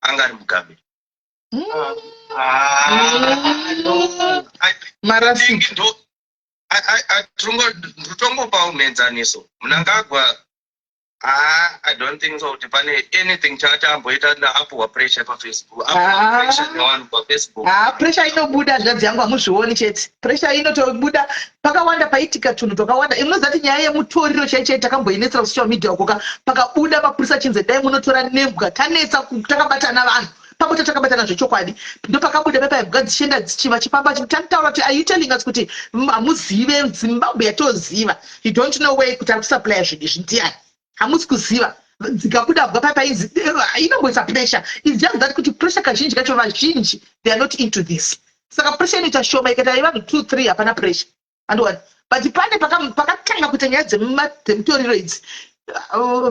angari Mugabe. Marasi. Ndingopa umenzaniso. Munangagwa I don't think so. Pane anything chatamboita apo pressure pa Facebook. Pressure newanhu pa Facebook. Pressure inobuda zvanzi yangu amuzvioni chete. Pressure inotobuda pakawanda paitika tunhu twakawanda. Inozati nyaya yemutoriro chaichai takamboinetsera ku social media uko pakabuda mapurisa chinze dai munotora nembwa tanetsa takabatana vanhu. Pamoto takabatana zvechokwadi ndo pakabuda pepa dzichenda dzichiva chipamba chimutaura kuti are you telling us kuti hamuzive Zimbabwe yatoziva you don't know where kuti akusupply zvinhu ndiani hamusi kuziva dzikabuda bva pepa izi inomboisa pressure. It's just that kuti pressure kazhinji kacho vazhinji they are not into this saka pressure inoita shoma ikata vanhu 2-3 hapana pressure andowani but pane pakatanga kuti nyaya dzemutoriro idzi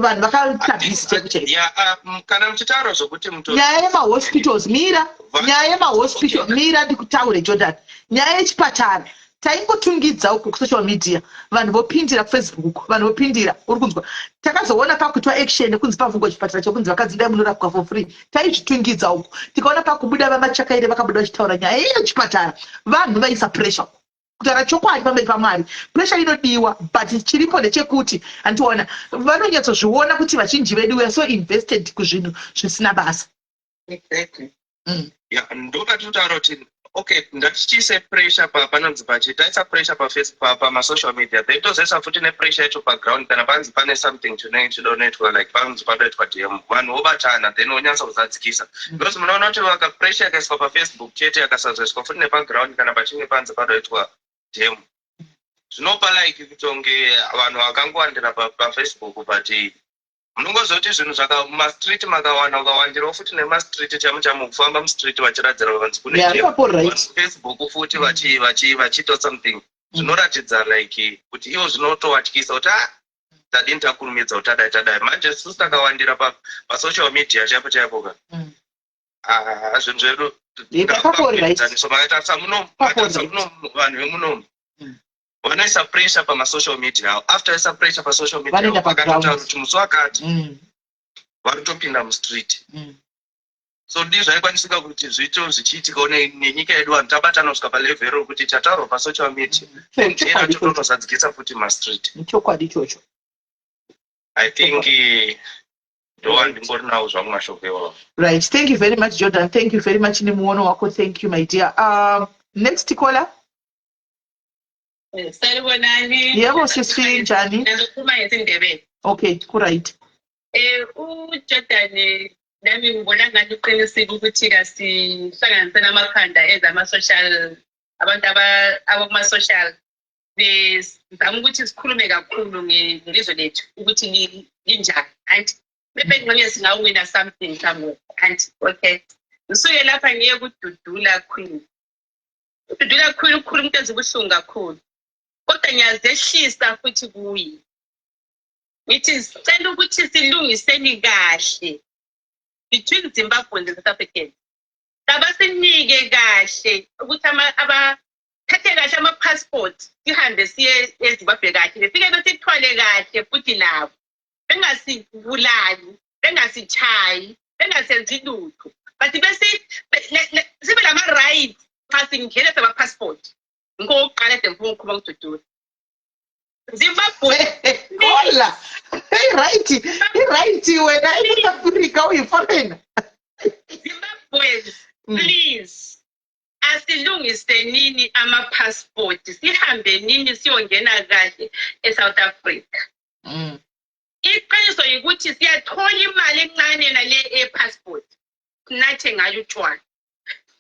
vanhu vakatabhisi kana muchitaura zvokuti nyaya yemahospitals mira nyaya yemahospital mira ndikutaure Jordan nyaya yechipatara taingotungidza uko kusocial media vanhu vopindira kufacebook vanhu vopindira uri kunzwa takazoona pakuitwa action kunzi pavhungwa chipatara chokunzi vakadzi dai munorapwa for free taizvitungidza uko tikaona pakubuda vamachakaire vakabuda vachitaura nyaya yechipatara vanhu vaisa pressure kutaura chokwadi pamberi paMwari. Pressure inodiwa but chiripo ndechekuti andiona vanonyatsozviona kuti vazhinji vedu we are so invested kuzvinhu zvisina basa. Exactly. Ndokatitaura kuti okay ndatichise pressure panonzi pachitaisa pressure pafacebook pamasocial media then tozoisa futi nepressure yacho paground kana panzi pane something chinenge chidonoitwa like panzi panoitwa DM vanhu vobatana then vonyatsa kuzadzikisa because munoona kuti vaka pressure yakaiswa pafacebook chete yakasazoiswa futi nepaground kana pachinge panzi panoitwa DM zvinopa like kutonge vanhu vakangowandira pafacebook but munongozoti zvinhu mumastreet makawana ukawandirawo futi nemastreet chamukufamba mustreet vachiradzira vanzi kune Facebook futi vachita something zvinoratidza like kuti ivo zvinotowatyisa kuti tadini takurumidza kuti tadai manje susu takawandira pasocial media chaipo ka zvinhu zvedu vanhu vemunomu vanoisa pressure pamasocial media after isa pressure pasocial media vakatotaura kuti musi wakati varikutopinda mustreet so ndizvo zvaikwanisika kuti zvito zvichiitika nenyika yedu vanhu tabatana kusvika palevel rokuti chataurwa pasocial media ena totozadzikisa futi mastreet chokwadi ichocho. I think ndingori nawo zvangu mashoko iwawo. Right, thank you very much Jordan, thank you very much nemuono wako, thank you my dear. Next caller. Sanibonani. Yebo sisifike njani? Ngizokhuluma ngesindebele. Okay, right. uJordan nami ngibona ngathi uqinisile ukuthi kasihlanganise namakhanda ezama-social abantu abakuma-social bezama ukuthi sikhulume kakhulu ngelizwe lethu ukuthi linjani anti bebengxenye singawina something somewhere anti okay ngisuke lapha ngiye kududula Queen ukhuluma into ezibuhlungu kakhulu kodwa ngiyazehlisa futhi kuyi ngithi sicela ukuthi silungiseni kahle between Zimbabwe and South Africa kabasinike kahle ukuthi abathathe kahle ama-passport sihambe siye eZimbabwe kahle befike besithwale kahle futhi nabo bengasibulali bengasitshayi bengasenzi lutho but sibe lama-right xa singene sama-passport ngokuqala demfuna ukukhuluma kududula Zimbabwe hola right wena eAfrica uyiforeigner Zimbabwe please asilungise nini ama-passport sihambe nini siyongena kahle eSouth Africa. Iqiniso ukuthi siyathola imali encane nale e-passport sinathe ngayo utshwala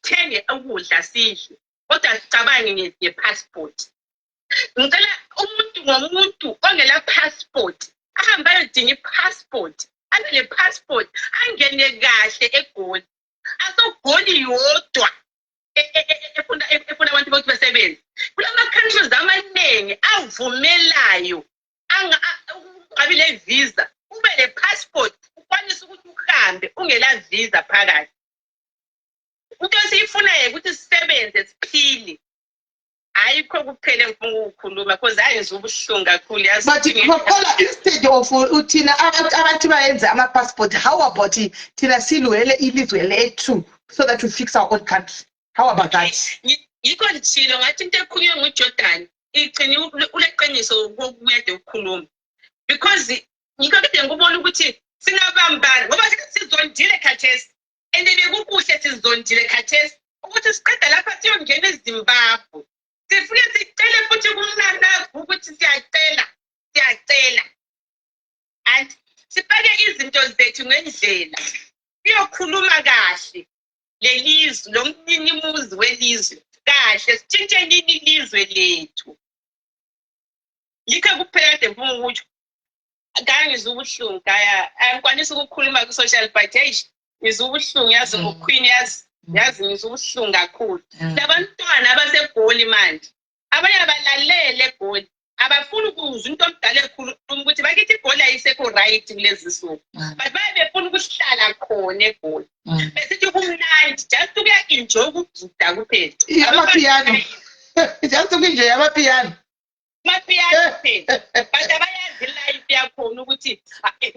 thenge ukudla sidle kodwa sicabange nge-passport. Ngicela umuntu ngomuntu ongela passport ahambe ayodinga i-passport abe le passport angene kahle eGoli. Asogoli yodwa efuna abantu ukuthi basebenze. Kulama countries amaningi avumelayo angabi le visa ube le passport ukwanisa ukuthi uhambe ungela visa phakathi. Into esiyifunayo ukuthi sisebenze siphile. Ayikho kuphela ngifuna ukukhuluma because ayizwe ubuhlungu kakhulu yazi. But Paula, instead of uthina abantu bayenze ama-passport, how about thina silwele ilizwe lethu so that we fix our own country? How about that? Yikho ngitshilo ngathi into ekhulunywe nguJordan igcine uleqiniso kokuyede ukukhuluma. Because yikho kade ngibona ukuthi singabambana ngoba sizondile khathesi and bekukuhle sizondile khathesi ukuthi siqeda lapha siyongena eZimbabwe. Sifike sicele futhi kumnana ukuthi siyacela and sibeke izinto zethu ngendlela siyokhuluma kahle lelizwe lo mninimuzi welizwe kahle sitshintshe nini ilizwe lethu. Yikho kuphela kade ngifuna ukuthi ngangizwa ubuhlungu kaya angikwanisa ukukhuluma ku social page ngizwa ubuhlungu yazi ngoQueen yazi ngizwa ubuhlungu kakhulu. Labantwana abaseGoli manje abanye abalalele eGoli abafuna ukuzwa into omdala ekhuluma ukuthi bakithi iGoli ayisekho right kulezi suku but befuna ukuhlala khona eGoli besithi kumnandi just ukuya enjoy ukugida kuphela amapiano just ukunje amapiano phela but abayazi life yakhona ukuthi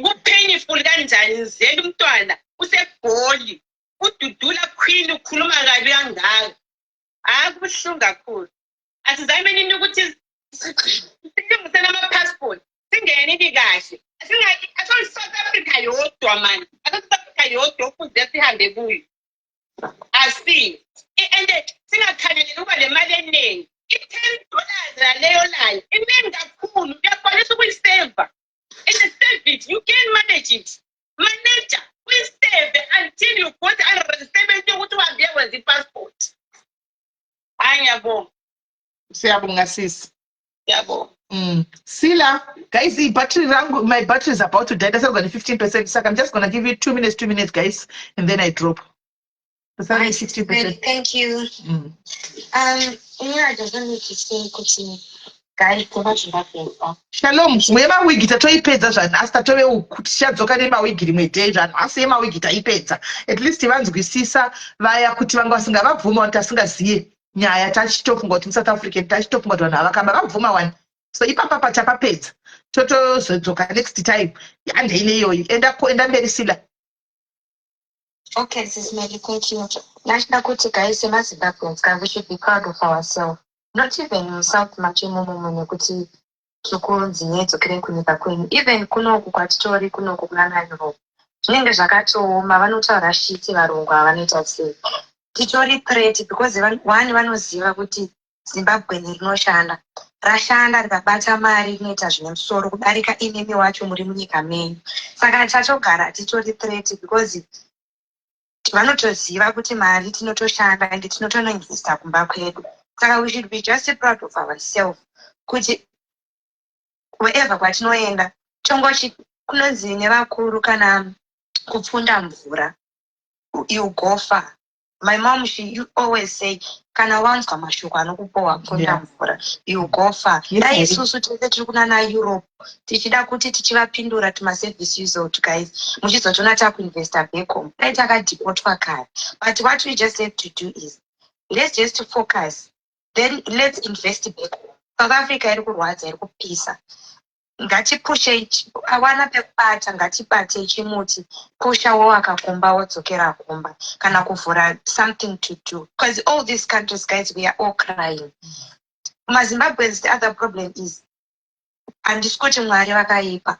kupainful kanjani nizela umntwana useGoli ududula Queen ukhuluma kabi kangaka. Kubuhlungu kakhulu. Asizame nini ukuthi singene ama-passport singene nini kahle asol South Africa yodwa manje South Africa yodwa ukuze sihambe kuyo asi and singakhangeleli ukuba le mali eningi $10 leyo layo iningi kakhulu uyakwanisa ukuyiseva and save it you can manage it manager uyiseve until you got unregistered ukuthi uhambe wenza i-passport. Ngiyabonga. Siyabonga sis. Siyabonga. Sila, guys, my battery is about to die. That's only 15%. So I'm just gonna give you 2 minutes, guys, and then I drop. That's only 60%. Thank you. I just wanted to say, guys, Shalom. Mwema wigi tatoipedza zvanu asi tatove kushadzoka nemawigi rimwe day zvanu asi emawigi taipedza. At least vanzwisisa vaya kuti vanga vasingavabvuma kuti asingaziye nyaya tachitofunga kuti muSouth African tachitofunga kuti vanhu havakamba vabvuma wani. So ipapa tapapedza. Totozodzoka next time. Yandei iyoyi. Enda mberi Sila. Okay, Sis Mary, thank you. National Kuti guys, we should be proud of ourselves. Not even in South Machimumu kuti tukunzi nedzokere kunyika kwenyu. Even kunoku kwatitori kunoku kunana Europe. Zvinenge zvakatooma vanotaura shiti varungu avanoita sei. Titori threat because one vanoziva kuti Zimbabwe rinoshanda. Rashanda rikabata mari rinoita zvine musoro kudarika inemi wacho muri munyika menyu. Saka tatogara titori threat because vanotoziva kuti mari tinotoshanda and tinotonongisa kumba kwedu. Saka we should be just proud of ourselves. Kuti wherever kwatinoenda chongochi kunonzi nevakuru kana kupfunda mvura you go far. My mom, you always say kana wanzwa mashoko anokupowa kupfunda mvura you go far. Dai isusu tese tiri kunana Europe tichida kuti tichivapindura tumaservice user guys muchizotona takuinvesta back home dai takadhipotwa kare. But what we just have to do is let's just focus, then let's invest back home. South Africa iri kurwadza iri kupisa. Ngatipushe awana pekubata ngatibate chimuti pushawo akakomba wodzokera kumba kana kuvhura something to do because all these countries guys we are all crying. MaZimbabweans the other problem is handisi kuti Mwari vakaipa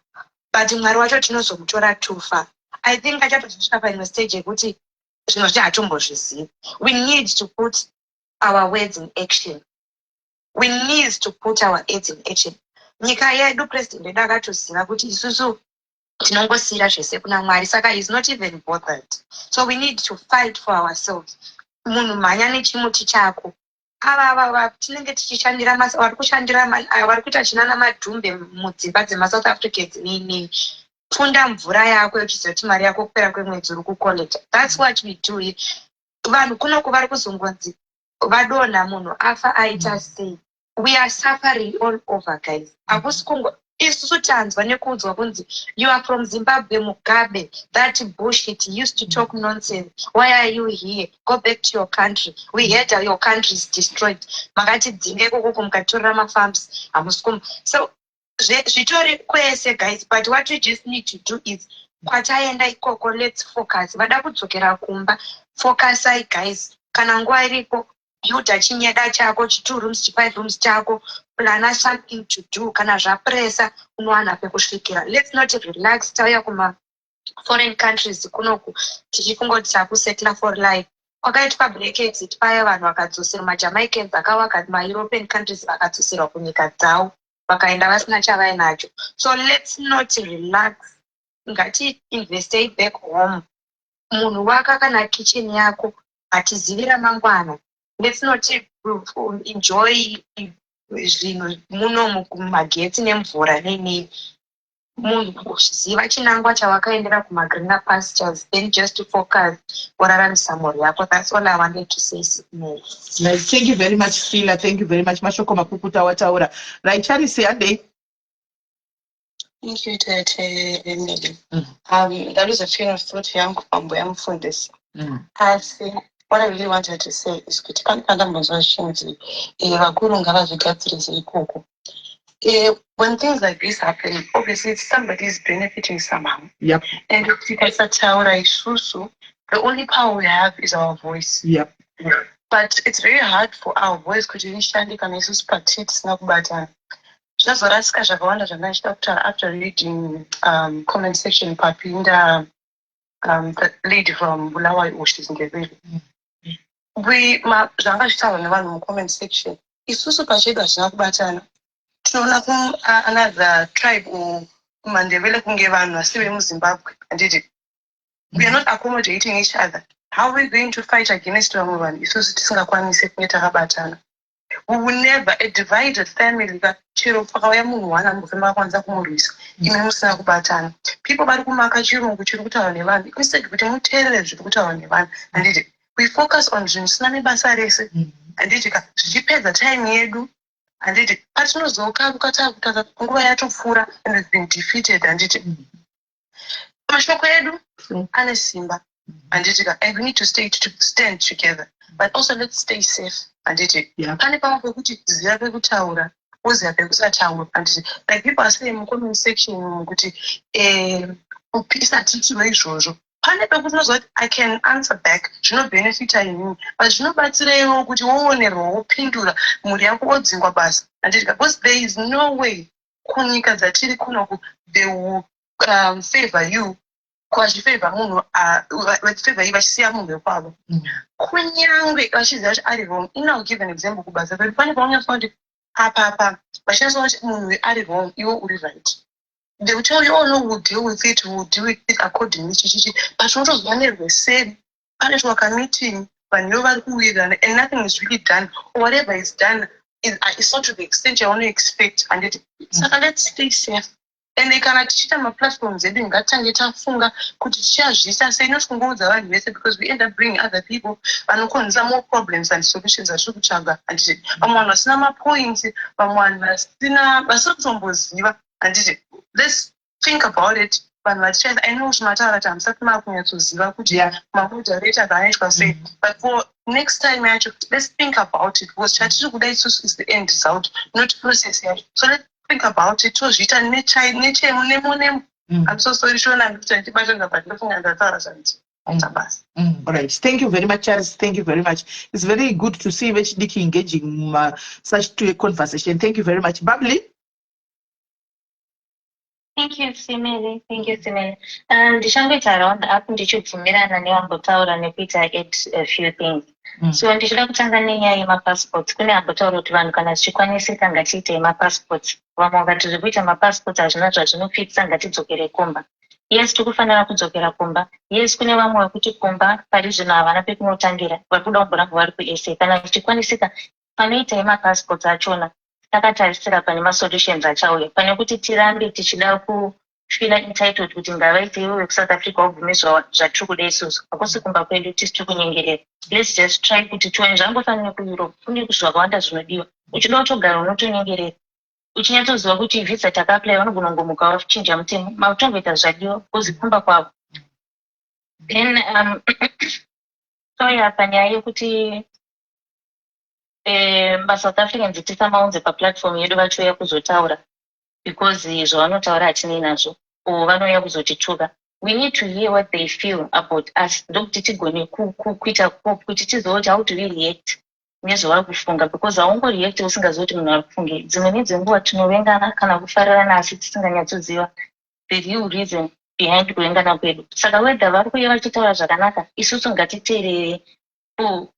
but Mwari wacho tinozomutora tufa. I think achatosvika paimwe stage yekuti zvinhu zvati hatombozvizivi. We need to put our words in action. We need to put our heads in action. Nyika yedu president akatoziva kuti isusu tinongosira zvese kuna Mwari, saka is not even bothered. So we need to fight for ourselves. Munhu mhanya nechimuti chako. Ava tinenge tichishandira vari kushandira vari kuita chinana madhumbe mudzimba dzema-South Africans nini. Funda mvura yako uchizoti mari yako kupera kwemwedzi uri kukollecta. That's what we do. Vanhu kunoku vari kuzongonzi vadonha munhu afa aita sei. We are suffering all over, guys. Isusu tanzwa nekuudzwa kunzi you are from Zimbabwe, Mugabe. That bullshit. You used to talk nonsense. Why are you here? Go back to your country. We heard that your country is destroyed. Makati dzinge kuku mukatorera mafarms. So zvitori kwese, guys. But what we just need to do is kwataenda ikoko, let's focus. Vada kudzokera kumba. Focus, guys. Kana nguva iripo builda chinyada chako, 2 rooms, 5 rooms chako, plana something to do. Kana zvapresa unowana pekusvikira. Let's not relax. Tauya kuma foreign countries kunoku tichifungoti takusettle for life. Kwakaitwa break exit paya vanhu vakadzosera, maJamaicans akawaka, ma-European countries vakadzosera kunyika dzavo vakaenda vasina chavainacho. So let's not relax. Ngati investei back home. Munhu waka kana kitchen yako atizivira mangwana. Let's not enjoy zvinhu munomu kumagetsi nemvura neni. Munhu ziva chinangwa chawakaendera kumagreener pastures, then just to focus kuraramisa mhuri yako. That's all I wanted to say. Nice. Thank you very much, Sheila. Thank you very much. Mashoko makuputa wataura. Right, Charlie, say ade. Thank you, Emily. That was a train of thought young from this. I think what I really wanted to say is when things like this happen, obviously somebody is benefiting somehow. Yep. And the only power we have is our voice. Yep. But it's very hard for our voice to reach just after reading comment section papinda the lady from Bulawayo Oshis in the we comment section isusu pachedu hazvina kubatana. Tinoona another tribe kumandebele kunge vanhu asi vemuZimbabwe, handiti? We are not accommodating each other. How are we going to fight against vamwe vanhu isusu tisingakwanise kunge takabatana? We will never, a divided family, chero pakauya munhu one ambofema kwanza kumurwisa ime musina kubatana. People vari kumaka chirungu chiri kutaura nevanhu instead kuti muteerere zviri kutaura nevanhu, handiti? We focus on zvinhu zvisina nebasa rese, handiti? Zvichipedza time yedu, handiti? Patinozokaruka nguva yatopfuura and has been defeated, handiti? Mashoko edu ane simba, handiti? And we need to stand together. But also let's stay safe. Handiti? Pane pamwe pekuti ziva pekutaura woziva pekusataura, handiti? Like people are saying in comment section kuti kupisa titiwe izvozvo. Pane pekuti unozwa kuti I can answer back zvinobhenefita inini, but zvinobatsiraiwo kuti woonerwa wopindura mhuri yako wodzingwa basa, handiti? Because there is no way kunyika dzatiri kunoku they will favor you kwazvifavor munhu vachifavor you vachisiya munhu wekwavo. Kunyangwe vachiziva kuti ari wrong. I'll give an example kubasa pedu. Pane paunyatswa kuti apa vachinyatswa kuti munhu ari wrong iwo uri right. They will tell you, oh no, we'll deal with it accordingly. But unotozwa nerweseri pane twaka-meeting vanhu vari kuwirirana and nothing is really done, or whatever is done is not to the extent you want to expect. And saka let's stay safe. And kana tichita maplatforms edu ngatitange tafunga kuti tichazvisa sei, not kungoudza vanhu vese, because we end up bringing other people vanokonzera more problems and solutions atiri kutsvaga, handiti? Vamwe vanhu vasina mapoints, vamwe vanhu vasiri kutomboziva, handiti? Let's think about it. Vanhu vachichaisa, I know zvimataura kuti hamusati makunyatsoziva kuti mamoderata vanoitwa sei, but for next time yacho let's think about it, because chatiri kuda isusu is the end result, not process yacho. So let's think about it. Tozviita nemo. I'm so sorry, Shona, but all right. Thank you very much, Charles. Thank you very much. It's very good to see Vechidiki engaging such to a conversation. Thank you very much. Bubbly? Thank you, Simele. Thank you, Simele. Ndichangoita round up ndichibvumirana neambotaura nekuita add a few things. So ndichida kutanga nenyaya yemapassports. Kune ambotaura kuti vanhu kana zvichikwanisika ngatiite mapassports. Vamwe vakati zviri kuita mapassports hazvina zvazvinofitsa ngatidzokere kumba. Yes, tikufanira kudzokera kumba. Yes, kune vamwe vakuti kumba pari zvino havana pekunotangira. Vari kuda kumboramba vari kuESA. Kana zvichikwanisika panoita yemapassports achona. Takatarisira pane masolutions achauya. Pane kuti tirambe tichida kufila entitled kuti ngavaite iwe kuSouth Africa wabvume zvatiri kuda isusu. Hakusi kumba kwedu tisiri kunyengerera. Let's just try kuti tione zvangofanira kuEurope. Kune zvakawanda zvinodiwa. Uchida kutogara unotonyengerera. Uchinyatsoziva kuti visa takaplay vanogona kungomuka vachinja mutemo. Mautongoita zvadiwa kuzikumba kwavo. Then toya panyaya yekuti South Africans tisamaunze paplatform yedu vachiuya kuzotaura because zvavanotaura hatinei nazvo or vanouya kuzotituka. We need to hear what they feel about us. Ndokuti tigone kuita kuti tizoti how do we react nezvavari kufunga because haungoreact usingazivi kuti munhu ari kufunge. Dzimwe nedzenguva tinovengana kana kufarana asi tisinganyatsoziva the real reason behind kuvengana kwedu. Saka whether vari kuuya vachitaura zvakanaka isusu ngatiteerere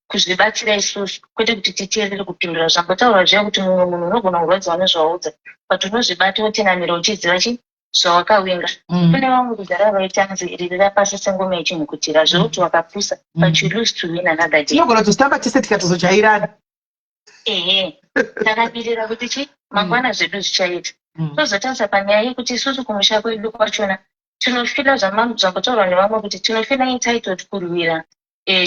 kuzvibatsira isusu kwete kuti titeerere kupindura. Zvambotaura zviya kuti mumwe munhu unogona kurwadziwa nezvaudza but unozvibata wotenamira uchiziva zvawakawenga. Kune vamwe kudhara vaitanzi ririra pasi sengoma yechinhukutira zvokuti wakapusa but you lose to win another day. Tinogona kutotamba tese tikatozojairana. Takamirira kuti mangwana zvedu zvichaita. Tozotarisa panyaya yekuti isusu kumusha kwedu kwachona tinofila zvambotaurwa nevamwe kuti tinofila entitled kurwira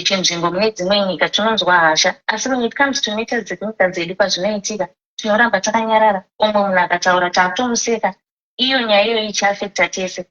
chinzvimbo mune dzimwe nyika tinonzwa hasha. Asi when it comes to matters dzenyika dzedu pazvinoitika tinoramba takanyarara. Umwe munhu akataura taatomuseka. Iyo nyaya iyo ichiafecta tese.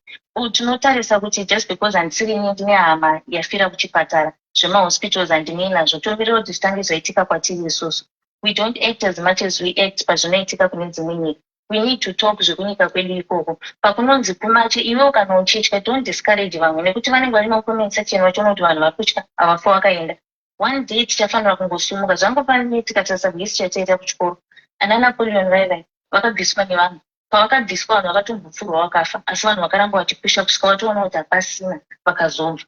Tinotarisa kuti just because handisiri ndine hama yafira kuchipatara zvemahospitals handinei nazvo tomirira kuti zvitange zvaitika kwatiri isusu. We don't act as much as we act pazvinoitika kune dzimwe nyika. We need to talk zvekunyika kwedu ikoko. Pakunonzi kumache iwe kana uchitya don't discourage vamwe nekuti vanenge vari makomenti section vachiona kuti vanhu vari kutya havafa vakaenda. One day tichafanira kungosumuka. Zvangofanira tikatarisa kuhistory yataita kuchikoro. Ana Napoleon vaivai vakabviswa nevanhu. Pavakabviswa vanhu vakatombopfurwa vakafa asi vanhu vakaramba vachipusha kusvika vatoona kuti hapasina vakazobva.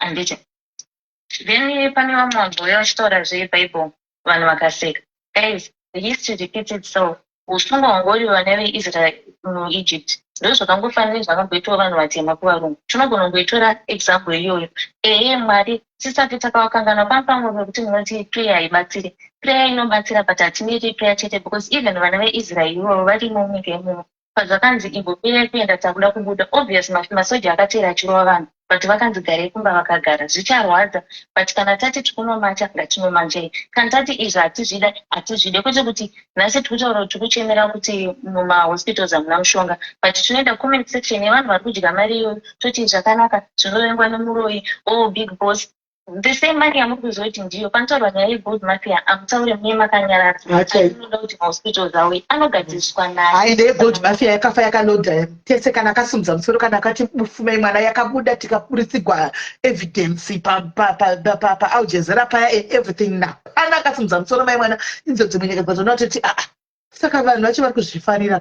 Handiti. Then pane vamwe vambouya vachitaura zveBible vanhu vakaseka. Guys, the history repeats itself. Usungwa hwangori vana veIsrael muEgypt ndozvakangofanira zvakamboitwa vanhu vatema kuvarungu. Tinogona kungoitora example iyoyo. Mwari tisati takavakangana pamwe pekuti munoti prayer haibatsiri. Prayer inobatsira but hatineti prayer chete because even vana veIsrael ivovo varimo munyika imomo. Pazvakanzi imbopera kuenda takuda kubuda obvious masoja akateera achirova vanhu but vakanzi garei kumba vakagara. Zvicharwadza but kana tati tikunomacha ngatinomanjai. Kana tati izvi hatizvida hatizvide kwete kuti nhasi tikutaura kuti tikuchemera kuti mumahospitals hamuna mushonga but tinoenda comment section yevanhu vari kudya mari iyoyo toti zvakanaka zvinovengwa nemuroi big boss. The same money yamuri kuziva kuti ndiyo panotaurwa nyaya yegold mafia hamutaure mune makanyarara. Anoda kuti mahospitals awe anogadziriswa naye. Hayi ndeyegold mafia yakafa yakalodha tese kana akasimudza musoro kana akati mufumai mwana yakabuda tikapurisigwa evidence pa Al Jazeera paya everything now. Ana akasimudza musoro mai mwana inzo dzimwe nyika dzatona toti saka vanhu vacho vari kuzvifarira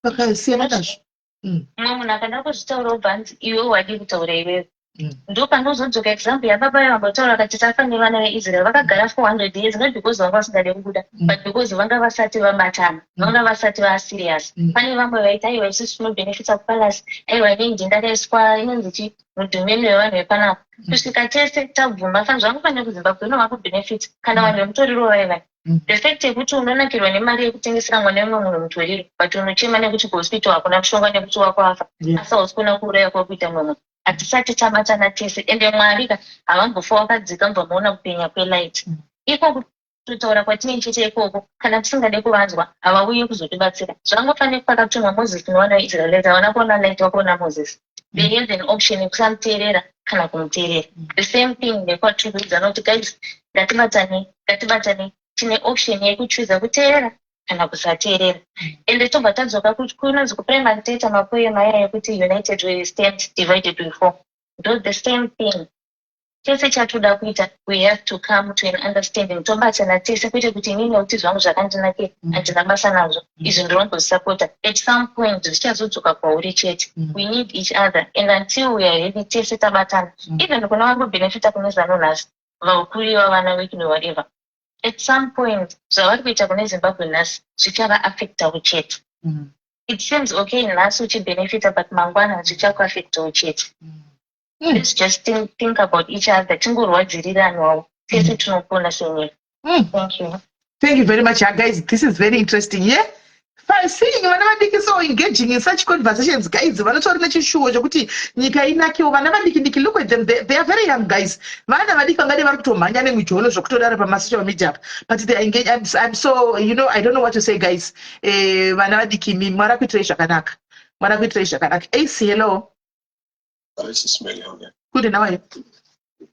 vakasiyana nazvo. Mumwe munhu akada kuzvitaura ubvanzi iwe wadi kutaura iwewe. Ndo panozodzoka example yababa yavambotaura akati tafanira vana veIsrael vakagara 400 years not because vanga vasingade kubuda but because vanga vasati vabatana vanga vasati vaserious. Pane vamwe vaita aiwa isusu tinobenefita kupalasi aiwa inei ndindaiswa inonzi chi mudhumeno yevanhu vepanapa kusvika tese tabvuma fanira zvangofanira kuZimbabwe ino vakubenefita kana vanhu vemutoriro vaivai. The fact yekuti unonakirwa nemari yekutengesera mwana wemwe munhu mutoriro but unochema nekuti kuhospital hakuna mushonga nekuti wakuafa asi hausi kuona kuuraya kwakuita mumwe. Hatisati tabatana tese ende Mwari havambofa wakadzika mbomaona kupenya kwelight. Iko kutaura kwatine chete ikoko kana tisingade kuvanzwa havauye kuzotibatsira. Zvangofanira pakatumwa Moses nevana veIsraelite havana kuona light wakuona Moses. They had an option yekusamuteerera kana kumuteerera. The same thing nekwatiri kuudzana kuti guys ngatibatane tine option yekuchuza kuteerera kana kusateerera. Ende tobva tadzoka kunonzi kuprimary data mapoema aya yekuti united we stand divided we fall. Ndo the same thing. tese chatoda kuita, we have to come to an understanding. Tobatsana tese kwete kuti inini uti zvangu zvakandinakira handina basa nazvo. Izvi ndinondozvisapota. At some point zvichazodzoka kwauri chete. We need each other, and until we are ready tese tabatana. Even kuna vari kubenefita kune zvanonhasi, vakuriwa vana wedu whatever. At some point zvavari kuita kune Zimbabwe nhasi zvichava affectawo chete. It seems okay nhasi uchibenefita, but mangwana zvichakuaffectawo chete. Let's just think about each other. Tingorwadziriranawo tese tinopona senyika. Thank you. Thank you very much, guys. This is very interesting, yeah? Seeing vana vadiki so engaging in such conversations, guys. Vanotori nechishuwo chokuti nyika inakiwo vana vadiki look at them. They are very young guys. Vana vadiki vangade vari kutomhanya nemijolo zvokutodaro pamasocial media, but they are engaged. I'm so, I don't know what to say, guys. Vana vadiki mwara kuitira zvakanaka. Mwara kuitira zvakanaka. AC, hello. This is Smelly. Good, and how are you?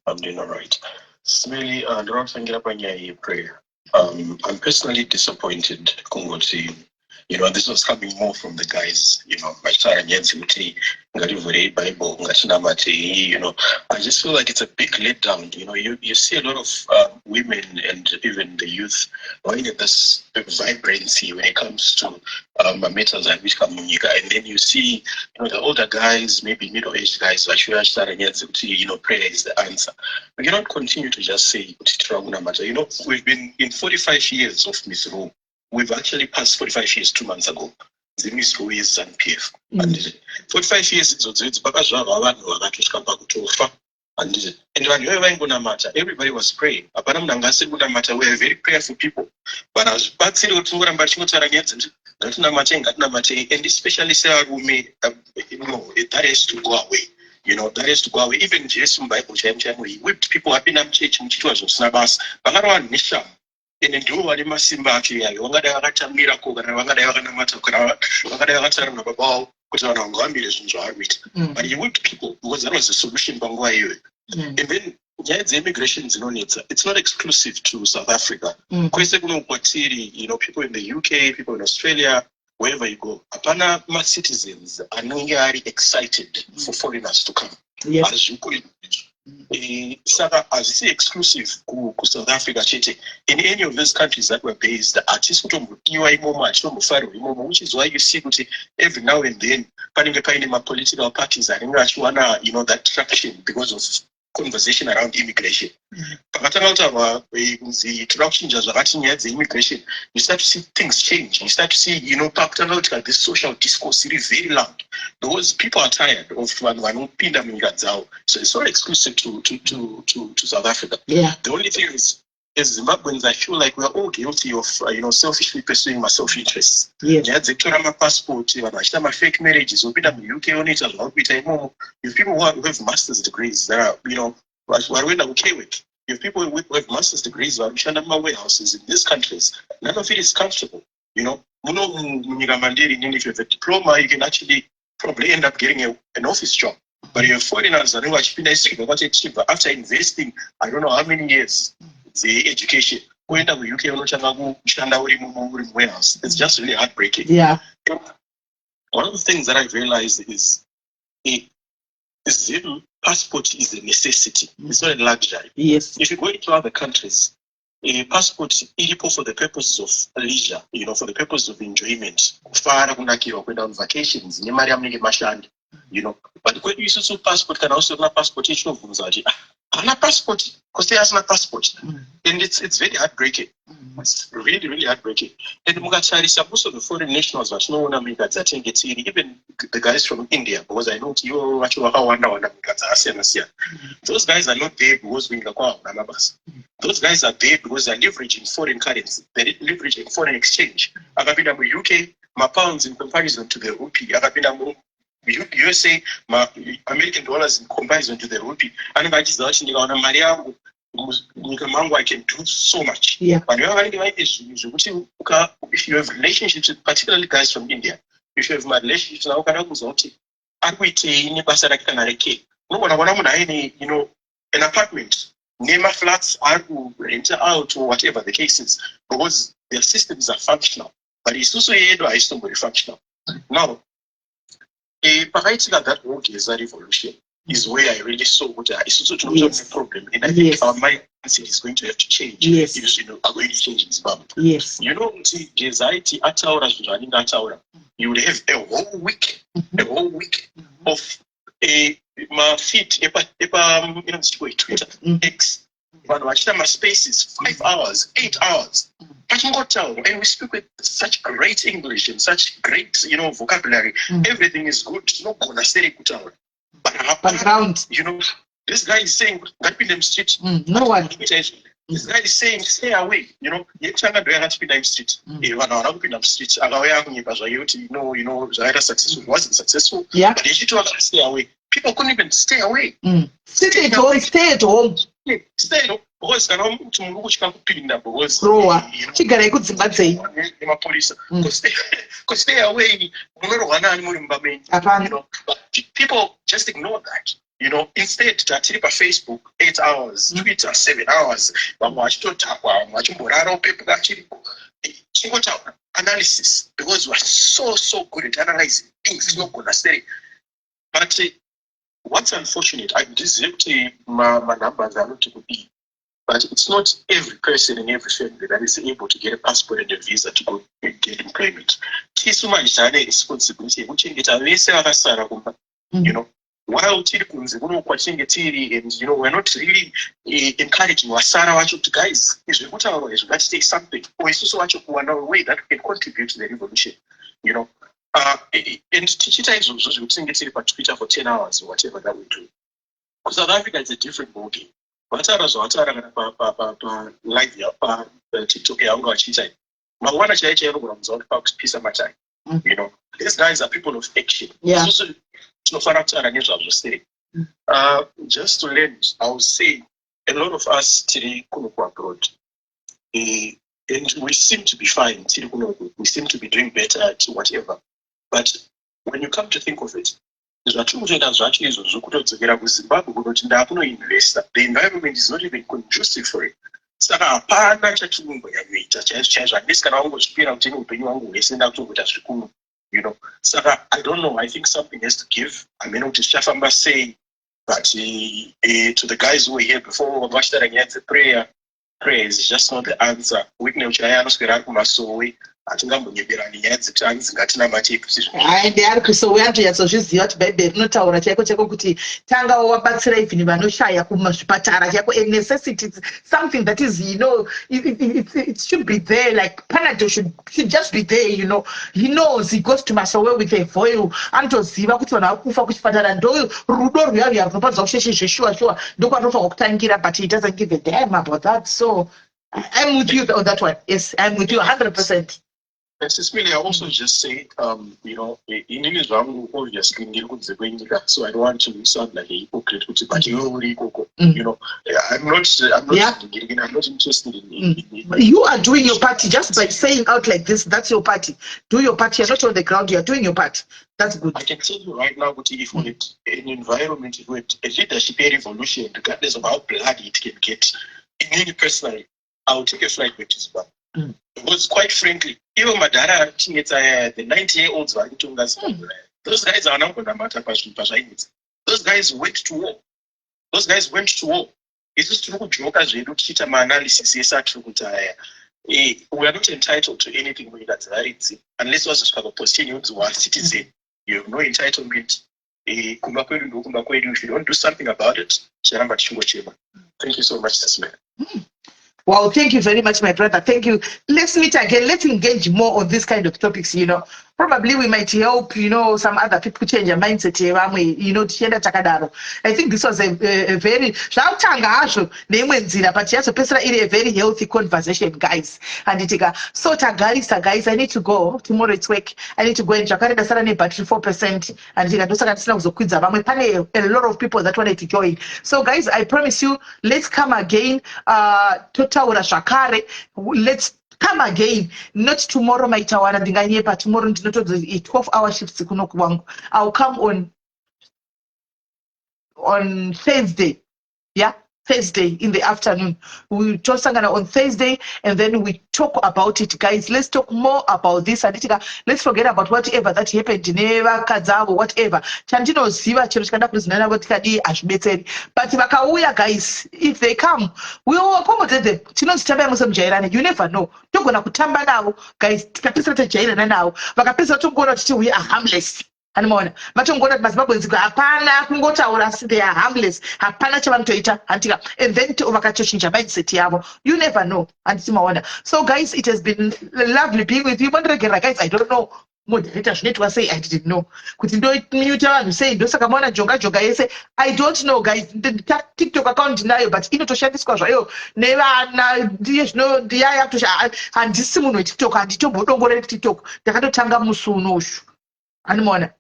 I'm doing all right. Smelly, I don't think I'm prayer. I'm personally disappointed, Kungoti. This was coming more from the guys, Machara Nyensi Muti, Ngarivure, Bible, Ngatinamati, I just feel like it's a big letdown. You see a lot of women and even the youth going at this vibrancy when it comes to metals and which come and then you see, the older guys, maybe middle-aged guys, prayer is the answer. We cannot continue to just say, we've been in 45 years of Misro. We've actually passed 45 years 2 months ago. The Misro is and PF. And 45 years it's and when you were matter, everybody was praying. We are very prayerful people. But I was back to and especially say that has to go away. That has to go away. Even Jesus Bible we whipped people up in church and it was Snabas. Bangaran Nisham. And do what it must seem back here. You want to miracle and I but you whipped people because that was the solution. And then the immigration it's not exclusive to South Africa. People in the UK, people in Australia, wherever you go, my citizens are not excited for foreigners to come. Yes. As you put it. As you say, exclusive to South Africa, in any of these countries that were based, which is why you see every now and then, political parties are that traction because of conversation around immigration. The immigration, you start to see things change. You start to see, this social discourse is very loud. Because people are tired of so it's not exclusive to South Africa. Yeah. The only thing is Zimbabweans, I feel like we're all guilty of selfishly pursuing my self-interests. Yes. My passport, my fake marriages, UK on it as well. If people who have master's degrees that are, we're okay with. If people who have master's degrees are my warehouses in these countries, none of it is comfortable. If you have a diploma, you can actually probably end up getting an office job. But you're foreigners, after investing, I don't know how many years, the education, going to the UK, warehouse. It's just really heartbreaking. Yeah. One of the things that I've realized is passport is a necessity. It's not a luxury. Yes. If you go into other countries, a passport is for the purposes of leisure, for the purpose of enjoyment. On vacations, but when you use passport, can also have passport issue. Passport, because they have no passport, and it's very heartbreaking. It's really, really heartbreaking. And most of the foreign nationals, even the guys from India, because I know those guys are not there because those guys are there because they're leveraging foreign currency. They're leveraging foreign exchange. UK, my pounds in comparison to the rupee. USA, my American dollars in comparison to the rupee. And I can do so much. Yeah. But if you have relationships with particularly guys from India, if you have my relationships now, an apartment, name flats are rent out or whatever the case is, because their systems are functional. But it's also very functional. Now, that work is a revolution. is where I really saw what it's also a problem. And I think our mindset is going to have to change. Yes. Because, are going to change in Zimbabwe. Yes. Anxiety you would have a whole week of my feet Twitter, X, my spaces, 5 hours, 8 hours. And we speak with such great English and such great, vocabulary. Everything is good. No gonna say but around, this guy is saying that in the street. No one. This guy is saying stay away. Street. Successful, wasn't successful. Yeah. But if you stay away, people couldn't even stay away. Stay at home. Stay at home. Stay at home. Because stay away. But people just ignore that. Instead, Facebook 8 hours, Twitter 7 hours. Analysis, because we're so good at analyzing things. Not gonna say, but what's unfortunate, I deserve my numbers are not to be. But it's not every person in every family that is able to get a passport and a visa to go and get employment. Responsibility, while and we're not really encouraging Wasara Wacho to guys, is let's take something, or is also one way that can contribute to the revolution, and Tichita is also Twitter for 10 hours or whatever that we do. Because South Africa is a different ballgame. Live TikTok yangu wachita. Mwana chaeche yero kuna mzao pisa matai. These guys are people of action. Yeah. Just to learn, I would say a lot of us today kuno abroad. And we seem to be fine. We seem to be doing better at whatever. But when you come to think of it, the environment is not even conducive for it. I don't know. I think something has to give. I mean, what Shafamba say, but to the guys who were here before, prayer is just not the answer. Ndeyarikusoweantoyatsozviziva kuti bhaibheri rinotaura chaiko kuti tanga wabatsira even vanoshaya kumazvipatara chaiko a necessity, something that is it should be there, like Panadol should just be there. He knows, he goes to Masowe with a foil anotoziva kuti vanhu vakufa kuchipatara ndo rudo rwuya runopadza kusheshe sure ndokwanofa kutangira, but he doesn't give a damn about that. So I'm with you on that one. Yes, I'm with you 100%. Cecilia, I also just say, in Islam, obviously, so I don't want to sound like a hypocrite, but I'm not interested in. You are doing your part just by saying out like this. That's your party. Do your part. You're not on the ground. You're doing your part. That's good. I can tell you right now, if we had an environment, if we had a leadership revolution, regardless of how bloody it can get, in me personally, I would take a flight back to Zimbabwe. Because quite frankly, even Madara, the 90-year-olds, those guys are not going to matter. Those guys went to war. It's just to joke as we do analysis. We are not entitled to anything unless was a position you are a citizen. You have no entitlement. If you don't do something about it, thank you so much, Tasman. Wow, thank you very much, my brother. Thank you. Let's meet again. Let's engage more on this kind of topics, Probably we might help, some other people change their mindset, I think this was a very, but a very healthy conversation, guys. And so guys, I need to go. Tomorrow it's work. I need to go in Jakarta, the battery 4%. And a lot of people that wanted to join. So guys, I promise you, let's come again. Let's come again, not tomorrow my tawara ndinganyepa, tomorrow ndinotodzo 12-hour shifts kuno kwangu. I'll come on Thursday. Yeah, Thursday in the afternoon. We talk Sangana on Thursday, and then we talk about it, guys. Let's talk more about this. Let's forget about whatever that happened. Never Kazabo, whatever. Chantino Ziva, Cheriskanda Prisnana, what Kadi, Ashbetseri. But Makauya, guys, if they come, we will accommodate them. Chinos Tabam Jairani, you never know. Don't go to Tamba now, guys. Capisa Jairana now. Bakapisa to go to we are harmless. Animona matongona mazibabwenziko hapana kungotaura asi they are harmless hapana chavanotoita antika and then vakatochinja mindset yavo. You never know anditimaona. So guys, it has been lovely being with you. Mandiregera guys, I don't know moderator zvinoitwa sei, I didn't know kuti ndomuta vanhu sei ndosaka maona joga yese. I don't know guys. The TikTok account nayo but inotoshandiswa zvayo nevana ndiye zvino ndiyaya handisi munhu weTikTok, handitombodongoreri TikTok, ndakatotanga musi unoshu animona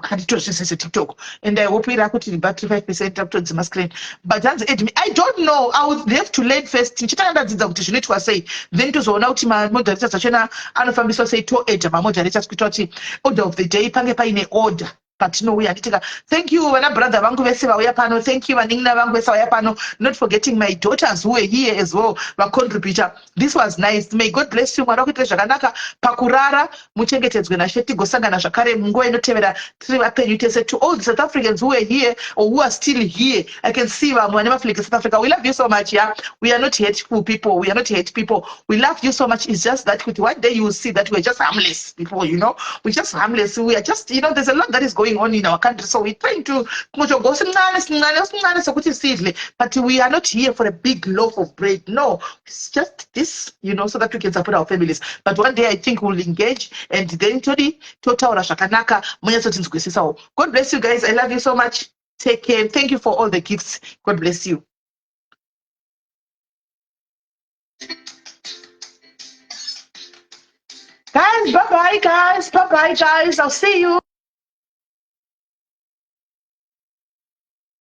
handitozvisese TikTok, and I hope irakuti battery 5% takutodzima screen. But hanzi admin, I don't know, I would have to learn first. Ndichitangadzidza kuti zvinoitwa sei, then tozoona kuti mamoderators achona anofambiswa sei, toedha mamoderators kuita kuti order of the day pange paine order patinouya. Nditika thank you vana brother vangu vese vauya pano, thank you vaning'ina vangu vese vauya pano, not forgetting my daughters who were here as well vacontributor. This was nice. May God bless you. Mwari wakuitire zvakanaka pakurara, muchengetedzwe naShe, tigosangana zvakare munguva inotevera tiri vapenyu tese. To all the South Africans who were here or who are still here, I can see vamwe vane mafulege South Africa, we love you so much. Yeah, we are not hateful people, we are not hate people, we love you so much. It's just that one day you will see that we're just harmless people, you know, we're just harmless. We are just, you know, there's a lot that is going on in our country, so we're trying to but we are not here for a big loaf of bread. No, it's just this, you know, so that we can support our families. But one day I think we'll engage and then totaura zvakanaka. God bless you guys. I love you so much. Take care. Thank you for all the gifts. God bless you. Guys, bye-bye guys. Bye-bye guys. I'll see you.